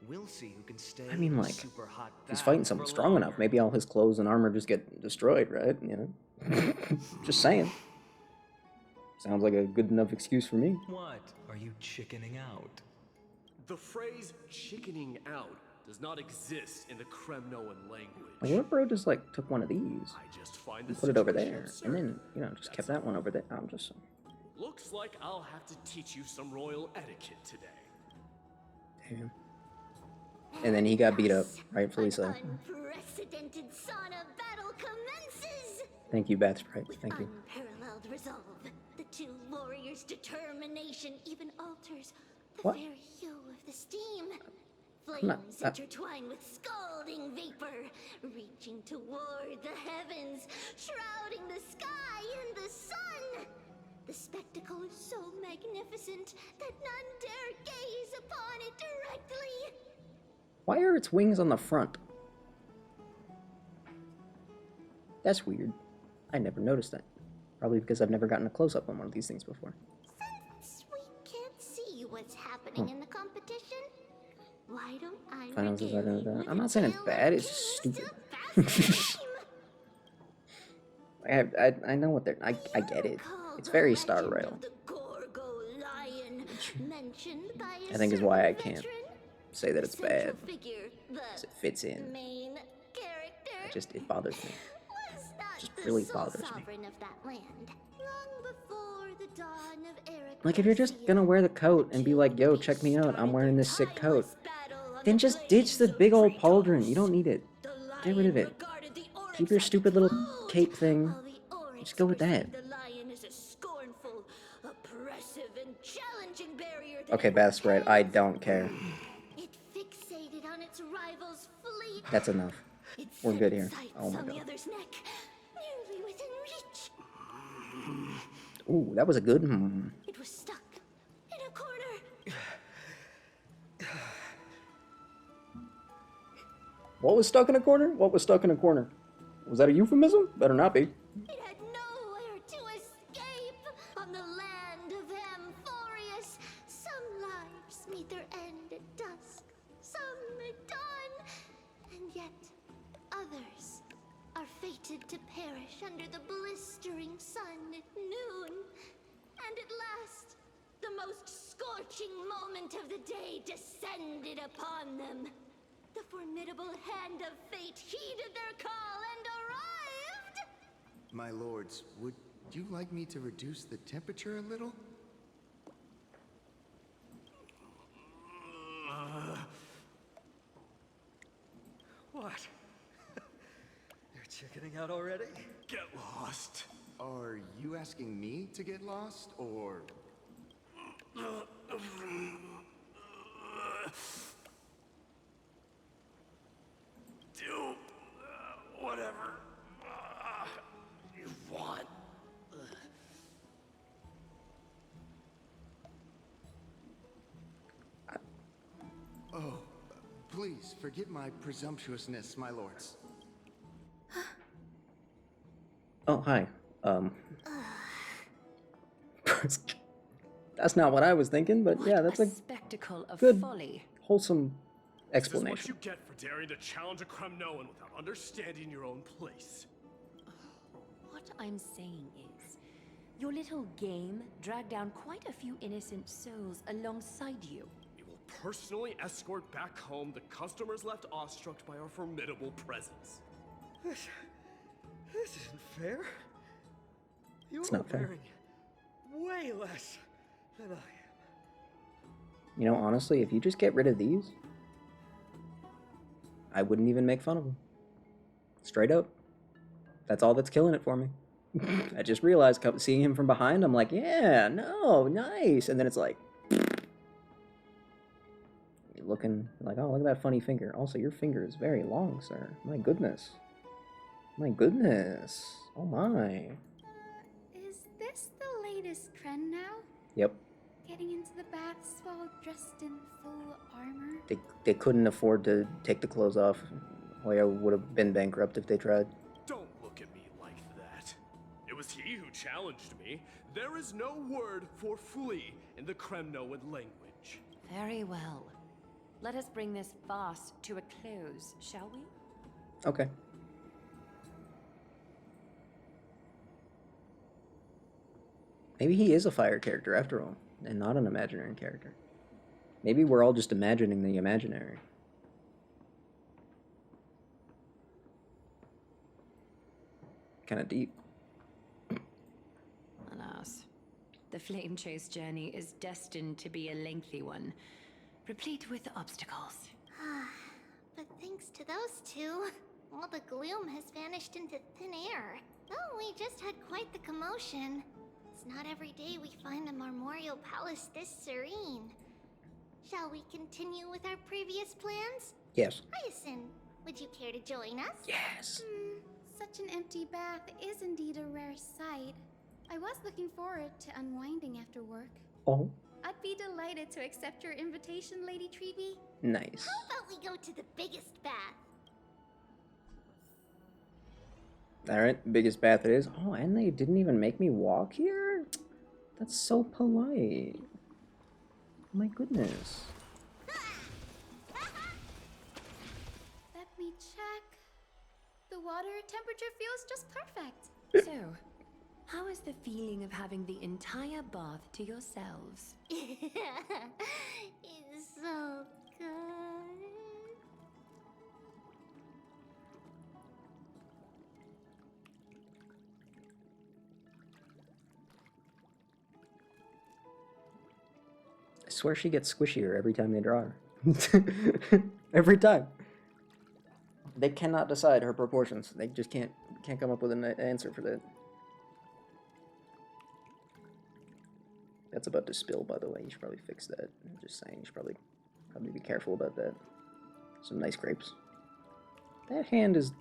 We'll see who can stay I mean, in like, super hot he's bath fighting for someone strong longer. enough. Maybe all his clothes and armor just get destroyed, right? You know? Just saying. Sounds like a good enough excuse for me. What? Are you chickening out? The phrase chickening out does not exist in the Kremnoan language. Like, what if bro just, like, took one of these I just find and the put it over situation there, absurd. and then, you know, just kept that one over there? I'm just... Looks like I'll have to teach you some royal etiquette today. Damn. And then he got beat up, rightfully so. Unprecedented sauna battle commences! Thank you, Bat Sprite. Thank you. Unparalleled resolve. The two warriors' determination even alters the What? very hue of the steam. I'm not- Flames intertwine with scalding vapor, reaching toward the heavens, shrouding the sky in the sun. The spectacle is so magnificent that none dare gaze upon it directly. Why are its wings on the front? That's weird. I never noticed that. Probably because I've never gotten a close-up on one of these things before. Since we can't see what's happening in the competition, why don't I Finals is regale better than you that. with I'm a not saying it's tale bad, of it's just kings stupid. to pass the time? I know what they're... I get it. It's very Star Rail. Gorgo lion, mentioned by a I think is why I certain can't veteran, say that it's bad. figure, the 'Cause it fits in. main character. It bothers me. Was not Just the really sole bothers me. sovereign of that land. Long before the dawn of Eric Like, if you're just gonna wear the coat and be like, yo, check me out, I'm wearing this sick coat, then just ditch the big old pauldron. You don't need it. Get rid of it. Keep your stupid little cape thing. Just go with that. The lion is a scornful, oppressive, and challenging barrier that Okay, Bass Sprite, I don't care. it fixated on its rival's fleet. That's enough. It We're set good its here. sights Oh my on the god. other's neck, nearly within reach. Ooh, that was a good... It was stuck in a corner. What was stuck in a corner? What was stuck in a corner? Was that a euphemism? Better not be. It had nowhere to escape. On the land of Amphorius, some lives meet their end at dusk, some at dawn, and yet others are fated to perish under the blistering sun at noon. And at last, the most scorching moment of the day descended upon them. The formidable hand of fate heeded their call and arrived! My lords, would you like me to reduce the temperature a little? What? They're chickening out already? Get lost. Are you asking me to get lost, or... Do whatever you want. Oh, please forgive my presumptuousness, my lords. Oh, hi. That's not what I was thinking, but yeah, that's a spectacle of good, folly. wholesome This is what explanation. you get for daring to challenge a Kremnoan without understanding your own place. What I'm saying is, your little game dragged down quite a few innocent souls alongside you. We will personally escort back home the customers left awestruck by our formidable presence. This isn't fair. You It's are not fair. wearing way less than I am. You know, honestly, if you just get rid of these, I wouldn't even make fun of them. Straight up. That's all that's killing it for me. I just realized, seeing him from behind, I'm like, yeah, no, nice. And then it's like, you're looking like, oh, look at that funny finger. Also, your finger is very long, sir. My goodness. My goodness. Oh my. Is this the latest trend now? Yep. Getting into the baths while dressed in full armor? They couldn't afford to take the clothes off. Hoya would have been bankrupt if they tried. Don't look at me like that. It was he who challenged me. There is no word for flee in the Kremnoan language. Very well. let us bring this farce to a close, shall we? Okay. Maybe he is a fire character after all, and not an imaginary character. Maybe we're all just imagining the imaginary. Kind of deep. Alas, the flame chase journey is destined to be a lengthy one, replete with obstacles. But thanks to those two, all the gloom has vanished into thin air. Oh, we just had quite the commotion. It's not every day we find the Marmoreal Palace this serene. Shall we continue with our previous plans? Yes. Hyacinth, would you care to join us? Yes. Such an empty bath is indeed a rare sight. I was looking forward to unwinding after work. Oh. I'd be delighted to accept your invitation, Lady Treeby. Nice. How about we go to the biggest bath? Alright, biggest bath it is. Oh, and they didn't even make me walk here? That's so polite. Oh my goodness. Let me check. The water temperature feels just perfect. So, how is the feeling of having the entire bath to yourselves? It's so good. I swear she gets squishier every time they draw her. Every time. They cannot decide her proportions. They just can't come up with an answer for that. That's about to spill, by the way. You should probably fix that. I'm just saying, you should probably be careful about that. Some nice grapes. That hand is...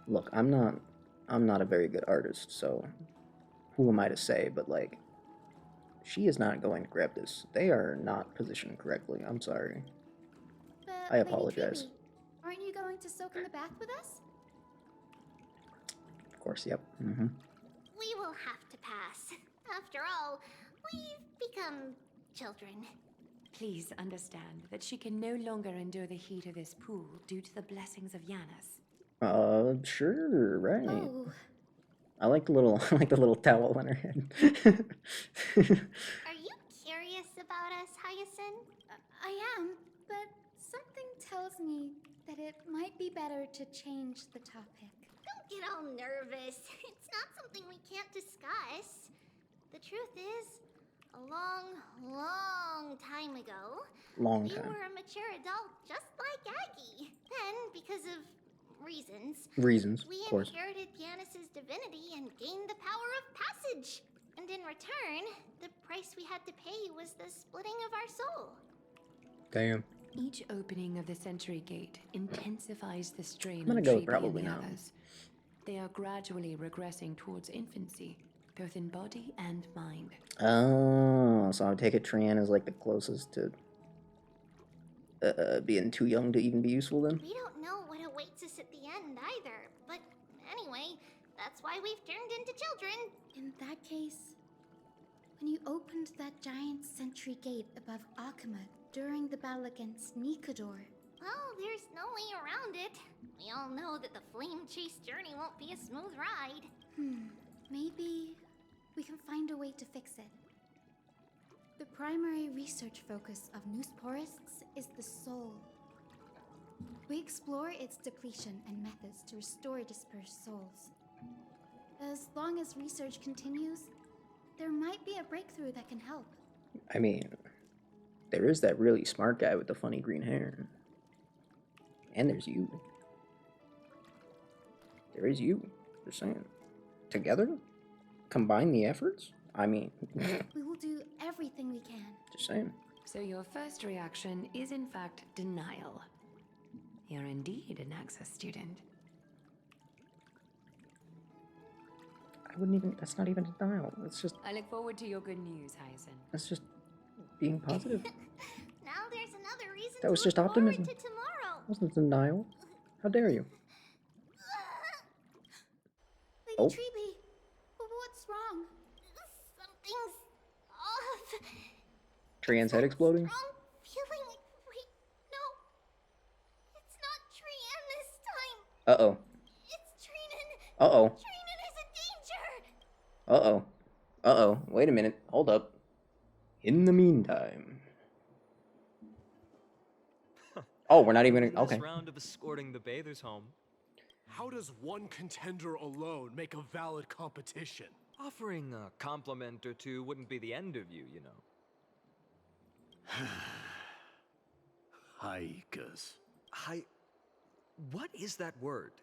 Look, I'm not a very good artist, so who am I to say? But like, she is not going to grab this. They are not positioned correctly. I'm sorry. But I apologize. Lady Treeby, aren't you going to soak in the bath with us? Of course, yep. Mm-hmm. We will have to pass. After all, we've become children. Please understand that she can no longer endure the heat of this pool due to the blessings of Yanis. Sure, right. Oh. I like the little towel on her head. Are you curious about us, Hyacinth? I am, but something tells me that it might be better to change the topic. Don't get all nervous. It's not something we can't discuss. The truth is, a long, long time ago, we were a mature adult just like Aggie. Then, because of reasons, of we course. inherited Yanis's divinity and gained the power of passage. And in return, the price we had to pay was the splitting of our soul. Damn. Each opening of the Century Gate intensifies the strain I'm gonna on go Treeby probably and the now. others. They are gradually regressing towards infancy, both in body and mind. Oh, so I take it Trian is like the closest to being too young to even be useful then? We don't know what awaits us at the end either, but anyway, that's why we've turned into children. In that case, when you opened that giant sentry gate above Akama during the battle against Nikador, Well, there's no way around it. We all know that the flame chase journey won't be a smooth ride. maybe we can find a way to fix it. The primary research focus of Noosporists is the soul. We explore its depletion and methods to restore dispersed souls. As long as research continues, there might be a breakthrough that can help. I mean, there is that really smart guy with the funny green hair. And there's you. There is you. Just saying. Together? Combine the efforts? I mean... We will do everything we can. Just saying. So your first reaction is in fact denial. You're indeed an Access student. I wouldn't even... That's not even denial. It's just... I look forward to your good news, Hyacinth. That's just being positive. Now there's another reason That was to just look forward optimism. to tomorrow. Wasn't denial. How dare you? Lady Oh. Treeby, what's wrong? Something's off. Trian's head exploding? Strong feeling Uh-oh. It's Trinan! Uh-oh. Trinan is in danger! Uh-oh. Uh-oh. Wait a minute. Hold up. In the meantime... Oh, we're not even... Okay. This round of escorting the bathers home. How does one contender alone make a valid competition? Offering a compliment or two wouldn't be the end of you, you know. Haikas. What is that word?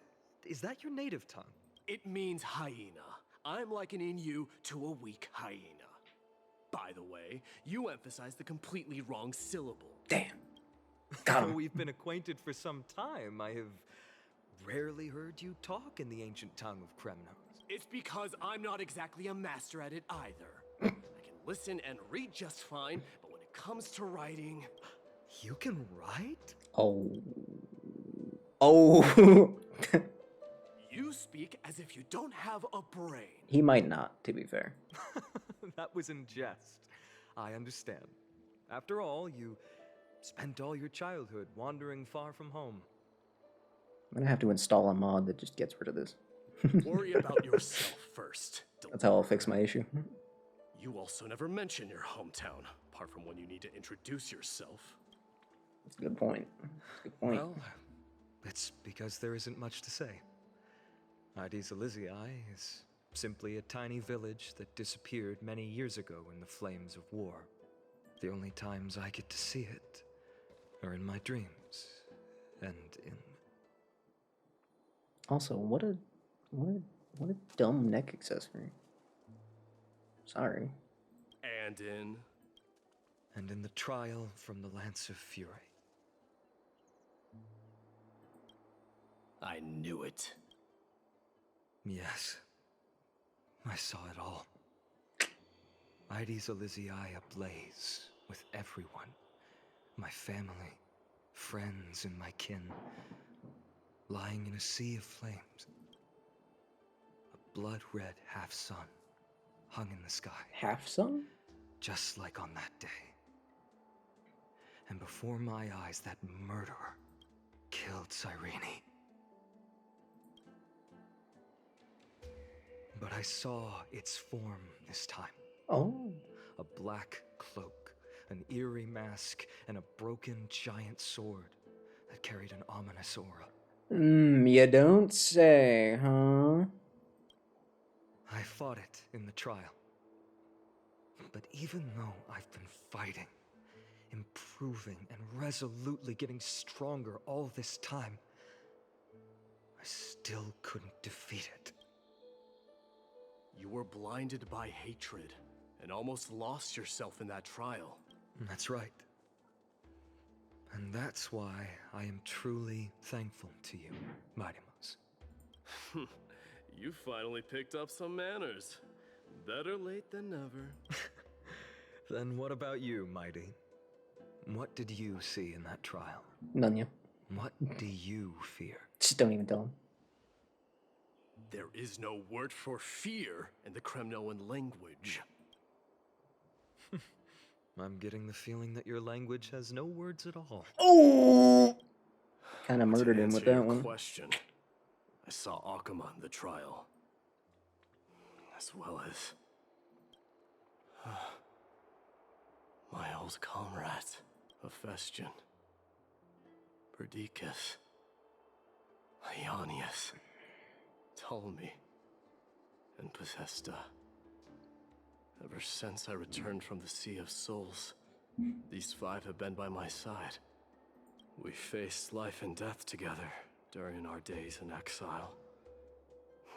Is that your native tongue? It means hyena. I'm likening you to a weak hyena. By the way, you emphasize the completely wrong syllable. Damn. Though we've been acquainted for some time, I have rarely heard you talk in the ancient tongue of Kremnos. It's because I'm not exactly a master at it either. I can listen and read just fine, but when it comes to writing... You can write? Oh. Oh. You speak as if you don't have a brain. He might not, to be fair. That was in jest. I understand. After all, you spent all your childhood wandering far from home. I'm gonna have to install a mod that just gets rid of this. Worry about yourself first. That's how I'll fix my issue. You also never mention your hometown, apart from when you need to introduce yourself. That's a good point. That's a good point. Well, it's because there isn't much to say. Ides Elysiae is simply a tiny village that disappeared many years ago in the flames of war. The only times I get to see it are in my dreams and in... Also, what a dumb neck accessory. Sorry. And in the trial from the Lance of Fury. I knew it. Yes. I saw it all. Ides Elysiae ablaze with everyone. My family, friends, and my kin. Lying in a sea of flames. A blood-red half-sun hung in the sky. Half-sun? Just like on that day. And before my eyes, that murderer killed Cyrene. But I saw its form this time. Oh. A black cloak, an eerie mask, and a broken giant sword that carried an ominous aura. You don't say, huh? I fought it in the trial. But even though I've been fighting, improving, and resolutely getting stronger all this time, I still couldn't defeat it. You were blinded by hatred and almost lost yourself in that trial. That's right. And that's why I am truly thankful to you, Mightymouse. You finally picked up some manners. Better late than never. Then what about you, Mighty? What did you see in that trial? None, yeah. What do you fear? Just don't even tell him. There is no word for fear in the Kremnoan language. I'm getting the feeling that your language has no words at all. Oh! Kind of murdered him with that one. Question. I saw Akuma in the trial. As well as... my old comrades, Hephaestion, Perdiccas, Ionius, Ptolemy, and Possesta. Ever since I returned from the Sea of Souls, these five have been by my side. We faced life and death together during our days in exile.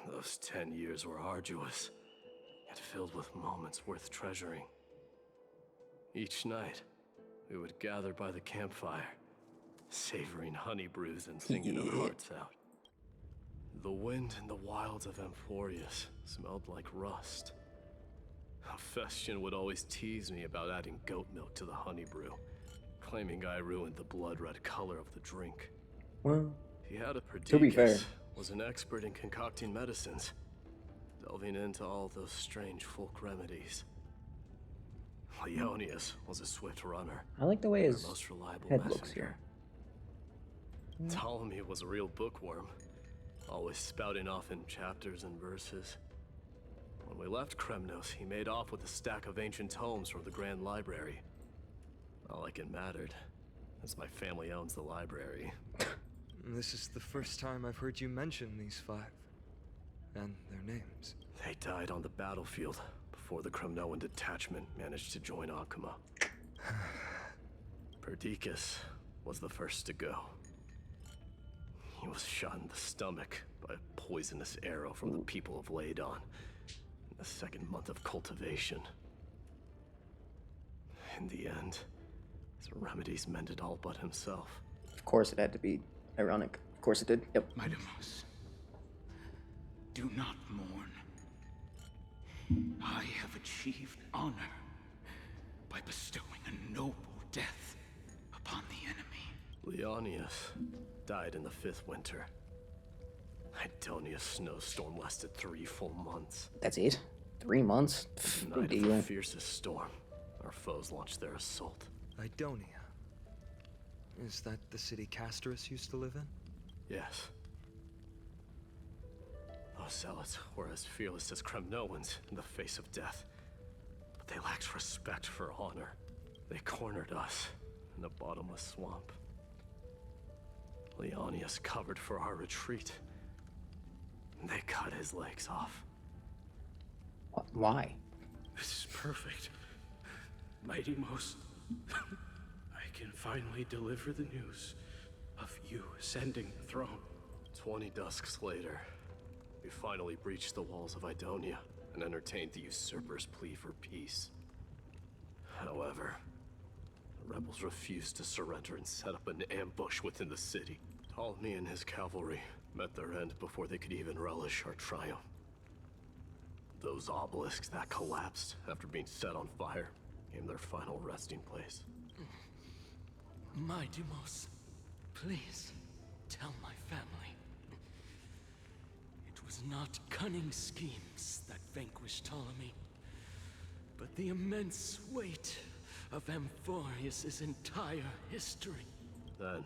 Those 10 years were arduous, yet filled with moments worth treasuring. Each night, we would gather by the campfire, savoring honey brews and singing our hearts out. The wind in the wilds of Amphorius smelled like rust. Hephaestion would always tease me about adding goat milk to the honey brew, claiming I ruined the blood-red color of the drink. Well, He had a to be fair, was an expert in concocting medicines, delving into all those strange folk remedies. Ionius was a swift runner. I like the way his our most reliable head messenger. looks here. Ptolemy was a real bookworm, always spouting off in chapters and verses. When we left Kremnos, he made off with a stack of ancient tomes from the Grand Library. Not like it mattered, as my family owns the library. This is the first time I've heard you mention these 5. And their names. They died on the battlefield before the Kremnoan detachment managed to join Akuma. Perdiccas was the first to go. He was shot in the stomach by a poisonous arrow from the people of Ladon in the 2nd month of cultivation. In the end, his remedies mended all but himself. Of course it had to be ironic. Of course it did. Yep. Midamos, do not mourn. I have achieved honor by bestowing a noble death upon the enemy. Leonius died in the 5th winter. Idonia's snowstorm lasted 3 full months. That's it? 3 months? Night Big of the deal. fiercest storm, our foes launched their assault. Idonia. Is that the city Castorus used to live in? Yes. Those zealots were as fearless as Kremnoans in the face of death. But they lacked respect for honor. They cornered us in a bottomless swamp. Leonius covered for our retreat. And they cut his legs off. Why? This is perfect. Midamos, I can finally deliver the news of you ascending the throne. 20 dusks later, we finally breached the walls of Idonia and entertained the usurper's plea for peace. However, the rebels refused to surrender and set up an ambush within the city. Ptolemy and his cavalry met their end before they could even relish our triumph. Those obelisks that collapsed after being set on fire became their final resting place. Midamos, please tell my family. It was not cunning schemes that vanquished Ptolemy, but the immense weight of Amphorius' entire history. Then,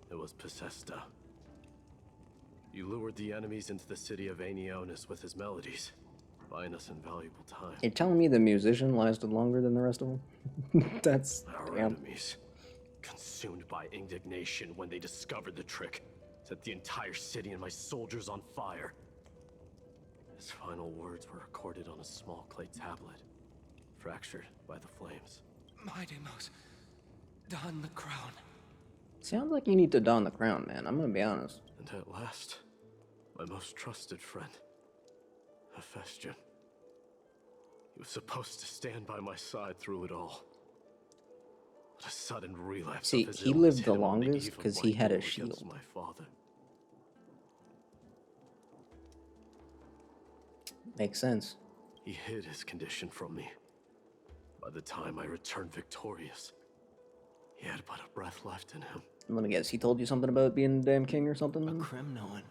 it was Pacesta. You lured the enemies into the city of Aeneonis with his melodies, buying us invaluable time. You're telling me the musician lasted longer than the rest of them? That's Our damn. enemies, consumed by indignation when they discovered the trick, set the entire city and my soldiers on fire. His final words were recorded on a small clay tablet, fractured by the flames. Midamos, don the crown. Sounds like you need to don the crown, man. I'm gonna be honest. And at last, my most trusted friend, Hephaestion. He was supposed to stand by my side through it all. But a sudden relapse See, of his he illness lived hit the him on longest eve of 'cause my he had a duel against shield. My father. Makes sense. He hid his condition from me. By the time I returned victorious, he had but a breath left in him. I'm gonna guess he told you something about being the damn king or something? A Kremnoan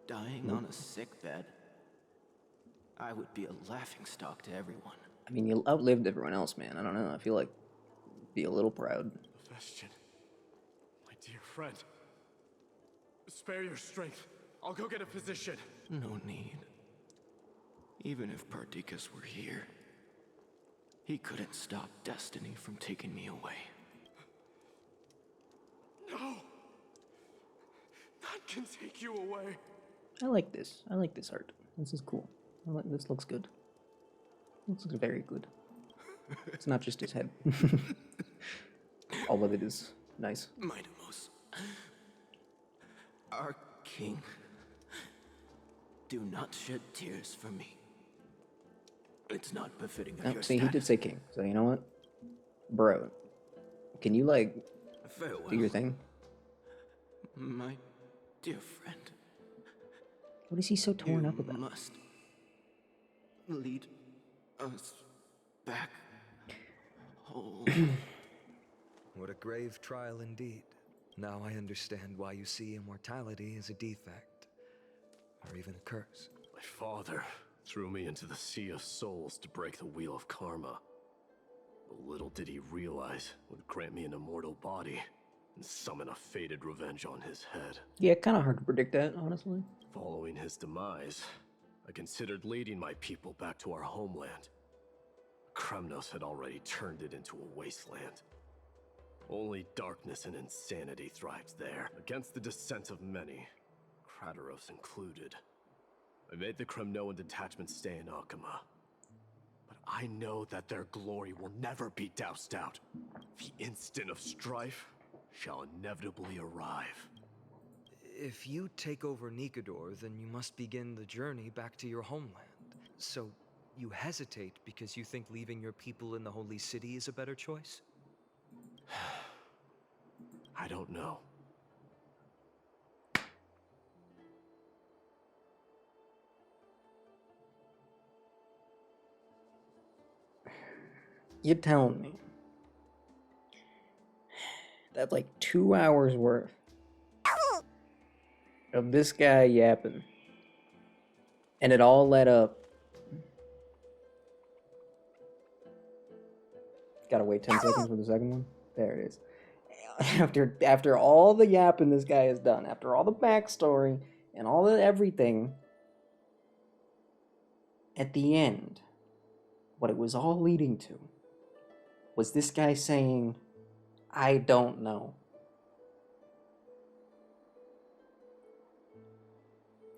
dying on a sick bed. I would be a laughingstock to everyone. I mean, you outlived everyone else, man. I don't know. I feel like be a little proud. Hephaestion, my dear friend, spare your strength. I'll go get a physician. No need. Even if Perdiccas were here, he couldn't stop destiny from taking me away. No! None can take you away. I like this. I like this art. This is cool. This looks good. This looks very good. It's not just his head. All of it is nice. Midamos, our king, do not shed tears for me. It's not befitting of Oh, your see, he status. did say king. So you know what? Bro, can you, like, Farewell, do your thing? my dear friend. What is he so torn up about? Must lead us back home. What a grave trial indeed. Now I understand why you see immortality as a defect, or even a curse. My father threw me into the sea of souls to break the wheel of karma. But little did he realize it would grant me an immortal body and summon a fated revenge on his head. Yeah, kind of hard to predict that, honestly. Following his demise, I considered leading my people back to our homeland. Kremnos had already turned it into a wasteland. Only darkness and insanity thrived there, against the dissent of many, Kratoros included. I made the Kremnoan detachment stay in Akama. But I know that their glory will never be doused out. The instant of strife shall inevitably arrive. If you take over Nikador, then you must begin the journey back to your homeland. So, you hesitate because you think leaving your people in the Holy City is a better choice? I don't know. You're telling me that like 2 hours worth of this guy yapping, and it all led up. Gotta wait 10 seconds for the second one. There it is. After all the yapping this guy has done, after all the backstory and all the everything, at the end, what it was all leading to was this guy saying, I don't know.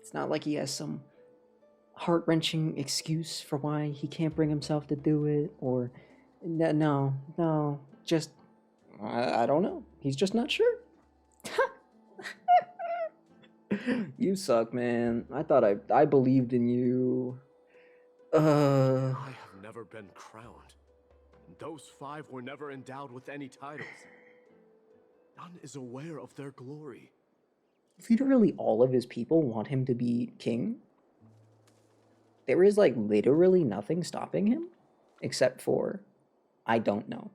It's not like he has some heart-wrenching excuse for why he can't bring himself to do it, or no, just, I don't know. He's just not sure. You suck, man. I thought I believed in you. I have never been crowned. Those 5 were never endowed with any titles. None is aware of their glory. Literally all of his people want him to be king. There is like literally nothing stopping him except for, I don't know.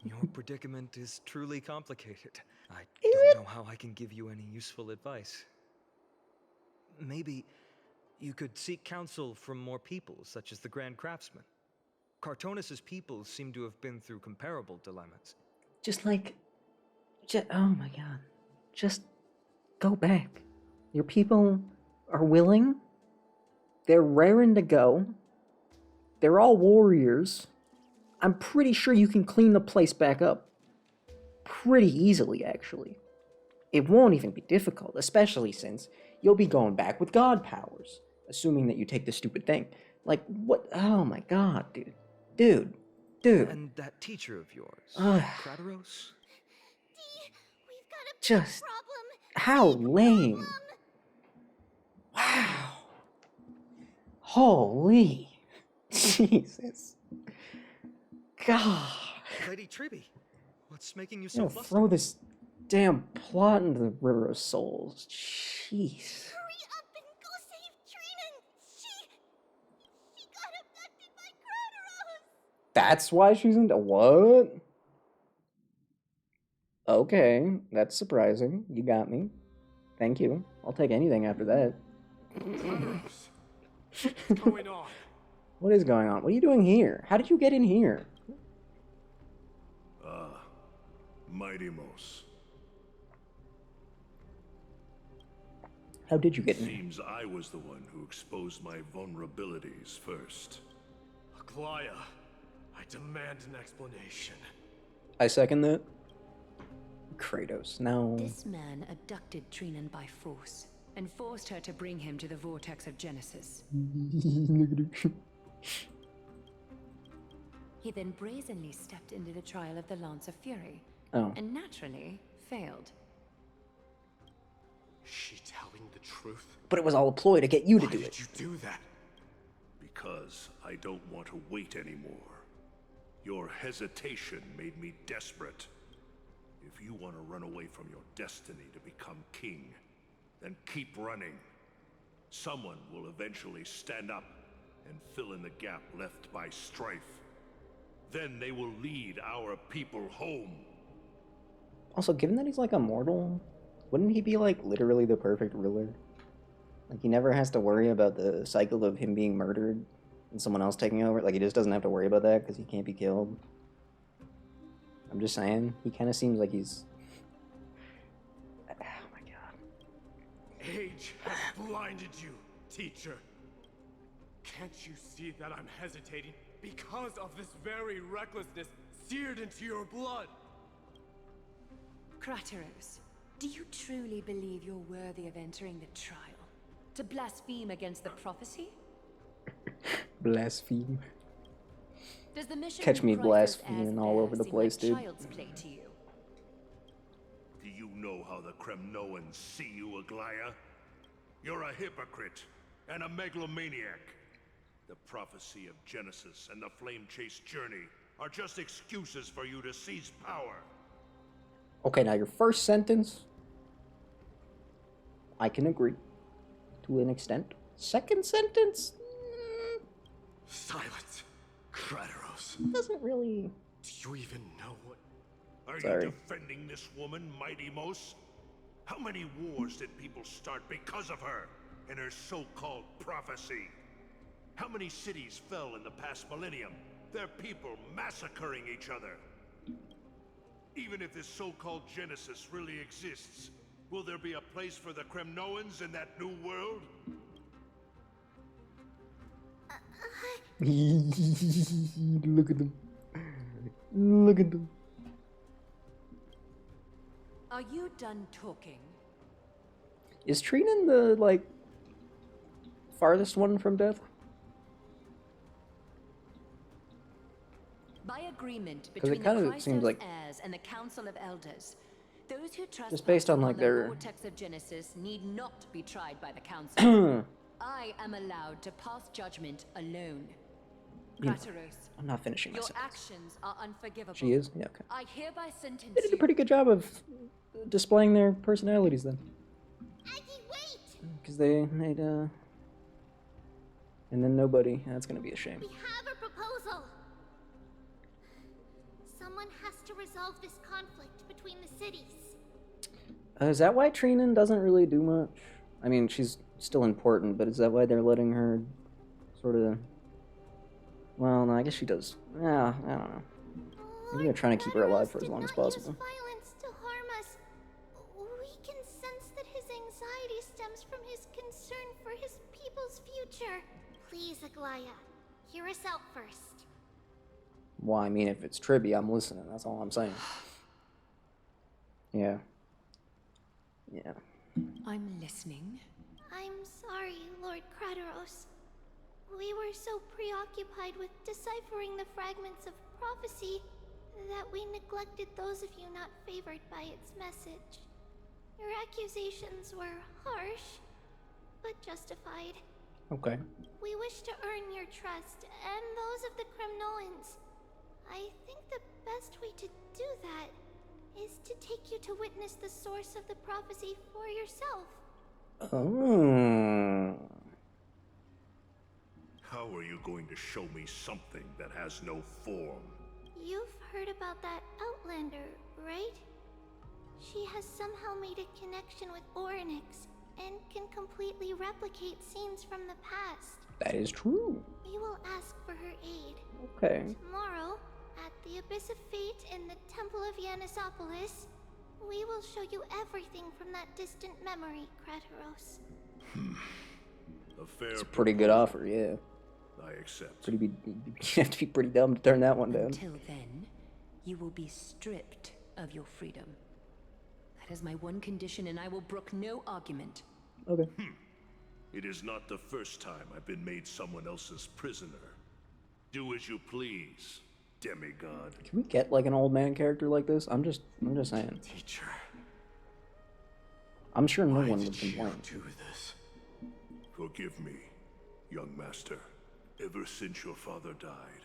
Your predicament is truly complicated. I don't know how I can give you any useful advice. Maybe you could seek counsel from more peoples, such as the Grand Craftsman. Cartonis' people seem to have been through comparable dilemmas. Oh my god. Just go back. Your people are willing. They're raring to go. They're all warriors. I'm pretty sure you can clean the place back up pretty easily, actually. It won't even be difficult, especially since you'll be going back with god powers, assuming that you take the stupid thing. Like, what? Oh my god, dude. Dude. And that teacher of yours, Ugh. Kratoros? Just, how lame. Wow. Holy. Jesus. God. Lady Tribby, what's making you You know, so flustered? throw this damn plot into the River of Souls. Jeez. Hurry up and go save Trinan! She got abducted by Kratoros! That's why she's into what? Okay, that's surprising. You got me. Thank you. I'll take anything after that. Kratoros, what's going on? What is going on? What are you doing here? How did you get in here? Mighty-Mos. How did you get in here? Seems I was the one who exposed my vulnerabilities first. Aglaya, I demand an explanation. I second that. Kratos, no. This man abducted Trinan by force and forced her to bring him to the vortex of Genesis. He then brazenly stepped into the trial of the Lance of Fury, and naturally failed. Is she telling the truth? But it was all a ploy to get you to do Why it. did you do that? Because I don't want to wait anymore. Your hesitation made me desperate. If you want to run away from your destiny to become king, then keep running. Someone will eventually stand up and fill in the gap left by strife. Then they will lead our people home. Also, given that he's like immortal, wouldn't he be like literally the perfect ruler? Like he never has to worry about the cycle of him being murdered and someone else taking over. Like, he just doesn't have to worry about that because he can't be killed. I'm just saying, he kind of seems like he's... Oh my god. Age has blinded you, teacher. Can't you see that I'm hesitating because of this very recklessness seared into your blood? Crateros, do you truly believe you're worthy of entering the trial? To blaspheme against the prophecy? Blaspheme. Does the mission Catch me comprise blaspheming all over the seem place, like dude. child's play to you? Do you know how the Kremnoans see you, Aglaya? You're a hypocrite and a megalomaniac. The prophecy of Genesis and the Flame Chase journey are just excuses for you to seize power. Okay, now your first sentence, I can agree to an extent. Second sentence, Silence, Crateros. doesn't really... Do you even know what... Are Sorry. you defending this woman, Mighty Mos? How many wars did people start because of her and her so-called prophecy? How many cities fell in the past millennium? Their people massacring each other. Even if this so-called Genesis really exists, will there be a place for the Kremnoans in that new world? Look at them. Look at them. Are you done talking? Is Trinan the, like, farthest one from death? By agreement 'Cause it between kinda the Chrysos seems like- heirs and the Council of Elders, those who Just based on, trespass like, upon their- the vortex of Genesis need not be tried by the Council. I am allowed to pass judgment alone. You know, Crateros, I'm not finishing my your sentence. actions are unforgivable. She is? Yeah, okay. I hereby sentence They did a you. pretty good job of displaying their personalities then. Aggie, wait! Because they made, and then nobody. That's gonna be a shame. We have a proposal. Someone has to resolve this conflict between the cities. Is that why Trinan doesn't really do much? I mean, she's still important, but is that why they're letting her sort of... Well, no, I guess she does. Yeah, I don't know. Maybe they're trying to keep her alive for as long as possible. Violence to harm us. We can sense that his anxiety stems from his concern for his people's future. Please, Aglaya, hear us out first. Well, I mean, if it's Tribby, I'm listening. That's all I'm saying. Yeah. Yeah. I'm listening. I'm sorry, Lord Crateros. We were so preoccupied with deciphering the fragments of prophecy that we neglected those of you not favored by its message. Your accusations were harsh, but justified. Okay. We wish to earn your trust and those of the Kremnoans. I think the best way to do that is to take you to witness the source of the prophecy for yourself. Oh. How are you going to show me something that has no form? You've heard about that Outlander, right? She has somehow made a connection with Orynyx and can completely replicate scenes from the past. That is true. We will ask for her aid. Okay. Tomorrow, at the Abyss of Fate in the Temple of Yanisopolis, we will show you everything from that distant memory, Crateros. A fair It's a pretty good offer, yeah. I accept. Pretty be, you have to be pretty dumb to turn that one down. Until then, you will be stripped of your freedom. That is my one condition, and I will brook no argument. Okay. It is not the first time I've been made someone else's prisoner. Do as you please, demigod. Can we get like an old man character like this? I'm just saying. Teacher. I'm sure no one would complain. Do this. Forgive me, young master. Ever since your father died,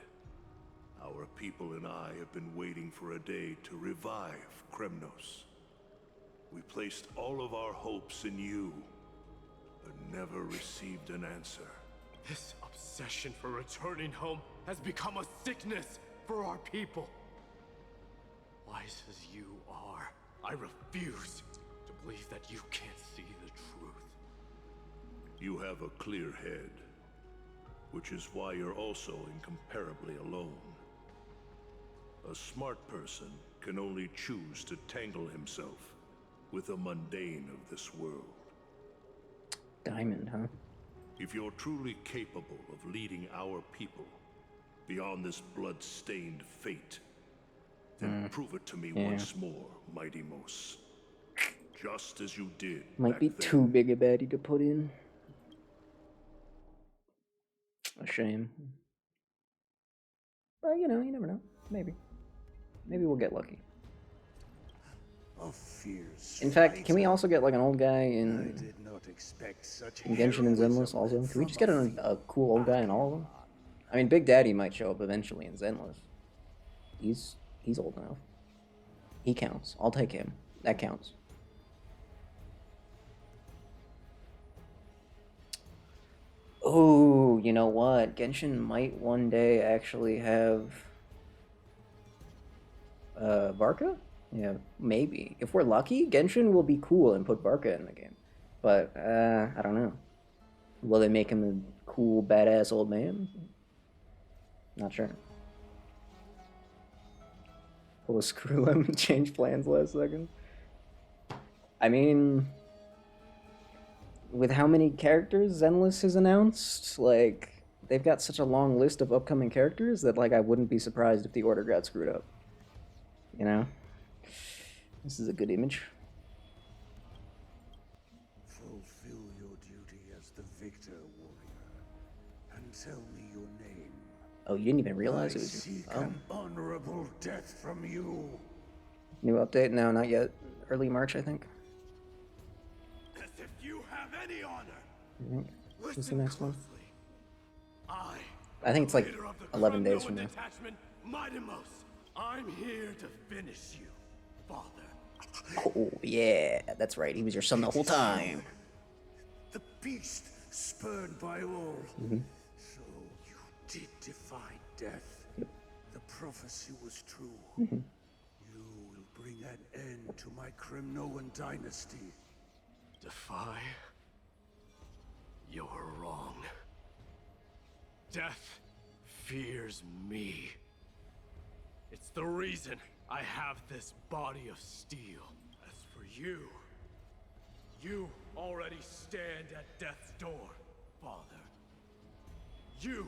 our people and I have been waiting for a day to revive Kremnos. We placed all of our hopes in you, but never received an answer. This obsession for returning home has become a sickness for our people. Wise as you are, I refuse to believe that you can't see the truth. You have a clear head. which is why you're also incomparably alone. A smart person can only choose to tangle himself with the mundane of this world. Diamond, huh? If you're truly capable of leading our people beyond this blood-stained fate, then prove it to me once more, Mighty Mos. Just as you did. Might be too big a baddie to put in. A shame. But you know, you never know. Maybe. Maybe we'll get lucky. In fact, can we also get like an old guy in Genshin and Zenless also? Can we just get a cool old guy in all of them? I mean, Big Daddy might show up eventually in Zenless. He's old enough. He counts. I'll take him. That counts. Oh, you know what? Genshin might one day actually have Barca? Yeah, maybe. If we're lucky, Genshin will be cool and put Barca in the game. But, I don't know. Will they make him a cool, badass old man? Not sure. Pull a screw him and change plans last second. I mean, with how many characters Zenless has announced, like, they've got such a long list of upcoming characters that, like, I wouldn't be surprised if the order got screwed up. You know? This is a good image. Fulfill your duty as the victor, warrior, and tell me your name. Oh, you didn't even realize it was seek an honorable death from you. New update? No, not yet. Early March, I think. As if you have any honor. What's the next one? I think it's like 11 days from now. Mighty Mos, I'm here to finish you, Father. Oh, yeah, that's right. He was your son the whole time. The beast spurned by all. Mm-hmm. So you did defy death. Yep. The prophecy was true. Mm-hmm. You will bring an end to my Kremnoan dynasty. Defy? You're wrong. Death fears me. It's the reason I have this body of steel. As for you, you already stand at death's door, Father. You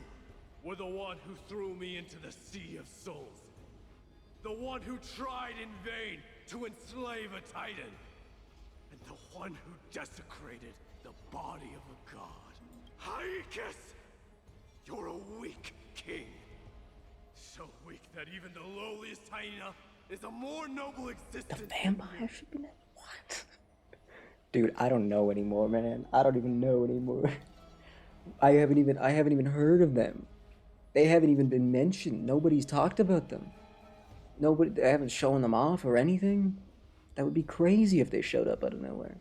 were the one who threw me into the Sea of Souls. The one who tried in vain to enslave a Titan. And the one who desecrated the body of a god. Hyrule, you're a weak king. So weak that even the lowliest hyena is a more noble existence. The vampire should be named what? Dude, I don't know anymore, man. I don't even know anymore. I haven't even heard of them. They haven't even been mentioned. Nobody's talked about them. They haven't shown them off or anything. That would be crazy if they showed up out of nowhere.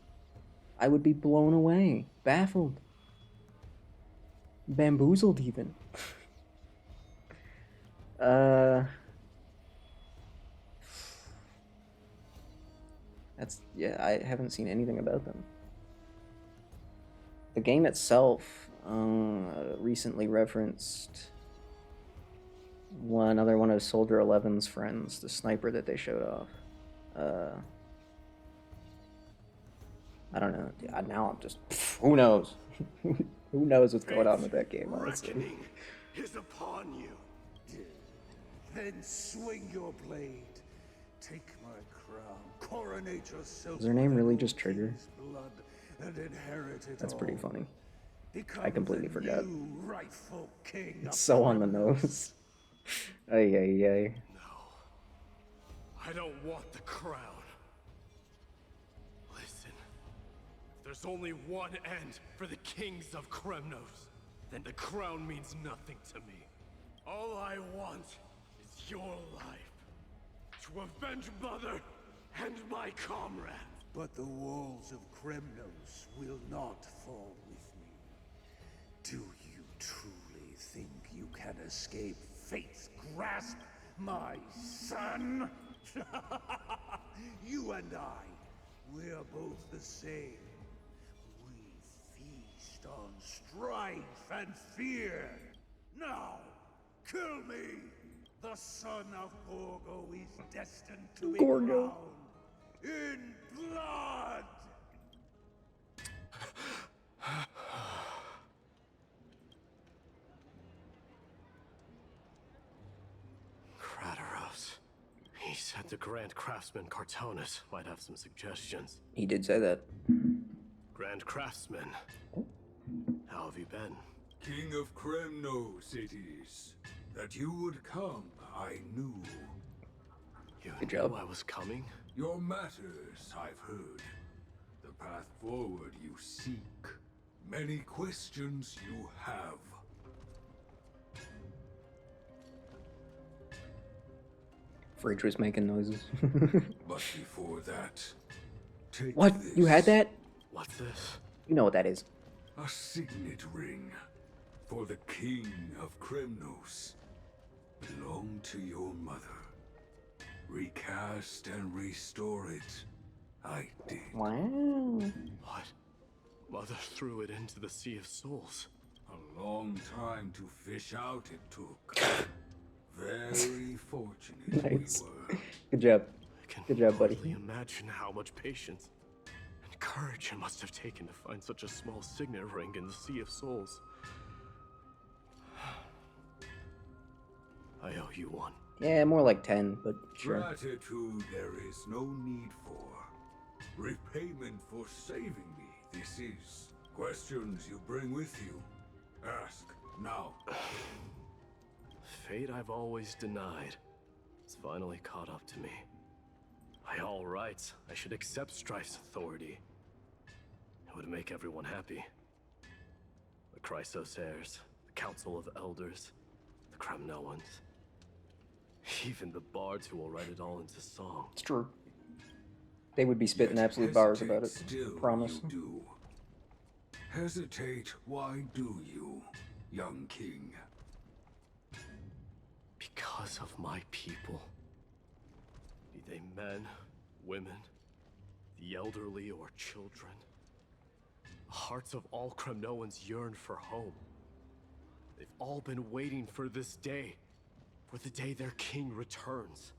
I would be blown away, baffled, bamboozled even. Yeah, I haven't seen anything about them. The game itself recently referenced another one of Soldier 11's friends, the sniper that they showed off. I don't know. Now I'm just, who knows? Who knows what's going on with that game, honestly. Reckoning is upon you. Then swing your blade. Take my crown. Coronate yourself. Is her name really just Trigger? Blood and inherit it That's all. pretty funny. Become I completely the forgot. new rightful king It's of so on the nose. Ay, ay, ay. I don't want the crown. Listen, if there's only one end for the kings of Kremnos, then the crown means nothing to me. All I want is your life. To avenge Mother and my comrades. But the walls of Kremnos will not fall with me. Do you truly think you can escape fate's grasp, my son? You and I, we're both the same. We feast on strife and fear. Now, kill me! The son of Gorgo is destined to be Gorgo. drowned in blood! Crateros. He said the Grand Craftsman Cartonus might have some suggestions. He did say that. Grand Craftsman, how have you been? King of Kremnos it is. That you would come, I knew. You Good knew job. I was coming? Your matters, I've heard. The path forward you seek. Many questions you have. Fridge was making noises. But before that, take What? this. You had that? What's this? You know what that is. A signet ring for the King of Kremnos. Belonged to your mother. Recast and restore it. I did. Wow. What? Mother threw it into the Sea of Souls. A long time to fish out it took. Very fortunate Nice. we were. Good job. I can Good job, buddy. hardly imagine how much patience and courage it must have taken to find such a small signet ring in the Sea of Souls. I owe you one. Yeah, more like 10, but sure. Gratitude there is no need for. Repayment for saving me, this is. Questions you bring with you. Ask now. Fate I've always denied has finally caught up to me. By all rights, I should accept Strife's authority. It would make everyone happy. The Chrysos heirs, the Council of Elders, the Kremnoans. Even the bards who will write it all into song. It's true. They would be spitting Yet absolute bars about it. hesitate still Promise. You do. Hesitate, why do you, young king? Because of my people. Be they men, women, the elderly, or children. The hearts of all Kremnoans yearn for home. They've all been waiting for this day. For the day their king returns.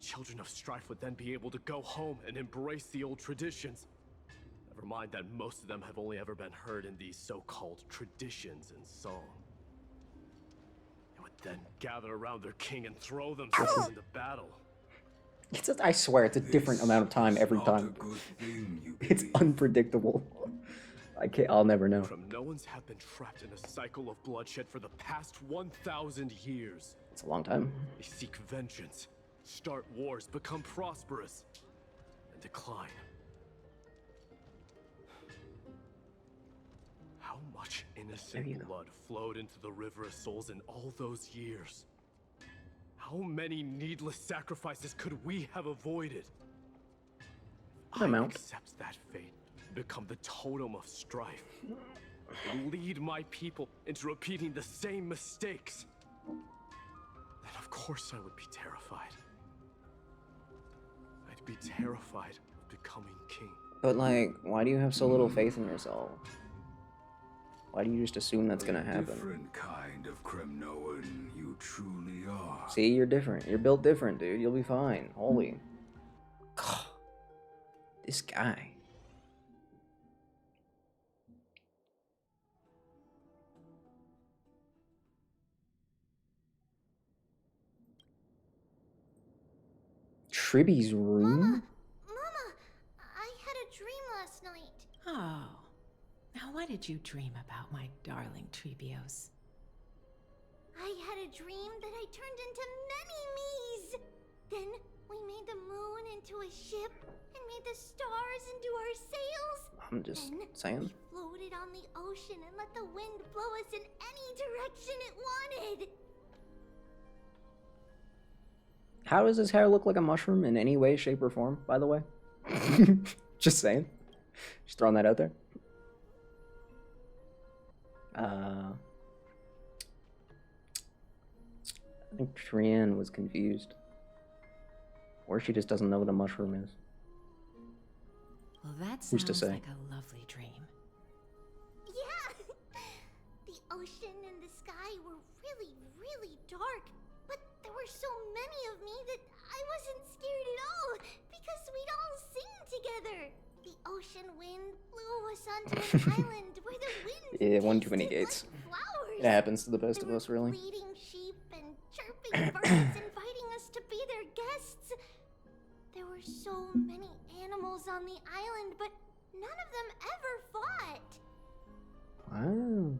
Children of Strife would then be able to go home and embrace the old traditions. Never mind that most of them have only ever been heard in these so-called traditions and song. They would then gather around their king and throw themselves into battle. I swear, it's a different amount of time every time. It's unpredictable. I'll never know. Kremnoans have been trapped in a cycle of bloodshed for the past 1,000 years. It's a long time. They seek vengeance, start wars, become prosperous, and decline. How much innocent blood flowed into the River of Souls in all those years? How many needless sacrifices could we have avoided? An amount. Accept that fate. Become the totem of strife. Lead my people into repeating the same mistakes. Then of course I would be terrified. I'd be terrified of becoming king. But like, why do you have so little faith in yourself? Why do you just assume that's gonna happen? Different kind of Kremnoan you truly are. See, you're different. You're built different, dude. You'll be fine. Holy. God. This guy. Tribby's room? Mama, I had a dream last night. Oh. Now what did you dream about, my darling Trebios? I had a dream that I turned into many me's. Then we made the moon into a ship and made the stars into our sails. I'm just Then saying. we floated on the ocean and let the wind blow us in any direction it wanted. How does his hair look like a mushroom in any way, shape, or form, by the way? Just saying. Just throwing that out there. I think Trian was confused. Or she just doesn't know what a mushroom is. Well, that Who's to sounds say? like a lovely dream. Yeah! The ocean and the sky were really, really dark, but there were so many of me that I wasn't scared at all because we'd all sing together. The ocean wind blew us onto an island where the wind Yeah, one too many gates. flowers. It happens to the best of us, really. Bleating sheep and chirping birds inviting us to be their guests. There were so many animals on the island, but none of them ever fought. Wow.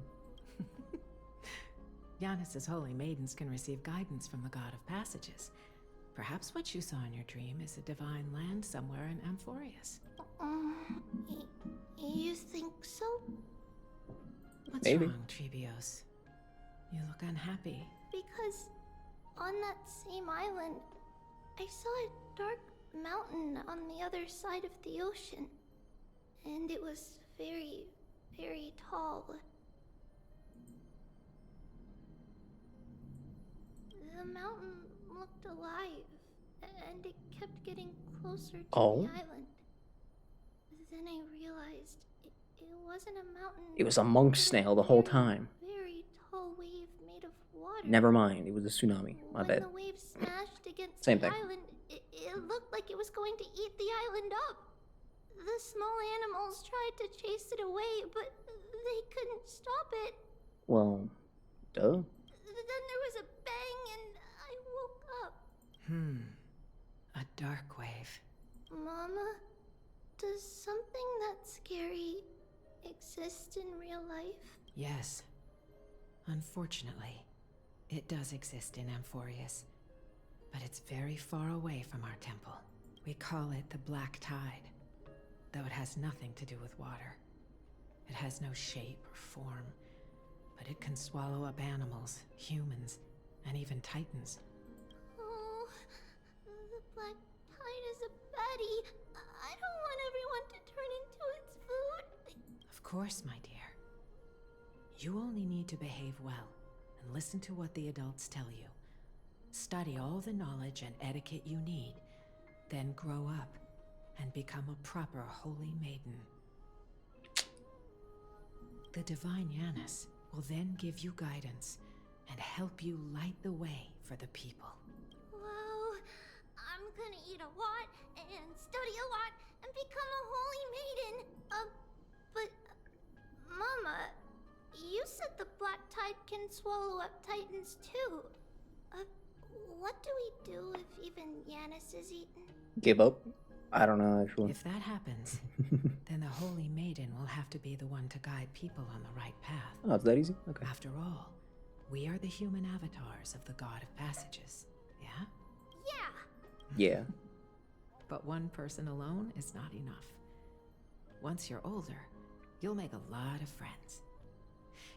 Yanis's holy maidens can receive guidance from the God of Passages. Perhaps what you saw in your dream is a divine land somewhere in Amphorius. You think so? What's Maybe. wrong, Trebios? You look unhappy. Because on that same island, I saw a dark mountain on the other side of the ocean. And it was very, very tall. The mountain looked alive, and it kept getting closer to the island. Then I realized it wasn't a mountain. It was a monk snail the whole time. Very tall wave made of water. Never mind, it was a tsunami. My bad. When the wave smashed against Same the thing. island, it looked like it was going to eat the island up. The small animals tried to chase it away, but they couldn't stop it. Well, duh. Then there was a bang and I woke up. A dark wave. Mama, does something that scary exist in real life? Yes. Unfortunately, it does exist in Amphorius. But it's very far away from our temple. We call it the Black Tide, though it has nothing to do with water. It has no shape or form, but it can swallow up animals, humans, and even titans. Oh, the Black Tide is a baddie. I don't want everyone to turn into its food. Of course, my dear. You only need to behave well and listen to what the adults tell you. Study all the knowledge and etiquette you need, then grow up and become a proper holy maiden. The divine Yanis will then give you guidance and help you light the way for the people. Wow, I'm gonna eat a lot and study a lot and become a holy maiden. But Mama, you said the Black Tide can swallow up titans too. What do we do if even Yanis is eaten? Give up? I don't know, actually. If that happens, then the holy maiden will have to be the one to guide people on the right path. Oh, it's that easy? Okay. After all, we are the human avatars of the God of Passages, yeah? Yeah. But one person alone is not enough. Once you're older, you'll make a lot of friends.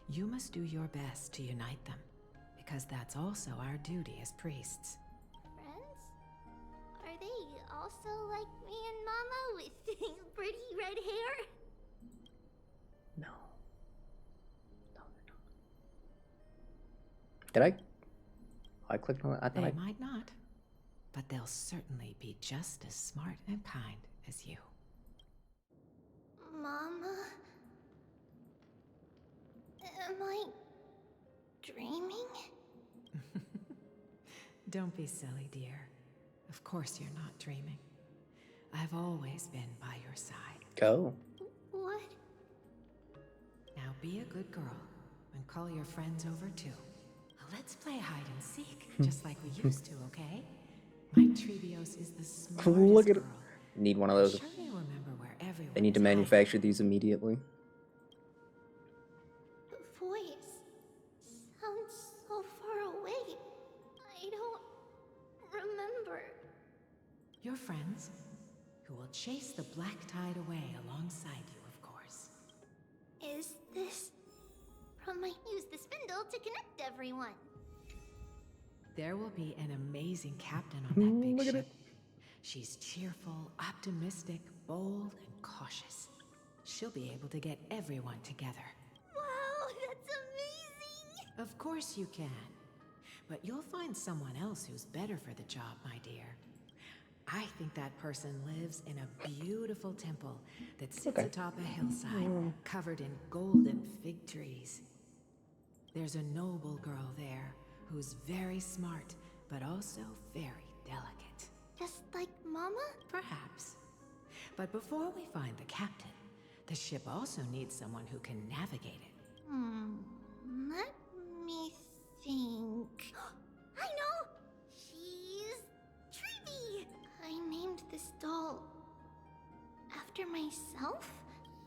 You must do your best to unite them, because that's also our duty as priests. Friends? Are they also like me and Mama with pretty red hair? No. Did I? I clicked on it. I thought They I. might not, but they'll certainly be just as smart and kind as you. Mama? Am I dreaming? Don't be silly, dear. Of course you're not dreaming. I've always been by your side. Go. What? Now be a good girl and call your friends over too. Let's play hide and seek, just like we used to, okay? My Trebios is the smartest Look at it. girl. Need one of those. Sure they remember where everyone They need to manufacture these immediately. The voice sounds so far away. I don't remember. Your friends, who will chase the Black Tide away alongside you, of course. Is this from I use the spindle to connect everyone? There will be an amazing captain on that big Look at ship. She's cheerful, optimistic, bold, and cautious. She'll be able to get everyone together. Wow, that's amazing! Of course you can. But you'll find someone else who's better for the job, my dear. I think that person lives in a beautiful temple that sits atop a hillside, covered in golden fig trees. There's a noble girl there who's very smart, but also very delicate. Just like Mama? Perhaps. But before we find the captain, the ship also needs someone who can navigate it. Let me think. I know! She's Treeby! I named this doll after myself?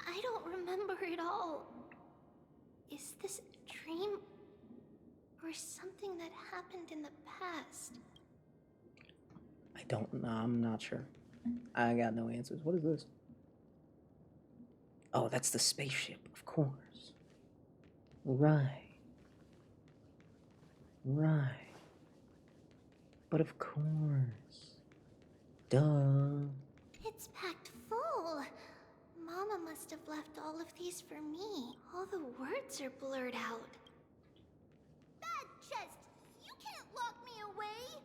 I don't remember it all. Is this a dream? Or something that happened in the past? I don't know. I'm not sure. I got no answers. What is this? Oh, that's the spaceship, of course. Right. Right. But of course. Duh. It's packed full. Mama must have left all of these for me. All the words are blurred out. Bad chest! You can't lock me away!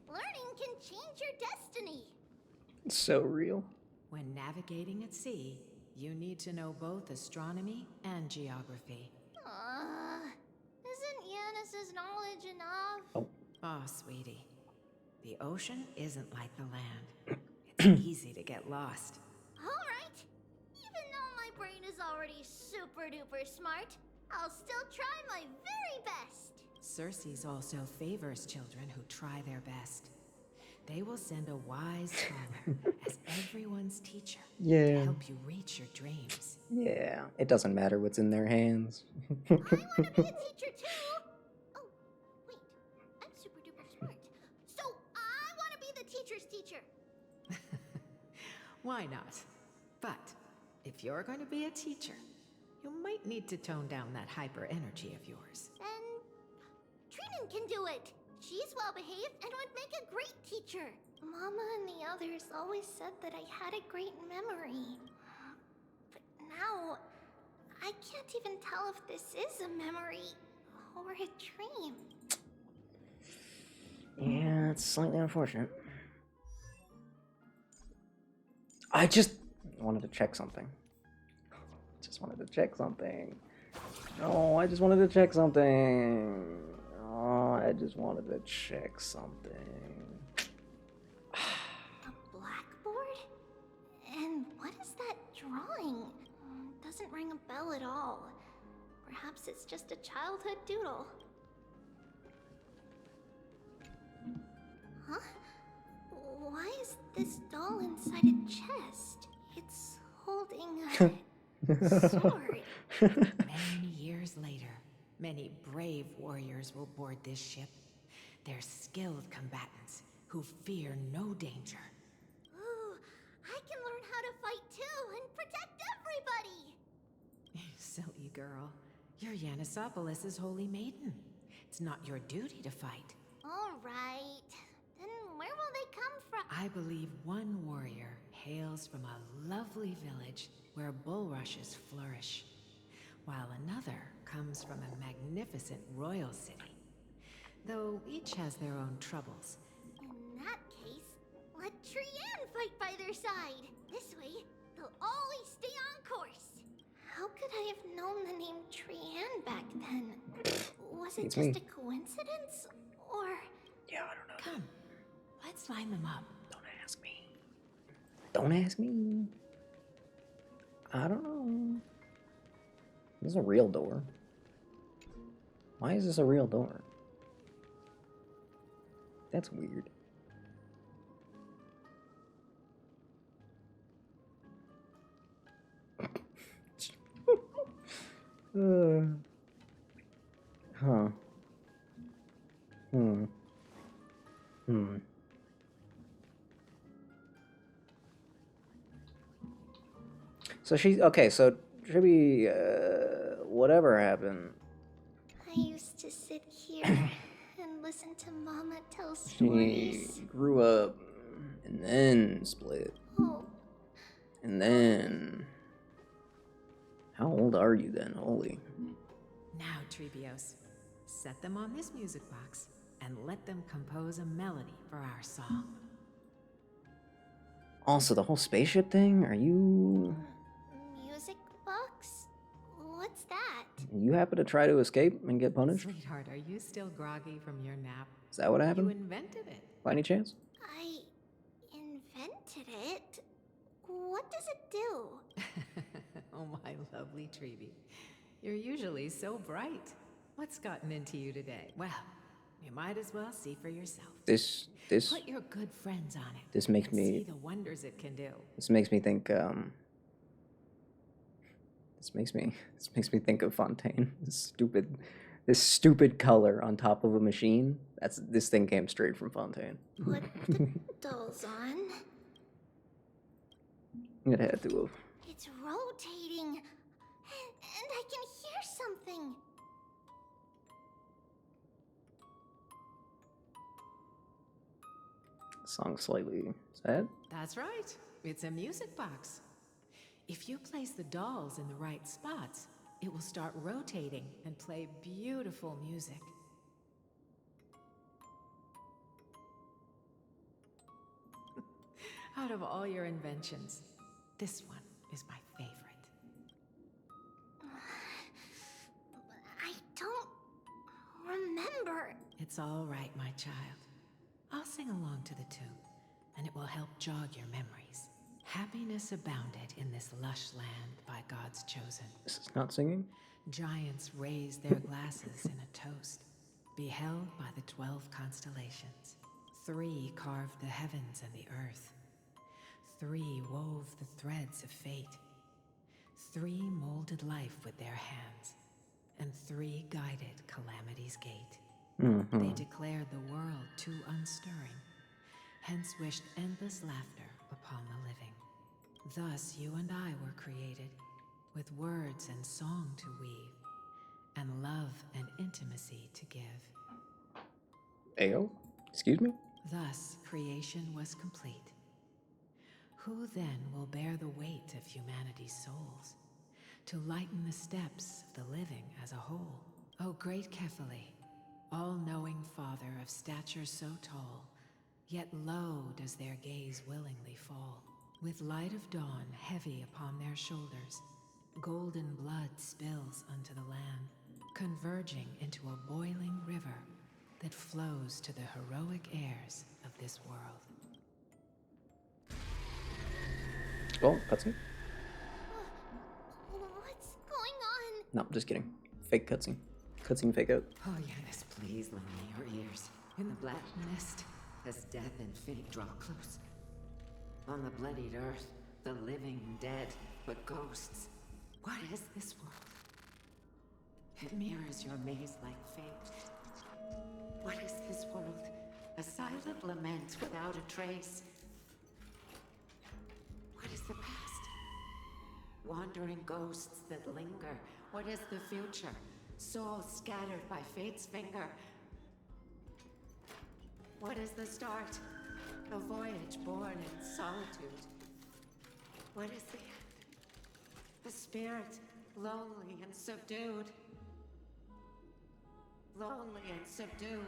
Learning can change your destiny. It's so real. When navigating at sea, you need to know both astronomy and geography. Isn't Yanis's knowledge enough? Oh, sweetie. The ocean isn't like the land. It's easy to get lost. Alright. Even though my brain is already super duper smart, I'll still try my very best. Circes also favors children who try their best. They will send a wise scholar as everyone's teacher Yeah. to help you reach your dreams. Yeah, it doesn't matter what's in their hands. I want to be a teacher too. Oh, wait. I'm super duper smart. So I want to be the teacher's teacher. Why not? But if you're going to be a teacher, you might need to tone down that hyper energy of yours. Then Trinan can do it. She's well behaved and would make a great teacher. Mama and the others always said that I had a great memory. But now, I can't even tell if this is a memory or a dream. Yeah, it's slightly unfortunate. I just wanted to check something. Just wanted to check something. Oh, I just wanted to check something. Oh, I just wanted to check something. A blackboard? And what is that drawing? Doesn't ring a bell at all. Perhaps it's just a childhood doodle. Huh? Why is this doll inside a chest? It's holding a sword. Many years later, many brave warriors will board this ship. They're skilled combatants who fear no danger. Ooh, I can learn how to fight too and protect everybody! Silly girl. You're Yanisopoulos' holy maiden. It's not your duty to fight. Alright. Then where will they come from? I believe one warrior hails from a lovely village where bulrushes flourish, while another comes from a magnificent royal city. Though each has their own troubles. In that case, let Trian fight by their side. This way, they'll always stay on course. How could I have known the name Trian back then? Was it It's just me. a coincidence? Or... Yeah, I don't know. Come, let's line them up. Don't ask me. Don't ask me. I don't know. This is a real door. Why is this a real door? That's weird. Huh. So she's okay. So Triby, whatever happened, I used to sit here and listen to Mama tell stories. she grew up and then split, Oh, and then how old are you then? Holy. Now, Trebios, set them on this music box and let them compose a melody for our song. Also, the whole spaceship thing. Are you? music box? What's You happen to try to escape and get punished? Sweetheart, are you still groggy from your nap? Is that what You happened? invented it. By any chance? I invented it? What does it do? Oh, my lovely Treeby. You're usually so bright. What's gotten into you today? Well, you might as well see for yourself. This Put your good friends on it. this makes and me see the wonders it can do. this makes me think this makes me think of Fontaine. This stupid color on top of a machine. This thing came straight from Fontaine. Put the dolls on. It had to have. It's rotating. And I can hear something. Song slightly sad. That's right. It's a music box. If you place the dolls in the right spots, it will start rotating and play beautiful music. Out of all your inventions, this one is my favorite. I don't remember. It's all right, my child. I'll sing along to the tune, and it will help jog your memories. Happiness abounded in this lush land by God's chosen. This is not singing? Giants raised their glasses in a toast, beheld by the 12 constellations. 3 carved the heavens and the earth. 3 wove the threads of fate. 3 molded life with their hands, and 3 guided calamity's gate. Mm-hmm. They declared the world too unstirring, hence wished endless laughter upon the living. Thus you and I were created, with words and song to weave, and love and intimacy to give. Ayo? Excuse me? Thus creation was complete. Who then will bear the weight of humanity's souls, to lighten the steps of the living as a whole? O great Kephale, all-knowing Father of stature so tall, yet low does their gaze willingly fall. With light of dawn heavy upon their shoulders, golden blood spills unto the land, converging into a boiling river that flows to the heroic heirs of this world. Oh, cutscene? What's going on? No, just kidding. Fake cutscene. Cutscene fake out. Oh, yes, please lend me your ears. In the black mist, as death and fate draw close. On the bloodied earth, the living dead, but ghosts. What is this world? It mirrors your maze-like fate. What is this world? A silent lament without a trace. What is the past? Wandering ghosts that linger. What is the future? Souls scattered by fate's finger. What is the start? A voyage born in solitude. What is the end? The spirit, lonely and subdued. Lonely and subdued.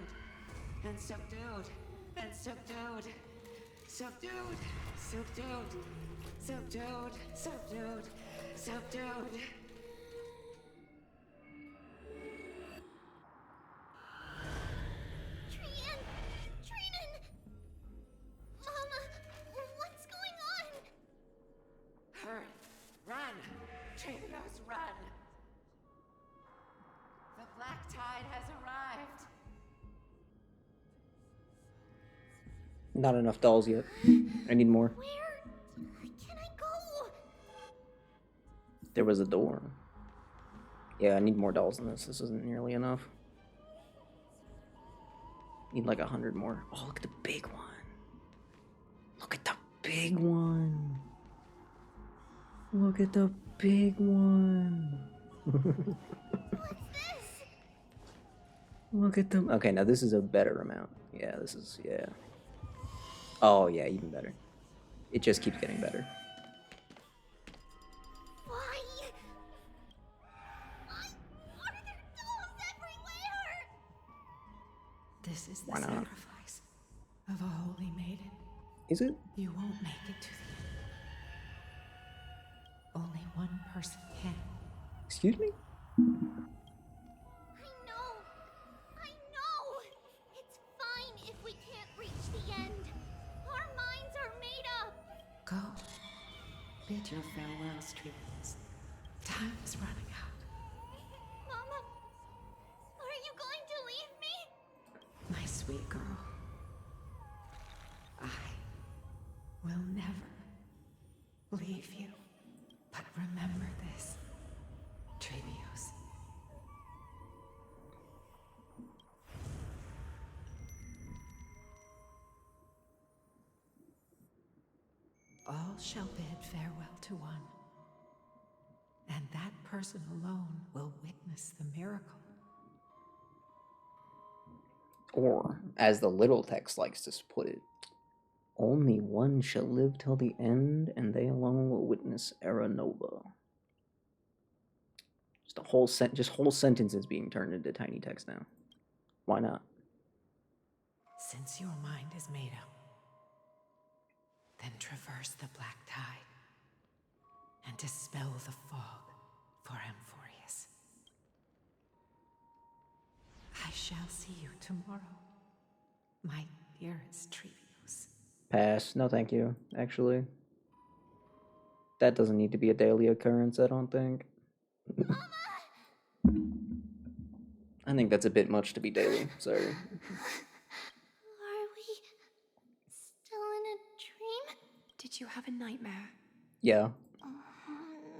And subdued. And subdued. Subdued. Subdued. Subdued. Subdued. Subdued. Run! Trios, run! The black tide has arrived! Not enough dolls yet. I need more. Where can I go? There was a door. Yeah, I need more dolls than this. This isn't nearly enough. Need like 100 more. Oh, look at the big one. Look at the big one. Look at the big one. What's this? Look at them. Okay, now this is a better amount. Yeah, this is, yeah. Oh, yeah, even better. It just keeps getting better. Why? Why are there dolls everywhere? This is the Why not? sacrifice of a holy maiden. Is it? You won't make it to the end. Only one person can. Excuse me? collection of farewells, Trians. Time is running out. Mama, are you going to leave me? My sweet girl. I will never leave you. But remember this, Trebios. All shall bid farewell to one, and that person alone will witness the miracle. Or, as the little text likes to put it, only one shall live till the end, and they alone will witness Era Nova. Just a whole whole sentences being turned into tiny text now. Why not? Since your mind is made up, then traverse the black tide and dispel the fog for Amphorius. I shall see you tomorrow, my dearest Trebios. Pass. No, thank you. Actually, that doesn't need to be a daily occurrence, I don't think. I think that's a bit much to be daily. Sorry. Are we still in a dream? Did you have a nightmare? Yeah.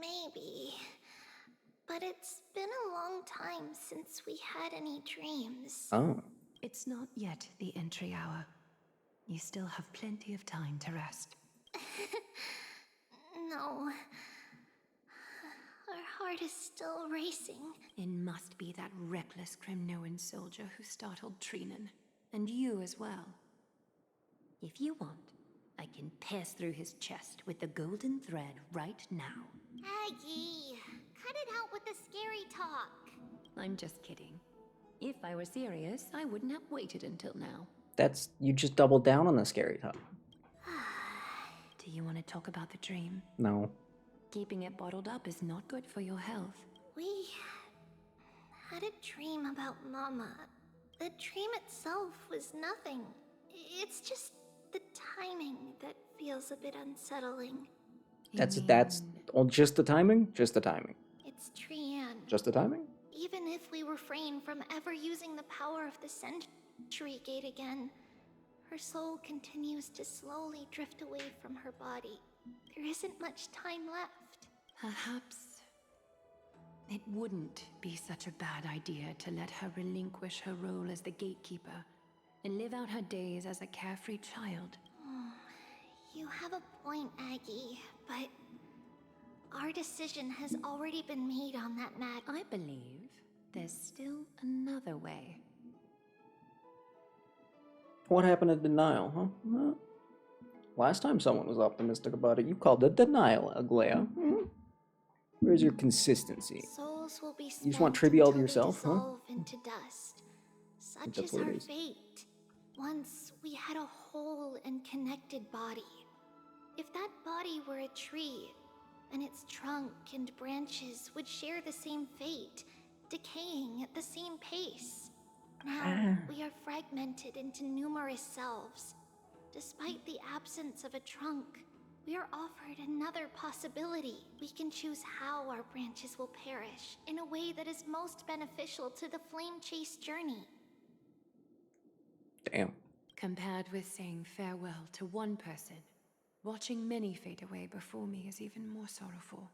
Maybe. But it's been a long time since we had any dreams. Oh. It's not yet the entry hour. You still have plenty of time to rest. No. Our heart is still racing. It must be that reckless Kremnoan soldier who startled Trinan. And you as well. If you want, I can pass through his chest with the golden thread right now. Aggie, cut it out with the scary talk. I'm just kidding. If I were serious, I wouldn't have waited until now. That's, you just doubled down on the scary talk. Do you want to talk about the dream? No. Keeping it bottled up is not good for your health. We had a dream about Mama. The dream itself was nothing. It's just the timing that feels a bit unsettling. That's oh, just the timing? Just the timing. It's Trian. Just the timing? Even if we refrain from ever using the power of the Century Gate again, her soul continues to slowly drift away from her body. There isn't much time left. Perhaps it wouldn't be such a bad idea to let her relinquish her role as the gatekeeper and live out her days as a carefree child. You have a point, Aggie, but our decision has already been made on that matter. I believe there's still another way. What happened to denial, huh? Well, last time someone was optimistic about it, you called it denial, Aglaya. Where's your consistency? Souls will be You just want Tribi all to yourself, huh? dissolve into dust. Such is our fate. Once we had a whole and connected body. If that body were a tree, and its trunk and branches would share the same fate, decaying at the same pace. Now, we are fragmented into numerous selves. Despite the absence of a trunk, we are offered another possibility. We can choose how our branches will perish in a way that is most beneficial to the Flame Chase journey. Damn. Compared with saying farewell to one person, watching many fade away before me is even more sorrowful.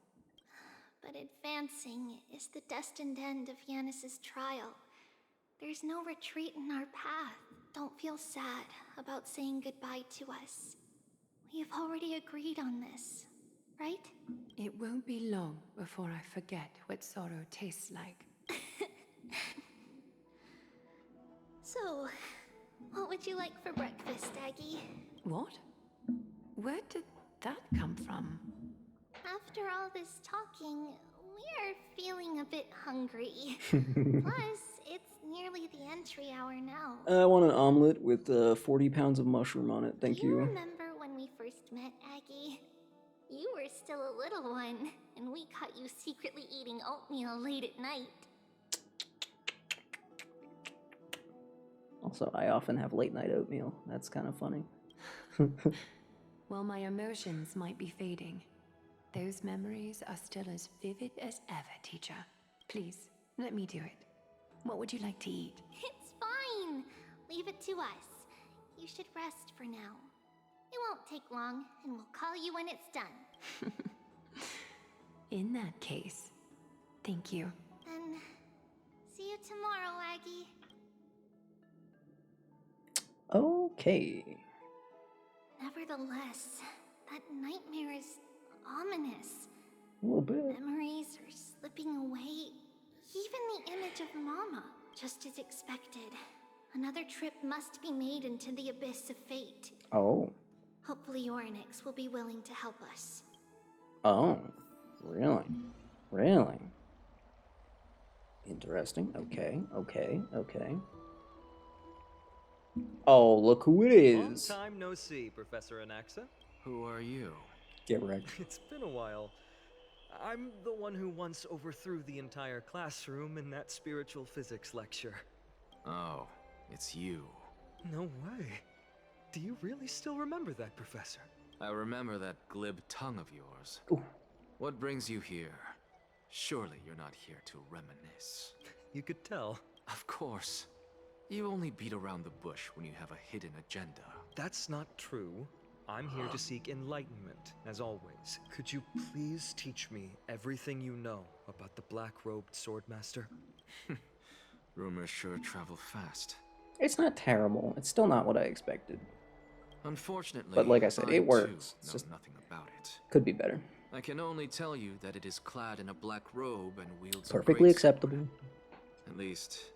But advancing is the destined end of Yanis's trial. There's no retreat in our path. Don't feel sad about saying goodbye to us. We have already agreed on this, right? It won't be long before I forget what sorrow tastes like. So, what would you like for breakfast, Aggie? What? Where did that come from? After all this talking, we are feeling a bit hungry. Plus, it's nearly the entry hour now. I want an omelet with 40 pounds of mushroom on it. Thank Do you you. remember when we first met, Aggie? You were still a little one, and we caught you secretly eating oatmeal late at night. Also, I often have late night oatmeal. That's kind of funny. While my emotions might be fading, Those memories are still as vivid as ever, teacher. Please, let me do it. What would you like to eat? It's fine. Leave it to us. You should rest for now. It won't take long, and we'll call you when it's done. In that case, thank you. Then, see you tomorrow, Aggie. Okay. Nevertheless, that nightmare is ominous. A little bit. Memories are slipping away. Even the image of Mama. Just as expected. Another trip must be made into the abyss of fate. Oh. Hopefully Orynyx will be willing to help us. Oh. Really? Really? Interesting. Okay. Okay. Okay. Oh, look who it is. Long time no see, Professor Anaxa. Who are you? Get wrecked. It's been a while. I'm the one who once overthrew the entire classroom in that spiritual physics lecture. Oh, it's you. No way. Do you really still remember that, Professor? I remember that glib tongue of yours. Ooh. What brings you here? Surely you're not here to reminisce. You could tell. Of course. You only beat around the bush when you have a hidden agenda. That's not true. I'm here to seek enlightenment, as always. Could you please teach me everything you know about the black-robed swordmaster? Rumors sure travel fast. It's not terrible. It's still not what I expected. Unfortunately, but like I said, it works. Know it's just nothing about it. Could be better. I can only tell you that it is clad in a black robe and wields perfectly a acceptable. Sword. At least,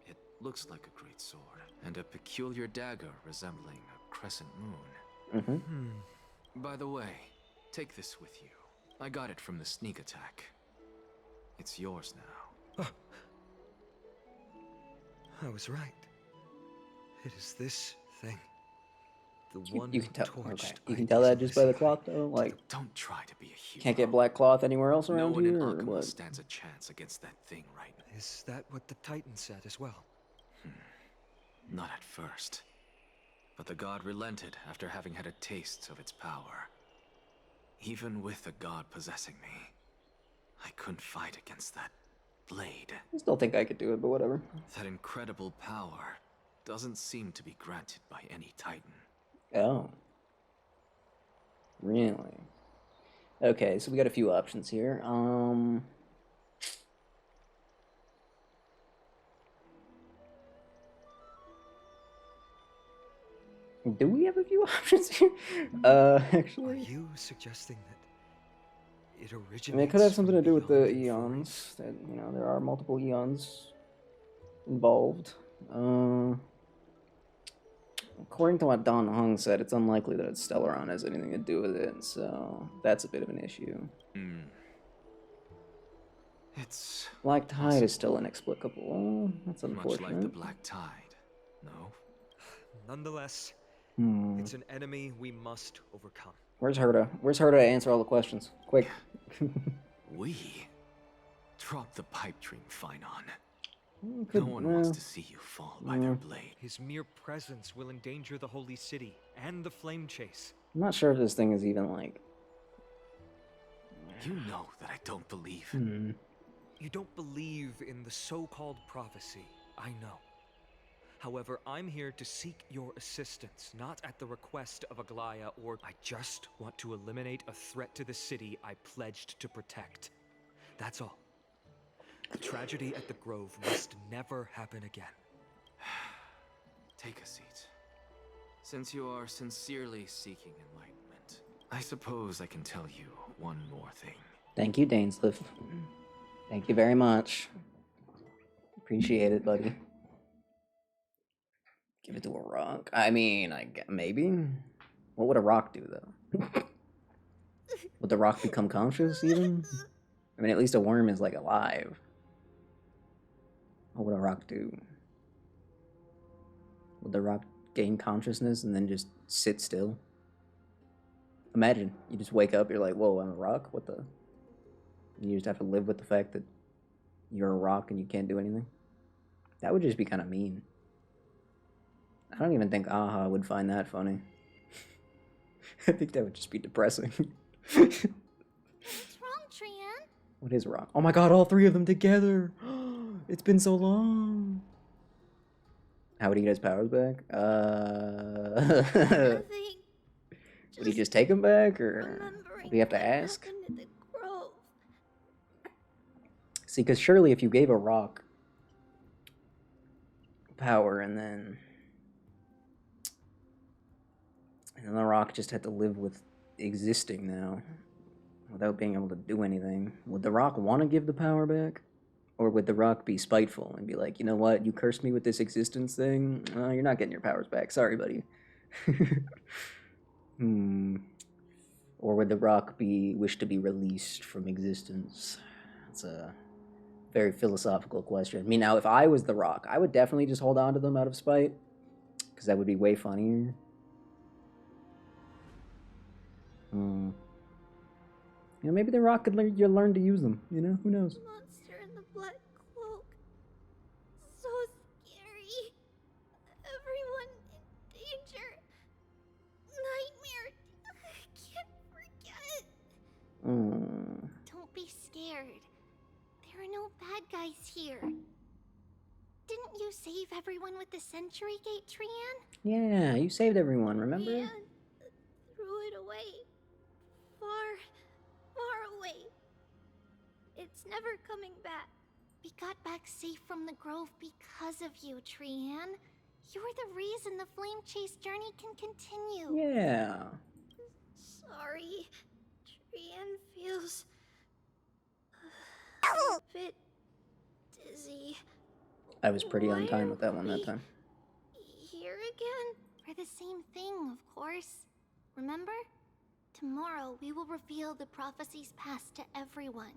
it looks like a great sword, and a peculiar dagger resembling a crescent moon. Mm-hmm. By the way, take this with you. I got it from the sneak attack. It's yours now. I was right. It is this thing. The one you can tell. Okay. Torched You can tell that just by the cloth, though. Like, don't try to be a hero. Can't get black cloth anywhere else around no one here, in or Akuma what? stands a chance against that thing right now. Is that what the Titan said as well? Not at first. But the god relented after having had a taste of its power. Even with the god possessing me, I couldn't fight against that blade. I still think I could do it, but whatever. That incredible power doesn't seem to be granted by any Titan. Oh. Really? Okay, so we got a few options here. Do we have a few options here? Actually. Are you suggesting that it originates? I mean, it could have something to do with the eons. That, you know, there are multiple eons involved. According to what Don Hung said, it's unlikely that Stellaron has anything to do with it, so that's a bit of an issue. It's Black Tide is still inexplicable. That's unfortunate. much like the Black Tide, no? Nonetheless, it's an enemy we must overcome. Where's Herta? Where's Herta to answer all the questions? Quick. We? Drop the pipe dream, Finon. Could, no one wants to see you fall by their blade. His mere presence will endanger the Holy City and the Flame Chase. I'm not sure if this thing is even like... You know that I don't believe. You don't believe in the so-called prophecy, I know. However, I'm here to seek your assistance, not at the request of Aglaya, or I just want to eliminate a threat to the city I pledged to protect. That's all. The tragedy at the Grove must never happen again. Take a seat. Since you are sincerely seeking enlightenment, I suppose I can tell you one more thing. Thank you, Dainsleif. Thank you very much. Appreciate it, buddy. Give it to a rock. I mean, maybe. What would a rock do, though? Would the rock become conscious, even? I mean, at least a worm is, like, alive. What would a rock do? Would the rock gain consciousness and then just sit still? Imagine, you just wake up, you're like, whoa, I'm a rock? What the? You just have to live with the fact that you're a rock and you can't do anything? That would just be kind of mean. I don't even think Aha would find that funny. I think that would just be depressing. What is rock? Oh my god, all three of them together! It's been so long! How would he get his powers back? Would he just take them back, or do we have to ask? See, because surely if you gave a rock power and then the rock just had to live with existing now without being able to do anything, would the rock want to give the power back? Or would the rock be spiteful and be like, you know what, you cursed me with this existence thing, you're not getting your powers back, sorry buddy. Or would the rock wish to be released from existence? That's a very philosophical question. I mean, now if I was the rock, I would definitely just hold on to them out of spite, because that would be way funnier. You know, maybe the rock could learn to use them, you know? Who knows? Monster in the black cloak. So scary. Everyone in danger. Nightmare. I can't forget. Don't be scared. There are no bad guys here. Didn't you save everyone with the Century Gate, Trian? Yeah, you saved everyone, remember? Trian threw it away. Far away. It's never coming back. We got back safe from the grove because of you, Trian. You're the reason the flame chase journey can continue. Yeah. Sorry. Trian feels a bit dizzy. I was pretty on time with that one that time. Here again? For the same thing, of course. Remember? Tomorrow we will reveal the prophecies past to everyone.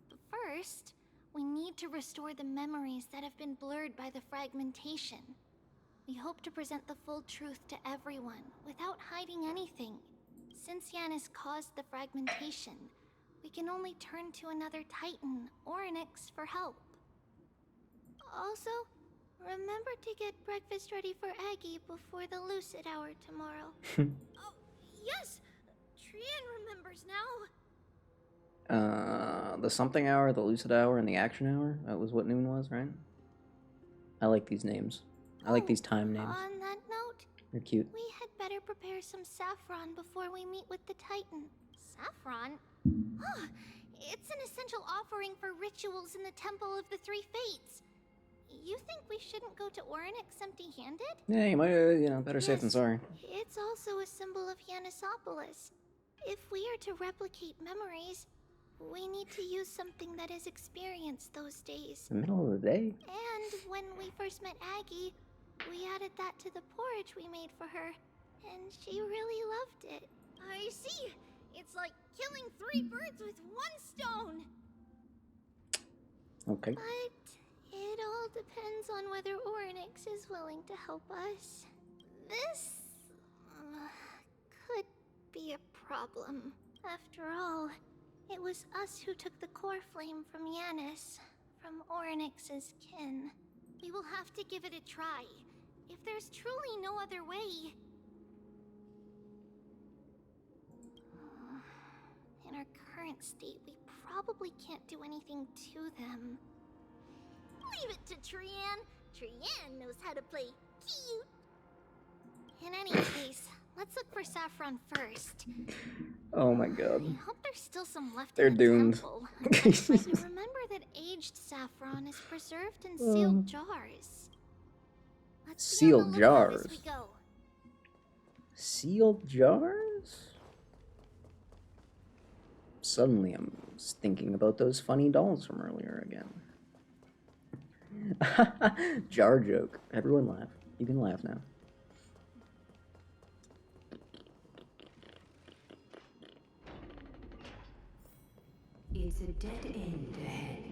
But first, we need to restore the memories that have been blurred by the fragmentation. We hope to present the full truth to everyone without hiding anything. Since Yanis caused the fragmentation, we can only turn to another Titan or Onyx for help. Also, remember to get breakfast ready for Aggie before the Lucid Hour tomorrow. Oh, yes! Trian remembers now. The something hour, the lucid hour, and the action hour. That was what noon was, right? I like these names. I like these time names. On that note, They're cute. we had better prepare some saffron before we meet with the Titan. Saffron? It's an essential offering for rituals in the Temple of the Three Fates. You think we shouldn't go to Orynyx empty-handed? Yeah, you might, better safe than sorry. It's also a symbol of Yanisopolis. If we are to replicate memories, we need to use something that is experienced those days. The middle of the day? And when we first met Aggie, we added that to the porridge we made for her, and she really loved it. I see! It's like killing 3 birds with 1 stone! Okay. But it all depends on whether Orynyx is willing to help us. This could be a problem. After all, it was us who took the core flame from Yanis, from Orynyx's kin. We will have to give it a try. If there's truly no other way... In our current state, we probably can't do anything to them. Leave it to Trian. Trian knows how to play cute. In any case, let's look for saffron first. Oh my god. I hope there's still some left They're in the doomed. temple. But remember that aged saffron is preserved in sealed jars. Let's be on the Sealed lookout as jars? we go. Sealed jars? Suddenly I'm thinking about those funny dolls from earlier again. Jar joke. Everyone laugh. You can laugh now. It's a dead end ahead.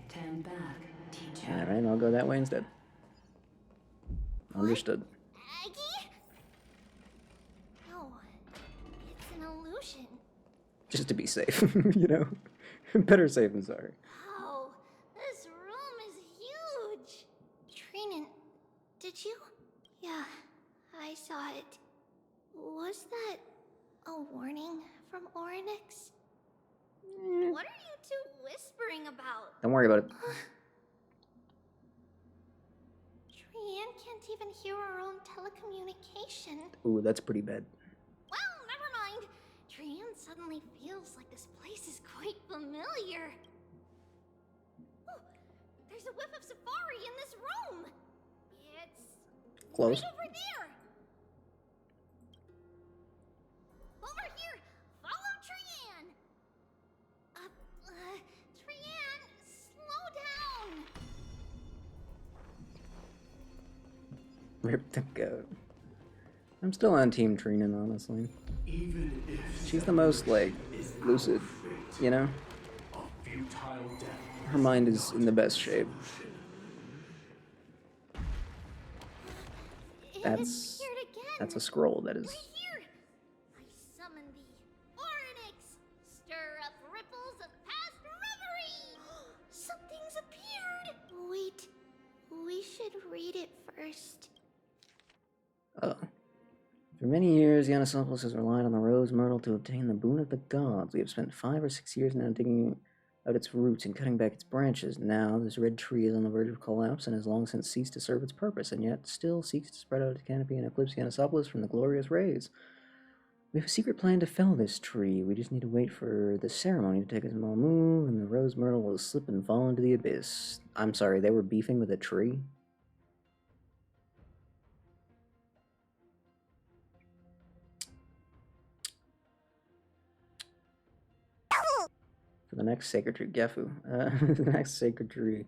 Turn back, teacher. Alright, I'll go that way instead. Understood. Aggie? No, it's an illusion. Just to be safe, Better safe than sorry. Wow, this room is huge. Trinan, did you? Yeah, I saw it. Was that a warning from Orynyx? What are you two whispering about? Don't worry about it. Trianne can't even hear her own telecommunication. Ooh, that's pretty bad. Well, never mind. Trianne suddenly feels like this place is quite familiar. Ooh, there's a whiff of safari in this room. It's Close. right over there. Over here. Follow Trianne. Trianne, slow down. Rip the goat. I'm still on Team Trinan, honestly. Even if She's the most, like, lucid, you know? a futile death Her mind is in the best shape. That's a scroll, that is. Here. I summon thee, Orynyx. Stir up ripples of past reverie. Something's appeared. Wait, we should read it first. Oh. For many years, Yanisopoulos has relied on the rose myrtle to obtain the boon of the gods. We have spent 5 or 6 years now digging out its roots and cutting back its branches. Now, this red tree is on the verge of collapse and has long since ceased to serve its purpose, and yet still seeks to spread out its canopy and eclipse Yanisopoulos from the glorious rays. We have a secret plan to fell this tree. We just need to wait for the ceremony to take a small move, and the rose myrtle will slip and fall into the abyss. I'm sorry, they were beefing with a tree? For the next sacred tree, Gefu. The next sacred tree.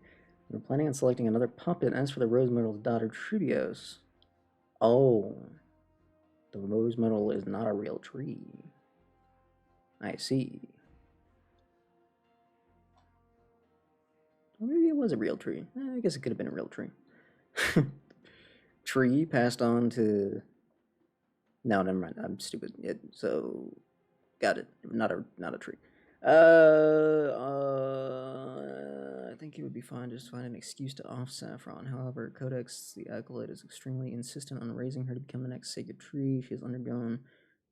We're planning on selecting another puppet. As for the rose myrtle's daughter, Trubios. Oh. The rose myrtle is not a real tree. I see. Or maybe it was a real tree. I guess it could have been a real tree. Tree passed on to... No, never mind. I'm stupid. So, got it. Not a tree. I think it would be fine to just find an excuse to off Saffron. However, Codex the Acolyte is extremely insistent on raising her to become the next sacred tree. She has undergone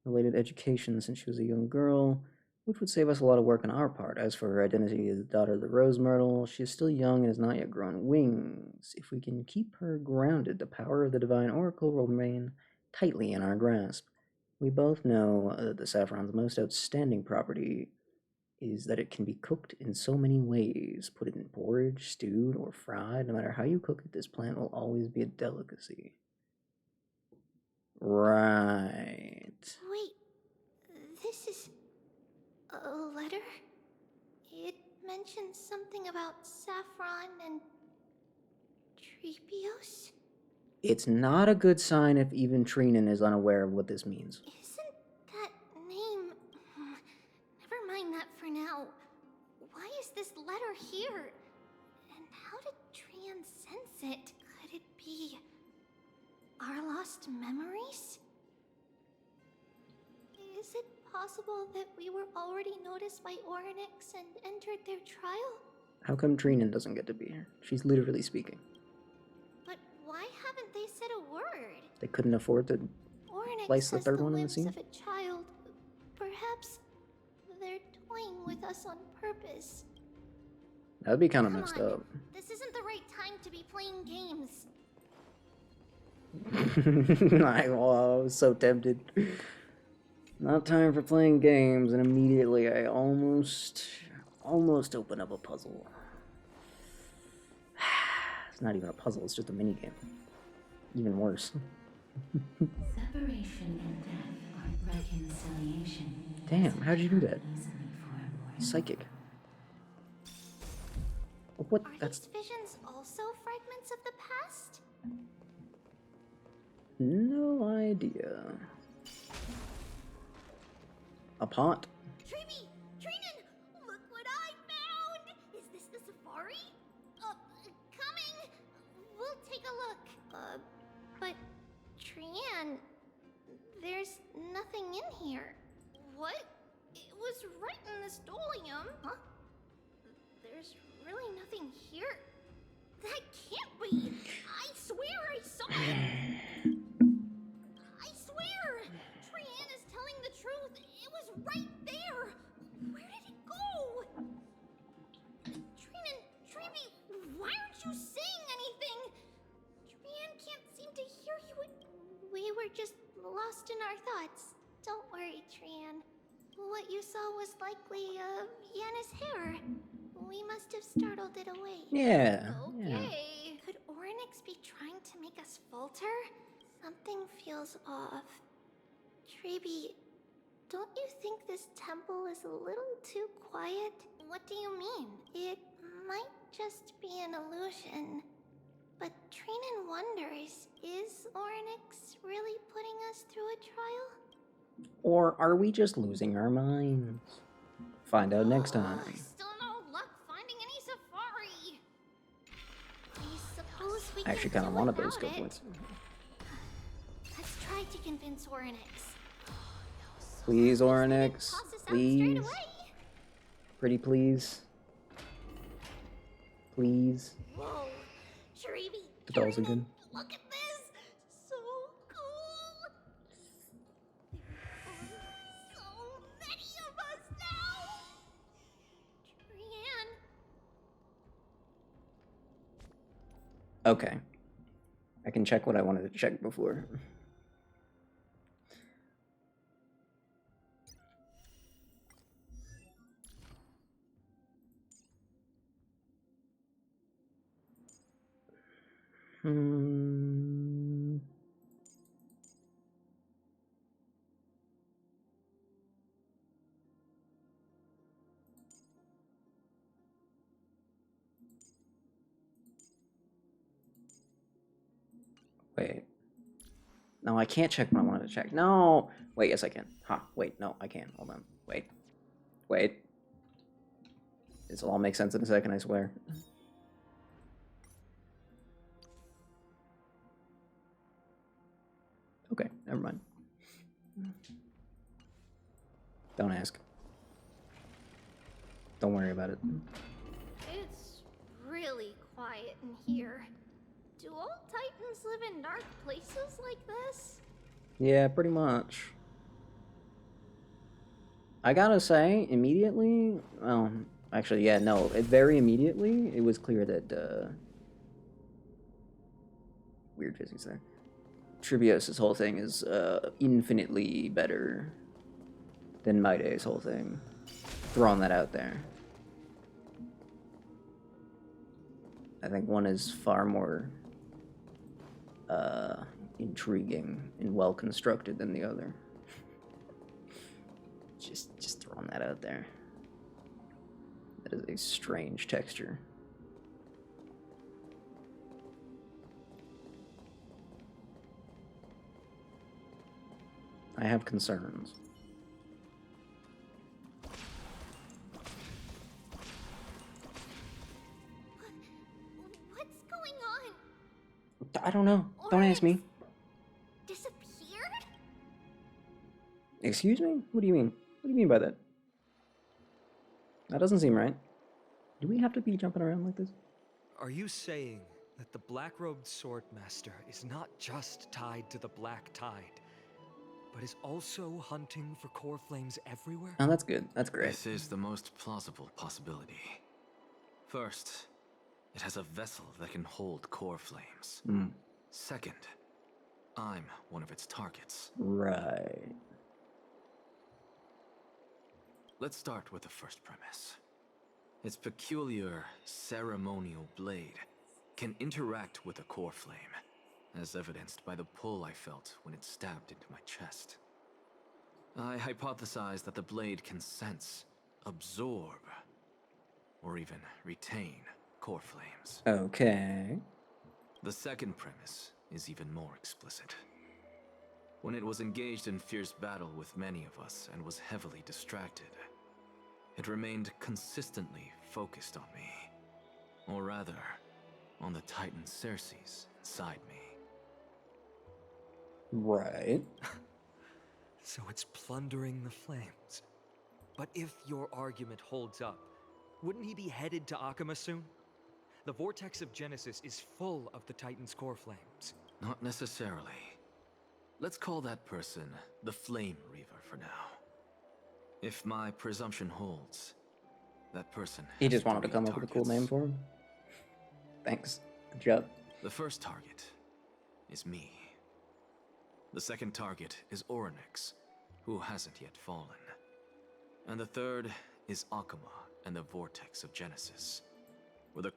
related education since she was a young girl, which would save us a lot of work on our part. As for her identity as the daughter of the Rose Myrtle, she is still young and has not yet grown wings. If we can keep her grounded, the power of the Divine Oracle will remain tightly in our grasp. We both know that the Saffron's most outstanding property is that it can be cooked in so many ways. Put it in porridge, stewed, or fried. No matter how you cook it, this plant will always be a delicacy. Right. Wait, this is a letter? It mentions something about Saffron and Treebios? It's not a good sign if even Trinan is unaware of what this means. Isn't that name... Never mind that for now. Why is this letter here? And how did Trian sense it? Could it be... our lost memories? Is it possible that we were already noticed by Orynyx and entered their trial? How come Trinan doesn't get to be here? She's literally speaking. But why haven't they said a word? They couldn't afford to Orynyx place the has third one in the limbs scene? of a child. Perhaps they're toying with us on purpose. That'd be kind of Come messed on. up. This isn't the right time to be playing games. I was so tempted. Not time for playing games, and immediately I almost open up a puzzle. It's not even a puzzle, it's just a minigame. Even worse. Separation and death are reconciliation. Damn, how'd you do that? Psychic. What? That's These visions also fragments of the past? no idea. A pot? Treeby! Trinan! Look what I found! Is this the safari? Coming! We'll take a look. But Trian, there's nothing in here. What? It was right in the stolium. Huh? There's really nothing here. That can't be! I swear I saw it! I swear! Trian is telling the truth. It was right there. Where did it go? lost in our thoughts. Don't worry, Trian. What you saw was likely, Yanis' hair. We must have startled it away. Yeah. Okay. Could Orynyx be trying to make us falter? Something feels off. Treeby, don't you think this temple is a little too quiet? What do you mean? It might just be an illusion. But Trinan wonders, is Orynyx really putting us through a trial? Or are we just losing our minds? Find out next time. Still no luck finding any safari. I suppose we I actually can kind of do wanted those without skill it. points. Let's try to convince Orynyx. Please, Orynyx. Toss us out straight Please. away. Pretty please. Please. Whoa, Treeby, The dolls again. look at this! So cool! There are so many of us now! Trian, Okay. I can check what I wanted to check before. Wait. No, I can't check what I wanted to check. No! Wait, yes I can. Ha, wait, no, I can. Hold on. Wait. Wait. This will all make sense in a second, I swear. Okay, never mind. Don't ask. Don't worry about it. it's really quiet in here. Do all Titans live in dark places like this? Yeah, pretty much. I gotta say, immediately, well, actually, yeah, no, very immediately, it was clear that, weird physics there. Tribios' whole thing is, infinitely better than Maide's whole thing. Throwing that out there. I think one is far more, intriguing and well constructed than the other. Just throwing that out there. That is a strange texture. I have concerns. What's going on? I don't know. Don't ask me. Disappeared? Excuse me? What do you mean? What do you mean by that? That doesn't seem right. Do we have to be jumping around like this? Are you saying that the black-robed swordmaster is not just tied to the Black Tide, but is also hunting for core flames everywhere? Oh, that's good. That's great. This is the most plausible possibility. First, it has a vessel that can hold core flames. Mm. Second, I'm one of its targets. Right. Let's start with the first premise. Its peculiar ceremonial blade can interact with a core flame, as evidenced by the pull I felt when it stabbed into my chest. I hypothesized that the blade can sense, absorb, or even retain core flames. Okay. The second premise is even more explicit. When it was engaged in fierce battle with many of us and was heavily distracted, it remained consistently focused on me. Or rather, on the Titan Cersei's inside me. Right. So it's plundering the flames. But if your argument holds up, wouldn't he be headed to Akama soon? The vortex of Genesis is full of the Titan's core flames. Not necessarily. Let's call that person the Flame Reaver for now. If my presumption holds, that person He has just wanted to three come up with a cool targets. name for him. Thanks. Good job. The first target is me. The second target is Orynyx, who hasn't yet fallen. And the third is Akuma and the Vortex of Genesis. But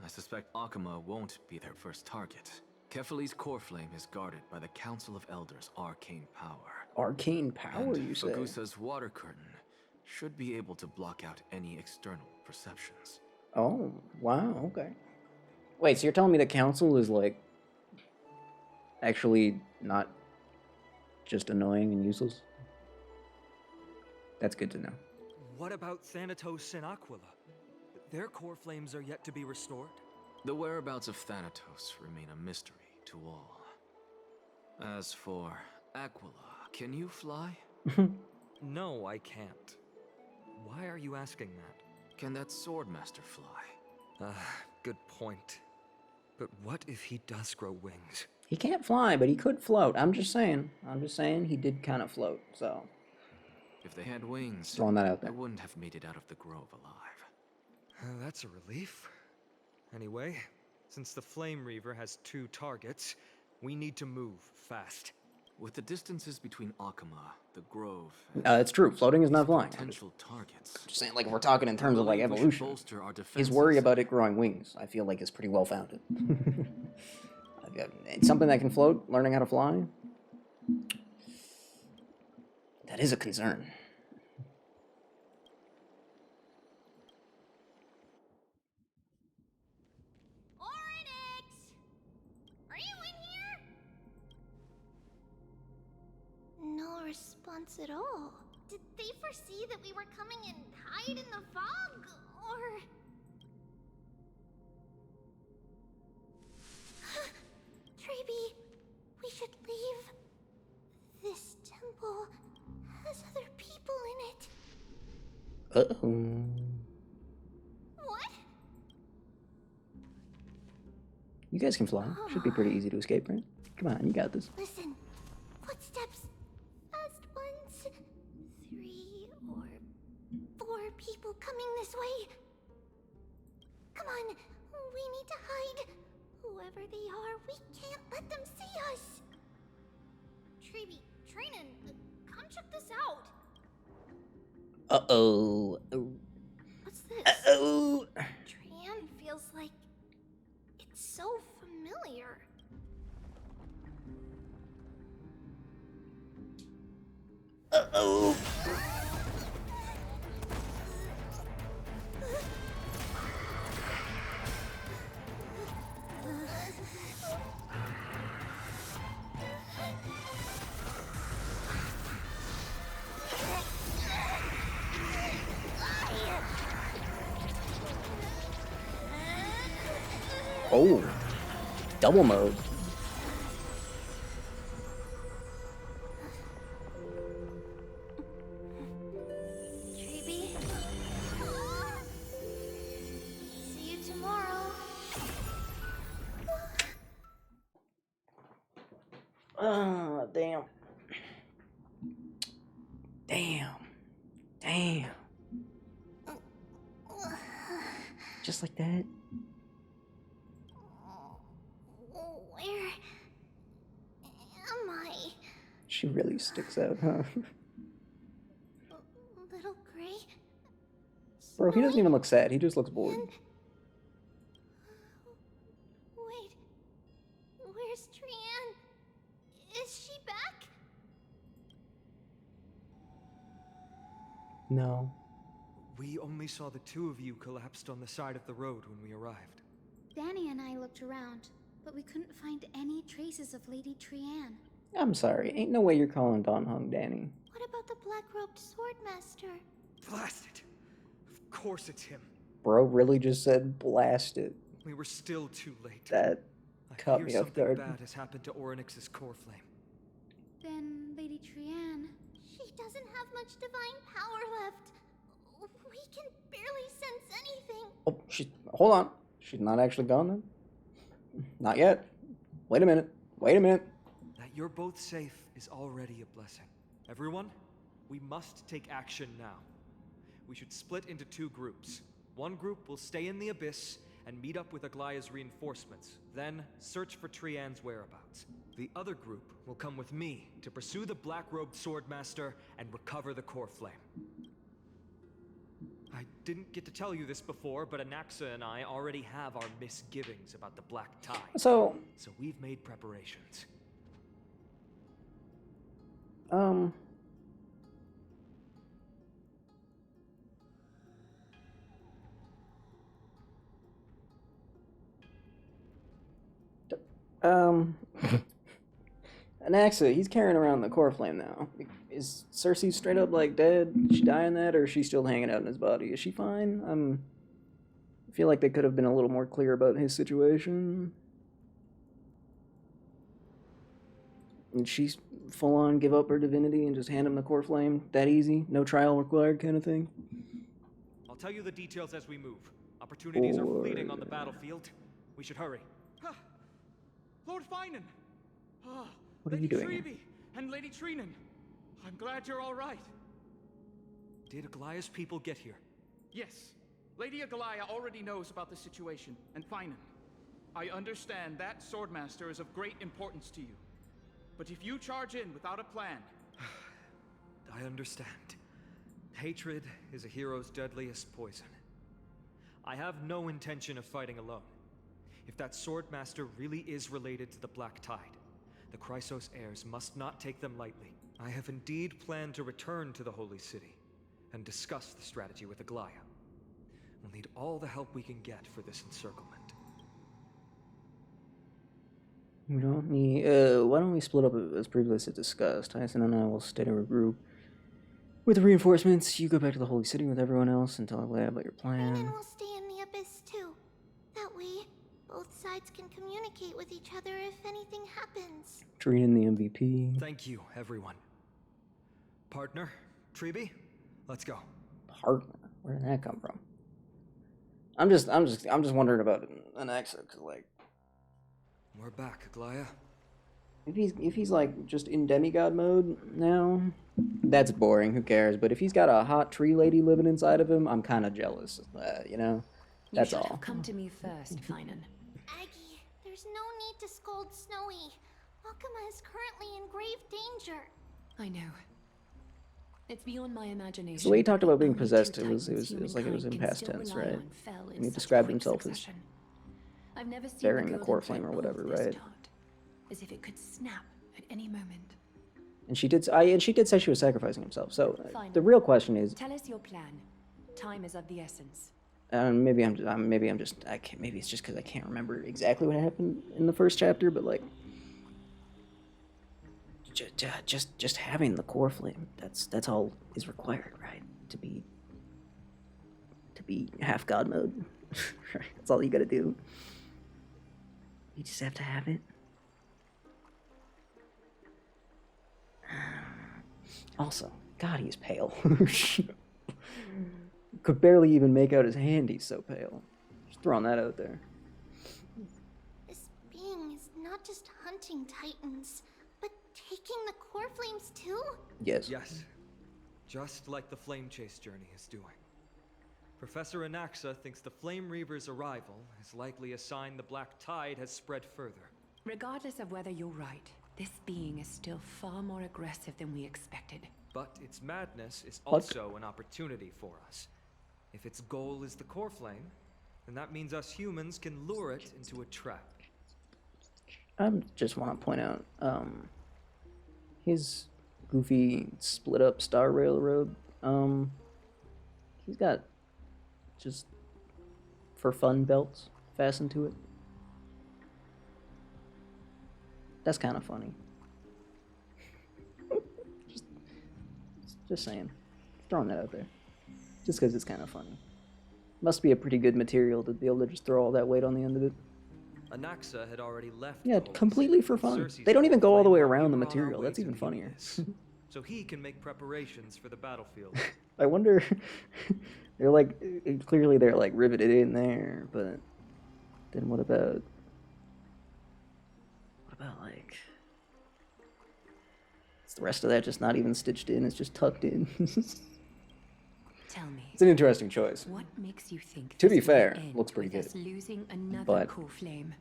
I suspect Akuma won't be their first target. Kefali's core flame is guarded by the Council of Elders' arcane power. Arcane power, and you say? Fagusa's water curtain should be able to block out any external perceptions. Oh, wow, okay. Wait, so you're telling me the council is, like, actually not just annoying and useless? That's good to know. What about Thanatos and Aquila? Their core flames are yet to be restored? The whereabouts of Thanatos remain a mystery to all. As for Aquila, can you fly? No, I can't. Why are you asking that? Can that Swordmaster fly? Good point. But what if he does grow wings? He can't fly, but he could float. I'm just saying he did kind of float, so. If they had wings, throwing that out there. They wouldn't have made it out of the grove alive. That's a relief. Anyway, since the Flame Reaver has 2 targets, we need to move fast. With the distances between Akuma, the grove... It's true, floating is not flying. Potential targets. Just saying, like, if we're talking in terms of, like, evolution, his worry about it growing wings, I feel like, is pretty well-founded. It's something that can float, learning how to fly, that is a concern. No response at all. Did they foresee that we were coming and hide in the fog, or... Treeby, we should leave. This temple has other people in it. Uh-oh. What? You guys can fly. Should be pretty easy to escape, right? Come on, you got this. Listen. Footsteps. Fast ones. 3 or 4 people coming this way. Come on. We need to hide. Whoever they are, we can't let them see us. Treeby, Trainin, come check this out. Uh-oh. What's this? Uh-oh. Trian feels like it's so familiar. Uh-oh. Oh, double mode. Treeby. See you tomorrow. Ah, damn. Damn. Just like that. Where am I? She really sticks out, huh? Little Gray? Bro, he doesn't even look sad. He just looks bored. Wait. Where's Trian? Is she back? No. We only saw the 2 of you collapsed on the side of the road when we arrived. Danny and I looked around, but we couldn't find any traces of Lady Trian. I'm sorry. Ain't no way you're calling Don Hung Danny. What about the black-robed swordmaster? Blast it! Of course it's him. Bro really just said blast it. We were still too late. That caught me off something guard. bad has happened to Orynyx's core flame. Then Lady Trian... She doesn't have much divine power left. We can barely sense anything. Oh, hold on. She's not actually gone then? Not yet. Wait a minute. That you're both safe is already a blessing. Everyone, we must take action now. We should split into 2 groups. One group will stay in the Abyss, and meet up with Aglaya's reinforcements. Then, search for Trian's whereabouts. The other group will come with me to pursue the black-robed Swordmaster and recover the core flame. I didn't get to tell you this before, but Anaxa and I already have our misgivings about the Black Tide. So we've made preparations. Anaxa, he's carrying around the core flame now. Is Cersei straight up like dead? Did she die in that, or is she still hanging out in his body? Is she fine? I feel like they could have been a little more clear about his situation. And she's full on give up her divinity and just hand him the core flame? That easy? No trial required kind of thing? I'll tell you the details as we move. Opportunities are fleeting on the battlefield. We should hurry. Lord Finan! What are you doing here? Lady and Lady Treenan. I'm glad you're all right. Did Aglaya's people get here? Yes. Lady Aglaya already knows about the situation, and Finan. I understand that Swordmaster is of great importance to you. But if you charge in without a plan... I understand. Hatred is a hero's deadliest poison. I have no intention of fighting alone. If that Swordmaster really is related to the Black Tide, the Chrysos heirs must not take them lightly. I have indeed planned to return to the Holy City and discuss the strategy with Aglaya. We'll need all the help we can get for this encirclement. We don't need, why don't we split up as previously discussed? Tyson and I will stay to regroup with the reinforcements. You go back to the Holy City with everyone else and tell Aglaya about your plan. And we'll stay in the Abyss too. That way, both sides can communicate with each other if anything happens. Treating the MVP. Thank you, everyone. Partner, Treeby, let's go. Partner? Where did that come from? I'm just wondering about Anaxa, cause like, we're back, Aglaya. If he's like just in demigod mode now, that's boring. Who cares? But if he's got a hot tree lady living inside of him, I'm kind of jealous. You know, that's all. You should have come to me first, Finan. Aggie, there's no need to scold Snowy. Akuma is currently in grave danger. I know. It's beyond my imagination. So the way he talked about being possessed, it was like it was in past tense, right? And he described himself as bearing the core flame or whatever, right? As if it could snap at any moment. And she did say she was sacrificing herself. So the real question is, tell us your plan. Time is of the essence. Maybe it's just because I can't remember exactly what happened in the first chapter, but like, just having the core flame. That's all is required, right? To be half god mode. Right? That's all you gotta do. You just have to have it. Also, God, he's pale. Could barely even make out his hand, he's so pale. Just throwing that out there. This being is not just hunting titans, but taking the core flames too? Yes. Yes. Just like the Flame Chase journey is doing. Professor Anaxa thinks the Flame Reaver's arrival is likely a sign the Black Tide has spread further. Regardless of whether you're right, this being is still far more aggressive than we expected. But its madness is also an opportunity for us. If its goal is the core flame, then that means us humans can lure it into a trap. I just want to point out, his goofy split up Star Railroad, he's got just for fun belts fastened to it. That's kind of funny. just saying. Throwing that out there. Just because it's kind of funny. Must be a pretty good material to be able to just throw all that weight on the end of it. Anaxa had already left. Yeah, completely for fun. They don't even go all the way around the material. That's even funnier. So he can make preparations for the battlefield. I wonder... they're like... Clearly they're like riveted in there, but... Then what about... What about like... Is the rest of that just not even stitched in? It's just tucked in. Tell me. It's an interesting choice. What makes you think To this be will fair, end looks pretty with good. us losing another But core flame?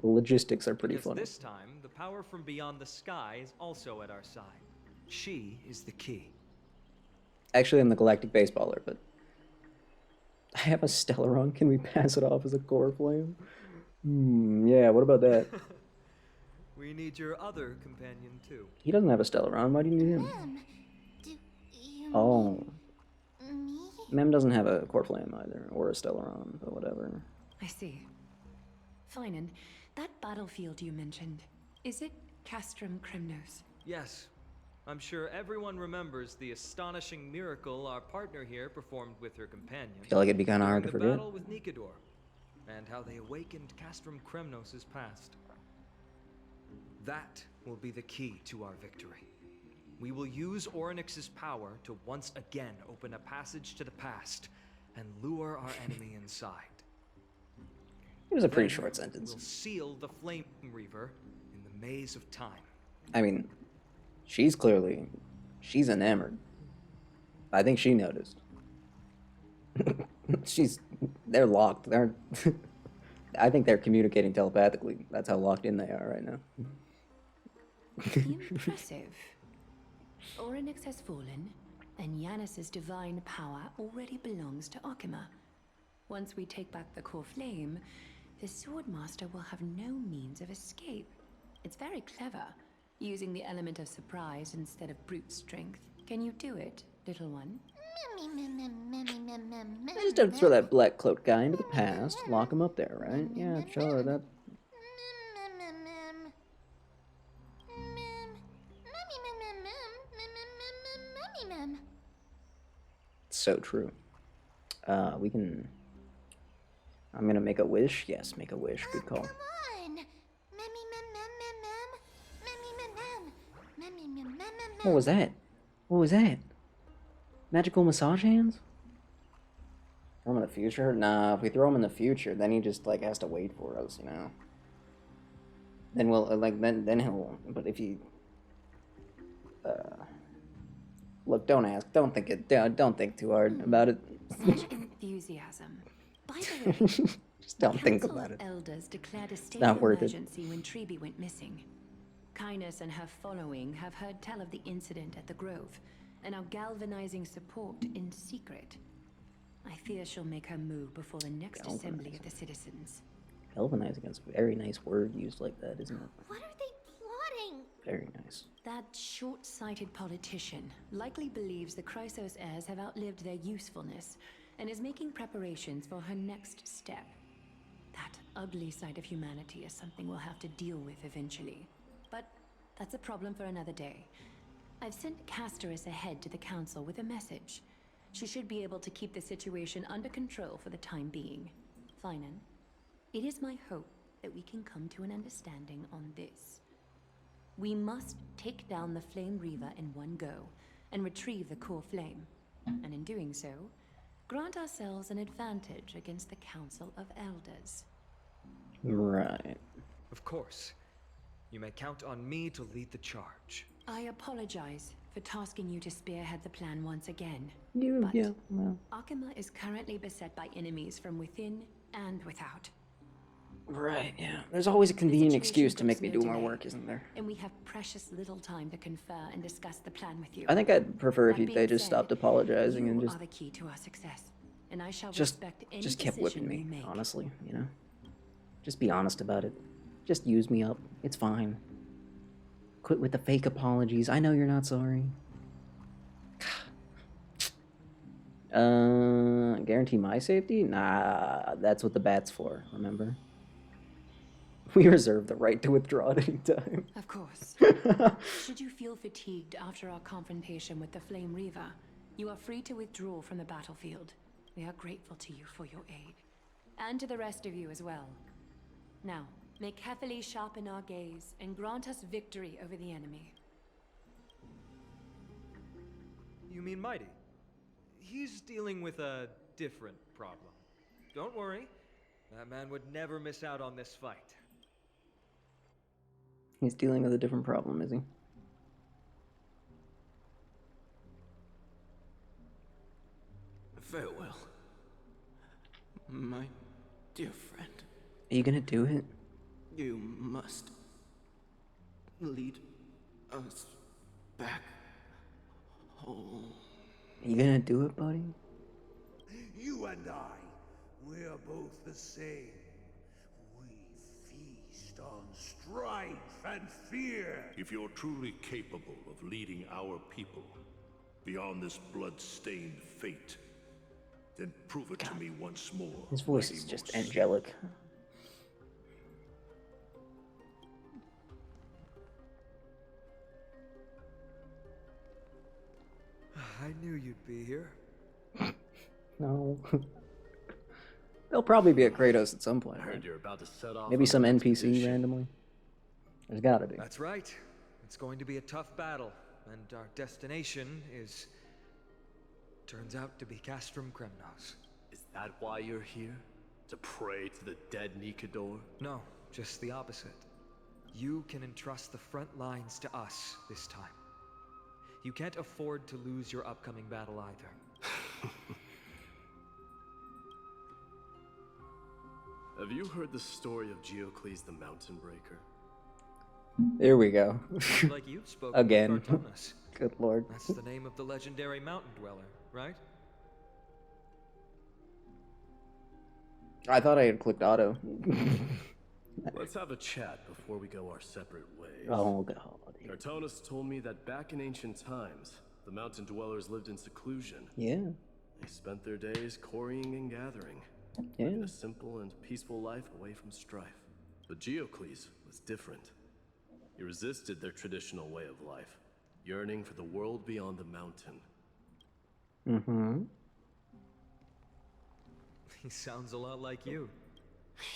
the logistics are pretty Because funny. this time, the power from beyond the sky is also at our side. She is the key. Actually, I'm the Galactic Baseballer, but I have a Stellaron. Can we pass it off as a core flame? Yeah, what about that? We need your other companion too. He doesn't have a Stellaron. Why do you need him? Do you Oh. mean me? Mem doesn't have a core flame either, or a Stellaron, but whatever. I see. Fine, and that battlefield you mentioned, is it Castrum Kremnos? Yes. I'm sure everyone remembers the astonishing miracle our partner here performed with her companion. Feel like it'd be kinda hard to during forget. the battle with Nikador, and how they awakened Castrum Kremnos' past. That will be the key to our victory. We will use Orynyx's power to once again open a passage to the past and lure our enemy inside. It was a pretty Then short sentence. We'll seal the Flame Reaver in the maze of time. I mean, she's enamored. I think she noticed. They're locked. I think they're communicating telepathically. That's how locked in they are right now. Impressive. Orynyx has fallen, and Yanis's divine power already belongs to Akima. Once we take back the core flame, the Swordmaster will have no means of escape. It's very clever, using the element of surprise instead of brute strength. Can you do it, little one? I just have to throw that black cloak guy into the past, lock him up there, right? Yeah, sure, that... So true. We can... I'm gonna make a wish. Yes, make a wish. Good call. What was that? What was that? Magical massage hands? Throw him in the future? Nah, if we throw him in the future, then he just, like, has to wait for us, you know? Then we'll, like, then he'll... But if he... Look, don't ask. Don't think too hard about it. Such enthusiasm. By the way, Just don't think Council about of it. Elders declared a state Not of worth it. emergency when Treeby went missing. Kynus and her following have heard tell of the incident at the Grove, and are galvanizing support in secret. I fear she'll make her move before the next assembly of the citizens. Galvanizing is a very nice word used like that, isn't it? What are they plotting? Very nice. That short-sighted politician likely believes the Chrysos heirs have outlived their usefulness, and is making preparations for her next step. That ugly side of humanity is something we'll have to deal with eventually. But that's a problem for another day. I've sent Castoris ahead to the council with a message. She should be able to keep the situation under control for the time being. Finan, it is my hope that we can come to an understanding on this. We must take down the Flame Reaver in one go, and retrieve the core flame. And in doing so, grant ourselves an advantage against the Council of Elders. Right. Of course. You may count on me to lead the charge. I apologize for tasking you to spearhead the plan once again. Yeah, well. Akima is currently beset by enemies from within and without. Right, yeah. There's always a convenient excuse to make me do more work, isn't there? And we have precious little time to confer and discuss the plan with you. I think I'd prefer if That they being just said, stopped apologizing and you just are the key to our success, and I shall just respect any kept whipping decision me, you make. honestly, you know? Just be honest about it. Just use me up. It's fine. Quit with the fake apologies. I know you're not sorry. Guarantee my safety? Nah, that's what the bat's for, remember? We reserve the right to withdraw at any time. Of course. Should you feel fatigued after our confrontation with the Flame Reaver, you are free to withdraw from the battlefield. We are grateful to you for your aid. And to the rest of you as well. Now, may carefully sharpen our gaze and grant us victory over the enemy. You mean Mighty? He's dealing with a different problem. Don't worry. That man would never miss out on this fight. He's dealing with a different problem, is he? Farewell, my dear friend. Are you gonna do it? You must lead us back home. Are you gonna do it, buddy? You and I, we're both the same. We feast on strife and fear. If you're truly capable of leading our people beyond this blood-stained fate, then prove it to me once more. His voice is just angelic. I knew you'd be here. No. There'll probably be a Kratos at some point. I heard you're about to set off. Maybe on some an NPC expedition. randomly. There's gotta be. That's right. It's going to be a tough battle, and our destination is... turns out to be Castrum Kremnos. Is that why you're here? To pray to the dead Nikador? No, just the opposite. You can entrust the front lines to us this time. You can't afford to lose your upcoming battle either. Have you heard the story of Geocles the Mountain Breaker? There we go. Like you've spoken Again. with Artonis. Good lord. That's the name of the legendary mountain dweller, right? I thought I had clicked auto. Let's have a chat before we go our separate ways. Oh god. Artonis told me that back in ancient times, the mountain dwellers lived in seclusion. Yeah. They spent their days quarrying and gathering, Yeah. living a simple and peaceful life away from strife. But Geocles was different. He resisted their traditional way of life, yearning for the world beyond the mountain. Mm-hmm. He sounds a lot like you.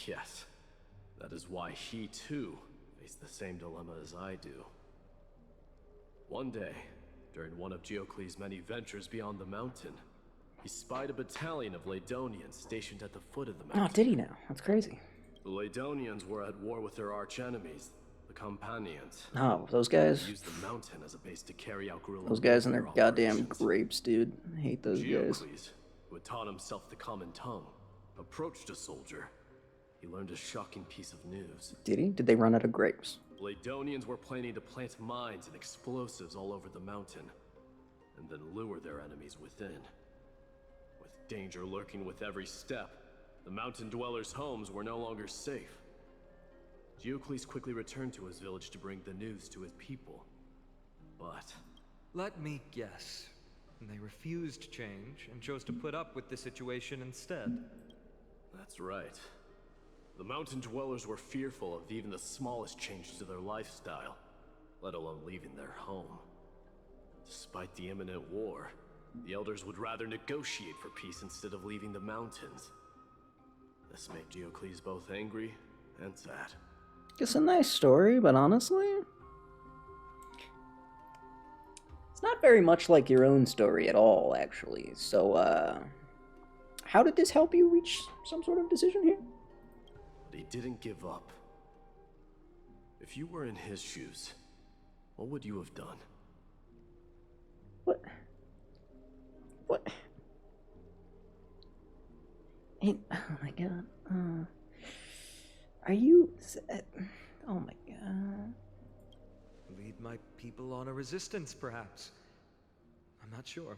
Yes. That is why he, too, faced the same dilemma as I do. One day, during one of Geocles' many ventures beyond the mountain, he spied a battalion of Laedonians stationed at the foot of the mountain. Oh, did he now? That's crazy. The Laedonians were at war with their archenemies, the Companions. Oh, those guys. They used the mountain as a base to carry out guerrilla Those guys and their warfare goddamn operations. grapes, dude. I hate those guys. Geocles, who had taught himself the common tongue, approached a soldier. He learned a shocking piece of news. Did he? Did they run out of grapes? Laedonians were planning to plant mines and explosives all over the mountain, and then lure their enemies within. With danger lurking with every step, the mountain dwellers' homes were no longer safe. Geocles quickly returned to his village to bring the news to his people. But... Let me guess. They refused change and chose to put up with the situation instead. That's right. The mountain dwellers were fearful of even the smallest change to their lifestyle, let alone leaving their home. Despite the imminent war, the elders would rather negotiate for peace instead of leaving the mountains. This made Geocles both angry and sad. It's a nice story, but honestly, it's not very much like your own story at all, actually. So, how did this help you reach some sort of decision here? But he didn't give up. If you were in his shoes, what would you have done? What? Hey, oh my god. Are you... Oh my god. Lead my people on a resistance, perhaps. I'm not sure.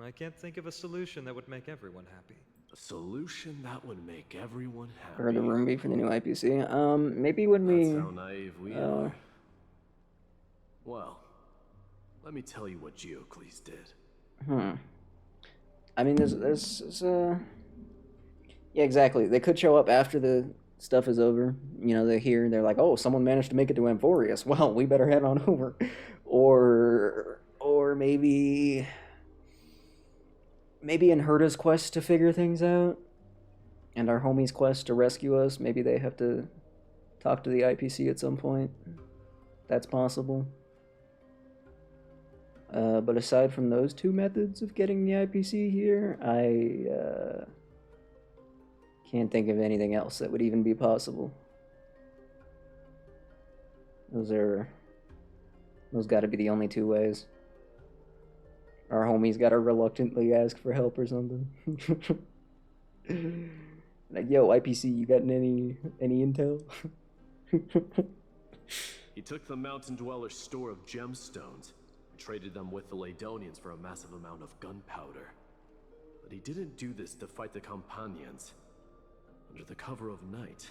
I can't think of a solution that would make everyone happy. A solution that would make everyone happy. Or the room for the new IPC. Maybe when we... That's how naive we are. Well, let me tell you what Geocles did. I mean, yeah, exactly. They could show up after the stuff is over. You know, they're like, oh, someone managed to make it to Amphorius. Well, we better head on over. Or maybe in Herta's quest to figure things out, and our homie's quest to rescue us, maybe they have to talk to the IPC at some point. That's possible. But aside from those two methods of getting the IPC here, I can't think of anything else that would even be possible. Those gotta be the only two ways. Our homie's gotta reluctantly ask for help or something. Like, yo, IPC, you got any intel? He took the Mountain Dweller's store of gemstones and traded them with the Ladonians for a massive amount of gunpowder. But he didn't do this to fight the Companions. Under the cover of night,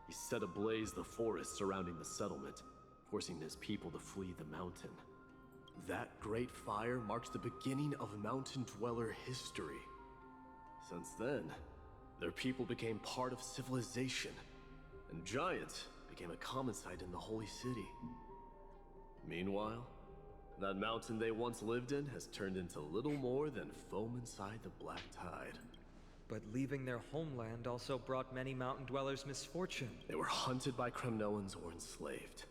he set ablaze the forest surrounding the settlement, forcing his people to flee the mountain. That great fire marks the beginning of Mountain Dweller history. Since then, their people became part of civilization, and Giant became a common sight in the Holy City. Meanwhile, that mountain they once lived in has turned into little more than foam inside the Black Tide. But leaving their homeland also brought many Mountain Dwellers misfortune. They were hunted by Kremnoans or enslaved.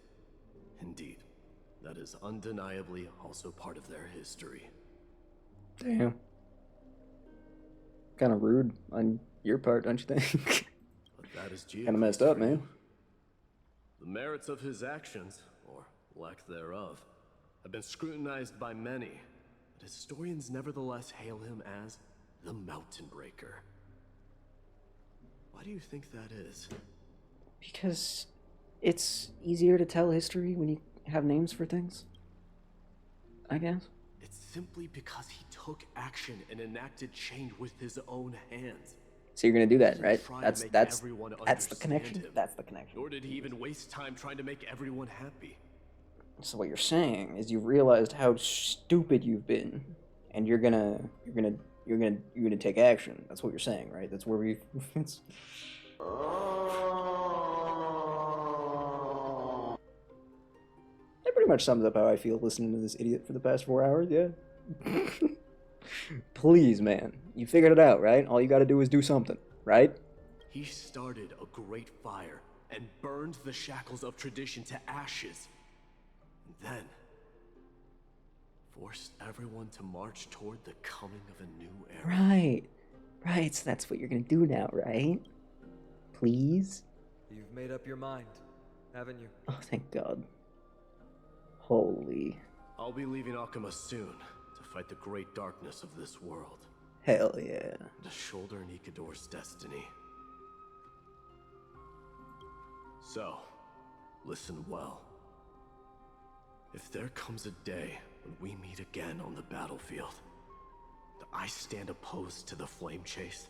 Indeed, that is undeniably also part of their history. Damn. Kind of rude on your part, don't you think? But that is Kind of messed up, man. The merits of his actions, or lack thereof, have been scrutinized by many, but historians nevertheless hail him as the Mountain Breaker. Why do you think that is? Because it's easier to tell history when you have names for things, I guess. It's simply because he took action and enacted change with his own hands. So you're gonna do that, right? Try to That's make that's everyone that's the understand connection. him. That's the connection. Nor did he even waste time trying to make everyone happy. So what you're saying is you realized how stupid you've been, and you're gonna take action. That's what you're saying, right? That's where we. That pretty much sums up how I feel listening to this idiot for the past 4 hours. Yeah. Please, man, you figured it out, right? All you got to do is do something, right? He started a great fire and burned the shackles of tradition to ashes. And then forced everyone to march toward the coming of a new era. Right. So that's what you're gonna do now, right? Please. You've made up your mind, haven't you? Oh, thank God. Holy. I'll be leaving Akuma soon to fight the great darkness of this world. Hell yeah. To shoulder Nikador's destiny. So, listen well. If there comes a day when we meet again on the battlefield, that I stand opposed to the flame chase,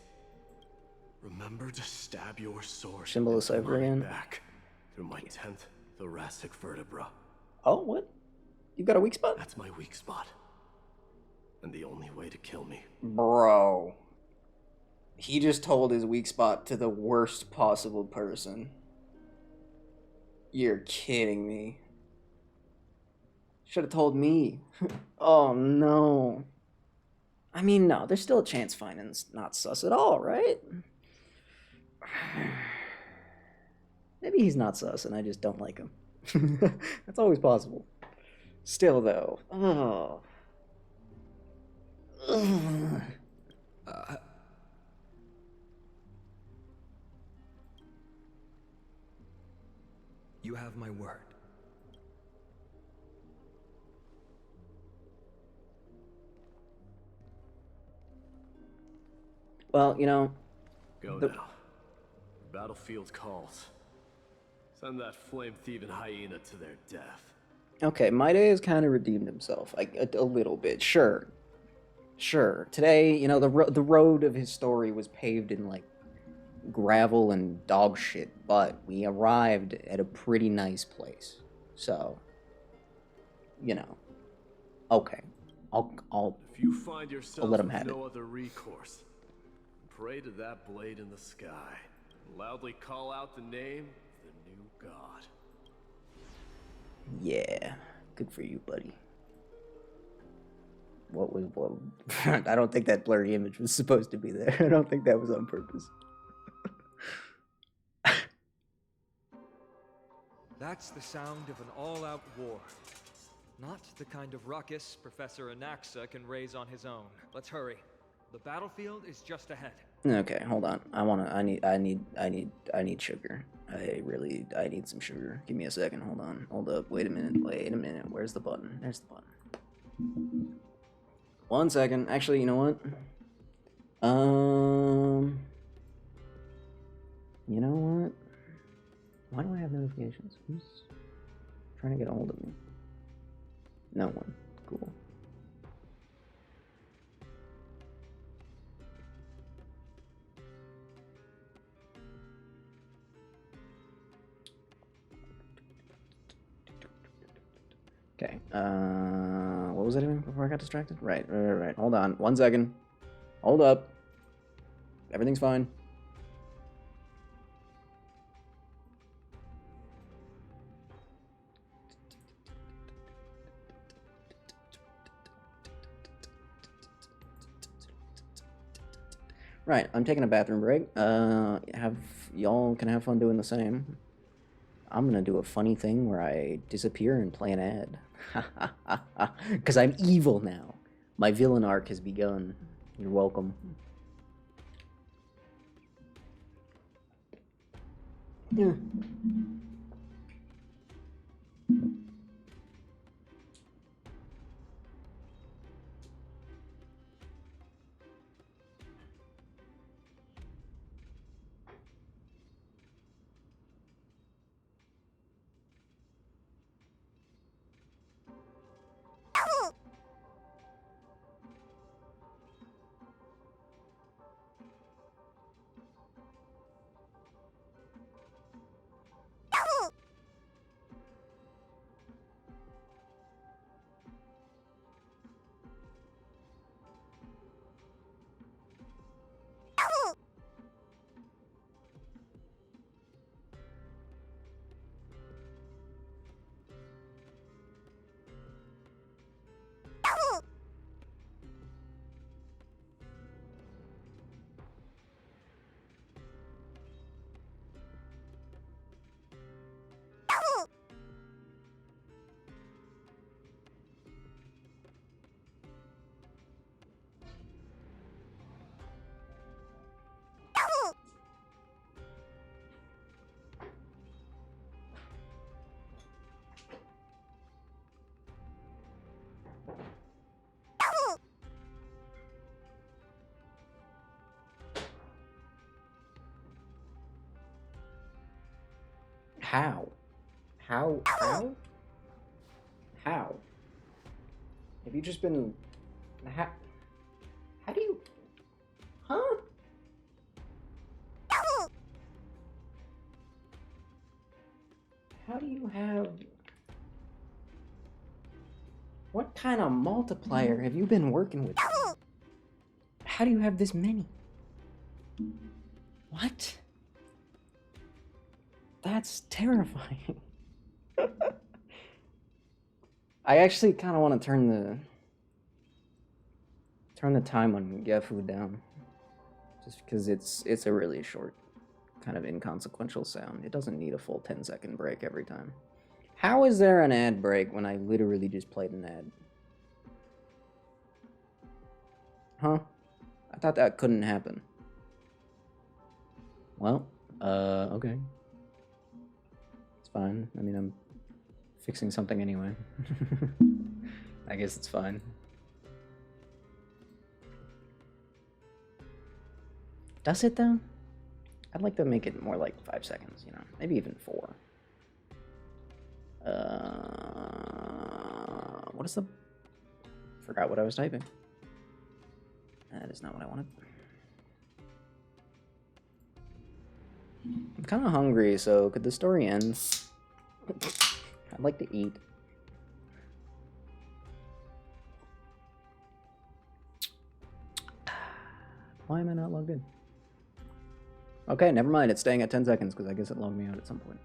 remember to stab your sword Symbol of into my Cyprian. back through my 10th thoracic vertebra. Oh, what? You got a weak spot? That's my weak spot. And the only way to kill me. Bro. He just told his weak spot to the worst possible person. You're kidding me. Should have told me. Oh, no. I mean, no, there's still a chance Finan's not sus at all, right? Maybe he's not sus and I just don't like him. That's always possible. Still, though. Oh. You have my word. Well, you know... Go now. The battlefield calls. Send that flame-thieving hyena to their death. Okay, Maide has kind of redeemed himself, a little bit. Sure. Today, you know, the road of his story was paved in, like, gravel and dog shit, but we arrived at a pretty nice place. So, you know, okay. If you find yourself let him with have no it. other recourse, pray to that blade in the sky, and loudly call out the name of the new god. Yeah, good for you, buddy. What? I don't think that blurry image was supposed to be there. I don't think that was on purpose. That's the sound of an all-out war. Not the kind of ruckus Professor Anaxa can raise on his own. Let's hurry. The battlefield is just ahead. Okay, hold on. I need sugar. I need some sugar. Give me a second. Hold on. Hold up. Wait a minute. Where's the button? There's the button. 1 second. Actually, you know what? You know what? Why do I have notifications? Who's trying to get a hold of me? No one. Cool. Okay, what was I doing before I got distracted? Right. Hold on, 1 second. Hold up. Everything's fine. Right, I'm taking a bathroom break. Y'all can have fun doing the same. I'm gonna do a funny thing where I disappear and play an ad. Because I'm evil now. My villain arc has begun. You're welcome. Yeah. How? How? How? How? Have you just been... How do you... Huh? How do you have... What kind of multiplier have you been working with? How do you have this many? What? That's terrifying. I actually kind of want to turn the time on Gefu down, just because it's a really short, kind of inconsequential sound. It doesn't need a full 10-second break every time. How is there an ad break when I literally just played an ad? Huh? I thought that couldn't happen. Well, okay. It's fine. I mean, I'm fixing something anyway. I guess it's fine. Does it though? I'd like to make it more like 5 seconds, you know, maybe even 4. What is the... Forgot what I was typing. That is not what I wanted. I'm kind of hungry, so could the story end? I'd like to eat. Why am I not logged in? Okay, never mind. It's staying at 10 seconds because I guess it logged me out at some point.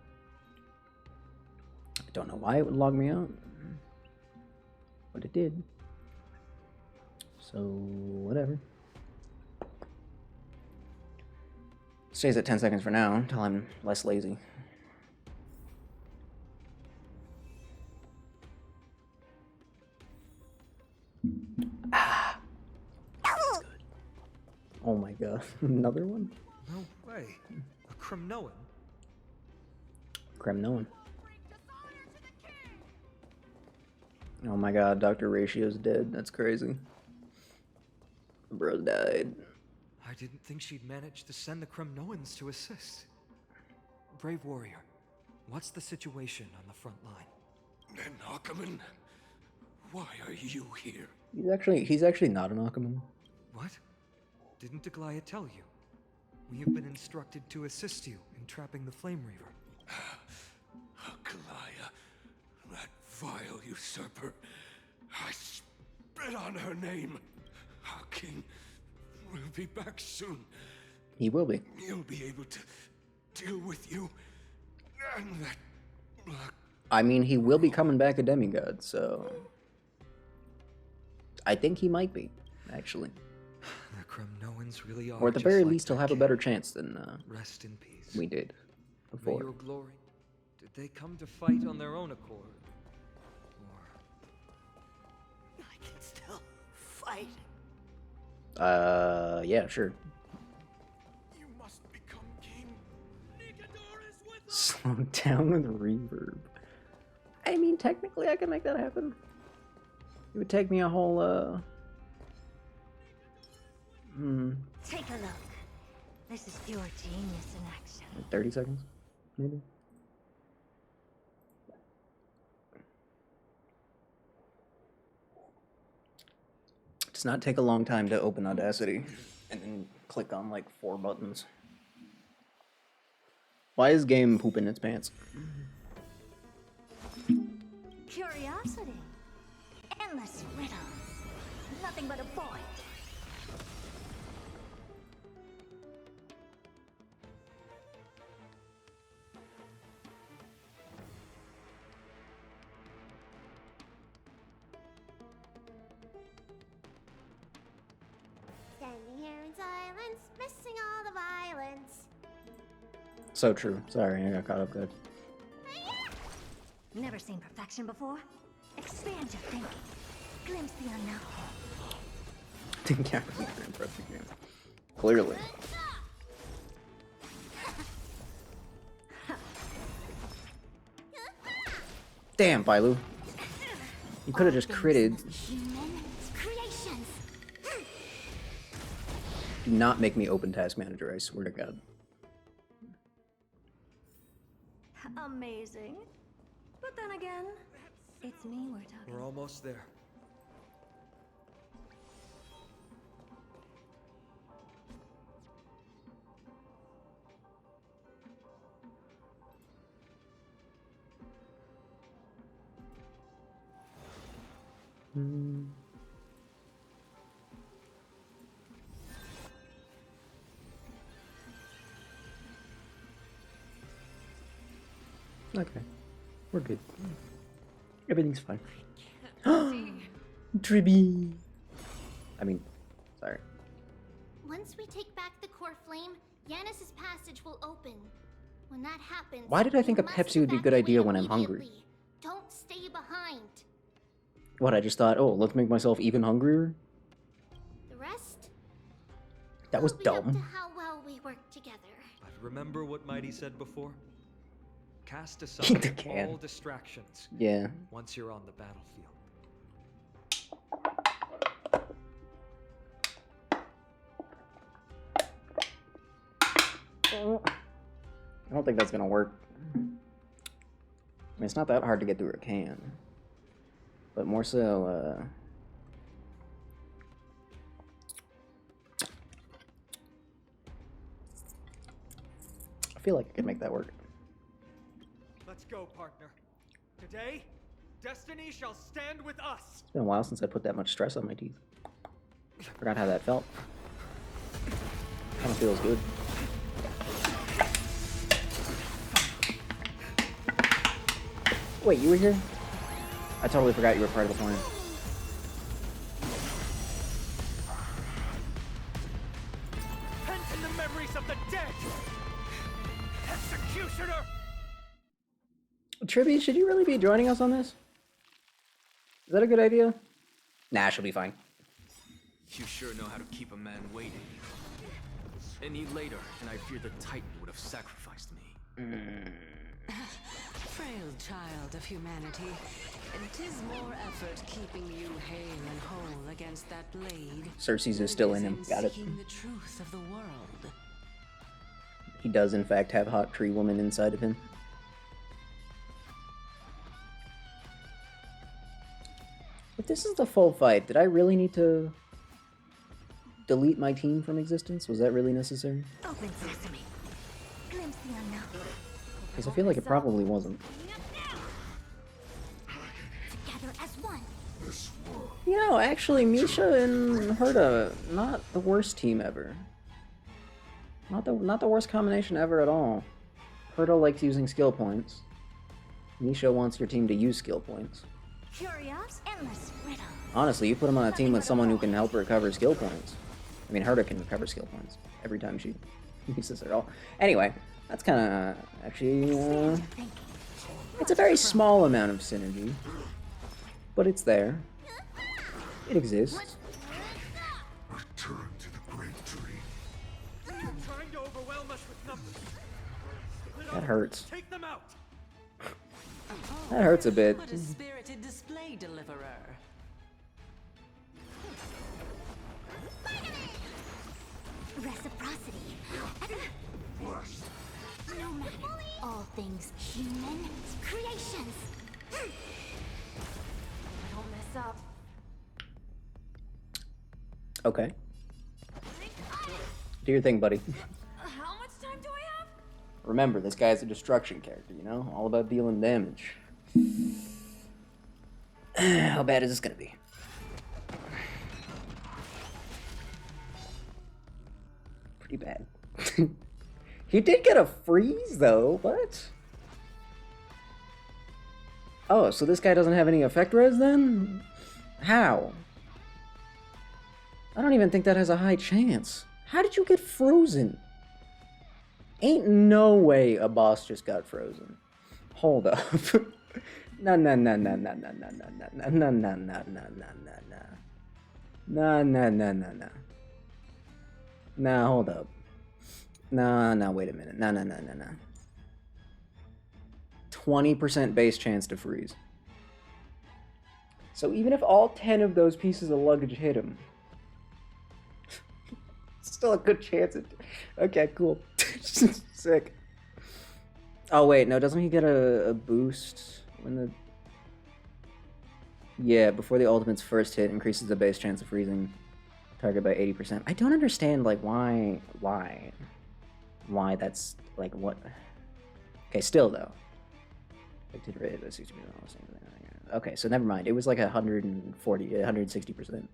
I don't know why it would log me out, but it did. So, whatever. Stays at 10 seconds for now until I'm less lazy. Ah! That's good. Oh my god, another one? No way. A Kremnoan? Kremnoan. Oh my god, Dr. Ratio's dead. That's crazy. Bro died. I didn't think she'd manage to send the Kremnoans to assist. Brave warrior, what's the situation on the front line? Nen Ackerman, why are you here? He's actually not an Akkaman. What? Didn't Aglaya tell you? We have been instructed to assist you in trapping the Flame Reaver. Aglaya, that vile usurper. I spit on her name. Our king will be back soon. He will be. He'll be able to deal with you and that black. I mean, he will be coming back a demigod, so I think he might be, actually. The Kremnoans really are. Or at the just very like least, he'll their have a king. better chance than Rest in peace. we did May before. your glory. Did they come to fight on their own accord? I can still fight. Yeah, sure. You must become king. Slow down with reverb. I mean, technically, I can make that happen. It would take me a whole, Take a look. This is pure genius in action. 30 seconds, maybe? It does not take a long time to open Audacity and then click on like 4 buttons. Why is game pooping its pants? Curiosity. Endless riddles. Nothing but a void. Standing here in silence, missing all the violence. So true. Sorry, I got caught up good. Never seen perfection before? Expand your thinking. Glimpse the unknown. Yeah, very impressive game. Clearly. Damn, Bailu. You could have just critted. Human creations. Do not make me open Task Manager, I swear to God. Amazing. But then again, it's me we're talking. We're almost there. Okay. We're good. Everything's fine. Tribby! I mean, sorry. Once we take back the core flame, Yanis's passage will open. When that happens, Why did I think a you must Pepsi would be a good idea when I'm hungry? immediately. Don't stay behind. What, I just thought, oh, let's make myself even hungrier? The rest That was will be up to dumb. how well we work together. But remember what Mighty said before? Cast The aside can. all distractions. Yeah. Once you're on the battlefield. I don't think that's gonna work. I mean, it's not that hard to get through a can. But more so, I feel like I could make that work. Let's go, partner. Today, destiny shall stand with us. It's been a while since I put that much stress on my teeth. Forgot how that felt. Kind of feels good. Wait, you were here? I totally forgot you were part of the plan. Pent in the memories of the dead! Executioner! Tribby, should you really be joining us on this? Is that a good idea? Nah, she'll be fine. You sure know how to keep a man waiting. Any later, and I fear the Titan would have sacrificed me. frail child of humanity. Tis more effort keeping you hale and whole against that blade. Cersei's is still in him. Got it. Seeking the truth of the world. He does, in fact, have hot tree woman inside of him. If this is the full fight, did I really need to delete my team from existence? Was that really necessary? Open sesame. Glimpse the unknown. Because I feel like it probably wasn't. Together as one. You know, actually, Misha and Herta, not the worst team ever. Not the worst combination ever at all. Herta likes using skill points. Misha wants your team to use skill points. Curious, endless riddle. Honestly, you put him on a team with someone who can help recover skill points. I mean, Herta can recover skill points every time she uses it all. Anyway, that's kind of actually it's a very small amount of synergy, but it's there. It exists. Return to the great tree. Trying to overwhelm us with numbers. That hurts. Take them out. That hurts a bit. What a spirited display deliverer. Reciprocity. No matter. All things human creations. Don't mess up. Okay. Do your thing, buddy. How much time do I have? Remember, this guy's a destruction character, you know? All about dealing damage. How bad is this gonna be? Pretty bad. He did get a freeze, though. What? Oh, so this guy doesn't have any effect res, then? How? I don't even think that has a high chance. How did you get frozen? Ain't no way a boss just got frozen. Hold up. No. Nah, hold up. Nah, wait a minute. No. 20% base chance to freeze. So even if all 10 of those pieces of luggage hit him, still a good chance. Okay, cool. Sick. Oh wait, no, doesn't he get a boost when the... Yeah, before the ultimate's first hit increases the base chance of freezing target by 80%. I don't understand, like, why that's, like, what... Okay, still, though. Okay, so never mind. It was like 160%.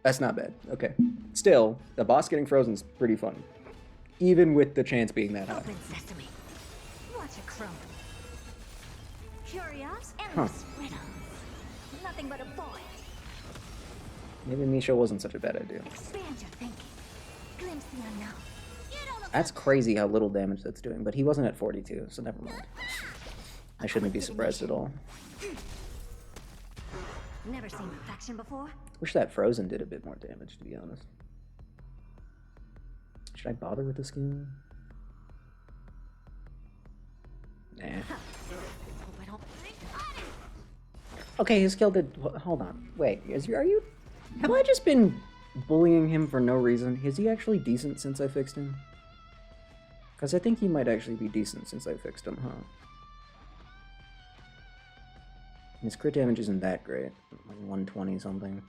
That's not bad. Okay. Still, the boss getting frozen is pretty fun. Even with the chance being that high. Open sesame. Watch it crumble. Curious, endless riddles. Nothing but a void. Maybe Misha wasn't such a bad idea. Expand your thinking. Glimpse the unknown. That's crazy how little damage that's doing, but he wasn't at 42, so never mind. I shouldn't be surprised at all. Never seen perfection before? Wish that Frozen did a bit more damage, to be honest. Should I bother with the skin? Nah. Okay, his skill did... Hold on. Wait, are you... Have I just been bullying him for no reason? Is he actually decent since I fixed him? Because I think he might actually be decent since I fixed him, huh? His crit damage isn't that great. Like 120 something.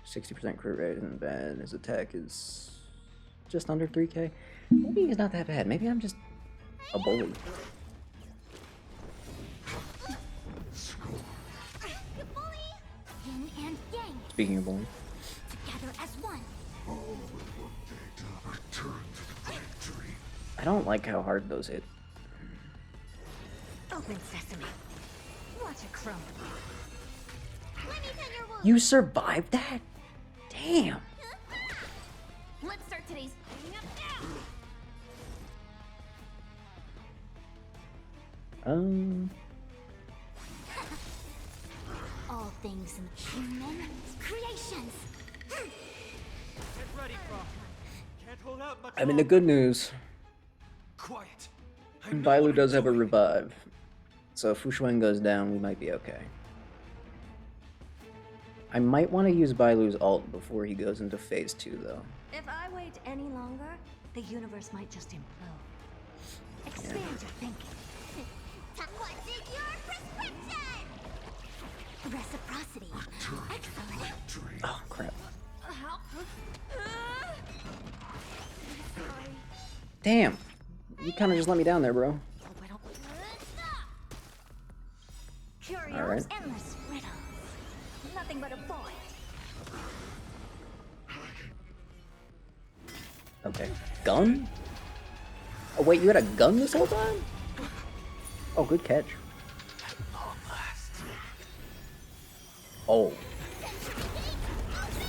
60% crit rate isn't bad. His attack is just under 3k. Maybe he's not that bad. Maybe I'm just a bully. Yin and yang. Speaking of bullying. Together as one. I don't like how hard those hit. Open sesame. Watch it crumble. You survived that? Damn. Let's start today's. All things human creations. Get ready, Crawford. Can't hold I mean, the good news, Quiet. Bailu does have a revive. So if Fu Xuan goes down, we might be okay. I might want to use Bailu's ult before he goes into phase 2, though. If I wait any longer, the universe might just implode. Expand your thinking. What's in your prescription? Reciprocity. Excellent. Oh, crap. Damn. You kind of just let me down there, bro. Curios, All right. endless riddles. Nothing but a void. Okay. Gun? Oh, wait, you had a gun this whole time? Oh, good catch. Oh.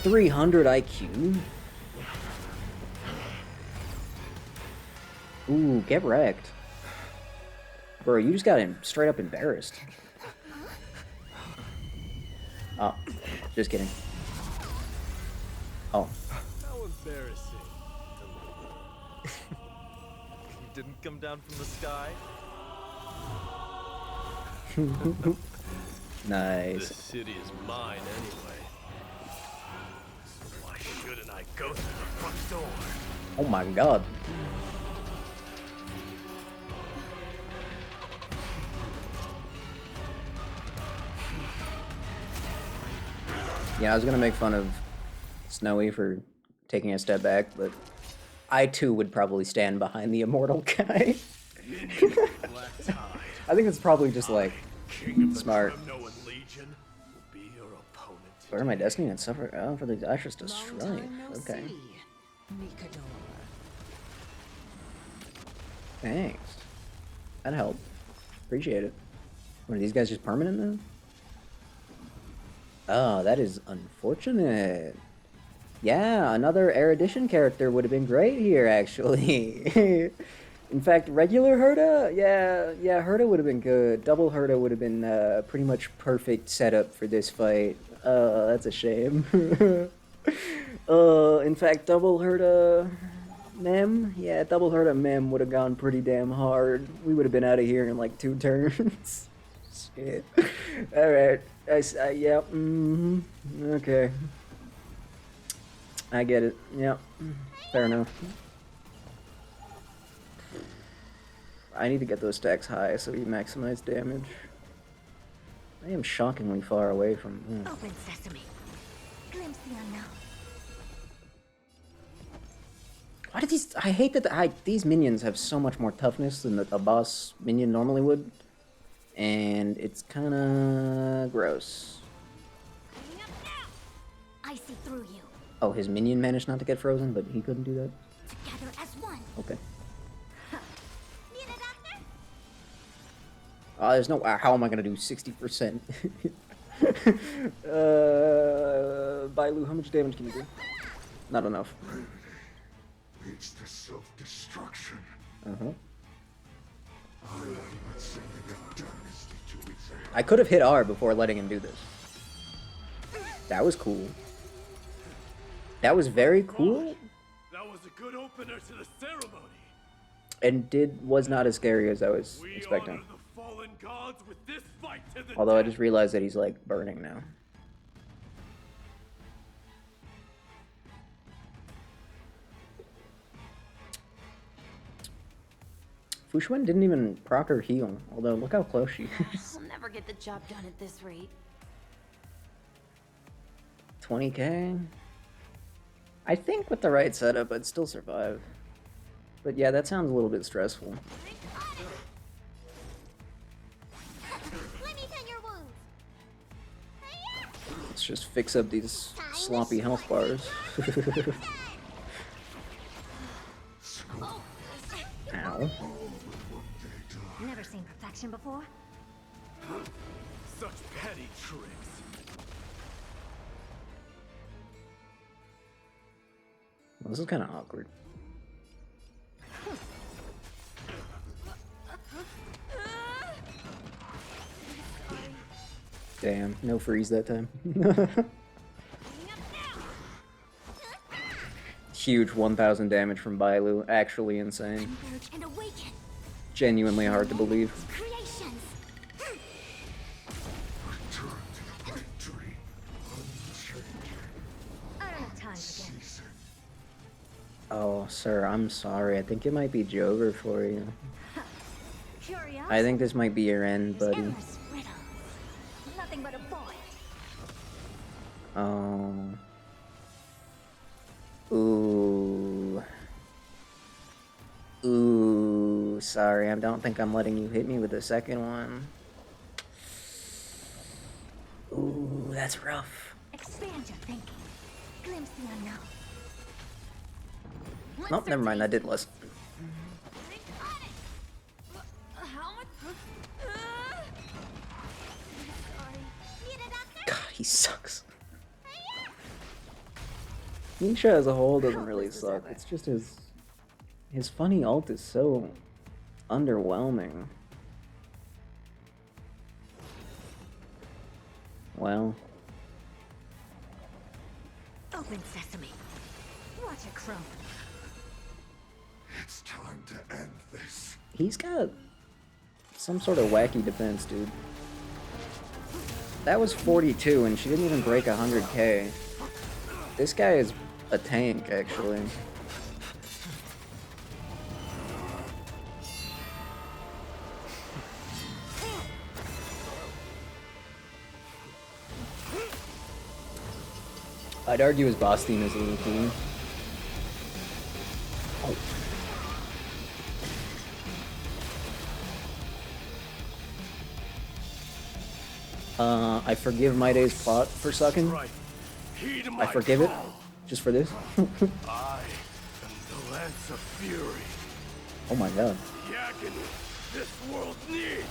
300 IQ? Ooh, get wrecked. Bro, you just got him straight up embarrassed. Oh, just kidding. Oh. How embarrassing. You didn't come down from the sky? Nice. This city is mine anyway. So why shouldn't I go through the front door? Oh my god. Yeah, I was gonna make fun of Snowy for taking a step back, but I too would probably stand behind the immortal guy. I think it's probably just like smart. Where my destiny and suffer? Oh, for the Ashes to Strife. Okay. Thanks. That helped. Appreciate it. What, are these guys just permanent then? Oh, that is unfortunate. Yeah, another Erudition character would have been great here, actually. In fact, regular Herta? Yeah, Herta would have been good. Double Herta would have been pretty much perfect setup for this fight. That's a shame. In fact, double Herta Mem? Yeah, double Herta Mem would have gone pretty damn hard. We would have been out of here in like 2 turns. Shit. Alright. Yeah, okay. I get it. Yep. Fair enough. I need to get those stacks high so we maximize damage. I am shockingly far away from... Open sesame. Glimpse the unknown. Why do these... I hate that these minions have so much more toughness than a boss minion normally would. And it's kinda gross. I see through you. Oh, his minion managed not to get frozen, but he couldn't do that? Together as one. Okay. There's no... How am I gonna do 60%? Bailu, how much damage can you do? Not enough. It's the self-destruction. Uh-huh. Let's send the dynasty to its end. I could have hit R before letting him do this. That was cool. That was very cool. That was a good opener to the ceremony. And was not as scary as I was expecting. Fallen gods with this fight to the Although I just realized that he's like burning now. Fu Xuan didn't even proc her heal, although look how close she is. I'll never get the job done at this rate. 20k? I think with the right setup I'd still survive. But yeah, that sounds a little bit stressful. Let's just fix up these sloppy health bars. Ow. Never seen perfection before? Such petty tricks. This is kind of awkward. Damn, no freeze that time. huge 1000 damage from Bailu. Actually insane. Converge and awaken. Genuinely hard to believe. Creations. I don't have time for this. Oh, sir, I'm sorry. I think it might be Jover for you. Curiosity. I think this might be your end, buddy. Endless riddles. Nothing but a void. Oh. Ooh. Ooh. Sorry, I don't think I'm letting you hit me with the second one. Ooh, that's rough. Expand your thinking. Glimpse the unknown. Nope, never mind. I did listen. God, he sucks. Nisha as a whole doesn't really suck. It's just his funny ult is so underwhelming. Well, Open sesame. Watch it crumble. It's time to end this. he's got some sort of wacky defense, dude. That was 42 and she didn't even break 100k. This guy is a tank, actually. I'd argue his boss team is a little team. I forgive my day's plot for sucking. I forgive it, just for this. I am the Lance of Fury. Oh my god. The agony this world needs.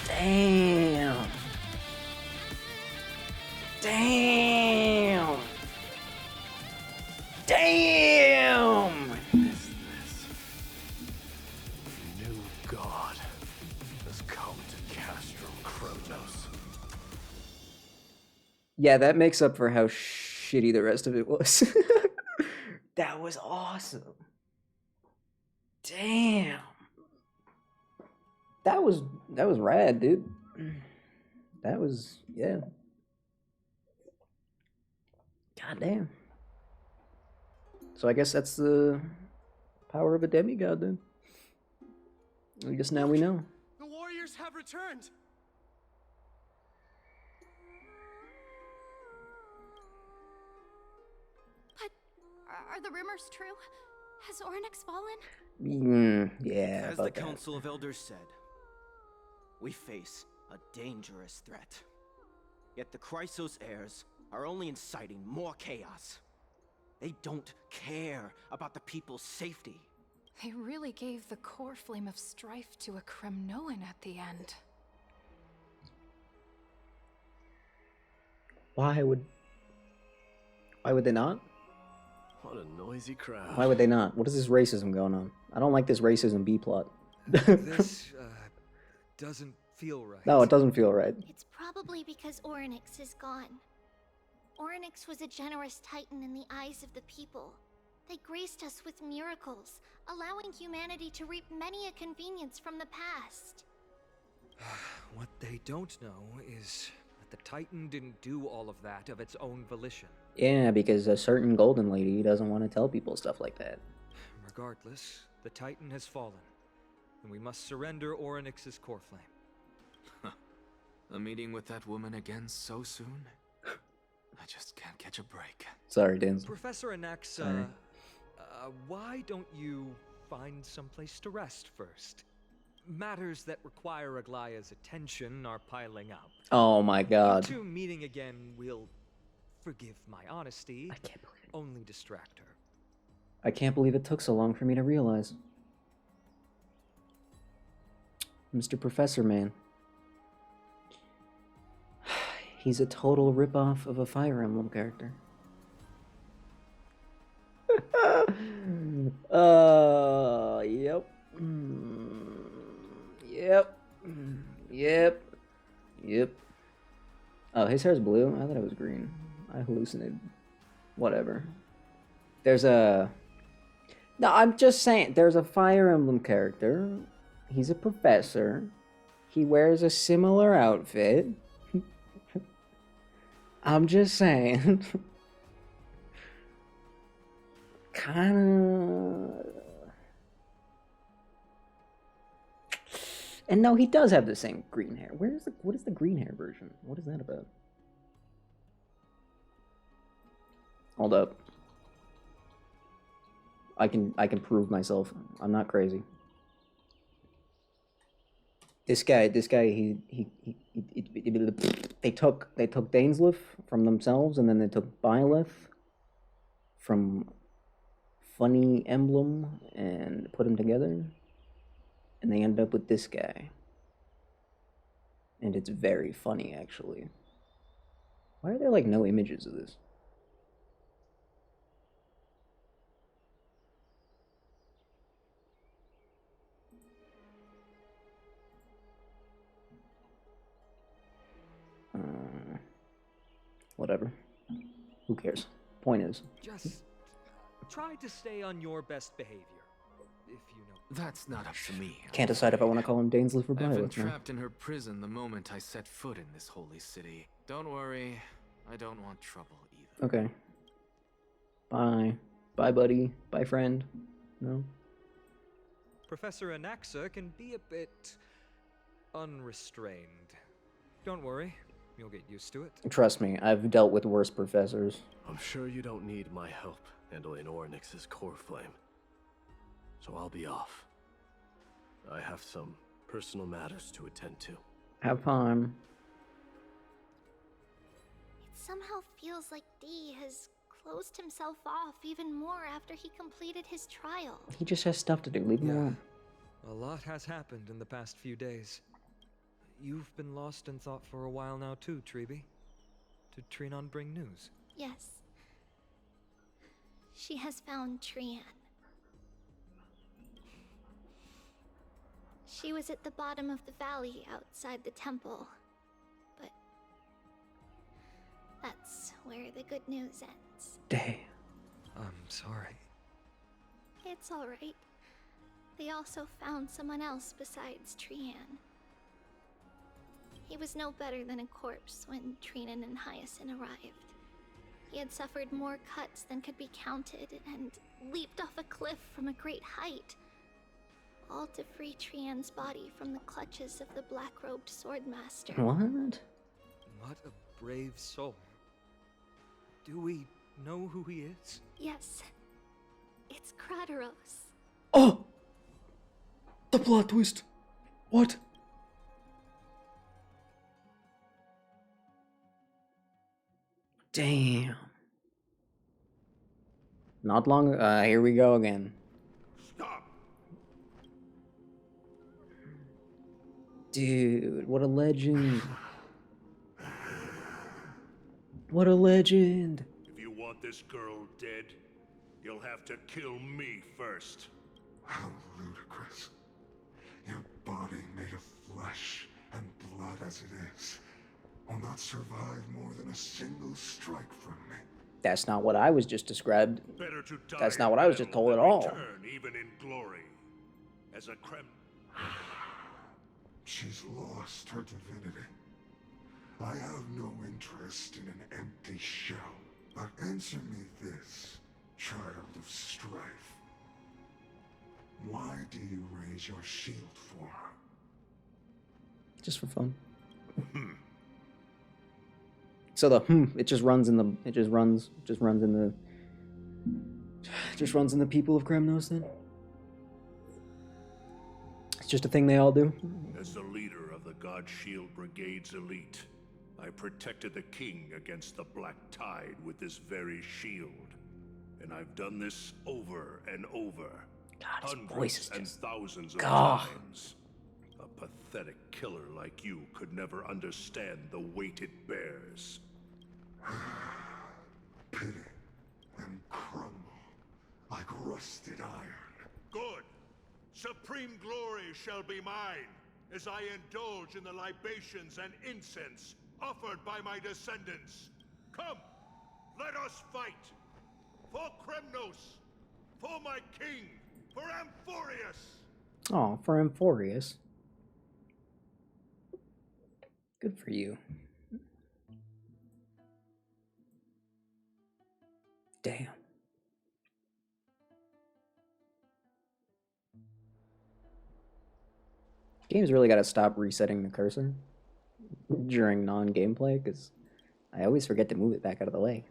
Damn. Damn. Damn. New God has come to Castrum Kronos. Yeah, that makes up for how shitty the rest of it was. That was awesome. Damn. That was rad, dude. That was, yeah. God damn. So I guess that's the power of a demigod then. I guess now we know. The warriors have returned. But are the rumors true? Has Oryx fallen? Yeah. As the about that. Council of Elders said, we face a dangerous threat. Yet the Chrysos heirs are only inciting more chaos. They don't care about the people's safety. They really gave the core flame of strife to a Kremnoan at the end. Why would they not? What a noisy crowd. Why would they not? What is this racism going on? I don't like this racism B plot. This doesn't feel right. No, it doesn't feel right. It's probably because Oryx is gone. Oryx was a generous titan in the eyes of the people. They graced us with miracles, allowing humanity to reap many a convenience from the past. What they don't know is that the Titan didn't do all of that of its own volition. Yeah, because a certain golden lady doesn't want to tell people stuff like that. Regardless, the Titan has fallen, and we must surrender Oryx's core flame. A meeting with that woman again so soon? I just can't catch a break. Sorry, Dan. Professor Anaxa, Sorry. Why don't you find someplace to rest first? Matters that require Aglaya's attention are piling up. Oh my god. You two meeting again will, forgive my honesty, I can't believe it. Only distract her. I can't believe it took so long for me to realize. Mr. Professor Man. He's a total ripoff of a Fire Emblem character. Yep. Yep. Yep. Yep. Oh, his hair's blue? I thought it was green. I hallucinated. Whatever. There's a... No, I'm just saying, there's a Fire Emblem character. He's a professor. He wears a similar outfit. I'm just saying. Kinda... And no, he does have the same green hair. What is the green hair version? What is that about? Hold up. I can prove myself. I'm not crazy. This guy, they took Dainsleif from themselves, and then they took Byleth from Funny Emblem and put them together, and they ended up with this guy. And it's very funny, actually. Why are there like no images of this? Whatever. Who cares? Point is. Just try to stay on your best behavior, if you know. That's not up to me. Can't decide if I want to call him Dainsleif or I've been Byleth now. trapped in her prison the moment I set foot in this holy city. Don't worry, I don't want trouble either. Okay. Bye. Bye, buddy. Bye, friend. No? Professor Anaxa can be a bit unrestrained. Don't worry, you'll get used to it. Trust me, I've dealt with worse professors. I'm sure you don't need my help handling Ornyx's core flame. So I'll be off. I have some personal matters to attend to. Have fun. It somehow feels like D has closed himself off even more after he completed his trial. He just has stuff to do. Leave him alone. A lot has happened in the past few days. You've been lost in thought for a while now too, Treeby. Did Trinon bring news? Yes. She has found Trian. She was at the bottom of the valley outside the temple. But that's where the good news ends. Damn. I'm sorry. It's alright. They also found someone else besides Trian. He was no better than a corpse when Trinan and Hyacinth arrived. He had suffered more cuts than could be counted and leaped off a cliff from a great height. All to free Trian's body from the clutches of the black-robed swordmaster. What? What a brave soul. Do we know who he is? Yes. It's Crateros. Oh! The plot twist! What? Damn. Not long. Here we go again. Stop! Dude, what a legend. What a legend. If you want this girl dead, you'll have to kill me first. How ludicrous. Your body made of flesh and blood as it is will not survive more than a single strike from me. That's not what I was just described. Better to die That's not what I was just told at than all. return even in glory. As a She's lost her divinity. I have no interest in an empty shell. But answer me this, child of strife. Why do you raise your shield for her? Just for fun. So the it just runs in the people of Kremnos then. It's just a thing they all do. As the leader of the God Shield Brigade's elite, I protected the king against the Black Tide with this very shield. And I've done this over and over. God, his voice hundreds is and just... thousands of God. times. A pathetic killer like you could never understand the weight it bears. Pity and crumble like rusted iron. Good. Supreme glory shall be mine. as I indulge in the libations and incense offered by my descendants. Come, let us fight! For Kremnos! For my king! For Amphorius! Oh, for Amphorius. Good for you. Damn. Game's really got to stop resetting the cursor during non-gameplay, because I always forget to move it back out of the way.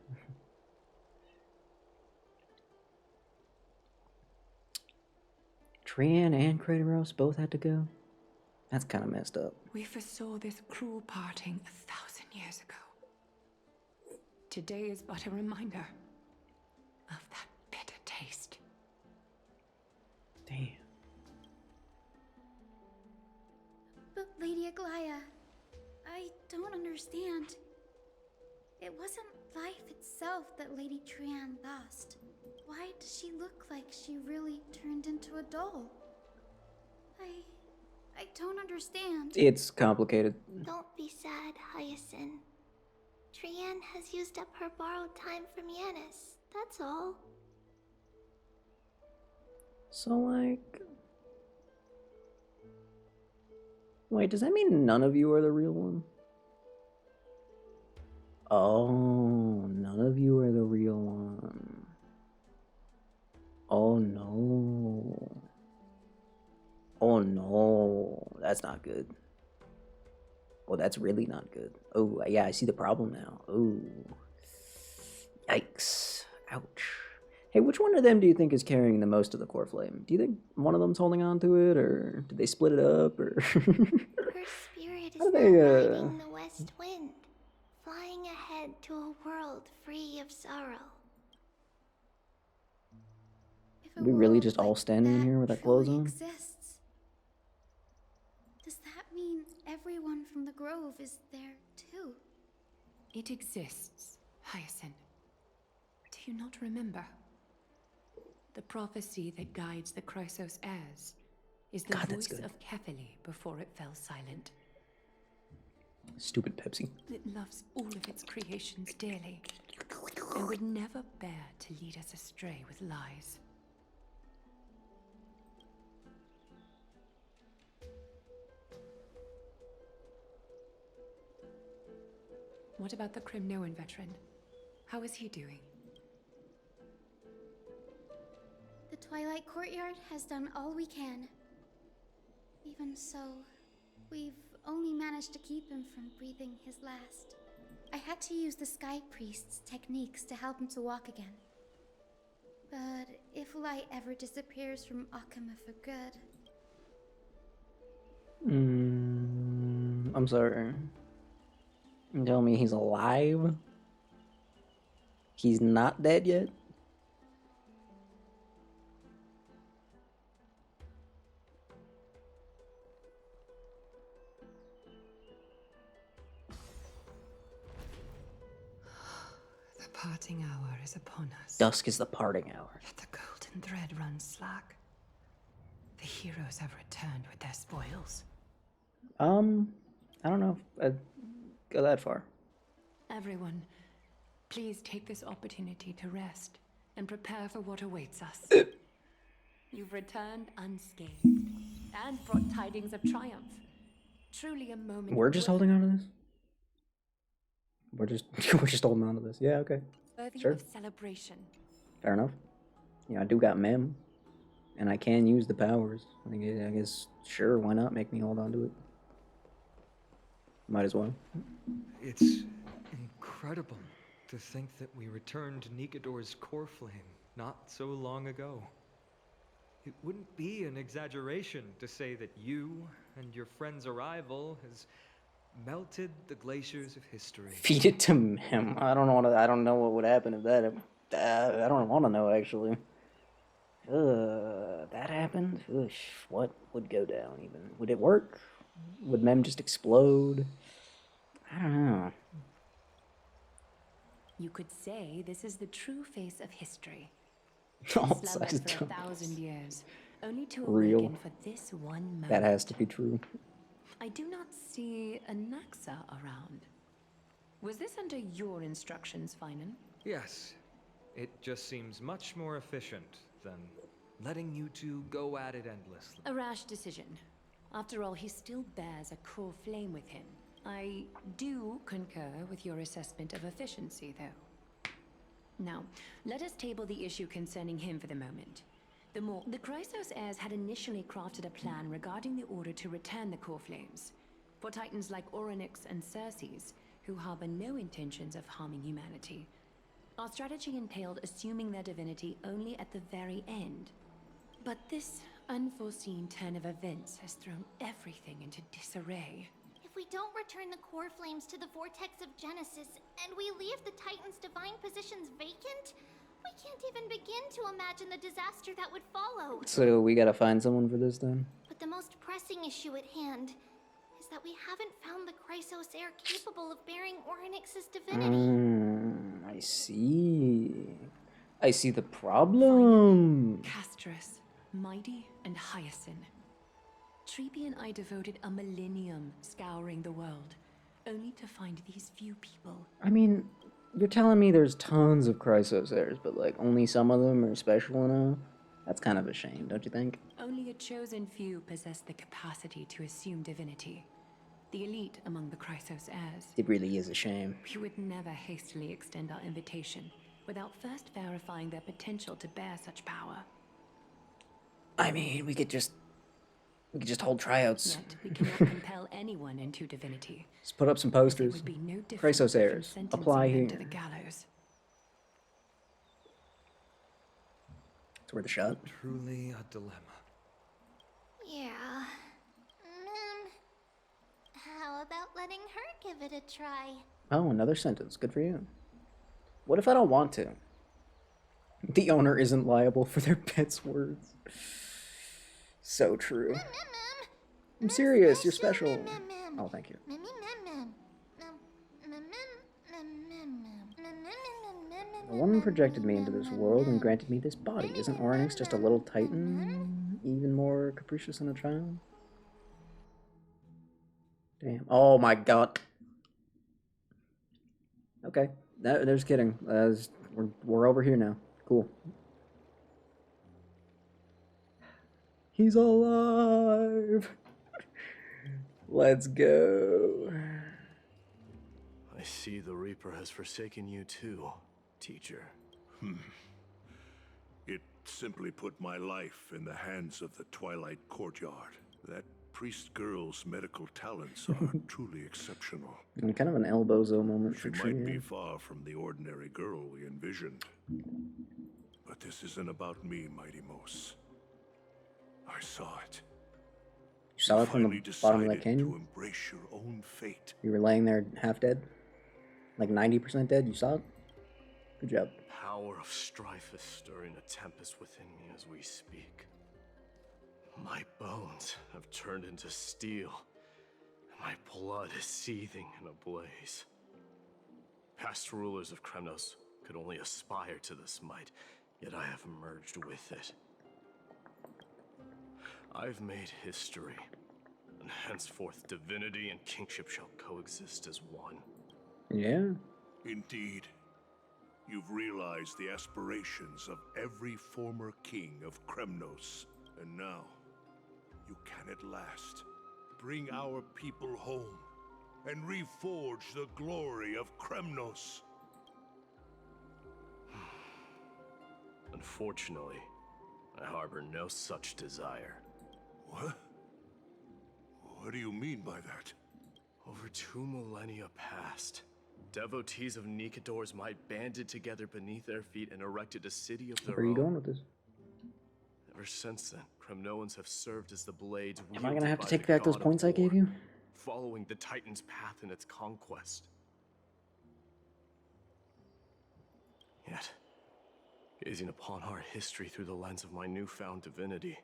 Trian and Kratos both had to go? That's kind of messed up. We foresaw this cruel parting 1,000 years ago. Today is but a reminder of that bitter taste. Damn. But Lady Aglaya, I don't understand. It wasn't life itself that Lady Trian lost. Why does she look like she really turned into a doll? I don't understand. It's complicated. Don't be sad, Hyacinth. Trian has used up her borrowed time from Yanis. That's all. So, like... Wait, does that mean none of you are the real one? Oh, none of you are the real one. Oh no. Oh no. That's not good. Oh, that's really not good. Oh, yeah, I see the problem now. Oh. Yikes. Ouch. Hey, which one of them do you think is carrying the most of the core flame? Do you think one of them's holding on to it, or did they split it up, or... Her spirit is now riding the west wind, flying ahead to a world free of sorrow. Are we really just all standing in here with our clothes on? Exists. Does that mean everyone from the Grove is there too? It exists, Hyacinth. Do you not remember? The prophecy that guides the Chrysos heirs is the voice of Kefili before it fell silent. Stupid Pepsi. It loves all of its creations dearly and would never bear to lead us astray with lies. What about the Kremnoan veteran? How is he doing? The Twilight Courtyard has done all we can. Even so, we've only managed to keep him from breathing his last. I had to use the Sky Priest's techniques to help him to walk again. But if light ever disappears from Akama for good... I'm sorry. You tell me he's alive? He's not dead yet? The parting hour is upon us. Dusk is the parting hour. Yet the golden thread runs slack. The heroes have returned with their spoils. I don't know if I'd go that far. Everyone, please take this opportunity to rest and prepare for what awaits us. You've returned unscathed and brought tidings of triumph. Truly a moment. We're just holding on to this? We're just holding on to this. Yeah, okay. Worthy Sure. of celebration. Fair enough. You know, I do got Mem, and I can use the powers. I guess, sure, why not make me hold on to it? Might as well. It's incredible to think that we returned Nikador's core flame not so long ago. It wouldn't be an exaggeration to say that you and your friend's arrival has melted the glaciers of history. Feed it to Mem. I don't know what would happen if that. I don't want to know actually. That happened. What would go down even? Would it work? Would Mem just explode? I don't know. You could say this is the true face of history. All Slumbered sized for dummies. 1,000 years, only to Real. awaken for this one moment. That has to be true. I do not see a Naxa around. Was this under your instructions, Finan? Yes. It just seems much more efficient than letting you two go at it endlessly. A rash decision. After all, he still bears a core flame with him. I do concur with your assessment of efficiency, though. Now, let us table the issue concerning him for the moment. The Chrysos heirs had initially crafted a plan regarding the order to return the core flames. For titans like Orynyx and Xerxes, who harbor no intentions of harming humanity, our strategy entailed assuming their divinity only at the very end. But this unforeseen turn of events has thrown everything into disarray. If we don't return the core flames to the vortex of Genesis, and we leave the Titan's divine positions vacant, we can't even begin to imagine the disaster that would follow. So we gotta find someone for this then? But the most pressing issue at hand is that we haven't found the Chrysos heir capable of bearing Orynyx's divinity. I see. I see the problem. Castrus, Mighty, and Hyacinth. Treepy and I devoted a millennium scouring the world, only to find these few people. I mean, you're telling me there's tons of Chrysos heirs, but like only some of them are special enough? That's kind of a shame, don't you think? Only a chosen few possess the capacity to assume divinity. The elite among the Chrysos heirs. It really is a shame. We would never hastily extend our invitation without first verifying their potential to bear such power. I mean, we could just hold tryouts. Yet we cannot compel anyone into divinity. Just put up some posters. Would be no different Chrysos heirs. from Apply sentencing here. them to the gallows. It's worth a shot. Truly a dilemma. Yeah. How about letting her give it a try? Oh, another sentence. Good for you. What if I don't want to? The owner isn't liable for their pet's words. So true. I'm serious. You're special. Oh, thank you. The woman projected me into this world and granted me this body. Isn't Orynyx just a little titan? Even more capricious than a child? Damn. Oh my god. Okay. There's kidding. We're over here now. Cool. He's alive. Let's go. I see the Reaper has forsaken you too, teacher. It simply put my life in the hands of the Twilight Courtyard. That priest girl's medical talents are truly exceptional. And kind of an Elbozo moment She for might be Tree. far from the ordinary girl we envisioned. But this isn't about me, Mighty Mos. I saw it. You saw it from Finally the bottom of that decided canyon? to embrace your own fate. You were laying there half dead? Like 90% dead? You saw it? Good job. Power of strife is stirring a tempest within me as we speak. My bones have turned into steel, and my blood is seething in a blaze. Past rulers of Kremnos could only aspire to this might, yet I have merged with it. I've made history, and henceforth divinity and kingship shall coexist as one. Yeah. Indeed. You've realized the aspirations of every former king of Kremnos. And now, you can at last bring our people home and reforge the glory of Kremnos. Unfortunately, I harbor no such desire. What? What do you mean by that? Over 2 millennia past, devotees of Nikador's might banded together beneath their feet and erected a city of their Where are you own. going with this? Ever since then, Kremnoans have served as the blades Am I gonna wielded have to by take the back those god of points I gave war, you? following the Titan's path in its conquest. Yet, gazing upon our history through the lens of my newfound divinity,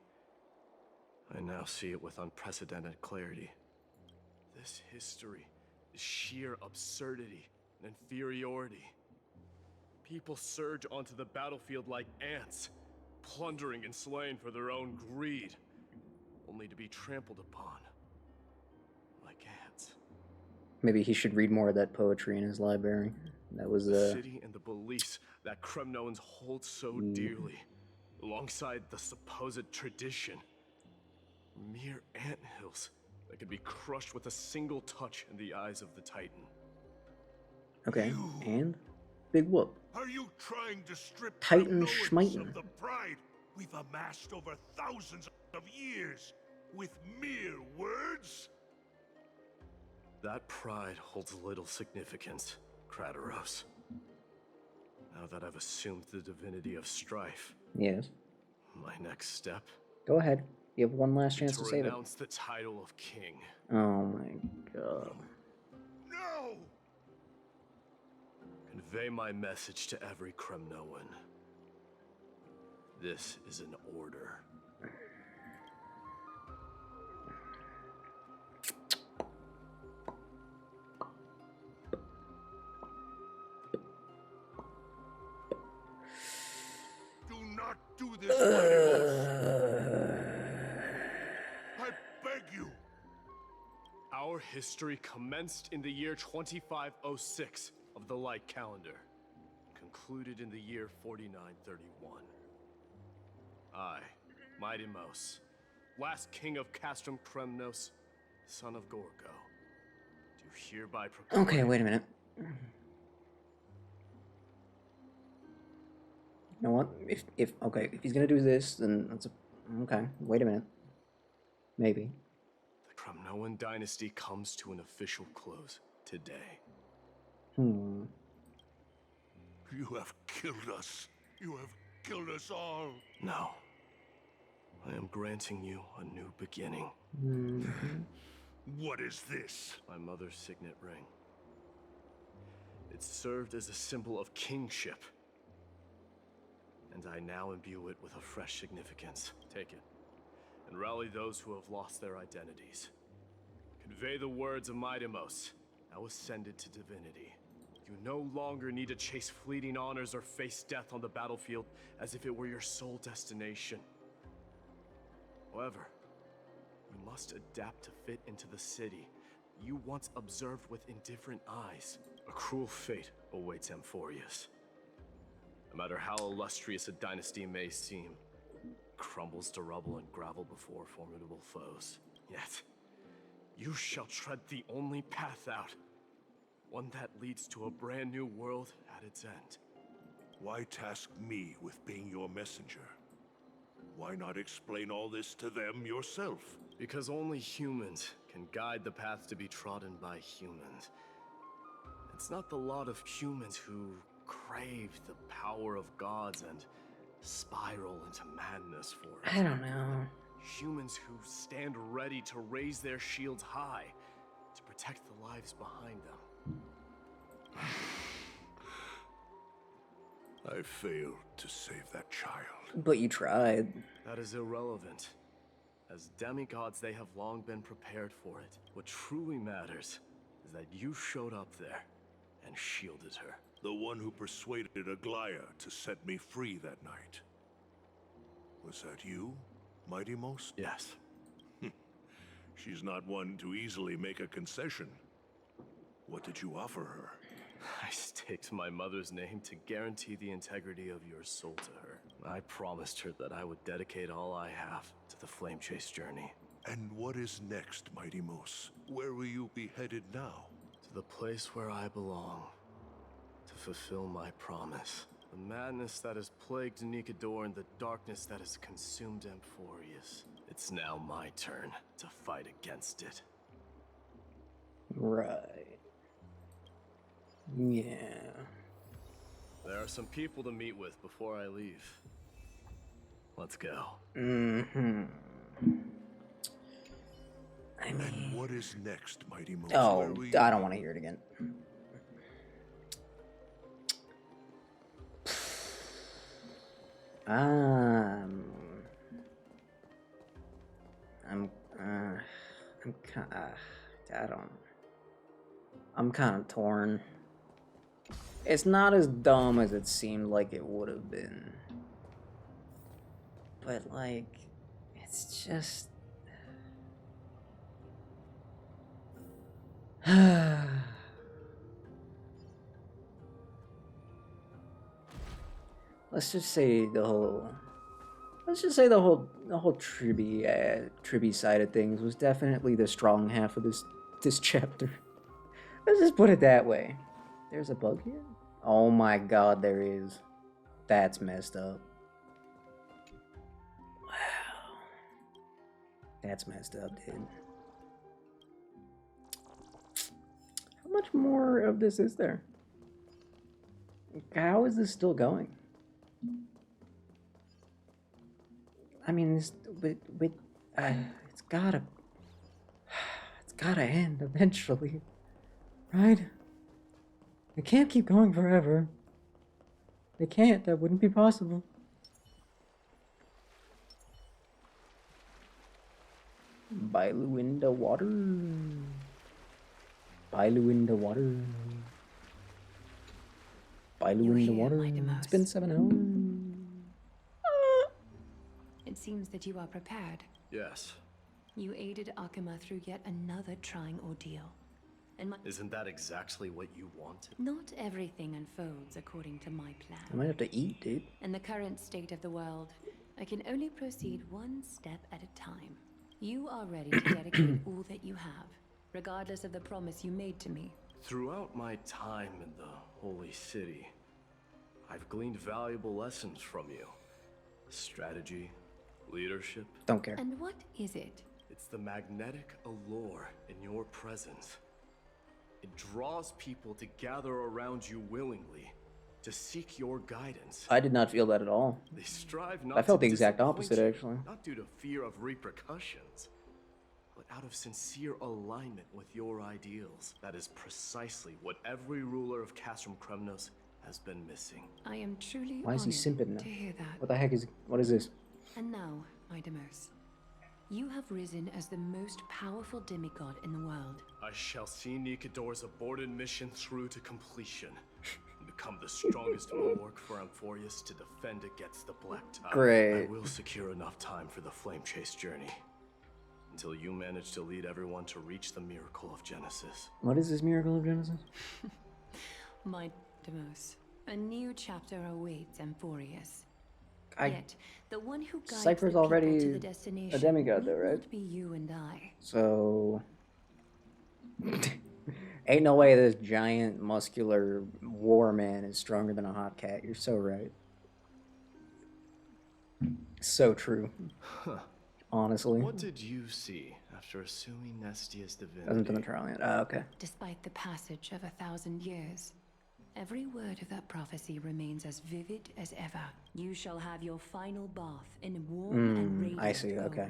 I now see it with unprecedented clarity. This history is sheer absurdity and inferiority. People surge onto the battlefield like ants, plundering and slaying for their own greed, only to be trampled upon. Maybe he should read more of that poetry in his library. That was The city and the beliefs that Kremnoans hold so dearly, alongside the supposed tradition. Mere anthills that could be crushed with a single touch in the eyes of the Titan. okay. And big whoop. Are you trying to strip Titan Kremnoans Schmeiten. of the pride we've amassed over thousands of years with mere words? That pride holds little significance, Krateros. Now that I've assumed the divinity of strife, Yes. my next step Go ahead. You have one last chance to to save it. renounce the title of king. Oh my god. No! Convey my message to every Kremnoan. This is an order. Do not do this, Mighty I beg you. Our history commenced in the year 2506 of the Light Calendar, concluded in the year 4931. I, Mighty Mos, last king of Castrum Kremnos, son of Gorgo, do hereby proclaim... Okay, wait a minute. You know what? If he's gonna do this, then that's a okay. Wait a minute. Maybe. The Kremnoan dynasty comes to an official close today. Hmm. You have killed us. You have killed us all. No. I am granting you a new beginning. What is this? My mother's signet ring. It served as a symbol of kingship. And I now imbue it with a fresh significance. Take it, and rally those who have lost their identities. Convey the words of Midamos, now ascended to divinity. You no longer need to chase fleeting honors or face death on the battlefield as if it were your sole destination. However, you must adapt to fit into the city you once observed with indifferent eyes. A cruel fate awaits Amphorius. No matter how illustrious a dynasty may seem, it crumbles to rubble and gravel before formidable foes. Yet, you shall tread the only path out, one that leads to a brand new world at its end. Why task me with being your messenger? Why not explain all this to them yourself? Because only humans can guide the path to be trodden by humans. It's not the lot of humans who crave the power of gods and spiral into madness for it. I don't know. Humans who stand ready to raise their shields high to protect the lives behind them. I failed to save that child. But you tried. That is irrelevant. As demigods, they have long been prepared for it. What truly matters is that you showed up there and shielded her. The one who persuaded Aglaya to set me free that night. Was that you, Mighty Most? Yes. She's not one to easily make a concession. What did you offer her? I staked my mother's name to guarantee the integrity of your soul to her. I promised her that I would dedicate all I have to the Flame Chase journey. And what is next, Mighty Mos? Where will you be headed now? To the place where I belong. To fulfill my promise. The madness that has plagued Nikador and the darkness that has consumed Amphorius. It's now my turn to fight against it. Right. Yeah. There are some people to meet with before I leave. Let's go. Mm-hmm. I mean... And what is next, Mighty Mos? Oh, I don't want to hear it again. I'm kind of torn. It's not as dumb as it seemed like it would have been. But, like, it's just... let's just say the whole Tribby side of things was definitely the strong half of this chapter. Let's just put it that way. There's a bug here? Oh my god, there is. That's messed up. Wow. That's messed up, dude. How much more of this is there? How is this still going? I mean, it's gotta end eventually, right? It can't keep going forever. It can't. That wouldn't be possible. Bailu in the water. Bailu in the water. Bailu in the water. It's been 7 hours. It seems that you are prepared. Yes. You aided Akuma through yet another trying ordeal. And Isn't that exactly what you wanted? not everything unfolds according to my plan. I might have to eat, dude. In the current state of the world, I can only proceed one step at a time. You are ready to dedicate all that you have, regardless of the promise you made to me. Throughout my time in the Holy City, I've gleaned valuable lessons from you. Strategy, leadership. Don't care. And what is it? It's the magnetic allure in your presence. It draws people to gather around you willingly, to seek your guidance. I did not feel that at all. They strive not I felt to the exact disappoint opposite, you, actually. Not due to fear of repercussions, but out of sincere alignment with your ideals. That is precisely what every ruler of Castrum Kremnos has been missing. I am truly Why is he honored simping now? to hear that. What the heck is... What is this? And now, my Demerse, you have risen as the most powerful demigod in the world. I shall see Nikador's aborted mission through to completion and become the strongest bulwark for Amphorius to defend against the Black Tide. Great. I will secure enough time for the Flame Chase journey until you manage to lead everyone to reach the miracle of Genesis. What is this miracle of Genesis? My Demerse, a new chapter awaits Amphorius. I- Yet, the one who guides Cypher's the people already to the a destination demigod, though, need right? not be you and I. So... Ain't no way this giant, muscular war man is stronger than a hot cat. You're so right. So true. Huh. Honestly. What did you see after assuming Nestia's divinity? Hasn't done the trial yet. Oh, okay. Despite the passage of 1,000 years, every word of that prophecy remains as vivid as ever. You shall have your final bath in warm and radiant I see, gold. okay.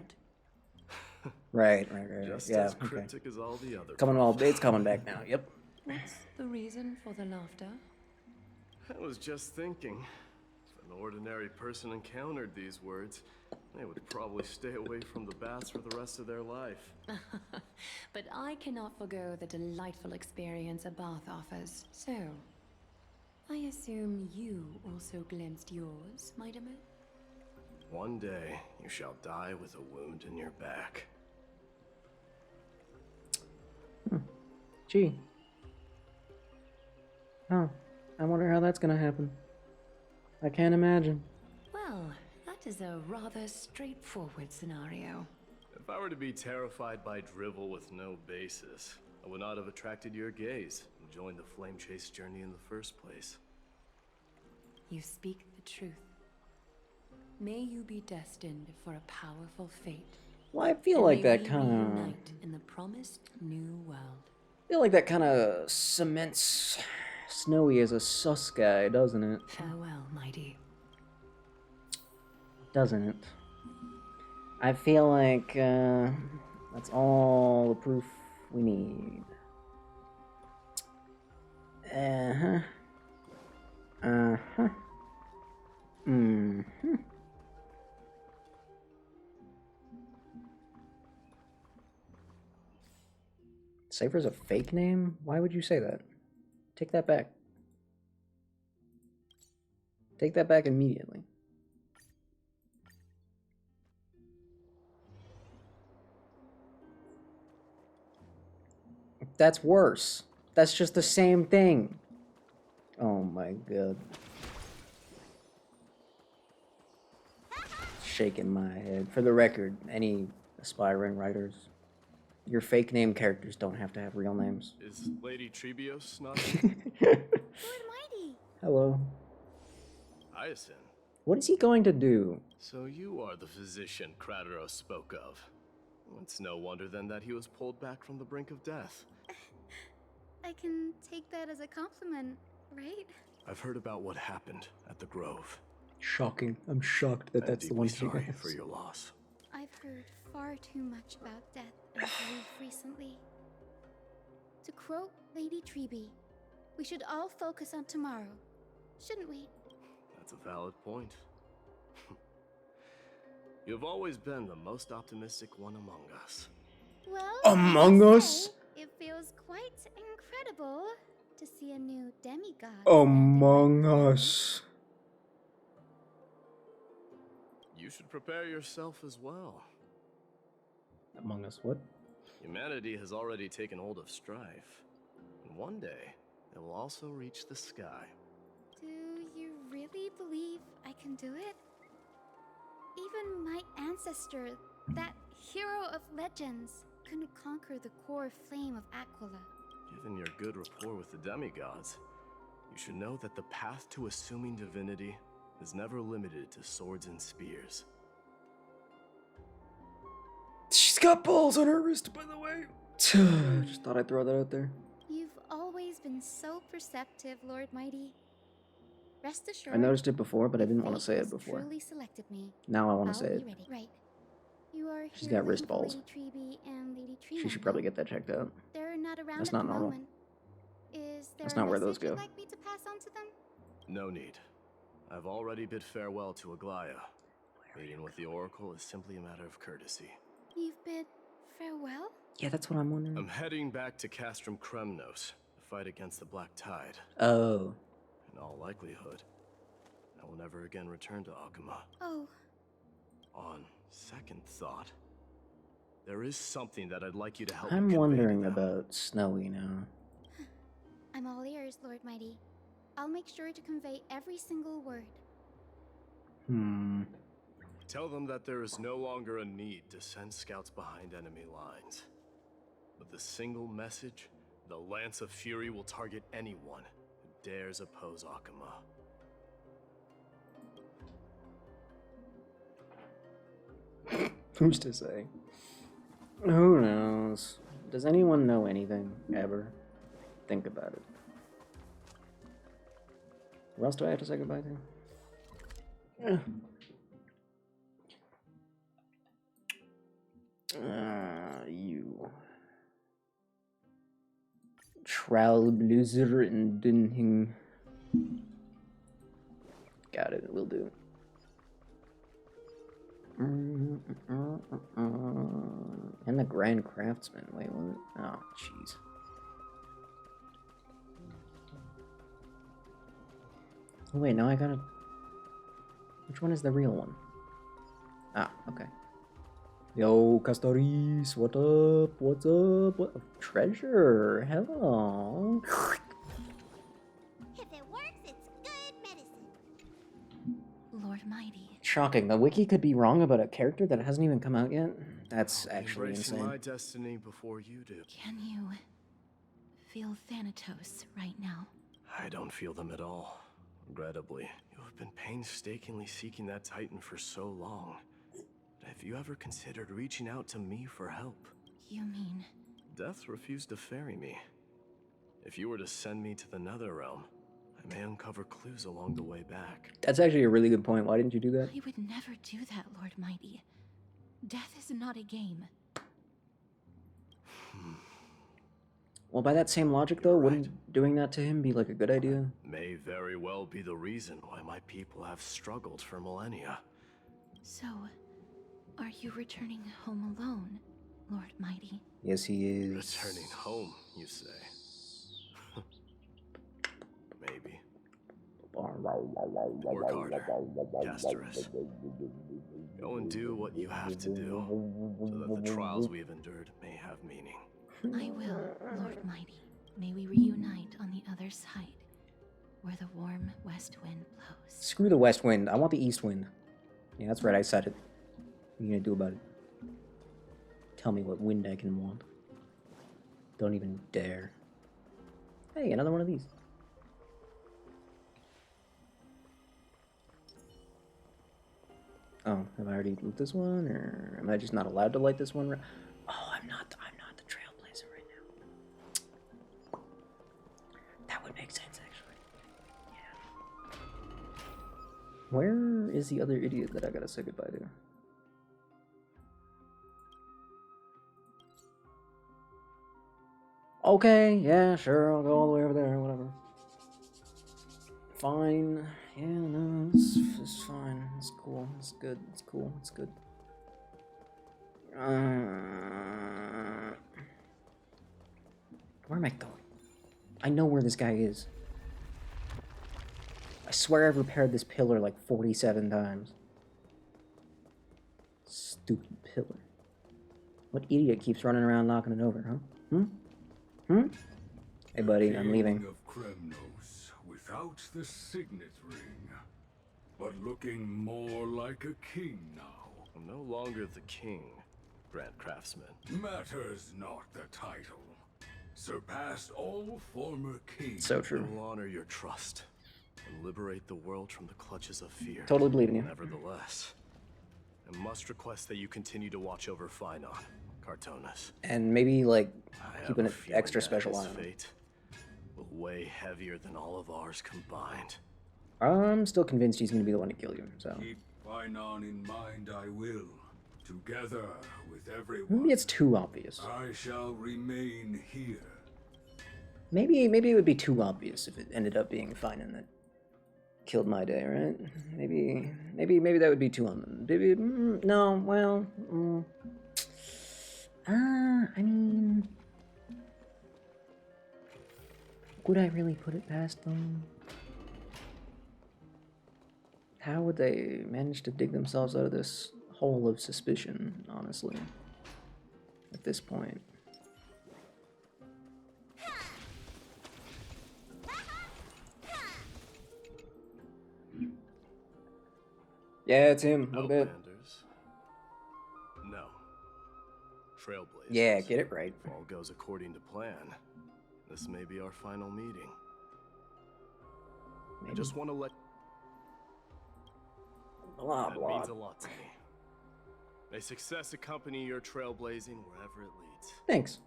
Right. Just Yeah, as okay. cryptic as all the other It's coming back now, yep. What's the reason for the laughter? I was just thinking, if an ordinary person encountered these words, they would probably stay away from the baths for the rest of their life. But I cannot forgo the delightful experience a bath offers. So, I assume you also glimpsed yours, my Demer? One day, you shall die with a wound in your back. Gee. Oh, I wonder how that's gonna happen. I can't imagine. Well, that is a rather straightforward scenario. If I were to be terrified by drivel with no basis, I would not have attracted your gaze and joined the Flame Chase journey in the first place. You speak the truth. May you be destined for a powerful fate. Well, I feel And like may that we kind of... reunite in the promised new world. I feel like that kind of cements Snowy as a sus guy, doesn't it? Farewell, mighty. Doesn't it? I feel like that's all the proof we need. Uh-huh. Uh-huh. Mm-hmm. Cypher's a fake name? Why would you say that? Take that back. Take that back immediately. That's worse. That's just the same thing. Oh my god. shaking my head. For the record, any aspiring writers, your fake name characters don't have to have real names. Is Lady Trebios not? Lord Mighty! Hello. Hyacinth. What is he going to do? So you are the physician Krateros spoke of. It's no wonder then that he was pulled back from the brink of death. I can take that as a compliment, right? I've heard about what happened at the Grove. Shocking. I'm shocked that that's the one she sorry has. for your loss. I've heard far too much about death and grief recently. To quote Lady Treby, we should all focus on tomorrow, shouldn't we? That's a valid point. You've always been the most optimistic one among us. Well, Among I must Us? say, it feels quite incredible to see a new demigod. Among Us. You should prepare yourself as well. Among Us, what? Humanity has already taken hold of strife. And one day, it will also reach the sky. Do you really believe I can do it? Even my ancestor, that hero of legends, couldn't conquer the core flame of Aquila. Given your good rapport with the demigods, you should know that the path to assuming divinity is never limited to swords and spears. She's got balls on her wrist, by the way. Just thought I'd throw that out there. You've always been so perceptive, Lord Mighty. Rest assured. I noticed it before, but I didn't want to fate say it has before. Truly selected me. Now I want I'll to say be it. ready. Right. You are She's here got wrist looking for balls. Lady Treby and Lady Trina. She should probably get that checked out. They're not around That's at not the normal. moment. Is there That's a not where those message you'd go. like me to pass on to them? No need. I've already bid farewell to Aglaya. Meeting with the Oracle is simply a matter of courtesy. You've bid farewell? Yeah, that's what I'm wondering. I'm heading back to Castrum Kremnos to fight against the Black Tide. Oh. In all likelihood, I will never again return to Akuma. Oh, On second thought, there is something that I'd like you to help I'm me convey to wondering them. about Snowy now. I'm all ears, Lord Mighty. I'll make sure to convey every single word. Tell them that there is no longer a need to send scouts behind enemy lines. With a single message, the Lance of Fury will target anyone who dares oppose Akuma. Who's to say? Who knows? Does anyone know anything, ever? Think about it. Who else do I have to say goodbye to? You. Trailblazer and Dunhing. Got it, will do. And the Grand Craftsman. Wait, what? Oh, jeez. Oh, wait, now I gotta... Which one is the real one? Ah, okay. Yo, Castoris, what up? What's up? What? Treasure, hello. If it works, it's good medicine. Lord Mighty. Shocking. The wiki could be wrong about a character that hasn't even come out yet. That's actually Embracing insane. my destiny before you do. Can you feel Thanatos right now? I don't feel them at all. Regrettably, you have been painstakingly seeking that Titan for so long. Have you ever considered reaching out to me for help? You mean... Death refused to ferry me. If you were to send me to the Netherrealm, I may uncover clues along the way back. That's actually a really good point. Why didn't you do that? I would never do that, Lord Mighty. Death is not a game. Well, by that same logic, though, wouldn't doing that to him be like a good idea? May very well be the reason why my people have struggled for millennia. So, are you returning home alone, Lord Mighty? Yes, he is. Returning home, you say? Maybe. Work harder, Castoris. Go and do what you have to do, so that the trials we have endured may have meaning. I will, Lord Mighty. May we reunite on the other side, where the warm west wind blows. Screw the west wind. I want the east wind. Yeah, that's right. I said it. What are you gonna do about it? Tell me what wind I can want. Don't even dare. Hey, another one of these. Oh, have I already lit this one, or am I just not allowed to light this one? Oh, I'm not the trailblazer right now. That would make sense, actually. Yeah. Where is the other idiot that I gotta say goodbye to? Okay, yeah, sure, I'll go all the way over there, whatever. Fine. Yeah, no, it's fine. It's cool. It's good. It's cool. It's good. Where am I going? I know where this guy is. I swear I've repaired this pillar like 47 times. Stupid pillar. What idiot keeps running around knocking it over, huh? Hey, buddy, I'm leaving. King of Kremnos, without the signet ring, but looking more like a king now. I'm no longer the king, Grand Craftsman. Matters not the title. Surpassed all former kings. So true. I will honor your trust and liberate the world from the clutches of fear. Totally believe in you. Nevertheless, I must request that you continue to watch over Finon, Cartonis. And maybe, like, I keep an have a feeling extra that special his eye on him. fate will weigh heavier than all of ours combined. I'm still convinced he's going to be the one to kill you, so. Keep Finon in mind, I will. Together with everyone. Maybe it's too obvious. I shall remain here. Maybe it would be too obvious if it ended up being Finon that killed my day, right? Maybe that would be too maybe no. Well, I mean, would I really put it past them? How would they manage to dig themselves out of this hole of suspicion, honestly, at this point? Yeah, it's him, a little bit. No. Trailblazers. Yeah, get it right. If all goes according to plan, this may be our final meeting. I just want to let... Blah, that blah. means a lot to me. May success accompany your trailblazing wherever it leads. Thanks.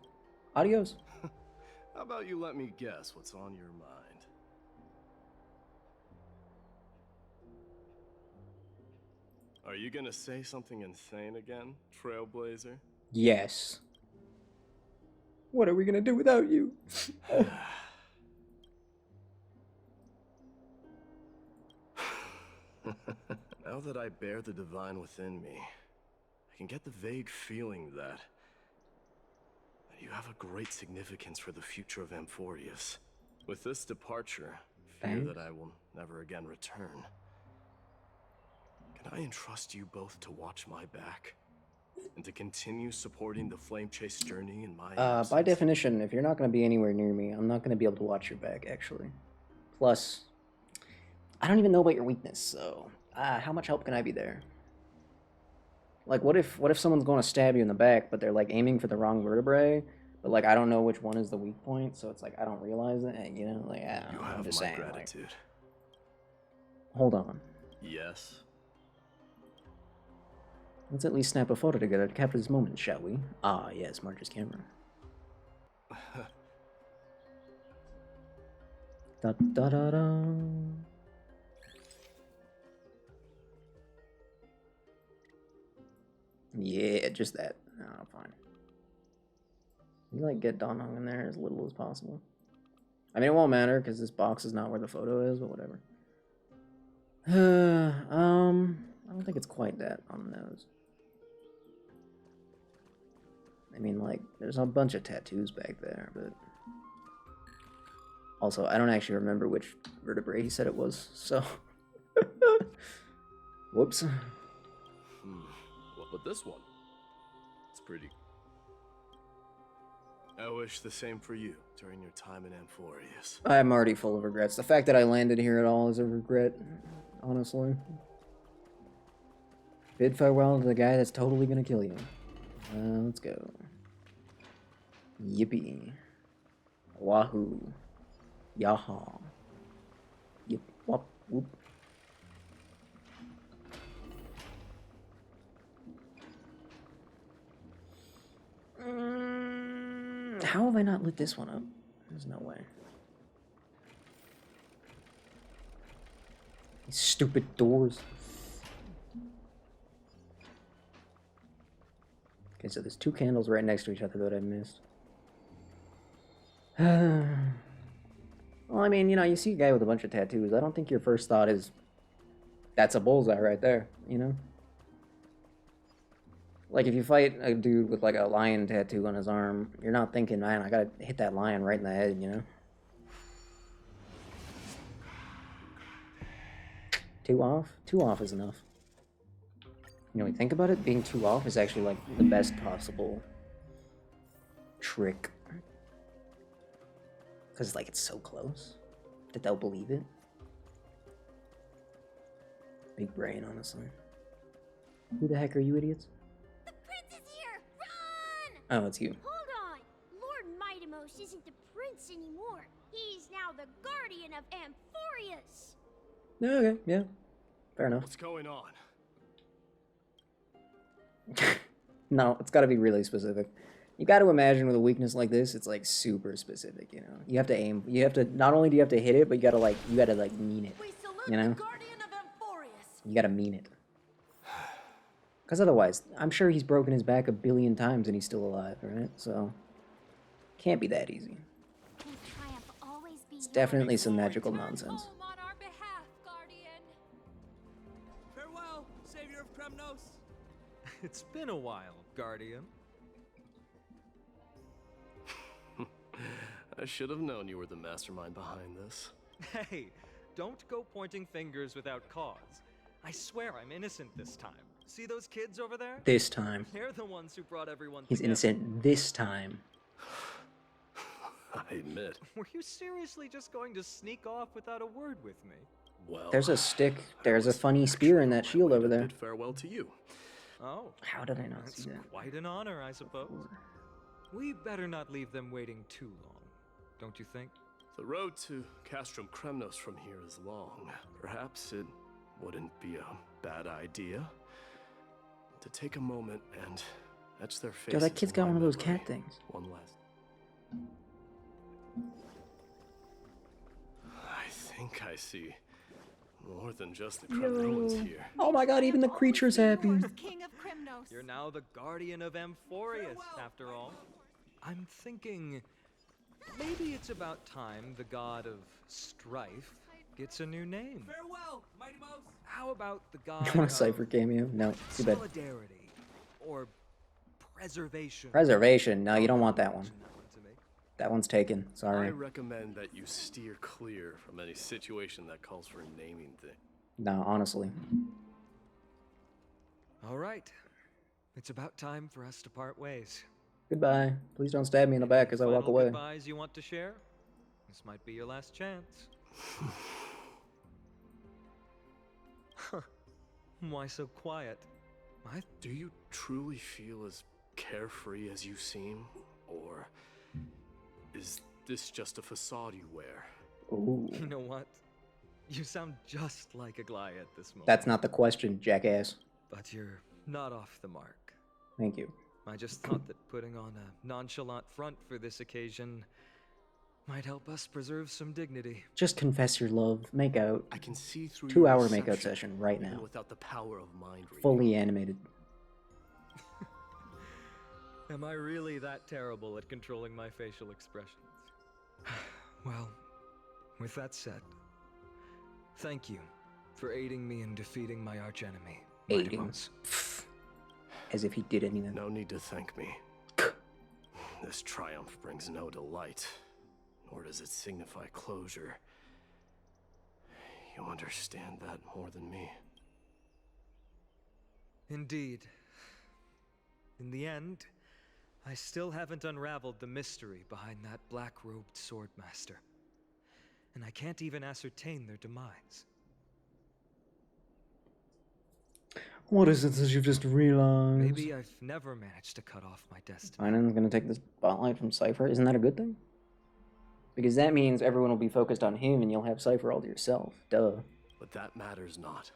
Adios. How about you let me guess what's on your mind? Are you gonna say something insane again, Trailblazer? Yes. What are we gonna do without you? Now that I bear the divine within me, I can get the vague feeling that you have a great significance for the future of Amphorius. With this departure, I fear that I will never again return. Can I entrust you both to watch my back? And to continue supporting the Flame Chase journey in my absence? By definition, if you're not going to be anywhere near me, I'm not going to be able to watch your back, actually. Plus, I don't even know about your weakness, so how much help can I be there? Like, what if someone's going to stab you in the back, but they're, like, aiming for the wrong vertebrae, but, like, I don't know which one is the weak point, so it's like, I don't realize it, and, you know, like, I don't know, I'm just saying, gratitude. like, hold on. Yes. Let's at least snap a photo together to capture this moment, shall we? Ah, yes, Marge's camera. Da da da da. Yeah, just that. Oh, fine. You like get Donhong in there as little as possible. I mean, it won't matter because this box is not where the photo is, but whatever. I don't think it's quite that on the nose. I mean, like, there's a bunch of tattoos back there, but... Also, I don't actually remember which vertebrae he said it was, so... Whoops. What about this one? It's pretty... I wish the same for you during your time in Amphorius. I'm already full of regrets. The fact that I landed here at all is a regret, honestly. Bid farewell to the guy that's totally gonna kill you. Let's go. Yippee. Wahoo. Yaha. Yip, wop, whoop. How have I not lit this one up? There's no way. These stupid doors. Okay, so there's 2 candles right next to each other that I missed. Well, I mean, you know, you see a guy with a bunch of tattoos. I don't think your first thought is, that's a bullseye right there, you know? Like, if you fight a dude with, like, a lion tattoo on his arm, you're not thinking, man, I gotta hit that lion right in the head, you know? 2 off? 2 off is enough. You know, when you think about it, being 2 off is actually, like, the best possible trick. Because, like, it's so close that they'll believe it. Big brain, honestly. Who the heck are you idiots? Oh, it's you. Hold on! Lord Mightimos isn't the prince anymore. He's now the guardian of Amphorius. Okay, yeah. Fair enough. What's going on? No, it's gotta be really specific. You gotta imagine with a weakness like this, it's like super specific, you know? You have to aim, you have to, not only do you have to hit it, but you gotta like mean it. You know? You gotta mean it. Because otherwise, I'm sure he's broken his back 1 billion times and he's still alive, right? So, can't be that easy. It's definitely some magical nonsense. Farewell, savior of Kremnos. It's been a while, Guardian. I should have known you were the mastermind behind this. Hey, don't go pointing fingers without cause. I swear I'm innocent this time. See those kids over there? This time. They're the ones who brought everyone He's together. innocent this time. I admit. Were you seriously just going to sneak off without a word with me? Well, There's a stick. There's a funny spear in that shield over there. bid farewell to you. Oh. How did I not That's see that? quite an honor, I suppose. We better not leave them waiting too long, don't you think? The road to Castrum Kremnos from here is long. Perhaps it wouldn't be a bad idea to take a moment and etch their faces. Yo, that kid's got in one of my those memory. cat things. One last. I think I see more than just the Kremnoans here. Oh my god, even the creature's happy. King of Kremnos. You're now the guardian of Amphorius, after all. I'm thinking maybe it's about time the god of strife gets a new name. Farewell, Mighty Mouse. How about the god You want a of Cypher cameo? No, too bad. solidarity or preservation? Preservation. No, you don't want that one. That one's taken. I Sorry. recommend that you steer clear from any situation that calls for naming things. No, honestly. All right. It's about time for us to part ways. Goodbye. Please don't stab me in the back as I walk Final away. goodbyes you want to share? This might be your last chance. Why so quiet? Do you truly feel as carefree as you seem? Or is this just a facade you wear? Ooh. You know what? You sound just like Aglaia at this moment. That's not the question, jackass. But you're not off the mark. Thank you. I just thought that putting on a nonchalant front for this occasion might help us preserve some dignity. Just confess your love. Make out. I can see through 2-hour your makeout deception, session right even now. without the power of mind reading. Fully animated. Am I really that terrible at controlling my facial expressions? Well, with that said, thank you for aiding me in defeating my archenemy. Aiding. As if he did anything. No need to thank me. This triumph brings no delight, nor does it signify closure. You understand that more than me. Indeed. In the end, I still haven't unraveled the mystery behind that black-robed swordmaster. And I can't even ascertain their demise. What is it that you've just realized? Maybe I've never managed to cut off my destiny. Einon's gonna take the spotlight from Cypher. Isn't that a good thing? Because that means everyone will be focused on him and you'll have Cypher all to yourself. Duh. But that matters not.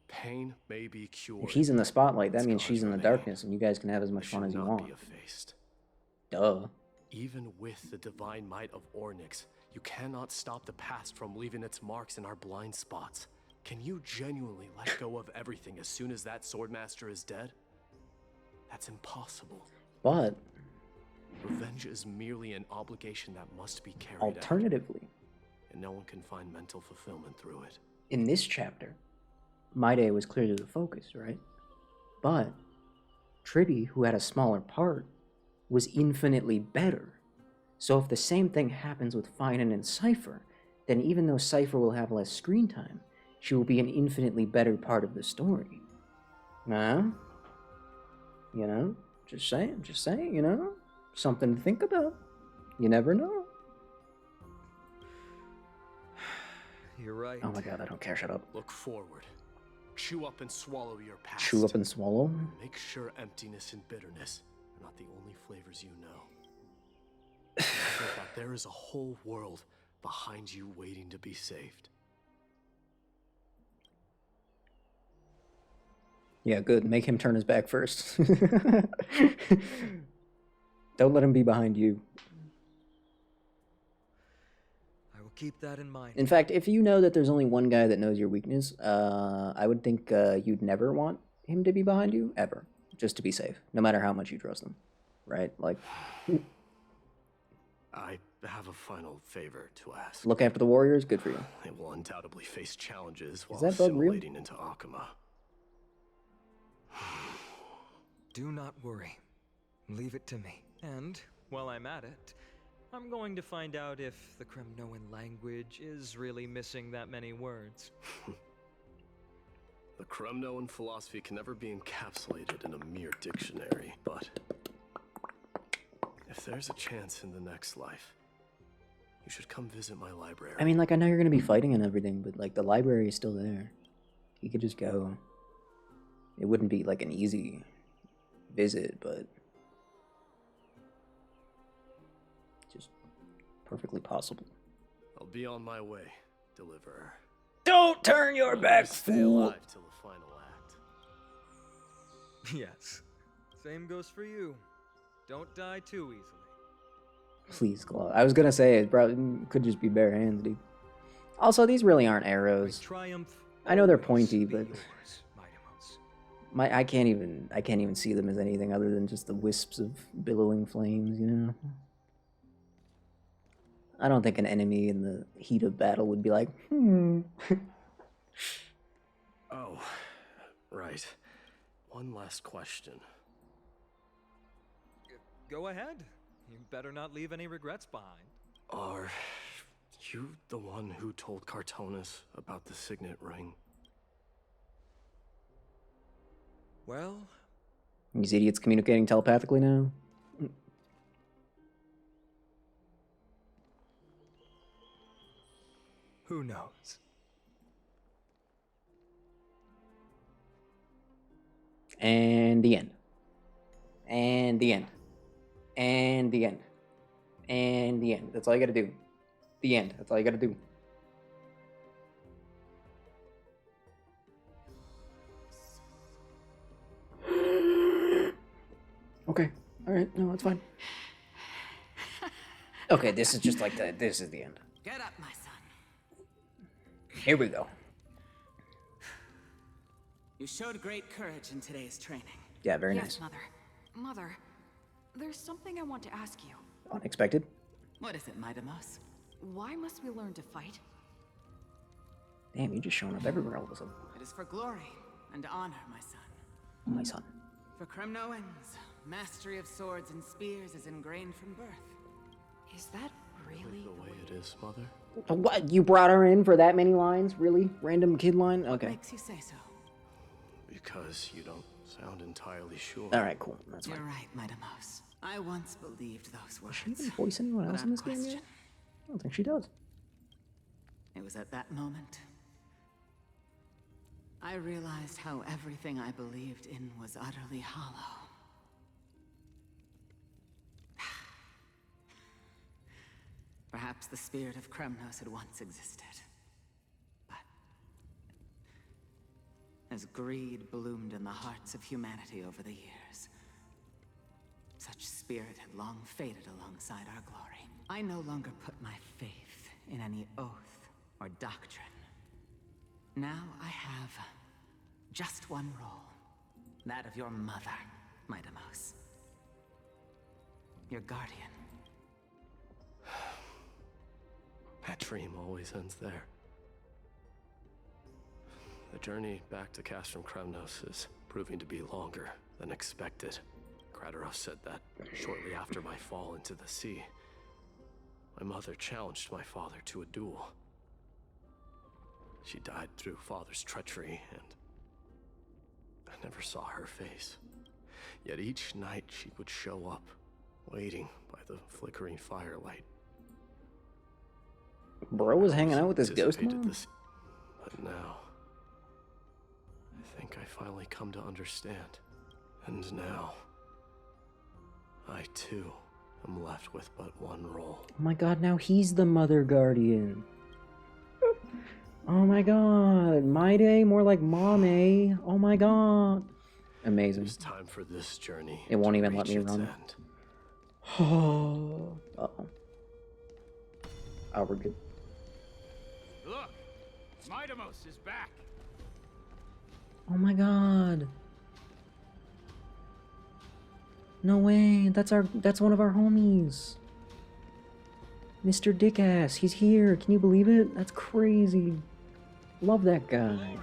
Pain may be cured. If he's in the spotlight, that means she's in the darkness and you guys can have as much fun as you want. Be effaced. Duh. Even with the divine might of Ornyx, you cannot stop the past from leaving its marks in our blind spots. Can you genuinely let go of everything as soon as that Swordmaster is dead? That's impossible. But revenge is merely an obligation that must be carried alternatively, out. And no one can find mental fulfillment through it. In this chapter, Maide was clearly the focus, right? But Tribby, who had a smaller part, was infinitely better. So if the same thing happens with Finan and Cypher, then even though Cypher will have less screen time, she will be an infinitely better part of the story. Nah? You know? Just saying, you know? Something to think about. You never know. You're right. Oh my god, I don't care, shut up. Look forward. Chew up and swallow your past. Chew up and swallow? Make sure emptiness and bitterness are not the only flavors you know. Remember that there is a whole world behind you waiting to be saved. Yeah, good. Make him turn his back first. Don't let him be behind you. I will keep that in mind. In fact, if you know that there's only one guy that knows your weakness, I would think you'd never want him to be behind you, ever. Just to be safe, no matter how much you trust him. Right? Like... I have a final favor to ask. Look after the warriors, good for you. They will undoubtedly face challenges while that bug real? assimilating into Akuma. Do not worry. Leave it to me. And, while I'm at it, I'm going to find out if the Kremnoan language is really missing that many words. The Kremnoan philosophy can never be encapsulated in a mere dictionary, but if there's a chance in the next life, you should come visit my library. I mean, like, I know you're going to be fighting and everything, but, like, the library is still there. You could just go. It wouldn't be, like, an easy visit, but just perfectly possible. I'll be on my way, Deliverer. Don't turn your back, Stay fool! alive till the final act. Yes. Same goes for you. Don't die too easily. Please, Claw. I was gonna say, it probably could just be bare hands, dude. Also, these really aren't arrows. I know they're pointy, but I can't even see them as anything other than just the wisps of billowing flames, you know? I don't think an enemy in the heat of battle would be like, Oh, right. One last question. Go ahead. You better not leave any regrets behind. Are you the one who told Cartonis about the signet ring? Well... These idiots communicating telepathically now? Who knows? And the end. And the end. And the end. And the end. That's all you gotta do. The end. That's all you gotta do. Okay. Alright. No, that's fine. Okay, this is just like the... This is the end. Get up, my son. Here we go. You showed great courage in today's training. Yeah, very Yes, nice. Mother. Mother, there's something I want to ask you. Unexpected? What is it, Midamos? Why must we learn to fight? Damn, you're just showing up everywhere all of a sudden. It is for glory and honor, my son. My son. For Kremnoans, mastery of swords and spears is ingrained from birth. Is that really the way it is, Mother? What? You brought her in for that many lines? Really? Random kid line? What Okay. makes you say so? Because you don't sound entirely sure. Alright, cool. That's fine. You're right, Midamos. I once believed those words. Does she even voice anyone else in this game yet? I don't think she does. It was at that moment I realized how everything I believed in was utterly hollow. Perhaps the spirit of Kremnos had once existed. But as greed bloomed in the hearts of humanity over the years, such spirit had long faded alongside our glory. I no longer put my faith in any oath or doctrine. Now I have just one role. That of your mother, Midamos. Your guardian. That dream always ends there. The journey back to Castrum Kremnos is proving to be longer than expected. Krateros said that shortly after my fall into the sea, my mother challenged my father to a duel. She died through father's treachery, and I never saw her face. Yet each night she would show up, waiting by the flickering firelight. Bro was hanging out with this ghost mom? But now, I think I finally come to understand. And now, I too am left with but one role. Oh my god, now he's the mother guardian. Oh my god, my day, more like mommy. Oh my god. Amazing. It's time for this journey. It won't even let reach me its run. end. Oh. Uh-oh. Oh, we're good. Look, Midamos is back. Oh my god. No way, that's one of our homies. Mr. Dickass, he's here. Can you believe it? That's crazy. Love that guy.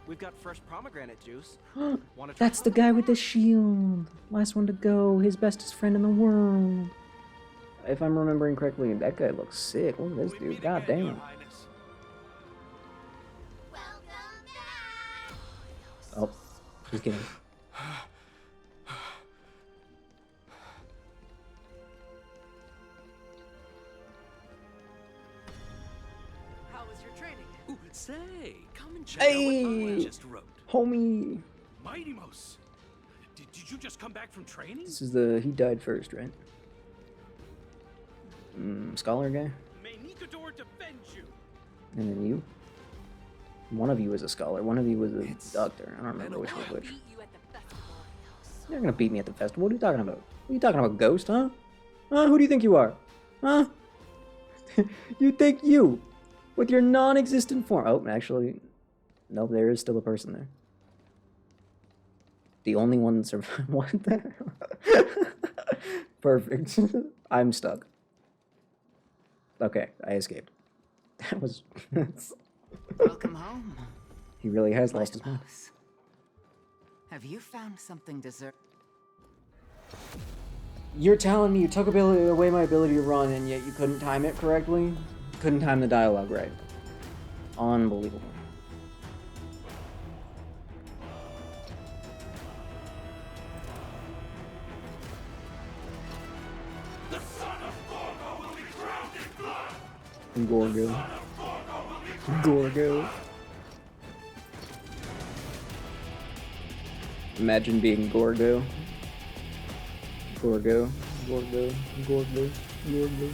We've got fresh pomegranate juice. Wanna try? That's the guy with the shield. Last one to go, his bestest friend in the world. If I'm remembering correctly, that guy looks sick. Look at this dude. God damn. Oh, just kidding. How was your training? Ooh, say, come and check Hey, out what I just wrote. homie. Midamos, did you just come back from training? This is he died first, right? Scholar guy? May Nikador defend you. And then you? One of you was a scholar, one of you was a doctor. I don't remember which was which. You're not gonna beat me at the festival. What are you talking about? What are you talking about, ghost, huh? Huh? Who do you think you are? Huh? You think you? With your non-existent form. Oh, actually, no, there is still a person there. The only one that survived. What the hell? Perfect. I'm stuck. Okay, I escaped. That was... Welcome home. He really has lost his mind. Have you found something deserving? You're telling me you took away my ability to run and yet you couldn't time it correctly? Couldn't time the dialogue right. Unbelievable. The son of Gorgo will be drowned in blood. Gorgo. Gorgo. Imagine being Gorgo. Gorgo. Gorgo. Gorgo. Gorgo.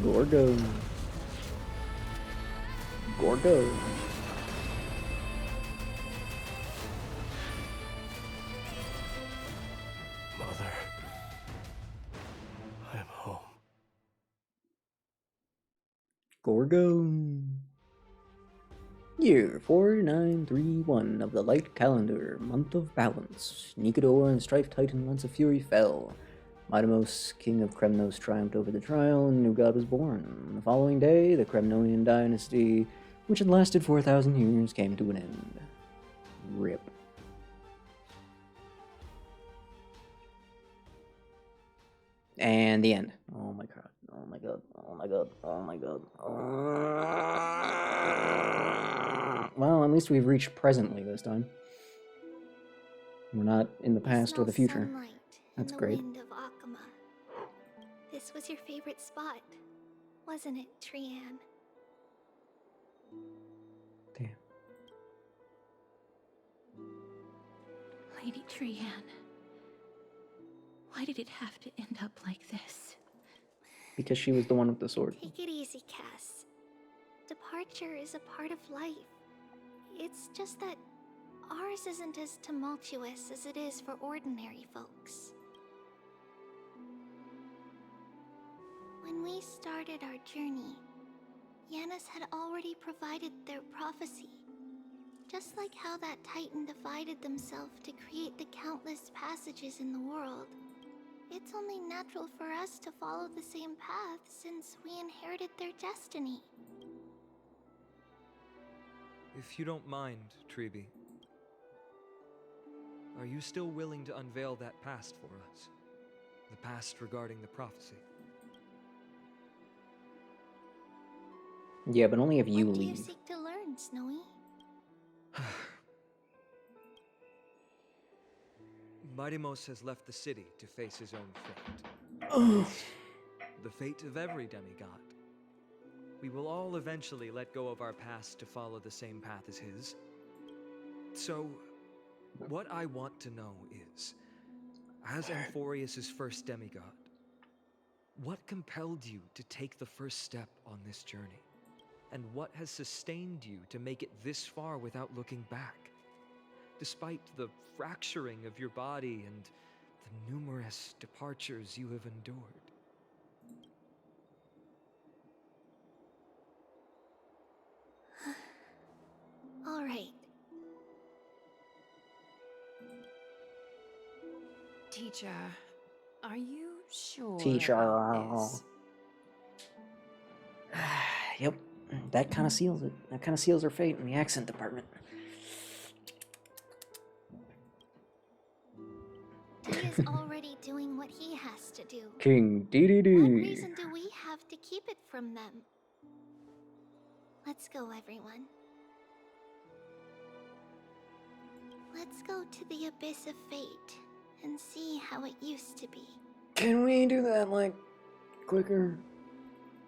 Gorgo. Gorgo. Mother, I'm home. Gorgo. Year 4931 of the light calendar, month of balance. Nikador and Strife Titan Lance of Fury fell. Midamos, king of Kremnos, triumphed over the trial, and a new god was born. The following day, the Kremnonian dynasty, which had lasted 4,000 years, came to an end. RIP. And the end. Oh my god. Oh my god. Oh my god. Oh my god. Well, at least we've reached presently this time. We're not in the past or the future. That's great. Wind of Akama. This was your favorite spot, wasn't it, Trian? Damn. Lady Trian. Why did it have to end up like this? Because she was the one with the sword. Take it easy, Cass. Departure is a part of life. It's just that ours isn't as tumultuous as it is for ordinary folks. When we started our journey, Yanis had already provided their prophecy. Just like how that Titan divided themselves to create the countless passages in the world, it's only natural for us to follow the same path since we inherited their destiny. If you don't mind, Treeby, are you still willing to unveil that past for us? The past regarding the prophecy? Yeah, but only if you What do you leave. seek to learn, Snowy? Midimos has left the city to face his own fate. The fate of every demigod. We will all eventually let go of our past to follow the same path as his. So, what I want to know is, as Amphorius' first demigod, what compelled you to take the first step on this journey? And what has sustained you to make it this far without looking back? Despite the fracturing of your body and the numerous departures you have endured. All right. Teacher, are you sure Teacher. about this? Yep, that kind of seals it. That kind of seals her fate in the accent department. He is already doing what he has to do. King What DDD. reason do we have to keep it from them? Let's go, everyone. Let's go to the Abyss of Fate and see how it used to be. Can we do that, like, quicker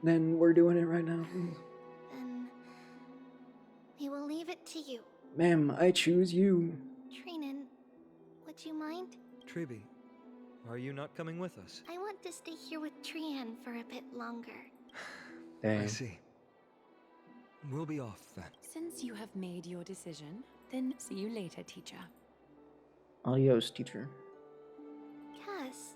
than we're doing it right now, please? Then we will leave it to you. Ma'am, I choose you. Trinan, would you mind? Treeby, are you not coming with us? I want to stay here with Trian for a bit longer. I see. We'll be off then. Since you have made your decision, then see you later, teacher. Adios, teacher. Cass,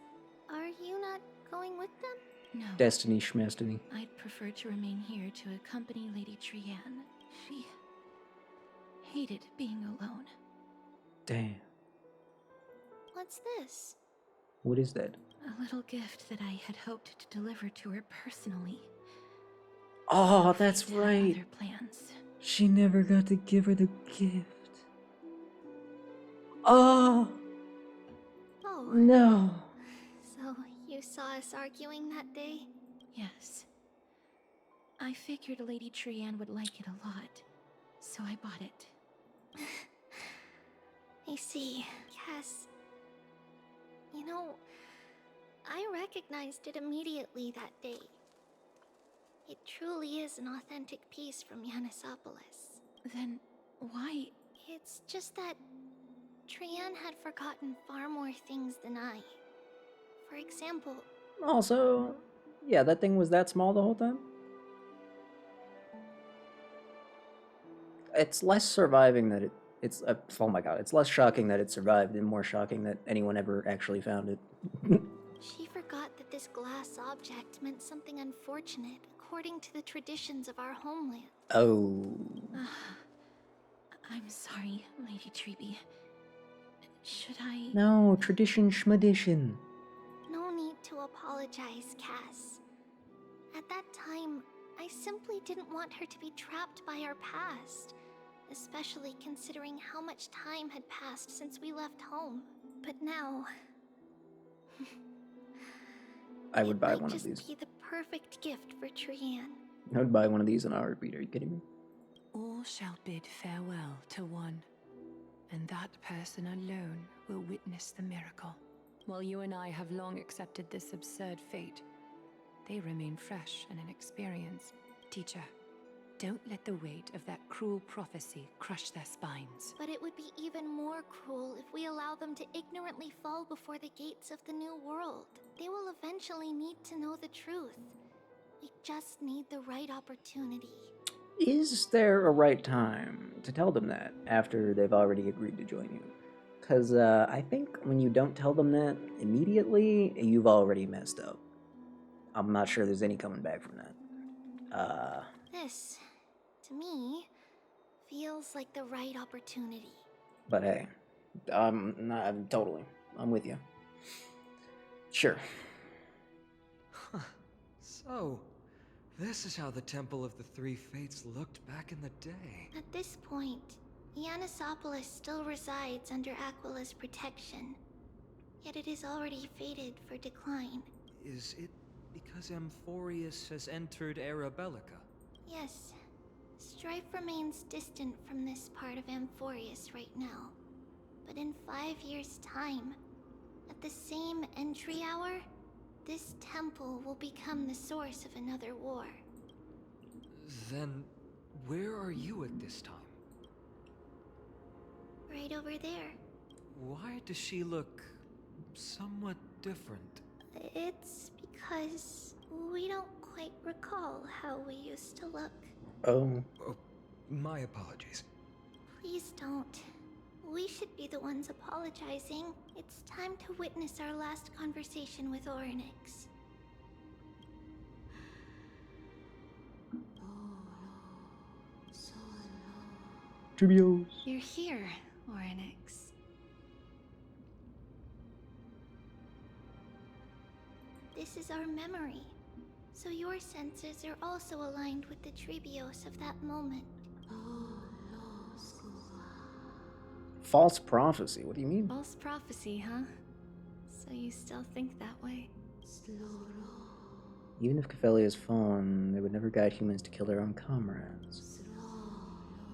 are you not going with them? No. Destiny Schmestiny. I'd prefer to remain here to accompany Lady Trian. She hated being alone. Damn. What's this? What is that? A little gift that I had hoped to deliver to her personally. Oh, that's right. Other plans. She never got to give her the gift. Oh, Oh. no. So you saw us arguing that day? Yes. I figured Lady Trian would like it a lot, so I bought it. I see. Cass. You know, I recognized it immediately that day. It truly is an authentic piece from Yanisopolis. Then why? It's just that Trian had forgotten far more things than I. For example, Also, yeah, that thing was that small the whole time? It's less surviving that it's oh my god, it's less shocking that it survived and more shocking that anyone ever actually found it. she forgot that this glass object meant something unfortunate according to the traditions of our homeland. Oh. I'm sorry, Lady Treeby. Should I? No, tradition schmadition. No need to apologize, Cass. At that time, I simply didn't want her to be trapped by our past, especially considering how much time had passed since we left home. But now, I would buy one of just these. be the perfect gift for Trian. I would buy one of these in a heartbeat. Are you kidding me? All shall bid farewell to one, and that person alone will witness the miracle. While you and I have long accepted this absurd fate, they remain fresh and inexperienced. Teacher, Don't let the weight of that cruel prophecy crush their spines. But it would be even more cruel if we allow them to ignorantly fall before the gates of the new world. They will eventually need to know the truth. We just need the right opportunity. Is there a right time to tell them that after they've already agreed to join you? Because I think when you don't tell them that immediately, you've already messed up. I'm not sure there's any coming back from that. This, to me, feels like the right opportunity. But hey, totally. I'm with you. Sure. Huh. So, this is how the Temple of the Three Fates looked back in the day. At this point, Yanisopolis still resides under Aquila's protection. Yet it is already fated for decline. Is it because Amphorius has entered Era Bellica? Yes. Strife remains distant from this part of Amphorius right now. But in 5 years' time, at the same entry hour, this temple will become the source of another war. Then, where are you at this time? Right over there. Why does she look somewhat different? It's because we don't quite recall how we used to look. Oh, my apologies. Please don't. We should be the ones apologizing. It's time to witness our last conversation with Orynyx. Trivios. You're here, Orynyx. This is our memory. So your senses are also aligned with the Trebios of that moment. False prophecy? What do you mean? False prophecy, huh? So you still think that way? Even if Caphelia has fallen, they would never guide humans to kill their own comrades.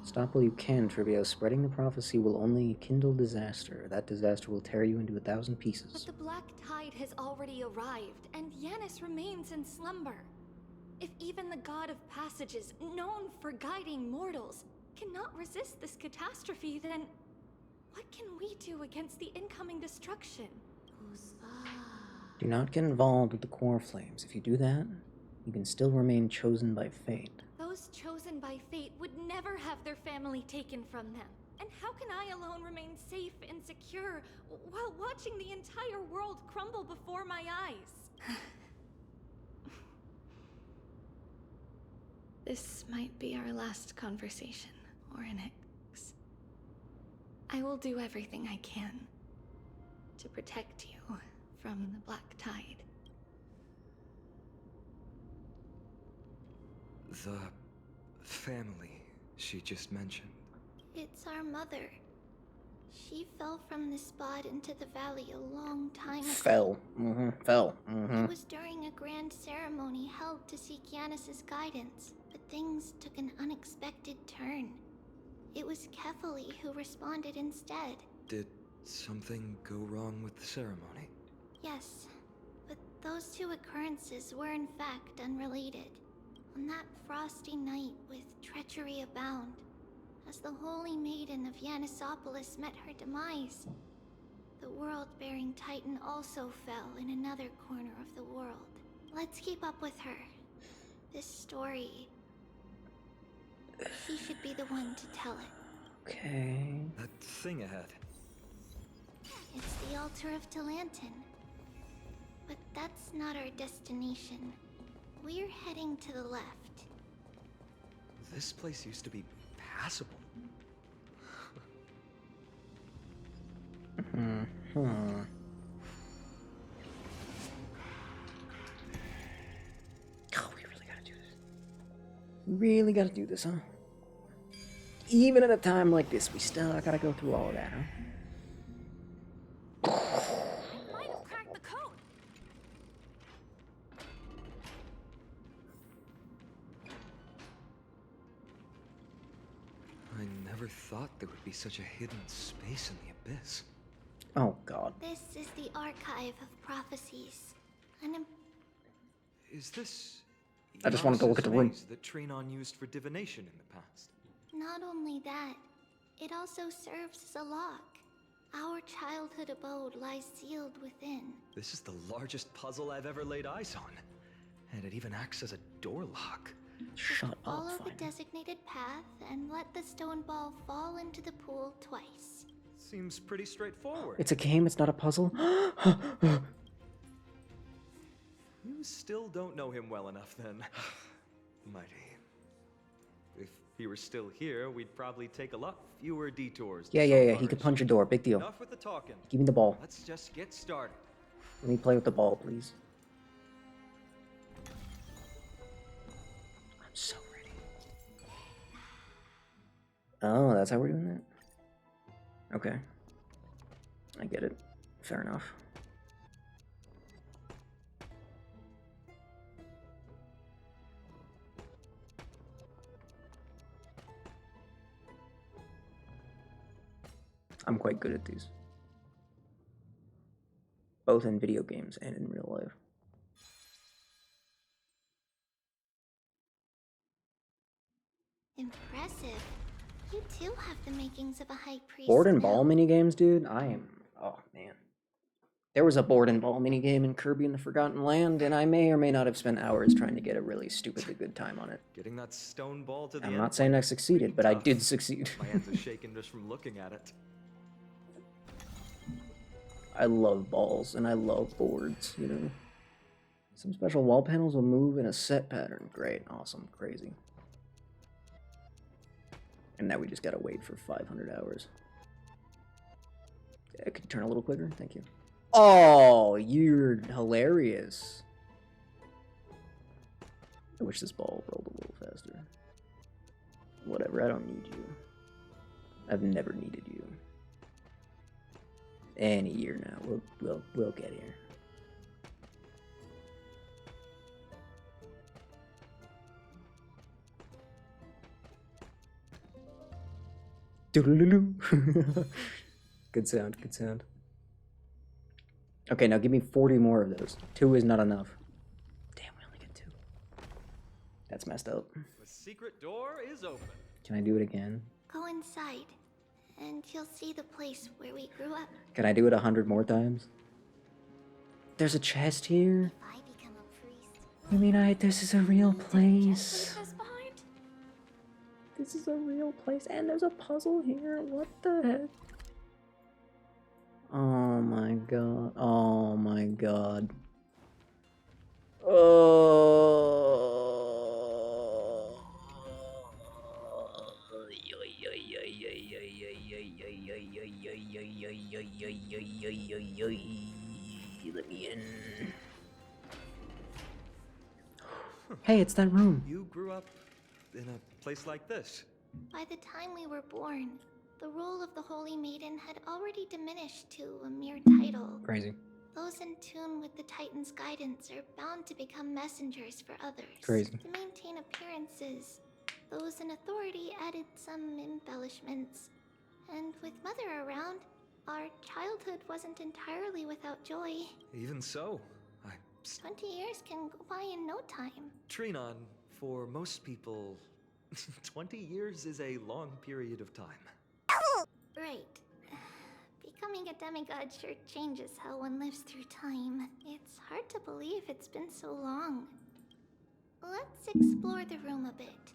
Stop while you can, Trivios. Spreading the prophecy will only kindle disaster. That disaster will tear you into 1,000 pieces. But the Black Tide has already arrived, and Yanis remains in slumber. If even the God of Passages, known for guiding mortals, cannot resist this catastrophe, then what can we do against the incoming destruction? Do not get involved with the core flames. If you do that, you can still remain chosen by fate. Those chosen by fate would never have their family taken from them. And how can I alone remain safe and secure while watching the entire world crumble before my eyes? This might be our last conversation, Orynyx. I will do everything I can to protect you from the Black Tide. The family she just mentioned. It's our mother. She fell from the spot into the valley a long time ago. Fell. Fell. It was during a grand ceremony held to seek Yanis's guidance, but things took an unexpected turn. It was Kefali who responded instead. Did something go wrong with the ceremony? Yes, but those two occurrences were in fact unrelated. On that frosty night with treachery abound, as the Holy Maiden of Yanisopolis met her demise, the world-bearing Titan also fell in another corner of the world. Let's keep up with her. This story, she should be the one to tell it. Okay. That thing ahead. It's the altar of Talantin. But that's not our destination. We're heading to the left. This place used to be passable. Oh, we really gotta do this. We really gotta do this, huh? Even at a time like this, we still gotta go through all of that, huh? Might have cracked the code. I never thought there would be such a hidden space in the abyss. Oh, God. This is the Archive of Prophecies. Is this I just wanted to look at the room. Maze that Trinon used for divination in the past. Not only that, it also serves as a lock. Our childhood abode lies sealed within. This is the largest puzzle I've ever laid eyes on. And it even acts as a door lock. Shut Follow up, the fine. designated path and let the stone ball fall into the pool twice. Seems pretty straightforward. It's a game, it's not a puzzle. You still don't know him well enough then. Mighty. If he were still here, we'd probably take a lot fewer detours. to Yeah, some he could forest. punch a door, big deal. Enough with the talking. Give me the ball. Let's just get started. Let me play with the ball, please. I'm so ready. Oh, that's how we're doing that? Okay. I get it. Fair enough. I'm quite good at these. Both in video games and in real life. Impressive. You too have the makings of a high priest. Board and now. ball minigames, dude? Oh, man. There was a board and ball minigame in Kirby and the Forgotten Land, and I may or may not have spent hours trying to get a really stupidly good time on it. Getting that stone ball to the I'm end not saying I was succeeded, but I did succeed. My hands are shaking just from looking at it. I love balls, and I love boards, you know? Some special wall panels will move in a set pattern. Great, awesome, crazy. And now we just gotta wait for 500 hours. Yeah, could you turn a little quicker? Thank you. Oh, you're hilarious. I wish this ball rolled a little faster. Whatever, I don't need you. I've never needed you. Any year now, we'll get here. Doodle-doo-doo. Good sound, good sound. Okay, now give me 40 more of those. 2 is not enough. Damn, we only get 2. That's messed up. The secret door is open. Can I do it again? Go inside, and you'll see the place where we grew up. Can I do it 100 more times? There's a chest here. I become a priest. You mean this is a real place? Us behind. This is a real place, and there's a puzzle here. What the heck? Oh my god. Oh my god. Let me in. Hey, it's that room. You grew up in a place like this. By the time we were born, the role of the Holy Maiden had already diminished to a mere title. Crazy. Those in tune with the Titan's guidance are bound to become messengers for others. Crazy. To maintain appearances, those in authority added some embellishments. And with Mother around, our childhood wasn't entirely without joy. Even so, 20 years can go by in no time. Trinon, for most people, 20 years is a long period of time. Right. Becoming a demigod sure changes how one lives through time. It's hard to believe it's been so long. Let's explore the room a bit.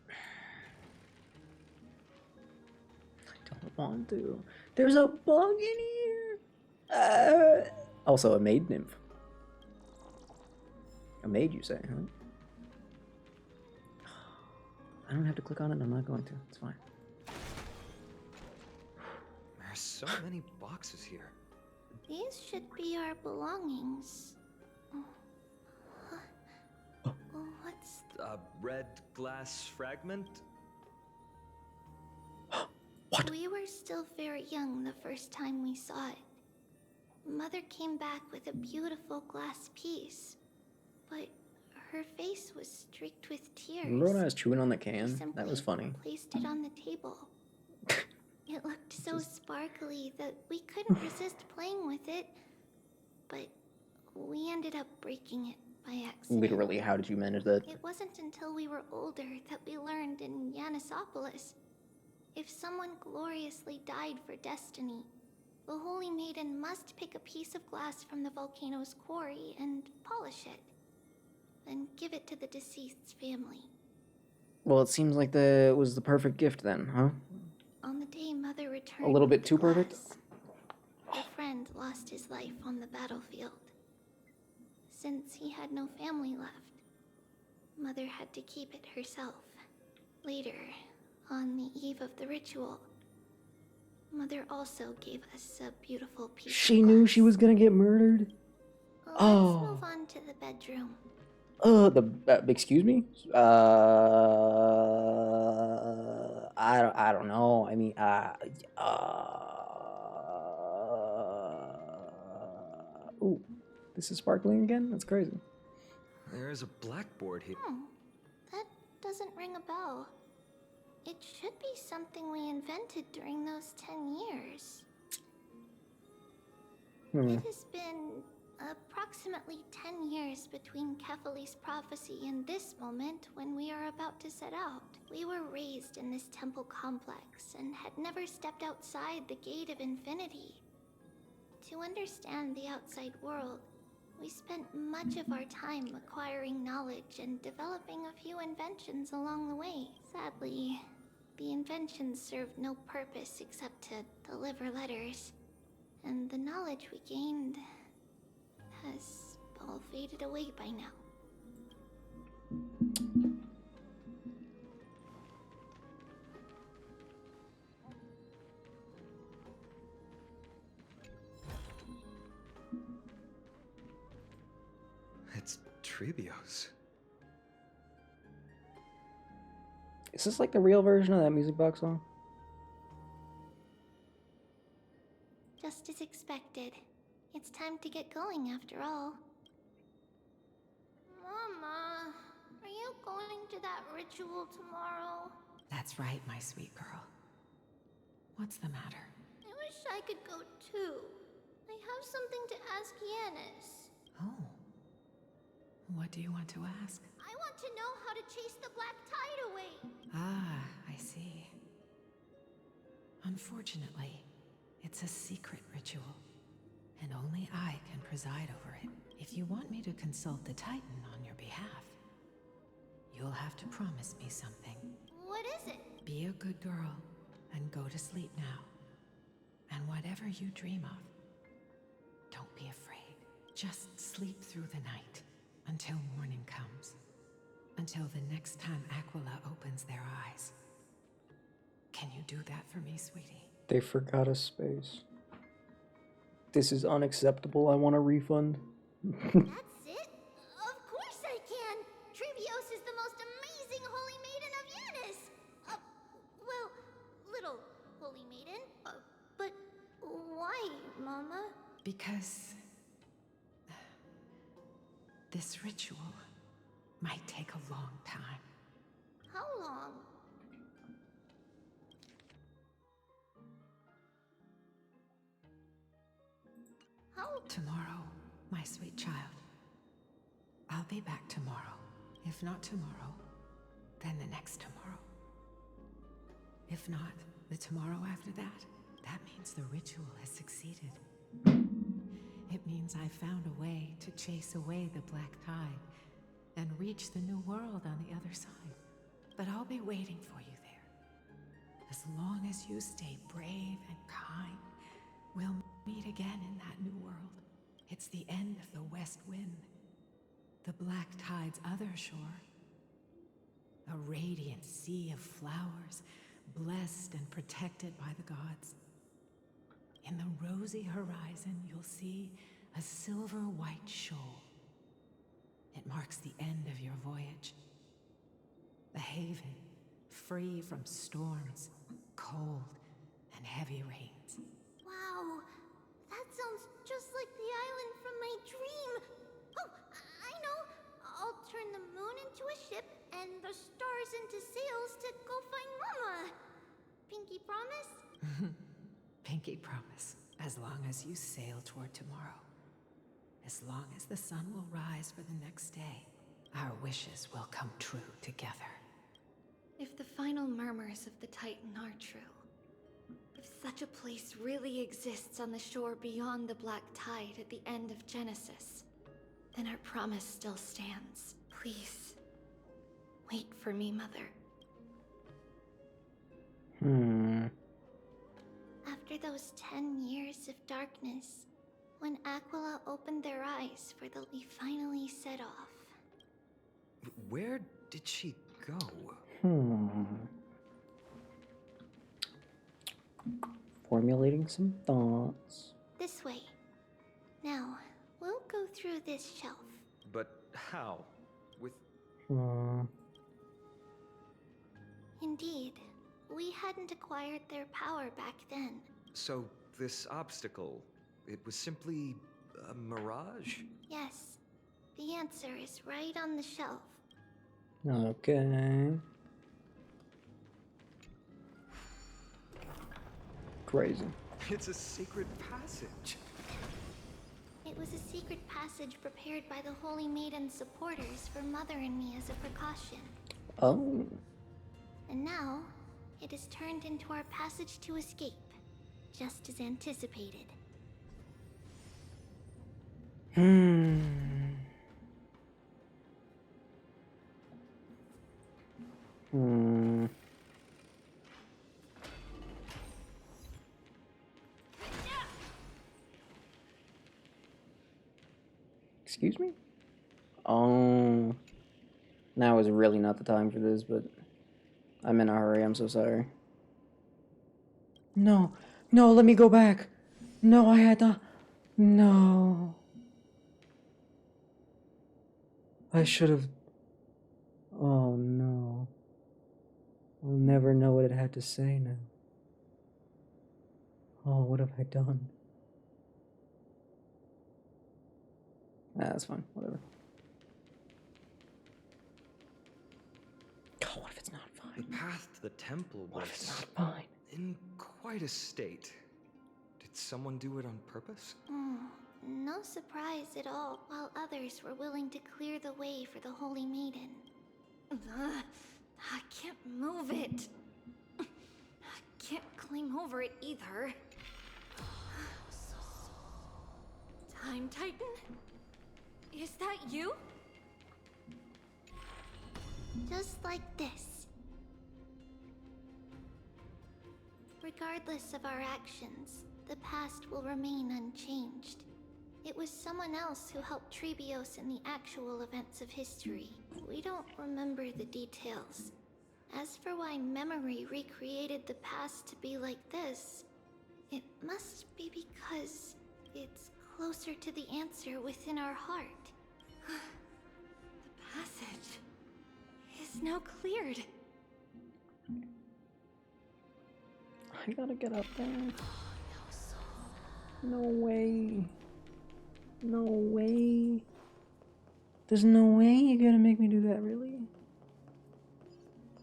I don't want to. There's a bug in here. Also, a maid nymph. A maid, you say, huh? I don't have to click on it. I'm not going to. It's fine. There's so many boxes here. These should be our belongings. What's... A red glass fragment? What? We were still very young the first time we saw it. Mother came back with a beautiful glass piece, but her face was streaked with tears. Remember when I was chewing on the can? Simply That was funny. Placed it on the table. It looked so sparkly that we couldn't resist playing with it, but we ended up breaking it by accident. Literally, how did you manage that? It wasn't until we were older that we learned in Yanisopolis. If someone gloriously died for destiny, the Holy Maiden must pick a piece of glass from the volcano's quarry and polish it. Then give it to the deceased's family. Well, it seems like it was the perfect gift then, huh? On the day Mother returned, A little bit with the too perfect? glass, her friend lost his life on the battlefield. Since he had no family left, Mother had to keep it herself. Later, on the eve of the ritual, Mother also gave us a beautiful piece She of knew glass. she was gonna get murdered? Let's Oh. move on to the bedroom. Excuse me? I don't know. I mean, ooh, this is sparkling again? That's crazy. There's a blackboard here. That doesn't ring a bell. It should be something we invented during those 10 years. It has been approximately 10 years between Kefali's prophecy and this moment when we are about to set out. We were raised in this temple complex and had never stepped outside the Gate of Infinity. To understand the outside world, we spent much of our time acquiring knowledge and developing a few inventions along the way. Sadly, the inventions served no purpose except to deliver letters, and the knowledge we gained has all faded away by now. It's Trebios. Is this like the real version of that music box song? Just as expected. It's time to get going after all. Mama, are you going to that ritual tomorrow? That's right, my sweet girl. What's the matter? I wish I could go too. I have something to ask Yanis. Oh. What do you want to ask? I want to know how to chase the black tide away. Ah, I see. Unfortunately, it's a secret ritual, and only I can preside over it. If you want me to consult the Titan on your behalf, you'll have to promise me something. What is it? Be a good girl and go to sleep now. And whatever you dream of, don't be afraid. Just sleep through the night until morning comes. Until the next time Aquila opens their eyes. Can you do that for me, sweetie? They forgot a space. This is unacceptable. I want a refund. That's it? Of course I can! Trebios is the most amazing Holy Maiden of Yanis! Well, little Holy Maiden. But why, Mama? Because this ritual might take a long time. How long? Tomorrow, my sweet child. I'll be back tomorrow. If not tomorrow, then the next tomorrow. If not, the tomorrow after that, that means the ritual has succeeded. It means I found a way to chase away the black tide and reach the new world on the other side. But I'll be waiting for you there. As long as you stay brave and kind, we'll meet again in that new world. It's the end of the West Wind, the black tide's other shore. A radiant sea of flowers, blessed and protected by the gods. In the rosy horizon, you'll see a silver-white shoal. It marks the end of your voyage. A haven, free from storms, cold, and heavy rains. Wow, that sounds just like the island from my dream. Oh, I know. I'll turn the moon into a ship and the stars into sails to go find Mama. Pinky promise? Pinky promise, as long as you sail toward tomorrow. As long as the sun will rise for the next day, our wishes will come true together. If the final murmurs of the Titan are true, if such a place really exists on the shore beyond the Black Tide at the end of Genesis, then our promise still stands. Please, wait for me, Mother. After those 10 years of darkness, when Aquila opened their eyes for the we finally set off. Where did she go? Formulating some thoughts. This way. Now, we'll go through this shelf. But how? With... Indeed. We hadn't acquired their power back then. So, this obstacle, it was simply a mirage? Yes. The answer is right on the shelf. Okay. Crazy. It's a secret passage. It was a secret passage prepared by the Holy Maiden's supporters for Mother and me as a precaution. Oh. And now, it is turned into our passage to escape, just as anticipated. Excuse me? Oh. Now is really not the time for this, but I'm in a hurry. I'm so sorry. No. No, let me go back. No, I had to... No. I should have... Oh, no. I'll never know what it had to say now. Oh, what have I done? That's fine. Whatever. Oh, what if it's not fine? The path to the temple What if it's was not fine? in quite a state. Did someone do it on purpose? No surprise at all, while others were willing to clear the way for the Holy Maiden. I can't move it. I can't climb over it either. Time Titan? Is that you? Just like this. Regardless of our actions, the past will remain unchanged. It was someone else who helped Trebios in the actual events of history. We don't remember the details. As for why memory recreated the past to be like this, it must be because it's closer to the answer within our heart. The passage is now cleared. I gotta get up there. No way. No way. There's no way you're gonna make me do that, really?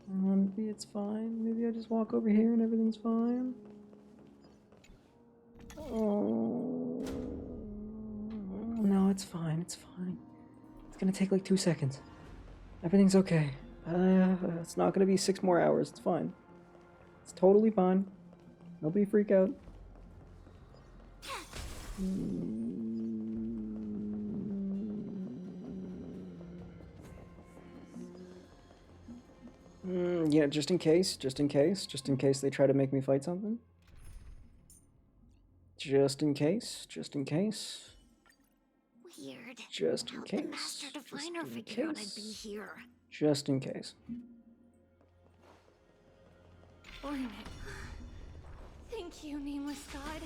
Maybe it's fine. Maybe I just walk over here and everything's fine. Oh. No, it's fine. It's fine. It's gonna take like 2 seconds. Everything's okay. It's not gonna be 6 more hours. It's fine. It's totally fine. Nobody freak out. Yeah, just in case they try to make me fight something. Just in case. Weird. Just in How'd case. the Master Diviner Just in figure out case. I'd be here? Just in case. Ornament. Thank you, nameless god.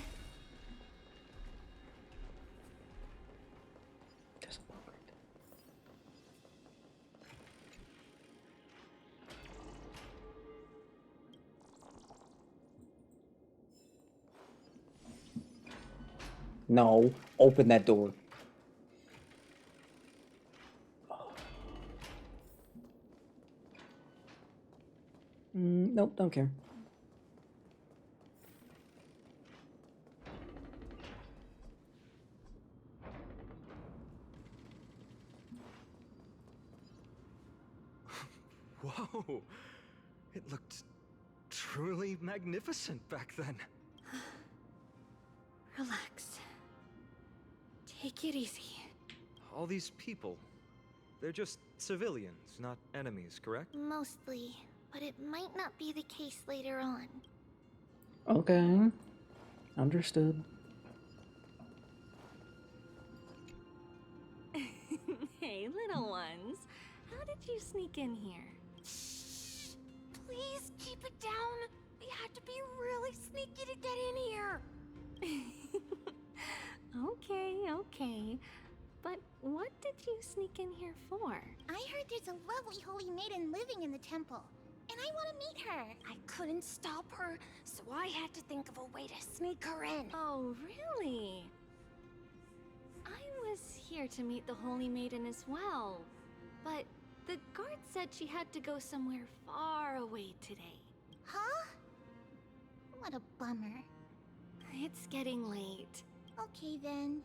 No, open that door. Nope, don't care. Whoa! It looked truly magnificent back then. Relax. Take it easy. All these people, they're just civilians, not enemies, correct? Mostly, but it might not be the case later on. Okay. Understood. Hey, little ones. How did you sneak in here? Please keep it down. We had to be really sneaky to get in here. Okay. But what did you sneak in here for? I heard there's a lovely holy maiden living in the temple, and I want to meet her. I couldn't stop her, so I had to think of a way to sneak her in. Oh, really? I was here to meet the holy maiden as well, but the guard said she had to go somewhere far away today. Huh? What a bummer. It's getting late. Okay then.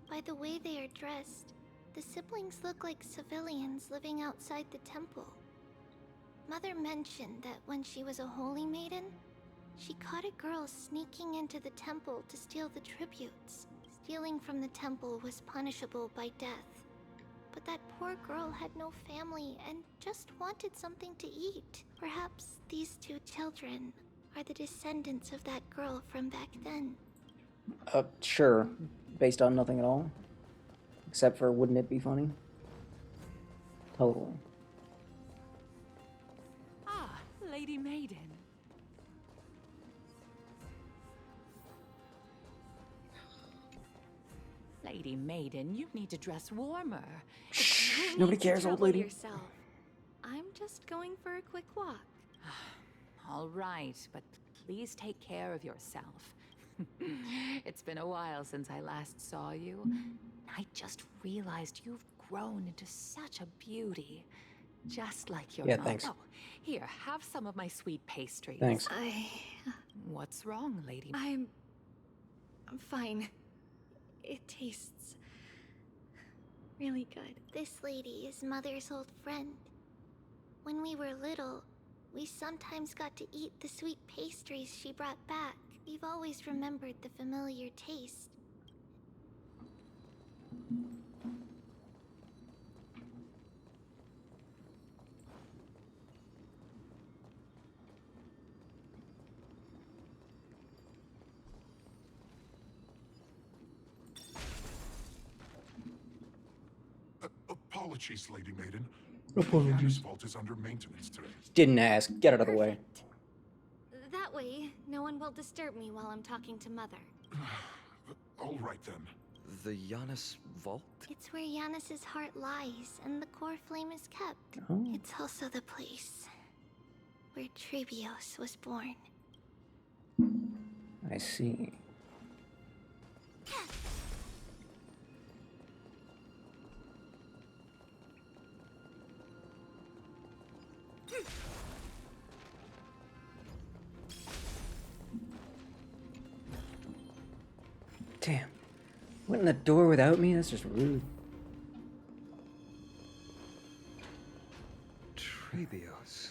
By the way they are dressed, the siblings look like civilians living outside the temple. Mother mentioned that when she was a holy maiden, she caught a girl sneaking into the temple to steal the tributes. Stealing from the temple was punishable by death. But that poor girl had no family and just wanted something to eat. Perhaps these two children are the descendants of that girl from back then. Sure. Based on nothing at all. Except for, wouldn't it be funny? Totally. Ah, Lady Maiden. Lady Maiden, you need to dress warmer. Shh, nobody cares, old lady. Yourself. I'm just going for a quick walk. All right, but please take care of yourself. It's been a while since I last saw you. I just realized you've grown into such a beauty. Just like your mom. Thanks. Oh, here, have some of my sweet pastries. Thanks. What's wrong, Lady? I'm fine. It tastes really good. This lady is Mother's old friend. When we were little, we sometimes got to eat the sweet pastries she brought back. We've always remembered the familiar taste. Apologies, Lady Maiden. Apologies. The vault is under maintenance today. Didn't ask. Get out of the way. That way, no one will disturb me while I'm talking to Mother. All right then. The Janus Vault? It's where Janus's heart lies and the core flame is kept. Oh. It's also the place where Trebios was born. I see. Damn. Went in the door without me? That's just rude. Trebios.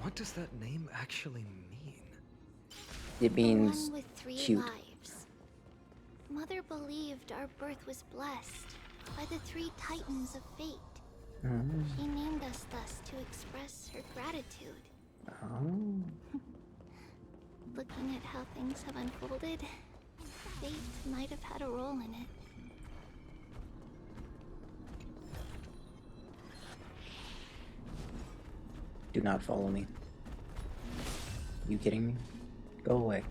What does that name actually mean? It means The one with 3 cute. lives. Mother believed our birth was blessed by the 3 titans of fate. She named us thus to express her gratitude. Oh. Looking at how things have unfolded, fate might have had a role in it. Do not follow me. You kidding me? Go away.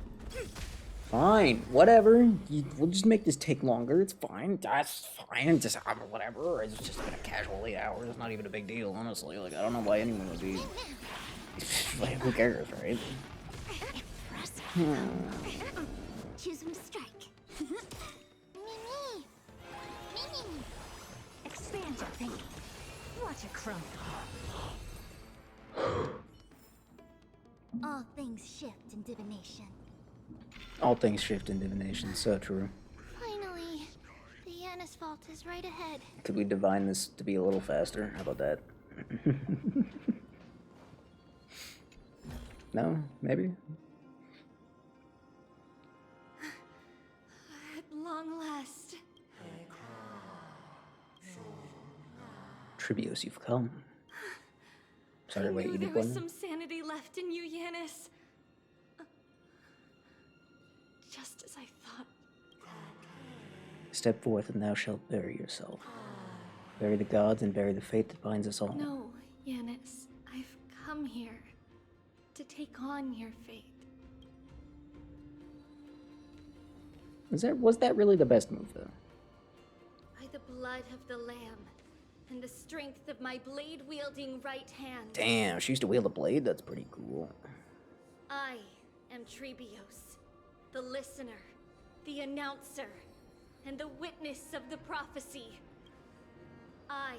Fine, whatever. We'll just make this take longer. It's fine. That's fine. Just whatever. It's just been a casual 8 hours. It's not even a big deal, honestly. Like, I don't know why anyone would be. Like, who cares, right? Choose him strike. Mimi! Mimi! Expand your thinking. What a crumb. All things shift in divination. All things shift in divination. So true. Finally, the Yanna's fault is right ahead. Could we divine this to be a little faster? How about that? No? Maybe? At long last. Tribios, you've come. Sorry, I wait, knew you there did was one? some sanity left in you, Yanis. Just as I thought. Step forth and thou shalt bury yourself. Bury the gods and bury the fate that binds us all. No, Yanis. I've come here to take on your fate. Was that really the best move, though? By the blood of the Lamb and the strength of my blade-wielding right hand. Damn, she used to wield a blade? That's pretty cool. I am Tribios, the listener, the announcer, and the witness of the prophecy. I,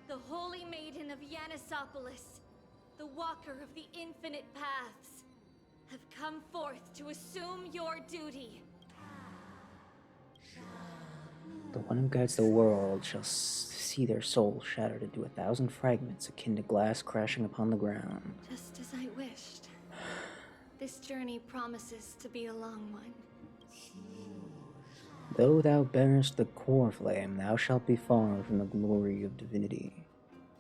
the holy maiden of Yanisopolis, the walker of the infinite paths, have come forth to assume your duty. The one who guides the world shall see their souls shattered into 1,000 fragments akin to glass crashing upon the ground. Just as I wished. This journey promises to be a long one. Though thou bearest the core flame, thou shalt be far from the glory of divinity.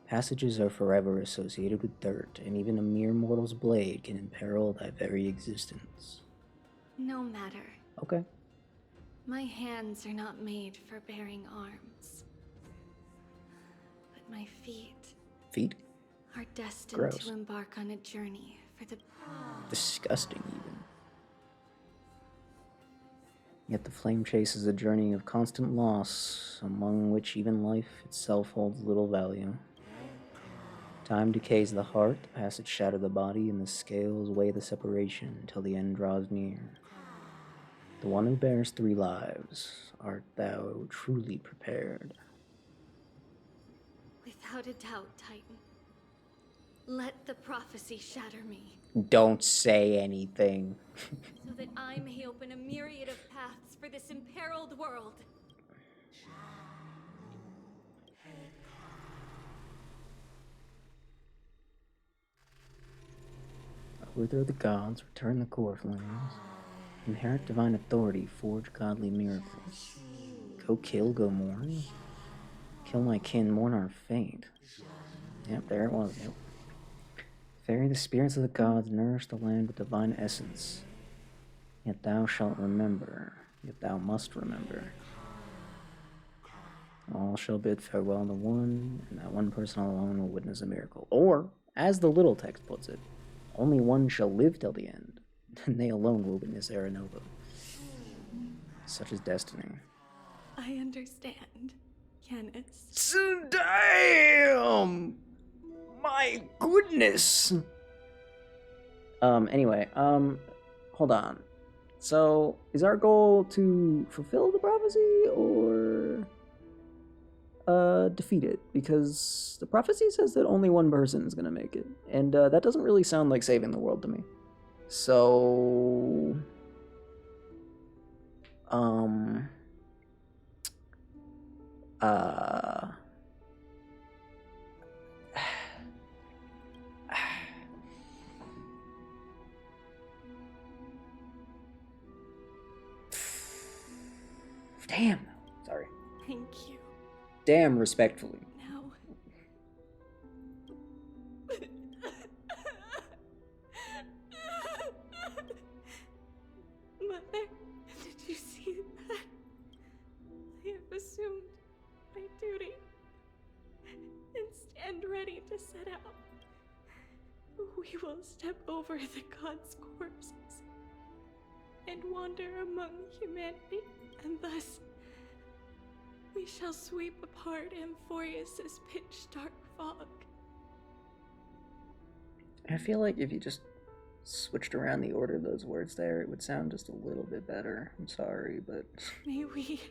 Passages are forever associated with dirt, and even a mere mortal's blade can imperil thy very existence. No matter. Okay. My hands are not made for bearing arms. But my feet Feet? are destined Gross. to embark on a journey for the... Disgusting, even. Yet the flame chase is a journey of constant loss, among which even life itself holds little value. Time decays the heart, the passage shatter the body, and the scales weigh the separation until the end draws near. The one who bears 3 lives, art thou truly prepared? Without a doubt, Titan. Let the prophecy shatter me, Don't say anything. so that I may open a myriad of paths for this imperiled world. Overthrow the gods, return the core flames, inherit divine authority, forge godly miracles. Go kill, go mourn. Kill my kin, mourn our fate. Yep, there it was, yep. Ferry the spirits of the gods, nourish the land with divine essence. Yet thou shalt remember, yet thou must remember. All shall bid farewell to one, and that one person alone will witness a miracle. Or, as the little text puts it, only one shall live till the end, and they alone will witness Era Nova. Such is destiny. I understand, Yanis. Damn! My goodness! Anyway, hold on. So, is our goal to fulfill the prophecy, or defeat it? Because the prophecy says that only one person is gonna make it, and that doesn't really sound like saving the world to me. So, damn. Sorry. Thank you. Damn, respectfully. Now. Mother, did you see that? I have assumed my duty and stand ready to set out. We will step over the gods' corpses and wander among humanity, and thus we shall sweep apart Amphorius's pitch-dark fog. I feel like if you just switched around the order of those words there, it would sound just a little bit better. I'm sorry, but... May we...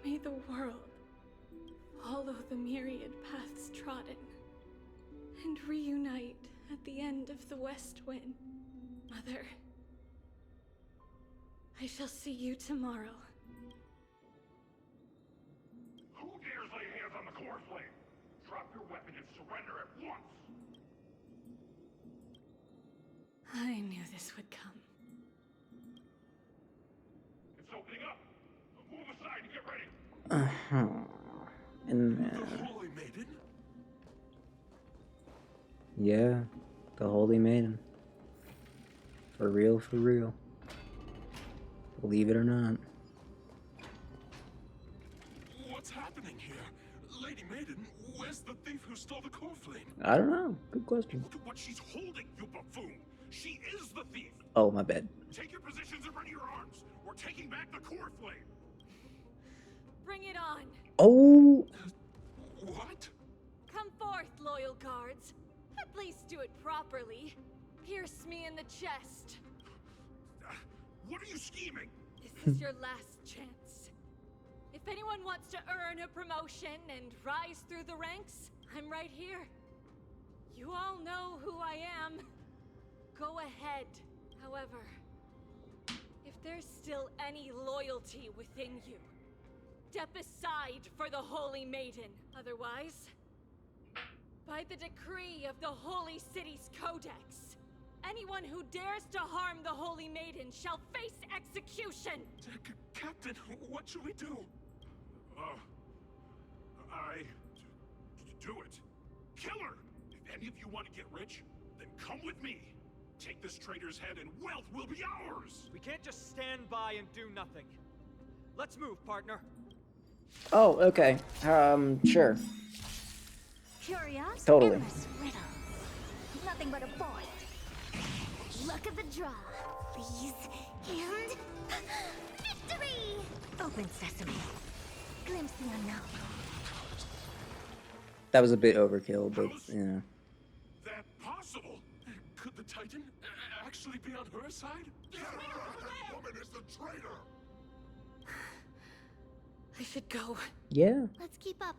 May the world follow the myriad paths trodden and reunite at the end of the West Wind, Mother. I shall see you tomorrow. Who dares lay hands on the core flame? Drop your weapon and surrender at once! I knew this would come. It's opening up! Move aside and get ready! And The Holy Maiden? yeah, the Holy Maiden. For real, for real. Believe it or not. What's happening here? Lady Maiden, where's the thief who stole the core flame? I don't know. Good question. Look at what she's holding, you buffoon! She is the thief! Oh, my bad. Take your positions and ready your arms! We're taking back the core flame! Bring it on! Oh! What? Come forth, loyal guards. At least do it properly. Pierce me in the chest. What are you scheming? This is your last chance. If anyone wants to earn a promotion and rise through the ranks, I'm right here. You all know who I am. Go ahead. However, if there's still any loyalty within you, step aside for the Holy Maiden. Otherwise, by the decree of the Holy City's Codex, anyone who dares to harm the Holy Maiden shall face execution! Captain, what should we do? Do it. Kill her! If any of you want to get rich, then come with me. Take this traitor's head and wealth will be ours! We can't just stand by and do nothing. Let's move, partner. Oh, okay. Sure. Curious? Totally. Endless riddles. Nothing but a void. Luck of the draw, please. And victory! Open sesame. Glimpse the unknown. That was a bit overkill, but, you know. That possible? Could the Titan actually be on her side? That woman is the traitor! I should go. Yeah. Let's keep up.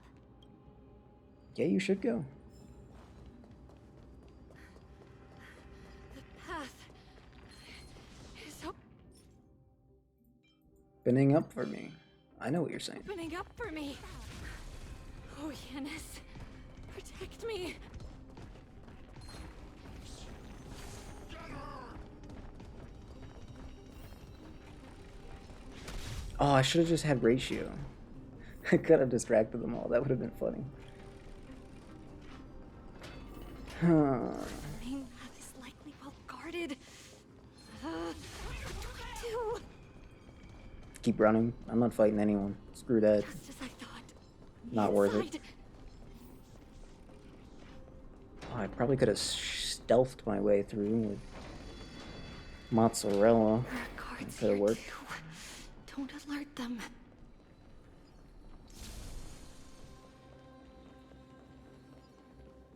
Yeah, you should go. The path is Opening up for me. I know what you're saying. opening up for me. Oh, Yanis, protect me. Oh, I should have just had ratio. I could have distracted them all. That would have been funny. The main path is likely well guarded. What do I do? Keep running. I'm not fighting anyone. Screw that. Just as I thought. Not worth it. Inside. Oh, I probably could have stealthed my way through with mozzarella. It could have worked. Don't alert them.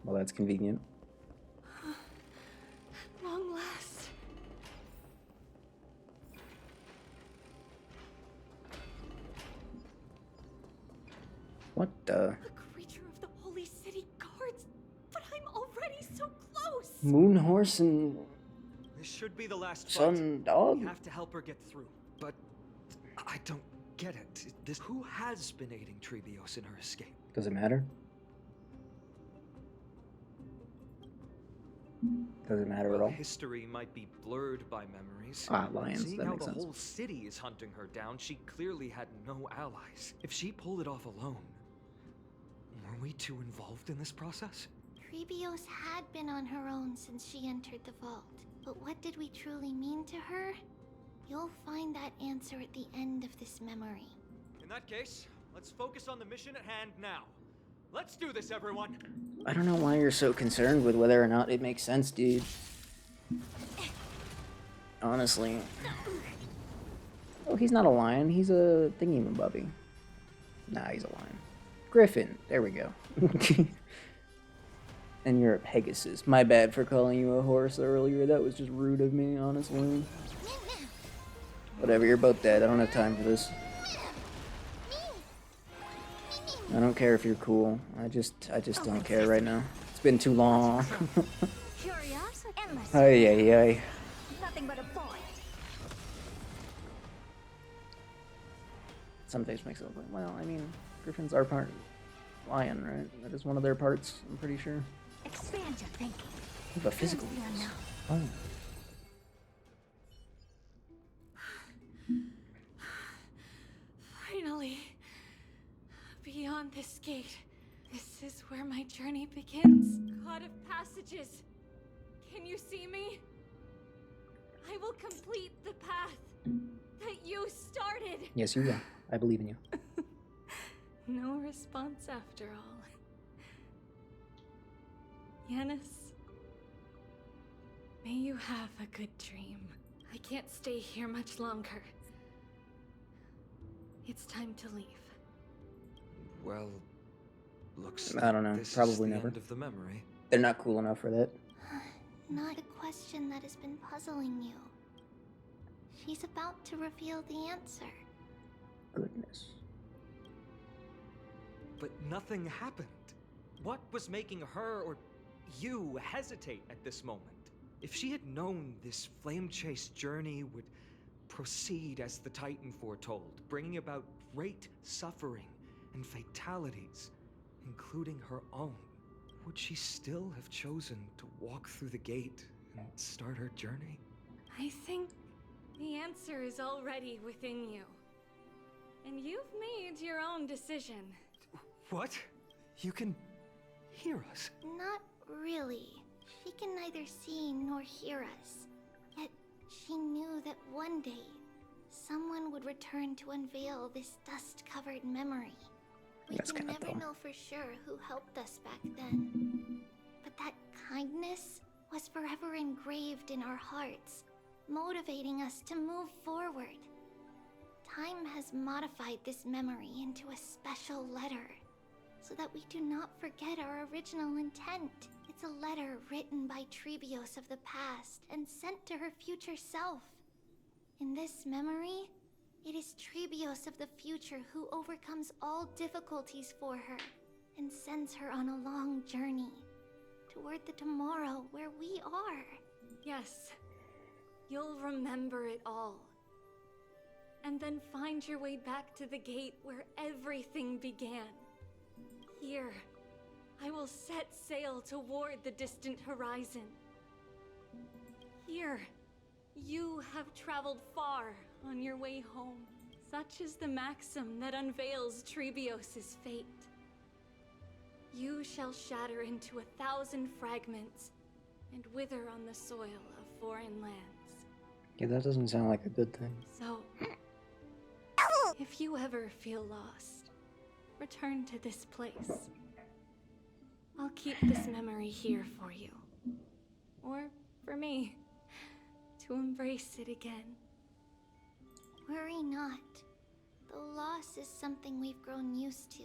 Well, that's convenient. At long last. What the? A creature of the Holy City Guards. But I'm already so close. Moon horse and This should be the last Sun fight. dog? We have to help her get through. But I don't get it. Who has been aiding Trebios in her escape? Does it matter? Does it matter at Well, all? history might be blurred by memories. Ah, lions, Seeing that how makes the sense. whole city is hunting her down, she clearly had no allies. If she pulled it off alone, were we too involved in this process? Trebios had been on her own since she entered the vault. But what did we truly mean to her? You'll find that answer at the end of this memory. In that case, let's focus on the mission at hand now. Let's do this, everyone. I don't know why you're so concerned with whether or not it makes sense, dude. Honestly. Oh, he's not a lion. He's a thingy-mabobby. Nah, he's a lion. Griffin. There we go. And you're a Pegasus. My bad for calling you a horse earlier. That was just rude of me, honestly. Whatever, you're both dead. I don't have time for this. I don't care if you're cool. I just don't care right now. It's been too long. Curious? Endless. Ay, ay, ay. Nothing but a void. Some face makes it look like, well, I mean, griffins are part lion, right? That is one of their parts, I'm pretty sure. Expand your thinking. But physical. Face the unknown. Oh. Finally, beyond this gate, this is where my journey begins. God of passages, can you see me? I will complete the path that you started. Yes, you will. I believe in you. No response after all. Yanis, may you have a good dream. I can't stay here much longer. It's time to leave. Well, looks I don't know. this Probably is the never. end of the memory. They're not cool enough for that. Not a question that has been puzzling you. She's about to reveal the answer. Goodness. But nothing happened. What was making her or you hesitate at this moment? If she had known this flame chase journey would proceed as the Titan foretold, bringing about great suffering and fatalities, including her own, would she still have chosen to walk through the gate and start her journey? I think the answer is already within you. And you've made your own decision. What? You can hear us? Not really. She can neither see nor hear us. Yet she knew that one day, someone would return to unveil this dust-covered memory. We can never know for sure who helped us back then. But that kindness was forever engraved in our hearts, motivating us to move forward. Time has modified this memory into a special letter, so that we do not forget our original intent. It's a letter written by Trebios of the past and sent to her future self. In this memory, it is Trebios of the future who overcomes all difficulties for her and sends her on a long journey toward the tomorrow where we are. Yes, you'll remember it all. And then find your way back to the gate where everything began. Here, I will set sail toward the distant horizon. Here, you have traveled far on your way home. Such is the maxim that unveils Trebios' fate. You shall shatter into 1,000 fragments and wither on the soil of foreign lands. Yeah, that doesn't sound like a good thing. So, if you ever feel lost, return to this place. I'll keep this memory here for you. Or for me, to embrace it again. Worry not. The loss is something we've grown used to.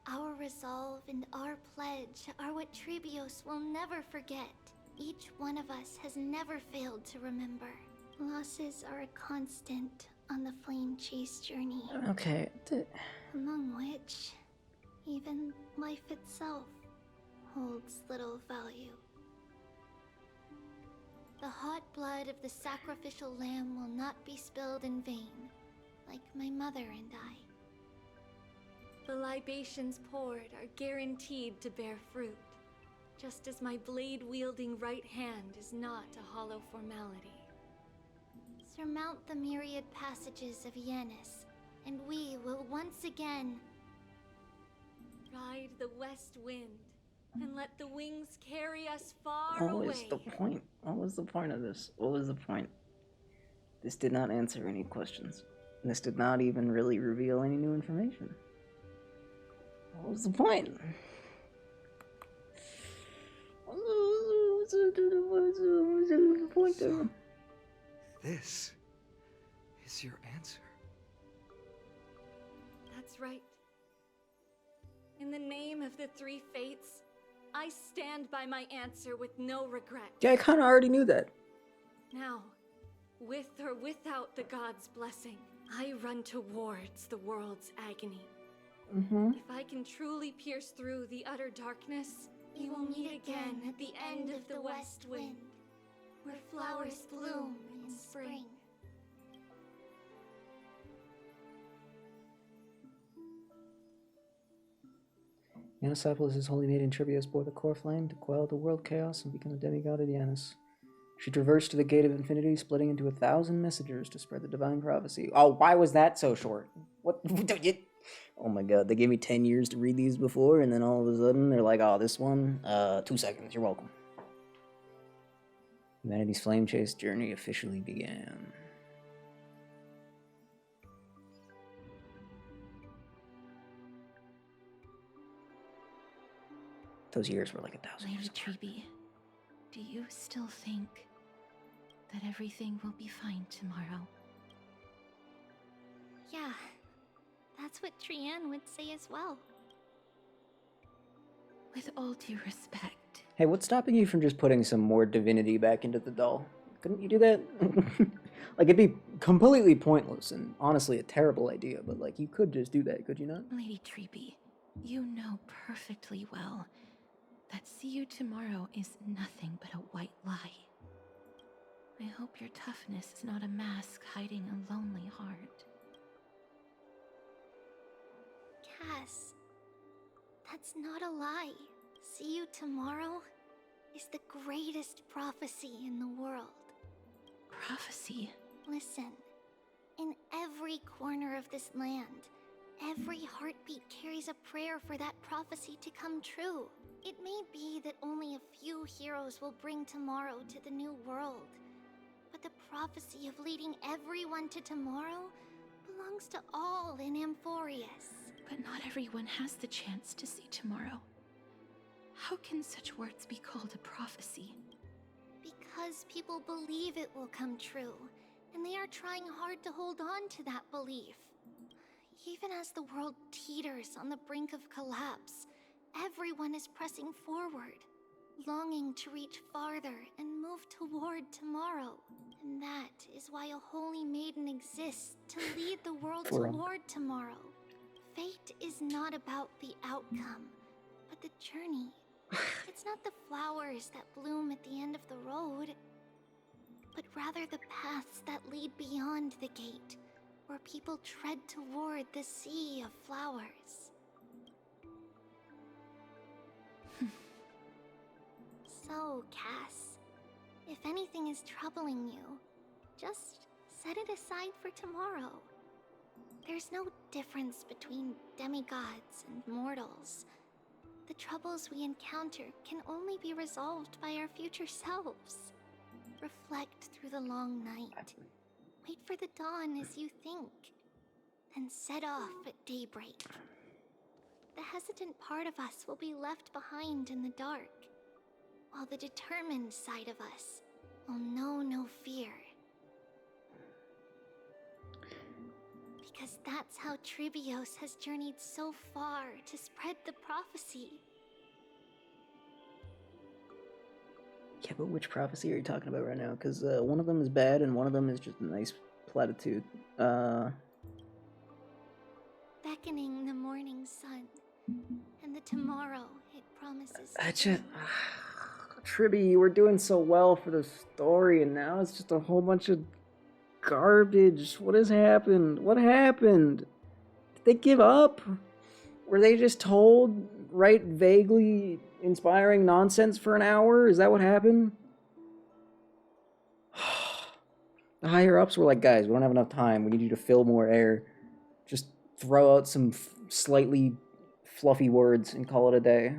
Our resolve and our pledge are what Trebios will never forget. Each one of us has never failed to remember. Losses are a constant on the flame chase journey. Okay. Among which, even life itself holds little value. The hot blood of the sacrificial lamb will not be spilled in vain, like my mother and I. The libations poured are guaranteed to bear fruit, just as my blade-wielding right hand is not a hollow formality. Surmount the myriad passages of Yanis, and we will once again ride the west wind, and let the wings carry us far What away. was the point? What was the point of this? What was the point? This did not answer any questions. This did not even really reveal any new information. What was the point? What was the point there? This is your answer. That's right. In the name of the three fates, I stand by my answer with no regret. Yeah, I kind of already knew that. Now, with or without the god's blessing, I run towards the world's agony. If I can truly pierce through the utter darkness, we will meet again at the end of the west wind, where flowers bloom in spring. Yanisopoulos' holy maiden Trivios bore the core flame to quell the world chaos and become the demigod of Yanis. She traversed to the gate of infinity, splitting into 1,000 messengers to spread the divine prophecy. Oh, why was that so short? What? Oh my god, they gave me 10 years to read these before, and then all of a sudden they're like, oh, this one? 2 seconds, you're welcome. Humanity's flame chase journey officially began. Those years were like 1,000 years. Lady Treby, do you still think that everything will be fine tomorrow? Yeah, that's what Trian would say as well. With all due respect. Hey, what's stopping you from just putting some more divinity back into the doll? Couldn't you do that? Like, it'd be completely pointless and honestly a terrible idea, but like, you could just do that, could you not? Lady Treby, you know perfectly well that see you tomorrow is nothing but a white lie. I hope your toughness is not a mask hiding a lonely heart. Cass, that's not a lie. See you tomorrow is the greatest prophecy in the world. Prophecy? Listen, in every corner of this land, every heartbeat carries a prayer for that prophecy to come true. It may be that only a few heroes will bring tomorrow to the new world, but the prophecy of leading everyone to tomorrow belongs to all in Amphorius. But not everyone has the chance to see tomorrow. How can such words be called a prophecy? Because people believe it will come true, and they are trying hard to hold on to that belief. Even as the world teeters on the brink of collapse, everyone is pressing forward, longing to reach farther and move toward tomorrow. And that is why a holy maiden exists to lead the world toward tomorrow. Fate is not about the outcome, but the journey. It's not the flowers that bloom at the end of the road, but rather the paths that lead beyond the gate, where people tread toward the sea of flowers. So, Cass, if anything is troubling you, just set it aside for tomorrow. There's no difference between demigods and mortals. The troubles we encounter can only be resolved by our future selves. Reflect through the long night. Wait for the dawn as you think. Then set off at daybreak. The hesitant part of us will be left behind in the dark, while the determined side of us will know no fear. Because that's how Trivios has journeyed so far to spread the prophecy. Yeah, but which prophecy are you talking about right now? Because one of them is bad and one of them is just a nice platitude. Beckoning the morning sun, and the tomorrow it promises. Tribby, you were doing so well for the story, and now it's just a whole bunch of garbage. What has happened? What happened? Did they give up? Were they just told write vaguely inspiring nonsense for an hour? Is that what happened? The higher ups were like, guys, we don't have enough time. We need you to fill more air. Just throw out some slightly fluffy words and call it a day.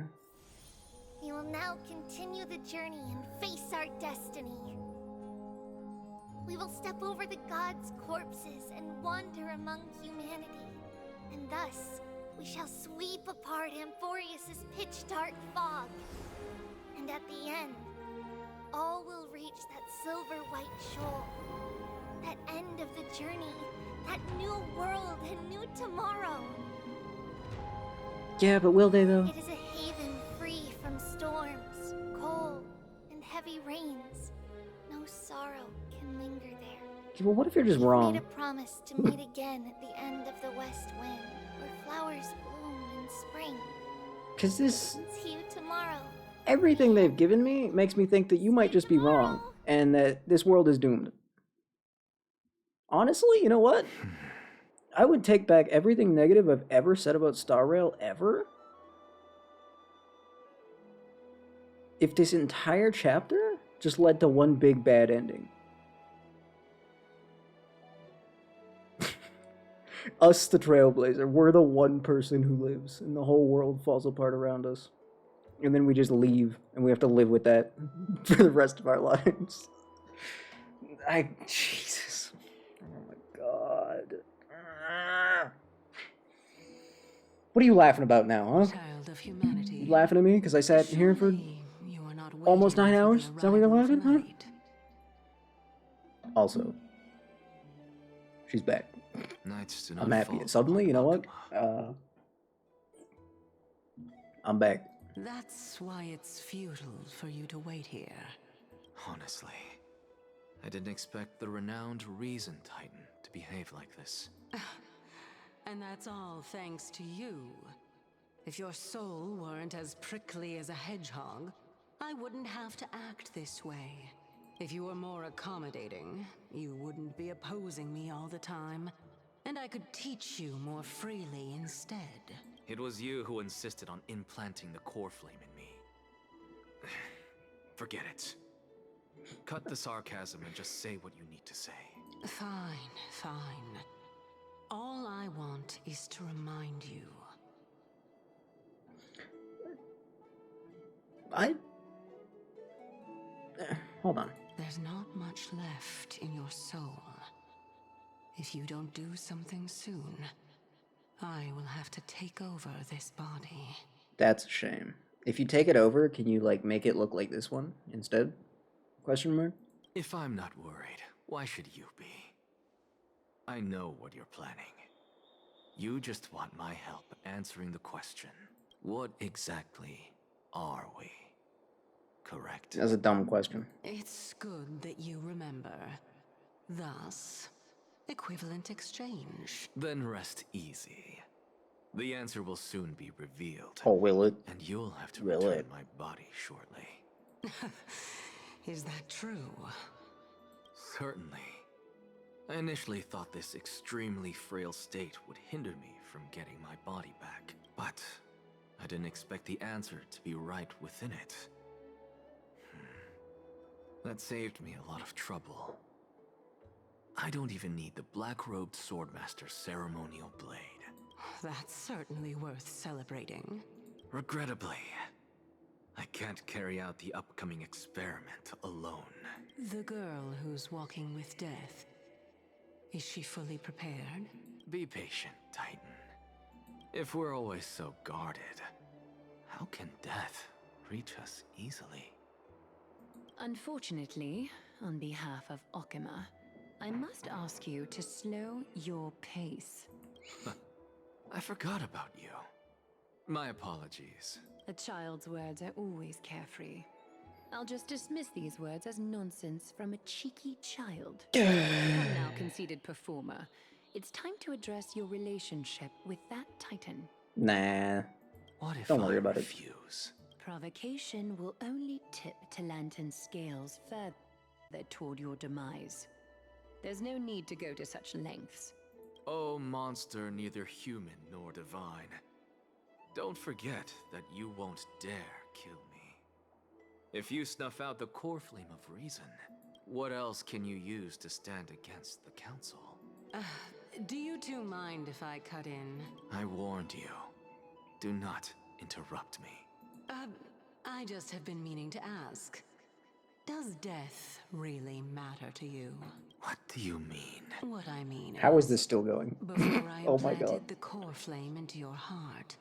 We will now continue the journey and face our destiny. We will step over the gods' corpses and wander among humanity. And thus, we shall sweep apart Amphorius' pitch-dark fog. And at the end, all will reach that silver-white shoal. That end of the journey. That new world and new tomorrow. Yeah, but will they, though? It is a haven free from storms, cold, and heavy rains. No sorrow can linger there. Yeah, well, what if you're just wrong? We made a promise to meet again at the end of the west wind, where flowers bloom in spring. Because this... See you tomorrow. Everything they've given me makes me think that you might just be wrong, and that this world is doomed. Honestly, you know what? I would take back everything negative I've ever said about Star Rail, ever. if this entire chapter just led to one big bad ending. Us, the Trailblazer, we're the one person who lives, and the whole world falls apart around us. And then we just leave, and we have to live with that for the rest of our lives. Jesus. Oh my god. What are you laughing about now, huh? Child of humanity. You laughing at me because I sat here for almost 9 hours? Is that why you're laughing, huh? Also, she's back. I'm happy. Suddenly, you know what? I'm back. That's why it's futile for you to wait here. Honestly, I didn't expect the renowned Reason Titan to behave like this. And that's all thanks to you. If your soul weren't as prickly as a hedgehog, I wouldn't have to act this way. If you were more accommodating, you wouldn't be opposing me all the time, and I could teach you more freely instead. It was you who insisted on implanting the core flame in me. Forget it. Cut the sarcasm and just say what you need to say. Fine, fine. All I want is to remind you. Hold on. There's not much left in your soul. If you don't do something soon, I will have to take over this body. That's a shame. If you take it over, can you, like, make it look like this one instead? Question mark? If I'm not worried, why should you be? I know what you're planning. You just want my help answering the question. What exactly are we? Correct? That's a dumb question. It's good that you remember. Thus, equivalent exchange. Then rest easy. The answer will soon be revealed. Oh, will it? And you'll have to return my body shortly. Is that true? Certainly. I initially thought this extremely frail state would hinder me from getting my body back, but I didn't expect the answer to be right within it. That saved me a lot of trouble. I don't even need the black-robed swordmaster's ceremonial blade. That's certainly worth celebrating. Regrettably, I can't carry out the upcoming experiment alone. The girl who's walking with death, is she fully prepared? Be patient, Titan. If we're always so guarded, how can death reach us easily? Unfortunately, on behalf of Okima, I must ask you to slow your pace. I forgot about you. My apologies. A child's words are always carefree. I'll just dismiss these words as nonsense from a cheeky child. Come now, conceited performer. It's time to address your relationship with that Titan. Nah. What if Don't worry I about refuse? Provocation will only tip Talantan's scales further toward your demise. There's no need to go to such lengths. Oh, monster neither human nor divine. Don't forget that you won't dare kill me. If you snuff out the core flame of reason, what else can you use to stand against the council? Do you two mind if I cut in? I warned you. Do not interrupt me. I just have been meaning to ask. Does death really matter to you? What do you mean? What I mean How is this still going? Before I Oh my implanted god. the core flame into your heart,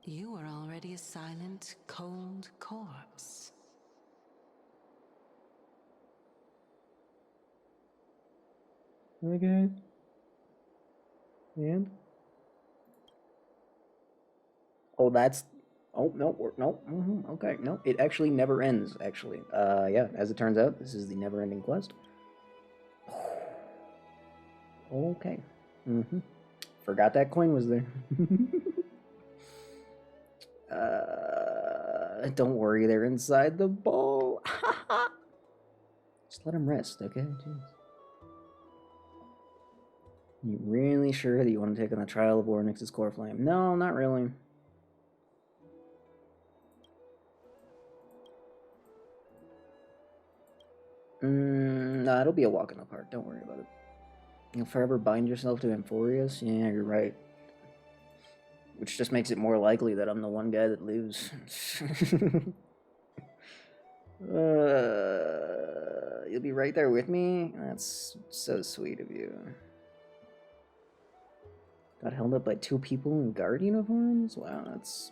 you were already a silent, cold corpse. Okay. And? Oh, that's... Oh, no, no, okay, no, it actually never ends, actually. Yeah, as it turns out, this is the never-ending quest. Okay. Forgot that coin was there. Don't worry, they're inside the ball. Just let them rest, okay? Jeez. You really sure that you want to take on the trial of Ornyx's core flame? No, not really. Nah, it'll be a walk in the park. Don't worry about it. You'll forever bind yourself to Amphorius? Yeah, you're right. Which just makes it more likely that I'm the one guy that lives. You'll be right there with me? That's so sweet of you. Got held up by 2 people in guard uniforms? Wow, that's...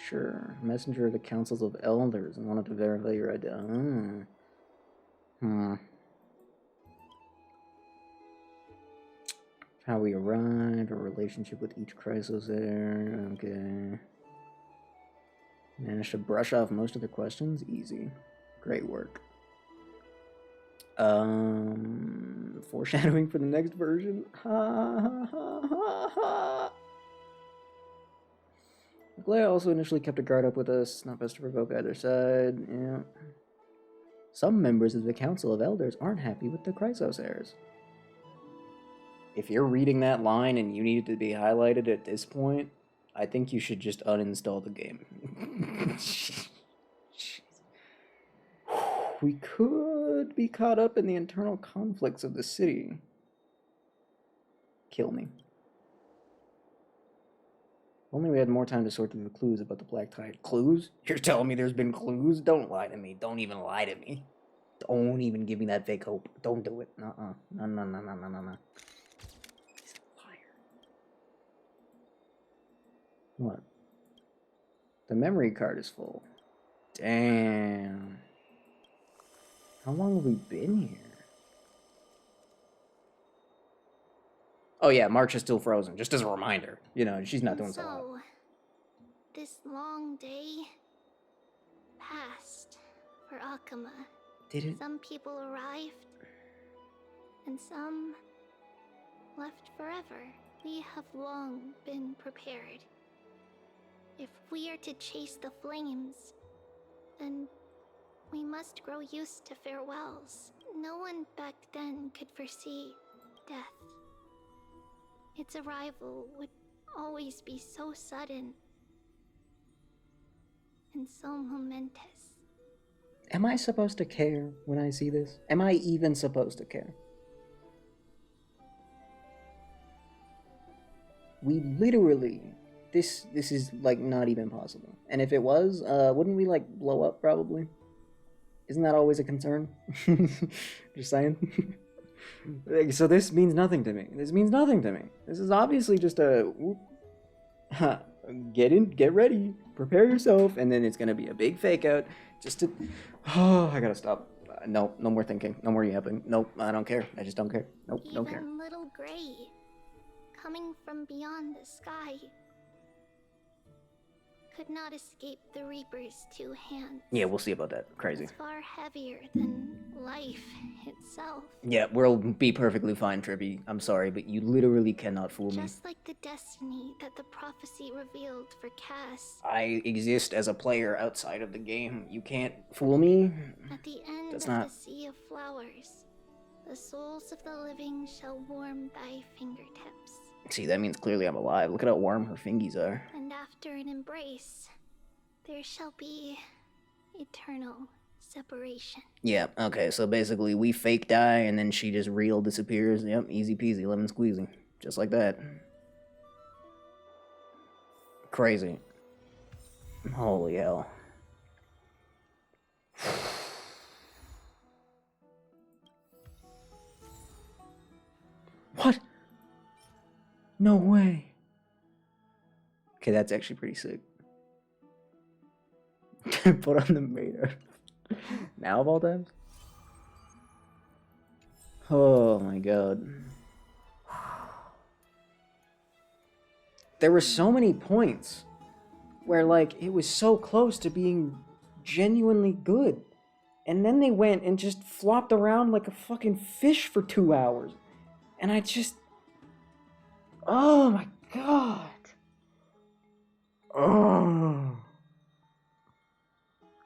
Sure. Messenger of the Councils of Elders and wanted to verify your identity. How we arrived, our relationship with each Chrysos heir. Okay. Managed to brush off most of the questions. Easy. Great work. Foreshadowing for the next version. Glea also initially kept a guard up with us. Not best to provoke either side. Yeah. Some members of the Council of Elders aren't happy with the Chrysos heirs. If you're reading that line and you need it to be highlighted at this point, I think you should just uninstall the game. We could be caught up in the internal conflicts of the city. Kill me. Only we had more time to sort through the clues about the Black Tide. Clues? You're telling me there's been clues? Don't lie to me. Don't even lie to me. Don't even give me that fake hope. Don't do it. No. He's a liar. What? The memory card is full. Damn. How long have we been here? Oh yeah, March is still frozen, just as a reminder. You know, she's not doing so hot. So, this long day passed for Akama. Did it? Some people arrived, and some left forever. We have long been prepared. If we are to chase the flames, then we must grow used to farewells. No one back then could foresee death. Its arrival would always be so sudden and so momentous. Am I supposed to care when I see this? Am I even supposed to care? We literally... This is, like, not even possible. And if it was, wouldn't we, like, blow up, probably? Isn't that always a concern? Just saying. So this means nothing to me. This means nothing to me. This is obviously just a... Get ready. Prepare yourself. And then it's going to be a big fake out. Just to... Oh, I gotta stop. No more thinking. No more yapping. Nope, I don't care. I just don't care. Nope, don't care. Even little Gray, coming from beyond the sky, could not escape the Reaper's 2 hands. Yeah, we'll see about that. Crazy. It's far heavier than life itself. Yeah, we'll be perfectly fine, Trippy. I'm sorry, but you literally cannot fool me. Just like the destiny that the prophecy revealed for Cass. I exist as a player outside of the game. You can't fool me. At the end That's of not... the Sea of Flowers, the souls of the living shall warm thy fingertips. See, that means clearly I'm alive. Look at how warm her fingies are. And after an embrace, there shall be eternal separation. Yeah, okay, so basically we fake die and then she just real disappears. Yep, easy peasy, lemon squeezy. Just like that. Crazy. Holy hell. What? No way. Okay, that's actually pretty sick. Put on the maid. Now of all times? Oh my god. There were so many points where, like, it was so close to being genuinely good. And then they went and just flopped around like a fucking fish for 2 hours. And I just... Oh my god. Oh.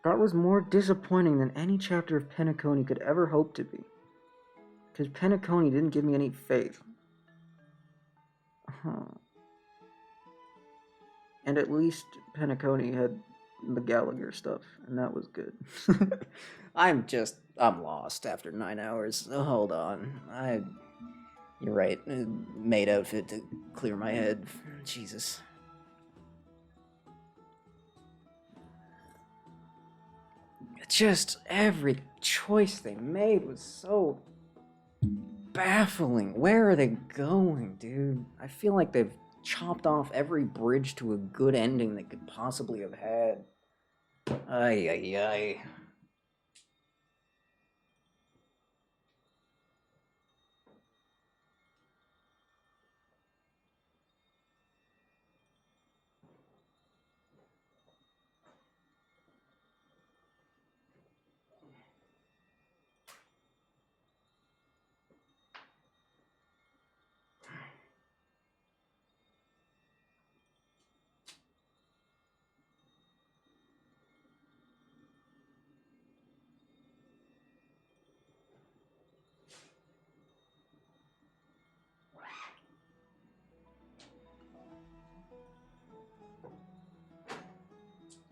That was more disappointing than any chapter of Penacony could ever hope to be. Because Penacony didn't give me any faith. And at least Penacony had the Gallagher stuff, and that was good. I'm lost after 9 hours. Oh, hold on. You're right. Maid outfit to clear my head. Jesus. Just every choice they made was so baffling. Where are they going, dude? I feel like they've chopped off every bridge to a good ending they could possibly have had. Ay, ay, ay.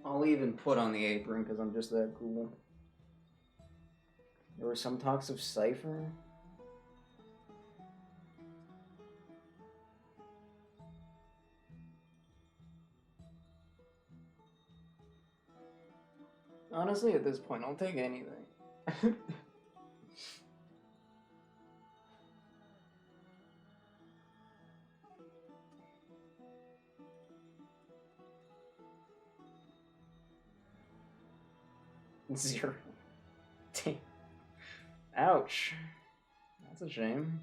I'll even put on the apron because I'm just that cool. There were some talks of Cypher. Honestly, at this point, I'll take anything. Zero. Damn. Ouch. That's a shame.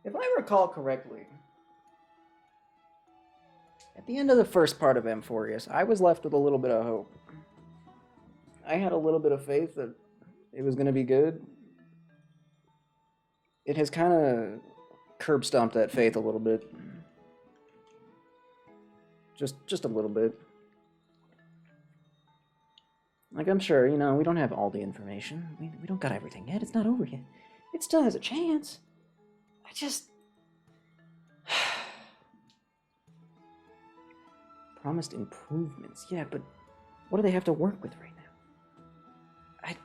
If I recall correctly, at the end of the first part of Amphorius, I was left with a little bit of hope. I had a little bit of faith that it was going to be good. It has kind of curb stomped that faith a little bit. Just a little bit. Like, I'm sure, you know, we don't have all the information. We don't got everything yet. It's not over yet. It still has a chance. I just... Promised improvements. Yeah, but what do they have to work with right now? Ay,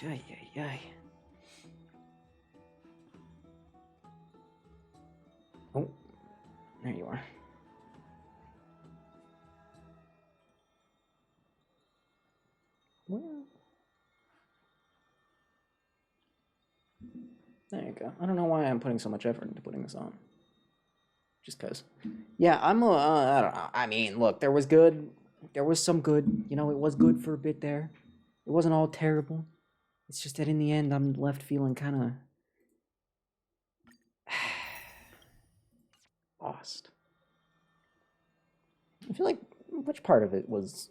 ay, ay. Oh, there you are. Well, there you go. I don't know why I'm putting so much effort into putting this on. Just cause. Yeah, I don't know. I mean, look, there was good. There was some good. You know, it was good for a bit there. It wasn't all terrible. It's just that in the end, I'm left feeling kind of lost. I feel like, which part of it was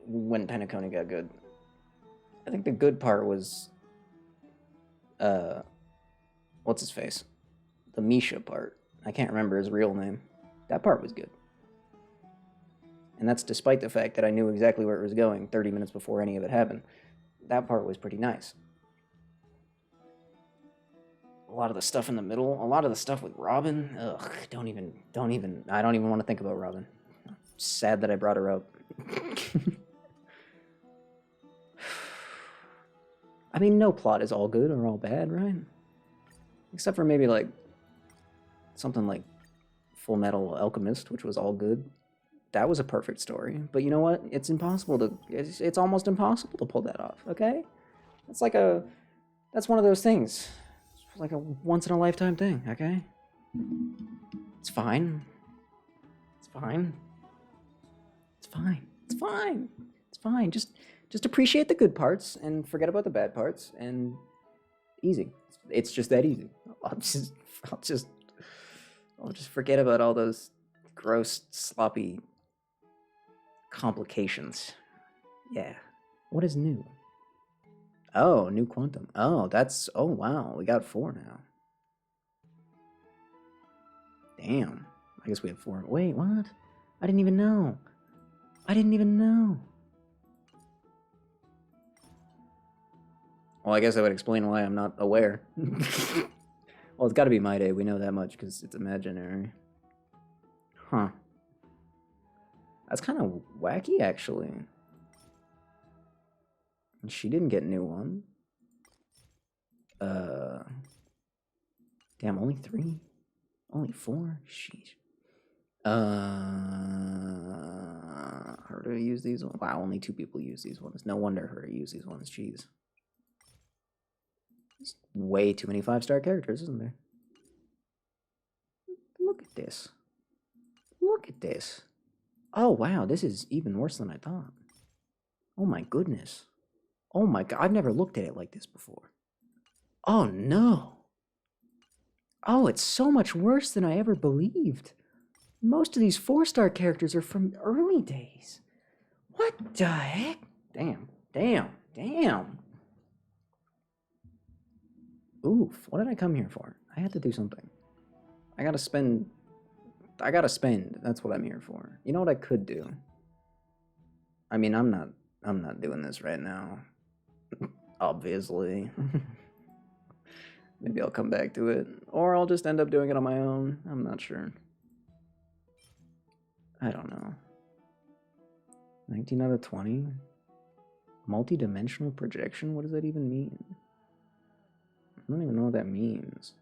when Penacony got good? I think the good part was, what's his face? The Misha part. I can't remember his real name. That part was good. And that's despite the fact that I knew exactly where it was going 30 minutes before any of it happened. That part was pretty nice. A lot of the stuff in the middle, a lot of the stuff with Robin, ugh, I don't even want to think about Robin. I'm sad that I brought her up. I mean, no plot is all good or all bad, right? Except for maybe like something like Full Metal Alchemist, which was all good. That was a perfect story. But you know what? It's impossible to... It's almost impossible to pull that off, okay? It's like a... That's one of those things. It's like a once-in-a-lifetime thing, okay? It's fine. It's fine. It's fine. It's fine. It's fine. Just appreciate the good parts and forget about the bad parts, and easy. It's just that easy. I'll just forget about all those gross, sloppy complications. Yeah. What is new? Oh, new quantum. Oh, that's... Oh, wow. We got 4 now. Damn. I guess we had 4. Wait, what? I didn't even know. Well, I guess I would explain why I'm not aware. Well, it's got to be My Day. We know that much because it's imaginary. Huh. That's kind of wacky, actually. And she didn't get a new one. Damn, only 3? Only 4? Sheesh. Her to use these ones? Wow, only 2 people use these ones. No wonder her to use these ones. Jeez. There's way too many 5-star characters, isn't there? Look at this. Look at this. Oh, wow, this is even worse than I thought. Oh my goodness. Oh my god, I've never looked at it like this before. Oh no. Oh, it's so much worse than I ever believed. Most of these 4-star characters are from early days. What the heck? Damn, damn, damn. Oof, what did I come here for? I had to do something. I gotta spend. That's what I'm here for. You know what I could do? I mean, I'm not doing this right now. Obviously. Maybe I'll come back to it. Or I'll just end up doing it on my own. I'm not sure. I don't know. 19 out of 20? Multi-dimensional projection? What does that even mean? I don't even know what that means.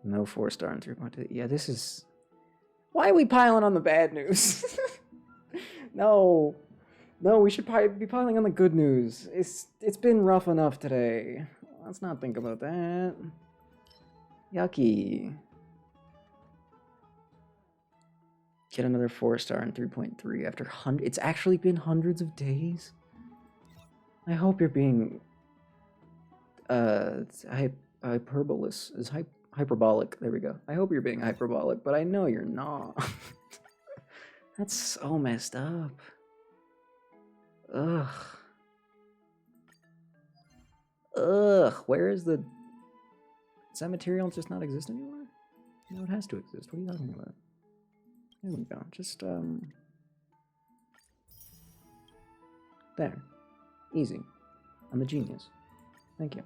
No 4-star and 3.2. Yeah, this is... Why are we piling on the bad news? No. No, we should be piling on the good news. It's been rough enough today. Let's not think about that. Yucky. Get another 4-star and 3.3 after it's actually been hundreds of days. I hope you're being hyperbolic. There we go. I hope you're being hyperbolic, but I know you're not. That's so messed up. Ugh. Ugh. Where is the... Does that material just not exist anymore? No, it has to exist. What are you talking about? There we go. Just, there. Easy. I'm a genius. Thank you.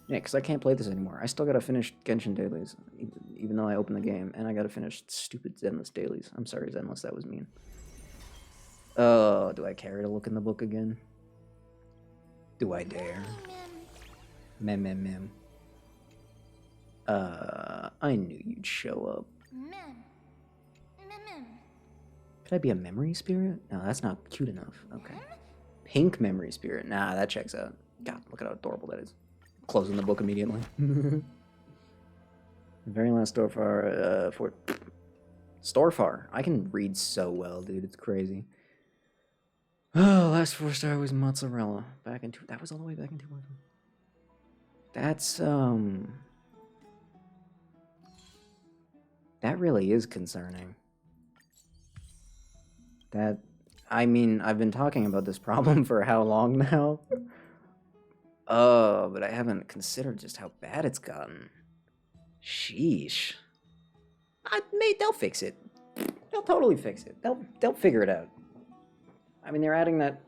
Yeah, because I can't play this anymore. I still gotta finish Genshin dailies, even though I opened the game, and I gotta finish stupid Zenless dailies. I'm sorry, Zenless, that was mean. Oh, do I care to look in the book again? Do I dare? Mem. I knew you'd show up. Could I be a memory spirit? No, that's not cute enough. Okay. Pink memory spirit. Nah, that checks out. God, look at how adorable that is. Closing the book immediately. The very last Storfar, Storfar. I can read so well, dude. It's crazy. Oh, last 4-star was mozzarella. That was all the way back in 2000. That's, that really is concerning. I mean, I've been talking about this problem for how long now? But I haven't considered just how bad it's gotten. Sheesh. They'll fix it. They'll totally fix it. They'll figure it out. I mean, they're adding that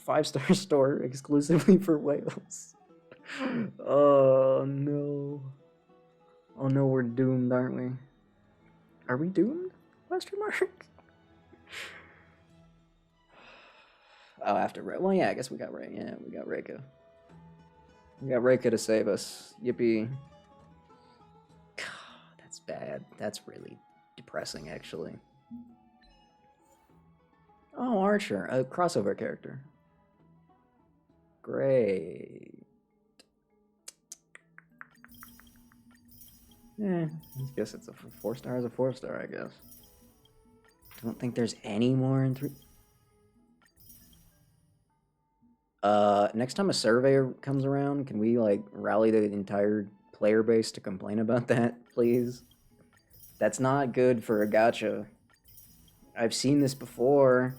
5-star store exclusively for whales. Oh no. Oh no, we're doomed, aren't we? Are we doomed? Question mark. Oh, after Reika. Well, yeah, I guess we got Reika. Yeah, we got Reika. We got Reika to save us. Yippee. God, that's bad. That's really depressing, actually. Oh, Archer, a crossover character. Great. I guess it's a 4-star is a 4-star, I guess. Don't think there's any more in 3. Next time a survey comes around, can we, like, rally the entire player base to complain about that, please? That's not good for a gacha. I've seen this before.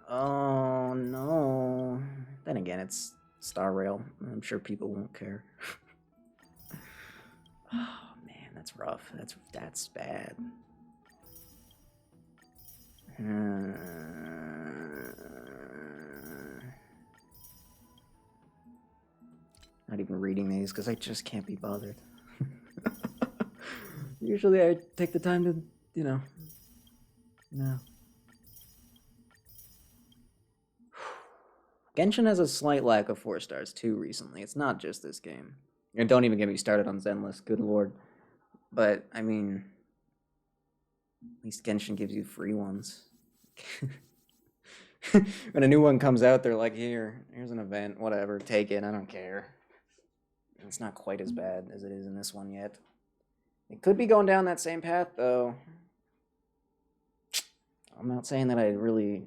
Oh, no. Then again, it's Star Rail. I'm sure people won't care. Oh, man, that's rough. That's bad. Not even reading these because I just can't be bothered. Usually I take the time to, you know. No. Genshin has a slight lack of 4 stars too recently. It's not just this game. And don't even get me started on Zenless, good lord. But, I mean, at least Genshin gives you free ones. When a new one comes out, they're like, here's an event, whatever, take it, I don't care. It's not quite as bad as it is in this one yet. It could be going down that same path, though. I'm not saying that I really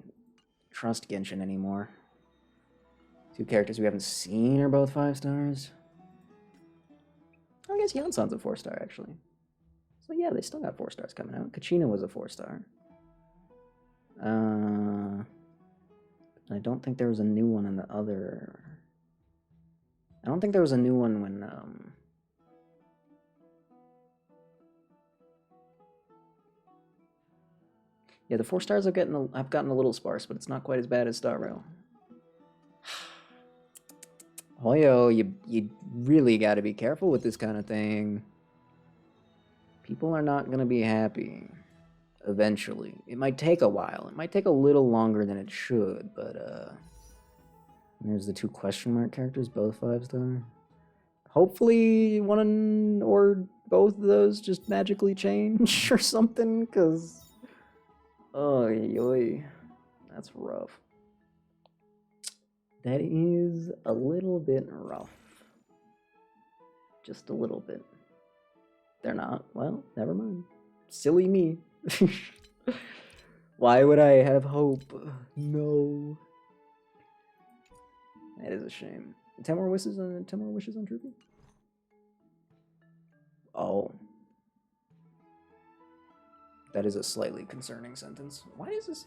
trust Genshin anymore. 2 characters we haven't seen are both 5 stars. I guess Yansan's a 4-star, actually. So yeah, they still got 4 stars coming out. Kachina was a 4-star. I don't think there was a new one in the other... I don't think there was a new one when, Yeah, the 4 stars I've gotten a little sparse, but it's not quite as bad as Star Rail. Hoyo, you really got to be careful with this kind of thing. People are not going to be happy eventually. It might take a while. It might take a little longer than it should, but there's the 2 question mark characters, both 5-star. Hopefully one or both of those just magically change or something, because oy, that's rough. That is a little bit rough. Just a little bit. They're not. Well, never mind. Silly me. Why would I have hope? No. That is a shame. 10 more wishes on Droopy? Oh. That is a slightly concerning sentence. Why is this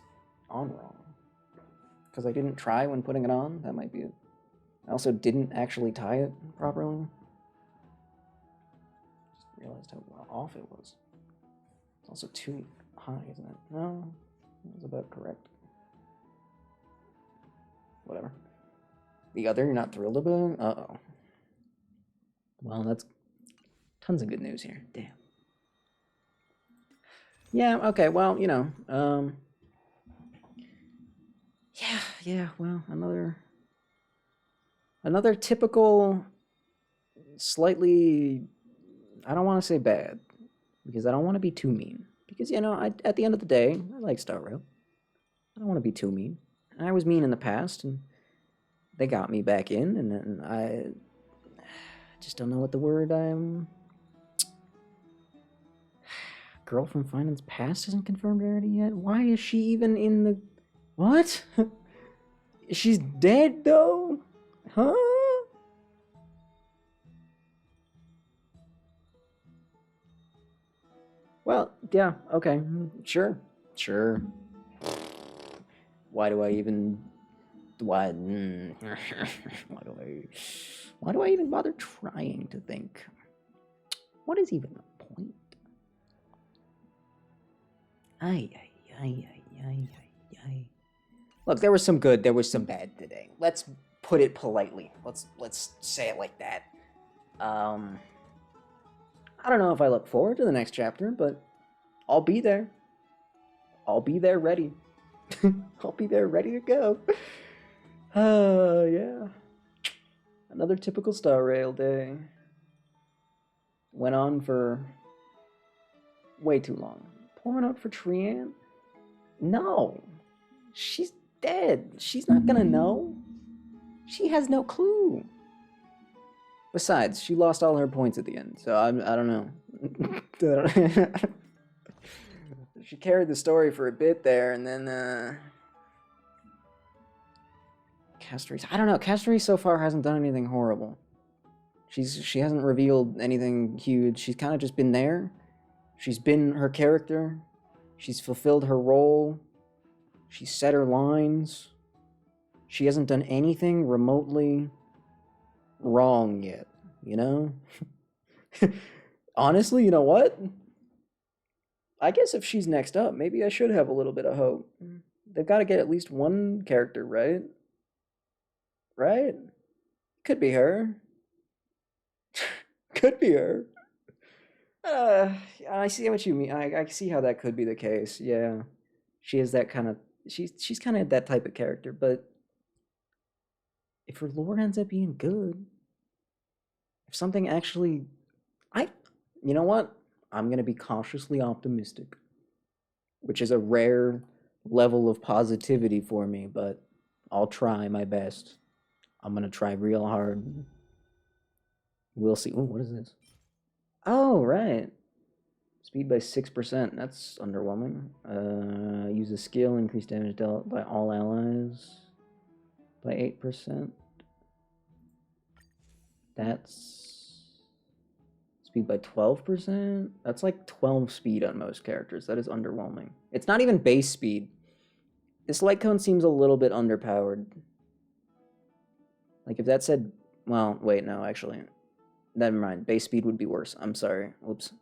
on wrong? Because I didn't try when putting it on? That might be it. I also didn't actually tie it properly. Just realized how off it was. It's also too high, isn't it? No, that was about correct. Whatever. The other you're not thrilled about? Uh-oh. Well, that's tons of good news here. Damn. Yeah, okay, well, you know, yeah, well, another typical, slightly, I don't want to say bad, because I don't want to be too mean. Because, you know, at the end of the day, I like Star Rail. I don't want to be too mean. I was mean in the past, and they got me back in, and then I just don't know what the word Girl from Finance Past isn't confirmed already yet? Why is she even in the... What? She's dead, though? Huh? Well, yeah, okay, sure. Why do I even... Why do I even bother trying to think? What is even the point? Ay. Look, there was some good, there was some bad today. Let's put it politely. Let's say it like that. I don't know if I look forward to the next chapter, but I'll be there. I'll be there ready. I'll be there ready to go. Yeah. Another typical Star Rail day. Went on for way too long. Pouring out for Trian? No. She's dead. She's not gonna know. She has no clue. Besides, she lost all her points at the end, so I don't know. She carried the story for a bit there, and then, Castries. I don't know. Castries so far hasn't done anything horrible. She hasn't revealed anything huge. She's kind of just been there. She's been her character. She's fulfilled her role. She's said her lines. She hasn't done anything remotely wrong yet, you know? Honestly, you know what? I guess if she's next up, maybe I should have a little bit of hope. They've got to get at least one character, right? Right? Could be her. Could be her. I see what you mean. I see how that could be the case. Yeah, she is that kind of. She's kind of that type of character. But if her lore ends up being good, if something actually, you know what? I'm gonna be cautiously optimistic, which is a rare level of positivity for me. But I'll try my best. I'm gonna try real hard. We'll see. Ooh, what is this? Oh, right. Speed by 6%. That's underwhelming. Use a skill, increase damage dealt by all allies by 8%. That's speed by 12%. That's like 12 speed on most characters. That is underwhelming. It's not even base speed. This light cone seems a little bit underpowered. Like if that said, well, wait, no, actually. Never mind. Base speed would be worse. I'm sorry. Whoops.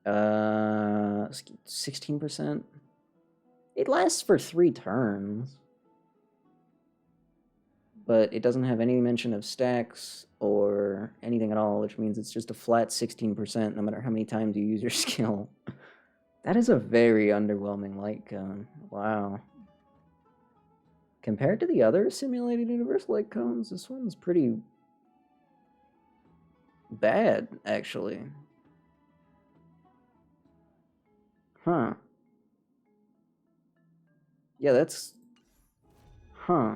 16%. It lasts for 3 turns. But it doesn't have any mention of stacks or anything at all, which means it's just a flat 16% no matter how many times you use your skill. That is a very underwhelming light cone. Wow. Compared to the other simulated universe light cones, this one's pretty bad, actually. Huh. Yeah, that's... Huh.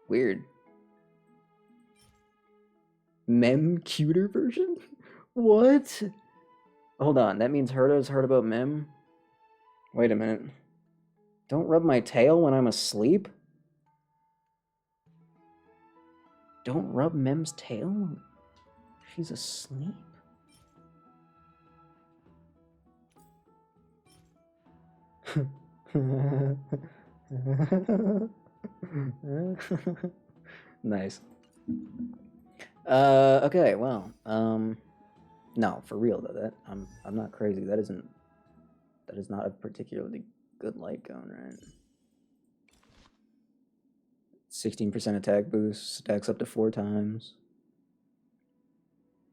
Weird. Mem cuter version? What? Hold on, that means Herda's heard about Mem? Wait a minute. Don't rub my tail when I'm asleep? Don't rub Mem's tail? She's asleep? Nice. Okay, well, no, for real though, I'm not crazy. That is not a particularly good light cone, right? 16% attack boost, stacks up to 4 times.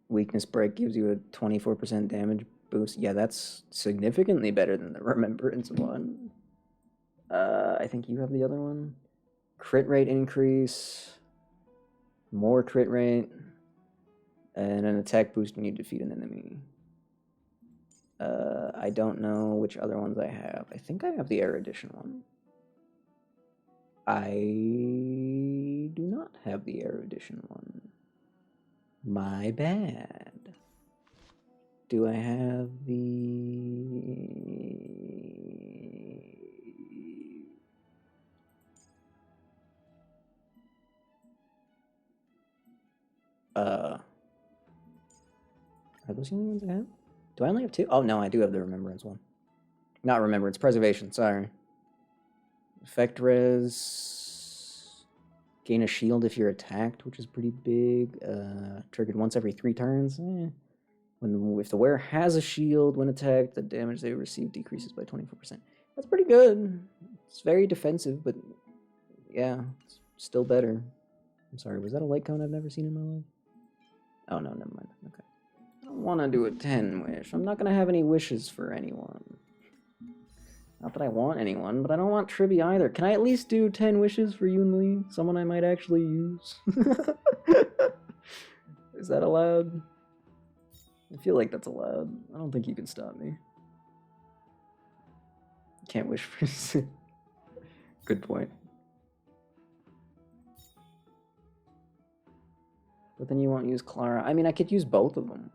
Weakness break gives you a 24% damage boost. Yeah, that's significantly better than the Remembrance one. I think you have the other one. Crit rate increase, more crit rate, and an attack boost when you defeat an enemy. I don't know which other ones I have. I think I have the Air Edition one. I do not have the Air Edition one. My bad. Do I have the... Are those the only ones I have? Do I only have 2? Oh, no, I do have the Remembrance one. Not Remembrance, Preservation, sorry. Effect res. Gain a shield if you're attacked, which is pretty big. Triggered once every 3 turns. If the wearer has a shield when attacked, the damage they receive decreases by 24%. That's pretty good. It's very defensive, but yeah, it's still better. I'm sorry, was that a light cone I've never seen in my life? Oh, no, never mind. Okay. I don't want to do a 10 wish. I'm not going to have any wishes for anyone. Not that I want anyone, but I don't want Tribby either. Can I at least do 10 wishes for Yoon Lee? Someone I might actually use? Is that allowed? I feel like that's allowed. I don't think you can stop me. Can't wish for... Good point. But then you won't use Clara. I mean, I could use both of them.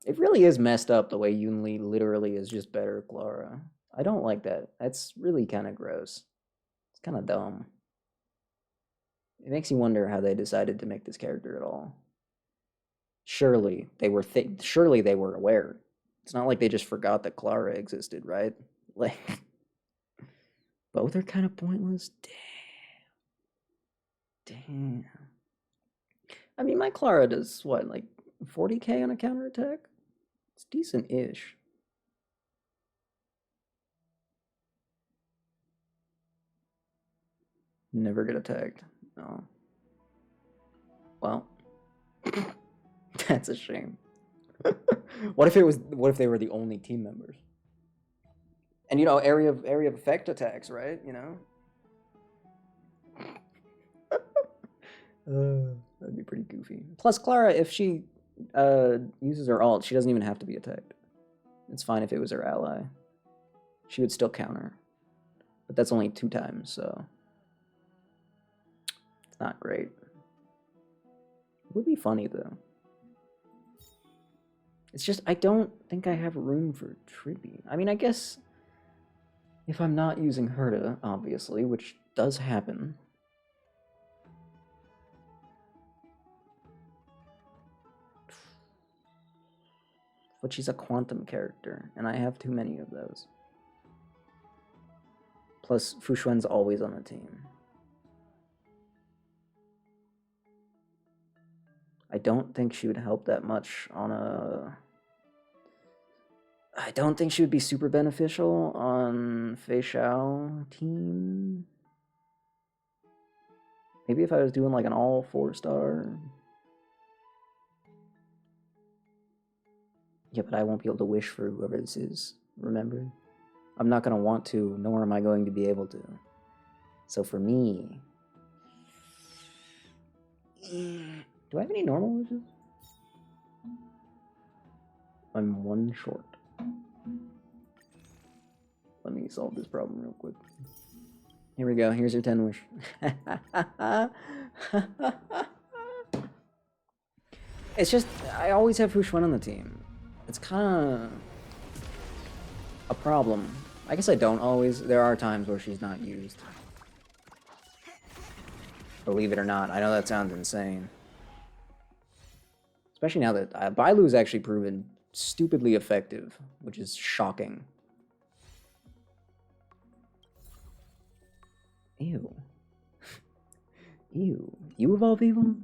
It really is messed up the way Yoon Lee literally is just better at Clara. I don't like that. That's really kind of gross. It's kind of dumb. It makes you wonder how they decided to make this character at all. Surely they were aware. It's not like they just forgot that Clara existed, right? Like, both are kind of pointless. Damn. I mean, my Clara does what, like 40k on a counterattack? It's decent-ish. Never get attacked. No. Well, that's a shame. What if they were the only team members? And you know, area of effect attacks, right? You know? That'd be pretty goofy. Plus, Clara, if she uses her ult, she doesn't even have to be attacked. It's fine if it was her ally. She would still counter. But that's only 2 times, so it's not great. It would be funny, though. It's just, I don't think I have room for Tribby. I mean, I guess if I'm not using Herta, obviously, which does happen. But she's a quantum character, and I have too many of those. Plus, Fu Xuan's always on the team. I don't think she would help that much on a... I don't think she would be super beneficial on Fei Xiao team. Maybe if I was doing like an all 4-star. Yeah, but I won't be able to wish for whoever this is, remember? I'm not going to want to, nor am I going to be able to. So for me... Do I have any normal wishes? I'm 1 short. Let me solve this problem real quick. Here we go, here's your 10 wish. It's just, I always have Fu Xuan on the team. It's kind of a problem. I guess I don't always. There are times where she's not used. Believe it or not. I know that sounds insane. Especially now that Bailu's actually proven stupidly effective, which is shocking. Ew. Ew. You of all people?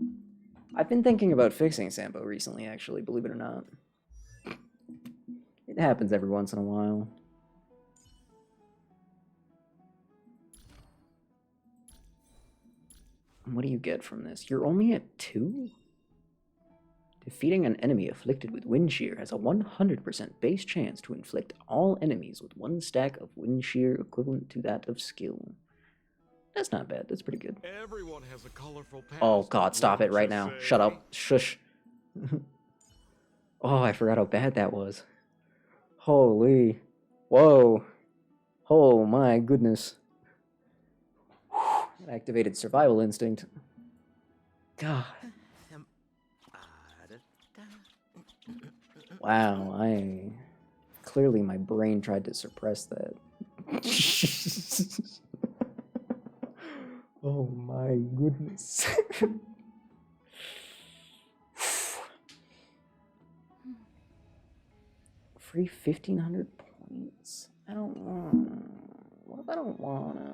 I've been thinking about fixing Sampo recently, actually, believe it or not. It happens every once in a while. What do you get from this? You're only at 2? Defeating an enemy afflicted with Wind Shear has a 100% base chance to inflict all enemies with 1 stack of Wind Shear equivalent to that of skill. That's not bad. That's pretty good. Everyone has a colorful past. Oh god, stop it right now. Shut up. Shush. Oh, I forgot how bad that was. Holy. Whoa. Oh my goodness. It activated survival instinct. God. Wow, clearly my brain tried to suppress that. Oh my goodness. Free 1,500 points? I don't want... What if I don't wanna...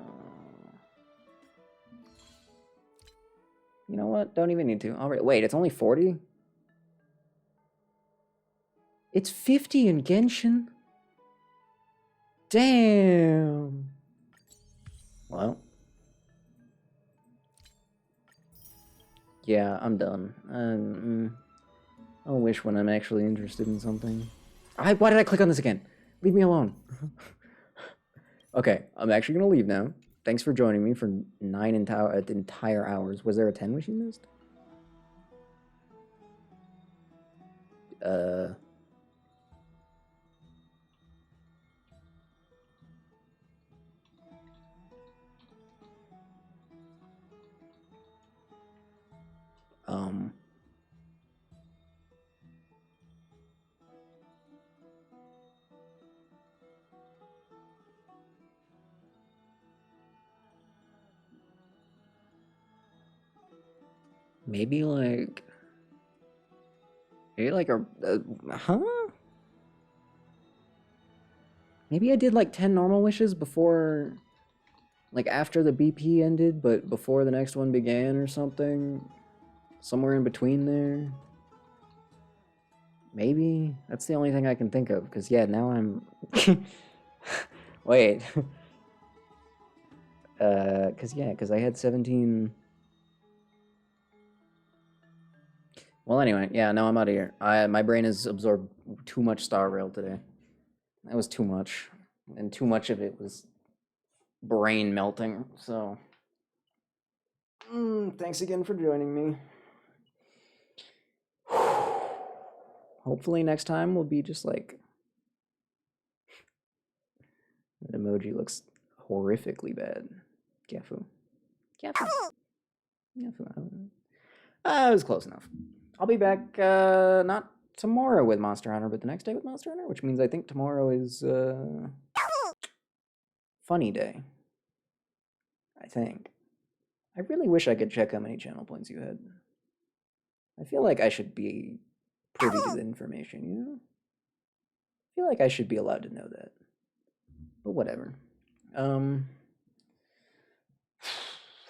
You know what? Don't even need to. Alright, wait, it's only 40? It's 50 in Genshin? Damn! Well... Yeah, I'm done. I'll wish when I'm actually interested in something. Why did I click on this again? Leave me alone. Okay, I'm actually gonna leave now. Thanks for joining me for 9 entire hours. Was there a 10 wish you missed? Maybe like huh? Maybe I did like 10 normal wishes before, like after the BP ended, but before the next one began or something. Somewhere in between there. Maybe? That's the only thing I can think of, because yeah, now I'm... Wait. Because I had 17... Well, anyway, yeah, no, I'm out of here. My brain has absorbed too much Star Rail today. That was too much, and too much of it was brain melting. So, thanks again for joining me. Hopefully next time will be just like that emoji looks horrifically bad. Gafu. Gafu. Gafu. It was close enough. I'll be back not tomorrow with Monster Hunter, but the next day with Monster Hunter, which means I think tomorrow is funny day. I think. I really wish I could check how many channel points you had. I feel like I should be privy to the information, you know? I feel like I should be allowed to know that. But whatever. I'm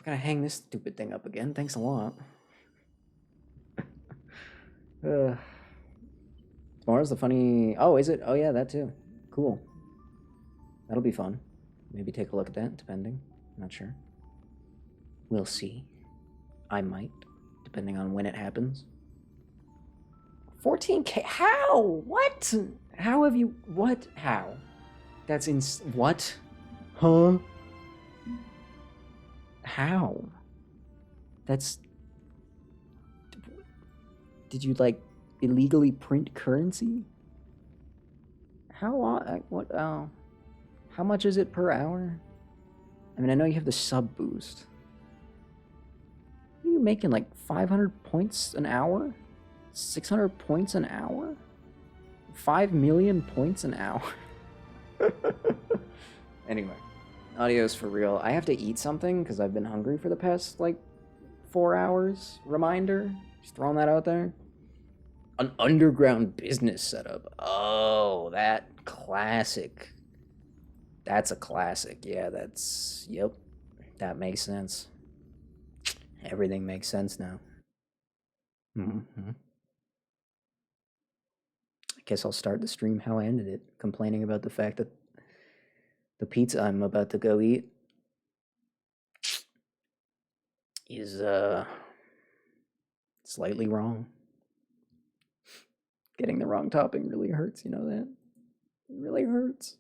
gonna hang this stupid thing up again. Thanks a lot. Tomorrow's the funny... Oh, is it? Oh, yeah, that too. Cool. That'll be fun. Maybe take a look at that, depending. Not sure. We'll see. I might, depending on when it happens. 14K? How? What? How have you... What? How? That's what? Huh? How? That's... Did you, like, illegally print currency? How much is it per hour? I mean, I know you have the sub boost. Are you making, like, 500 points an hour? 600 points an hour? 5 million points an hour? Anyway, adios for real. I have to eat something because I've been hungry for the past, like, 4 hours. Reminder. Just throwing that out there. An underground business setup. Oh, that classic. That's a classic. Yeah, that's... Yep. That makes sense. Everything makes sense now. I guess I'll start the stream how I ended it. Complaining about the fact that the pizza I'm about to go eat is, slightly wrong. Getting the wrong topping really hurts, you know that? It really hurts.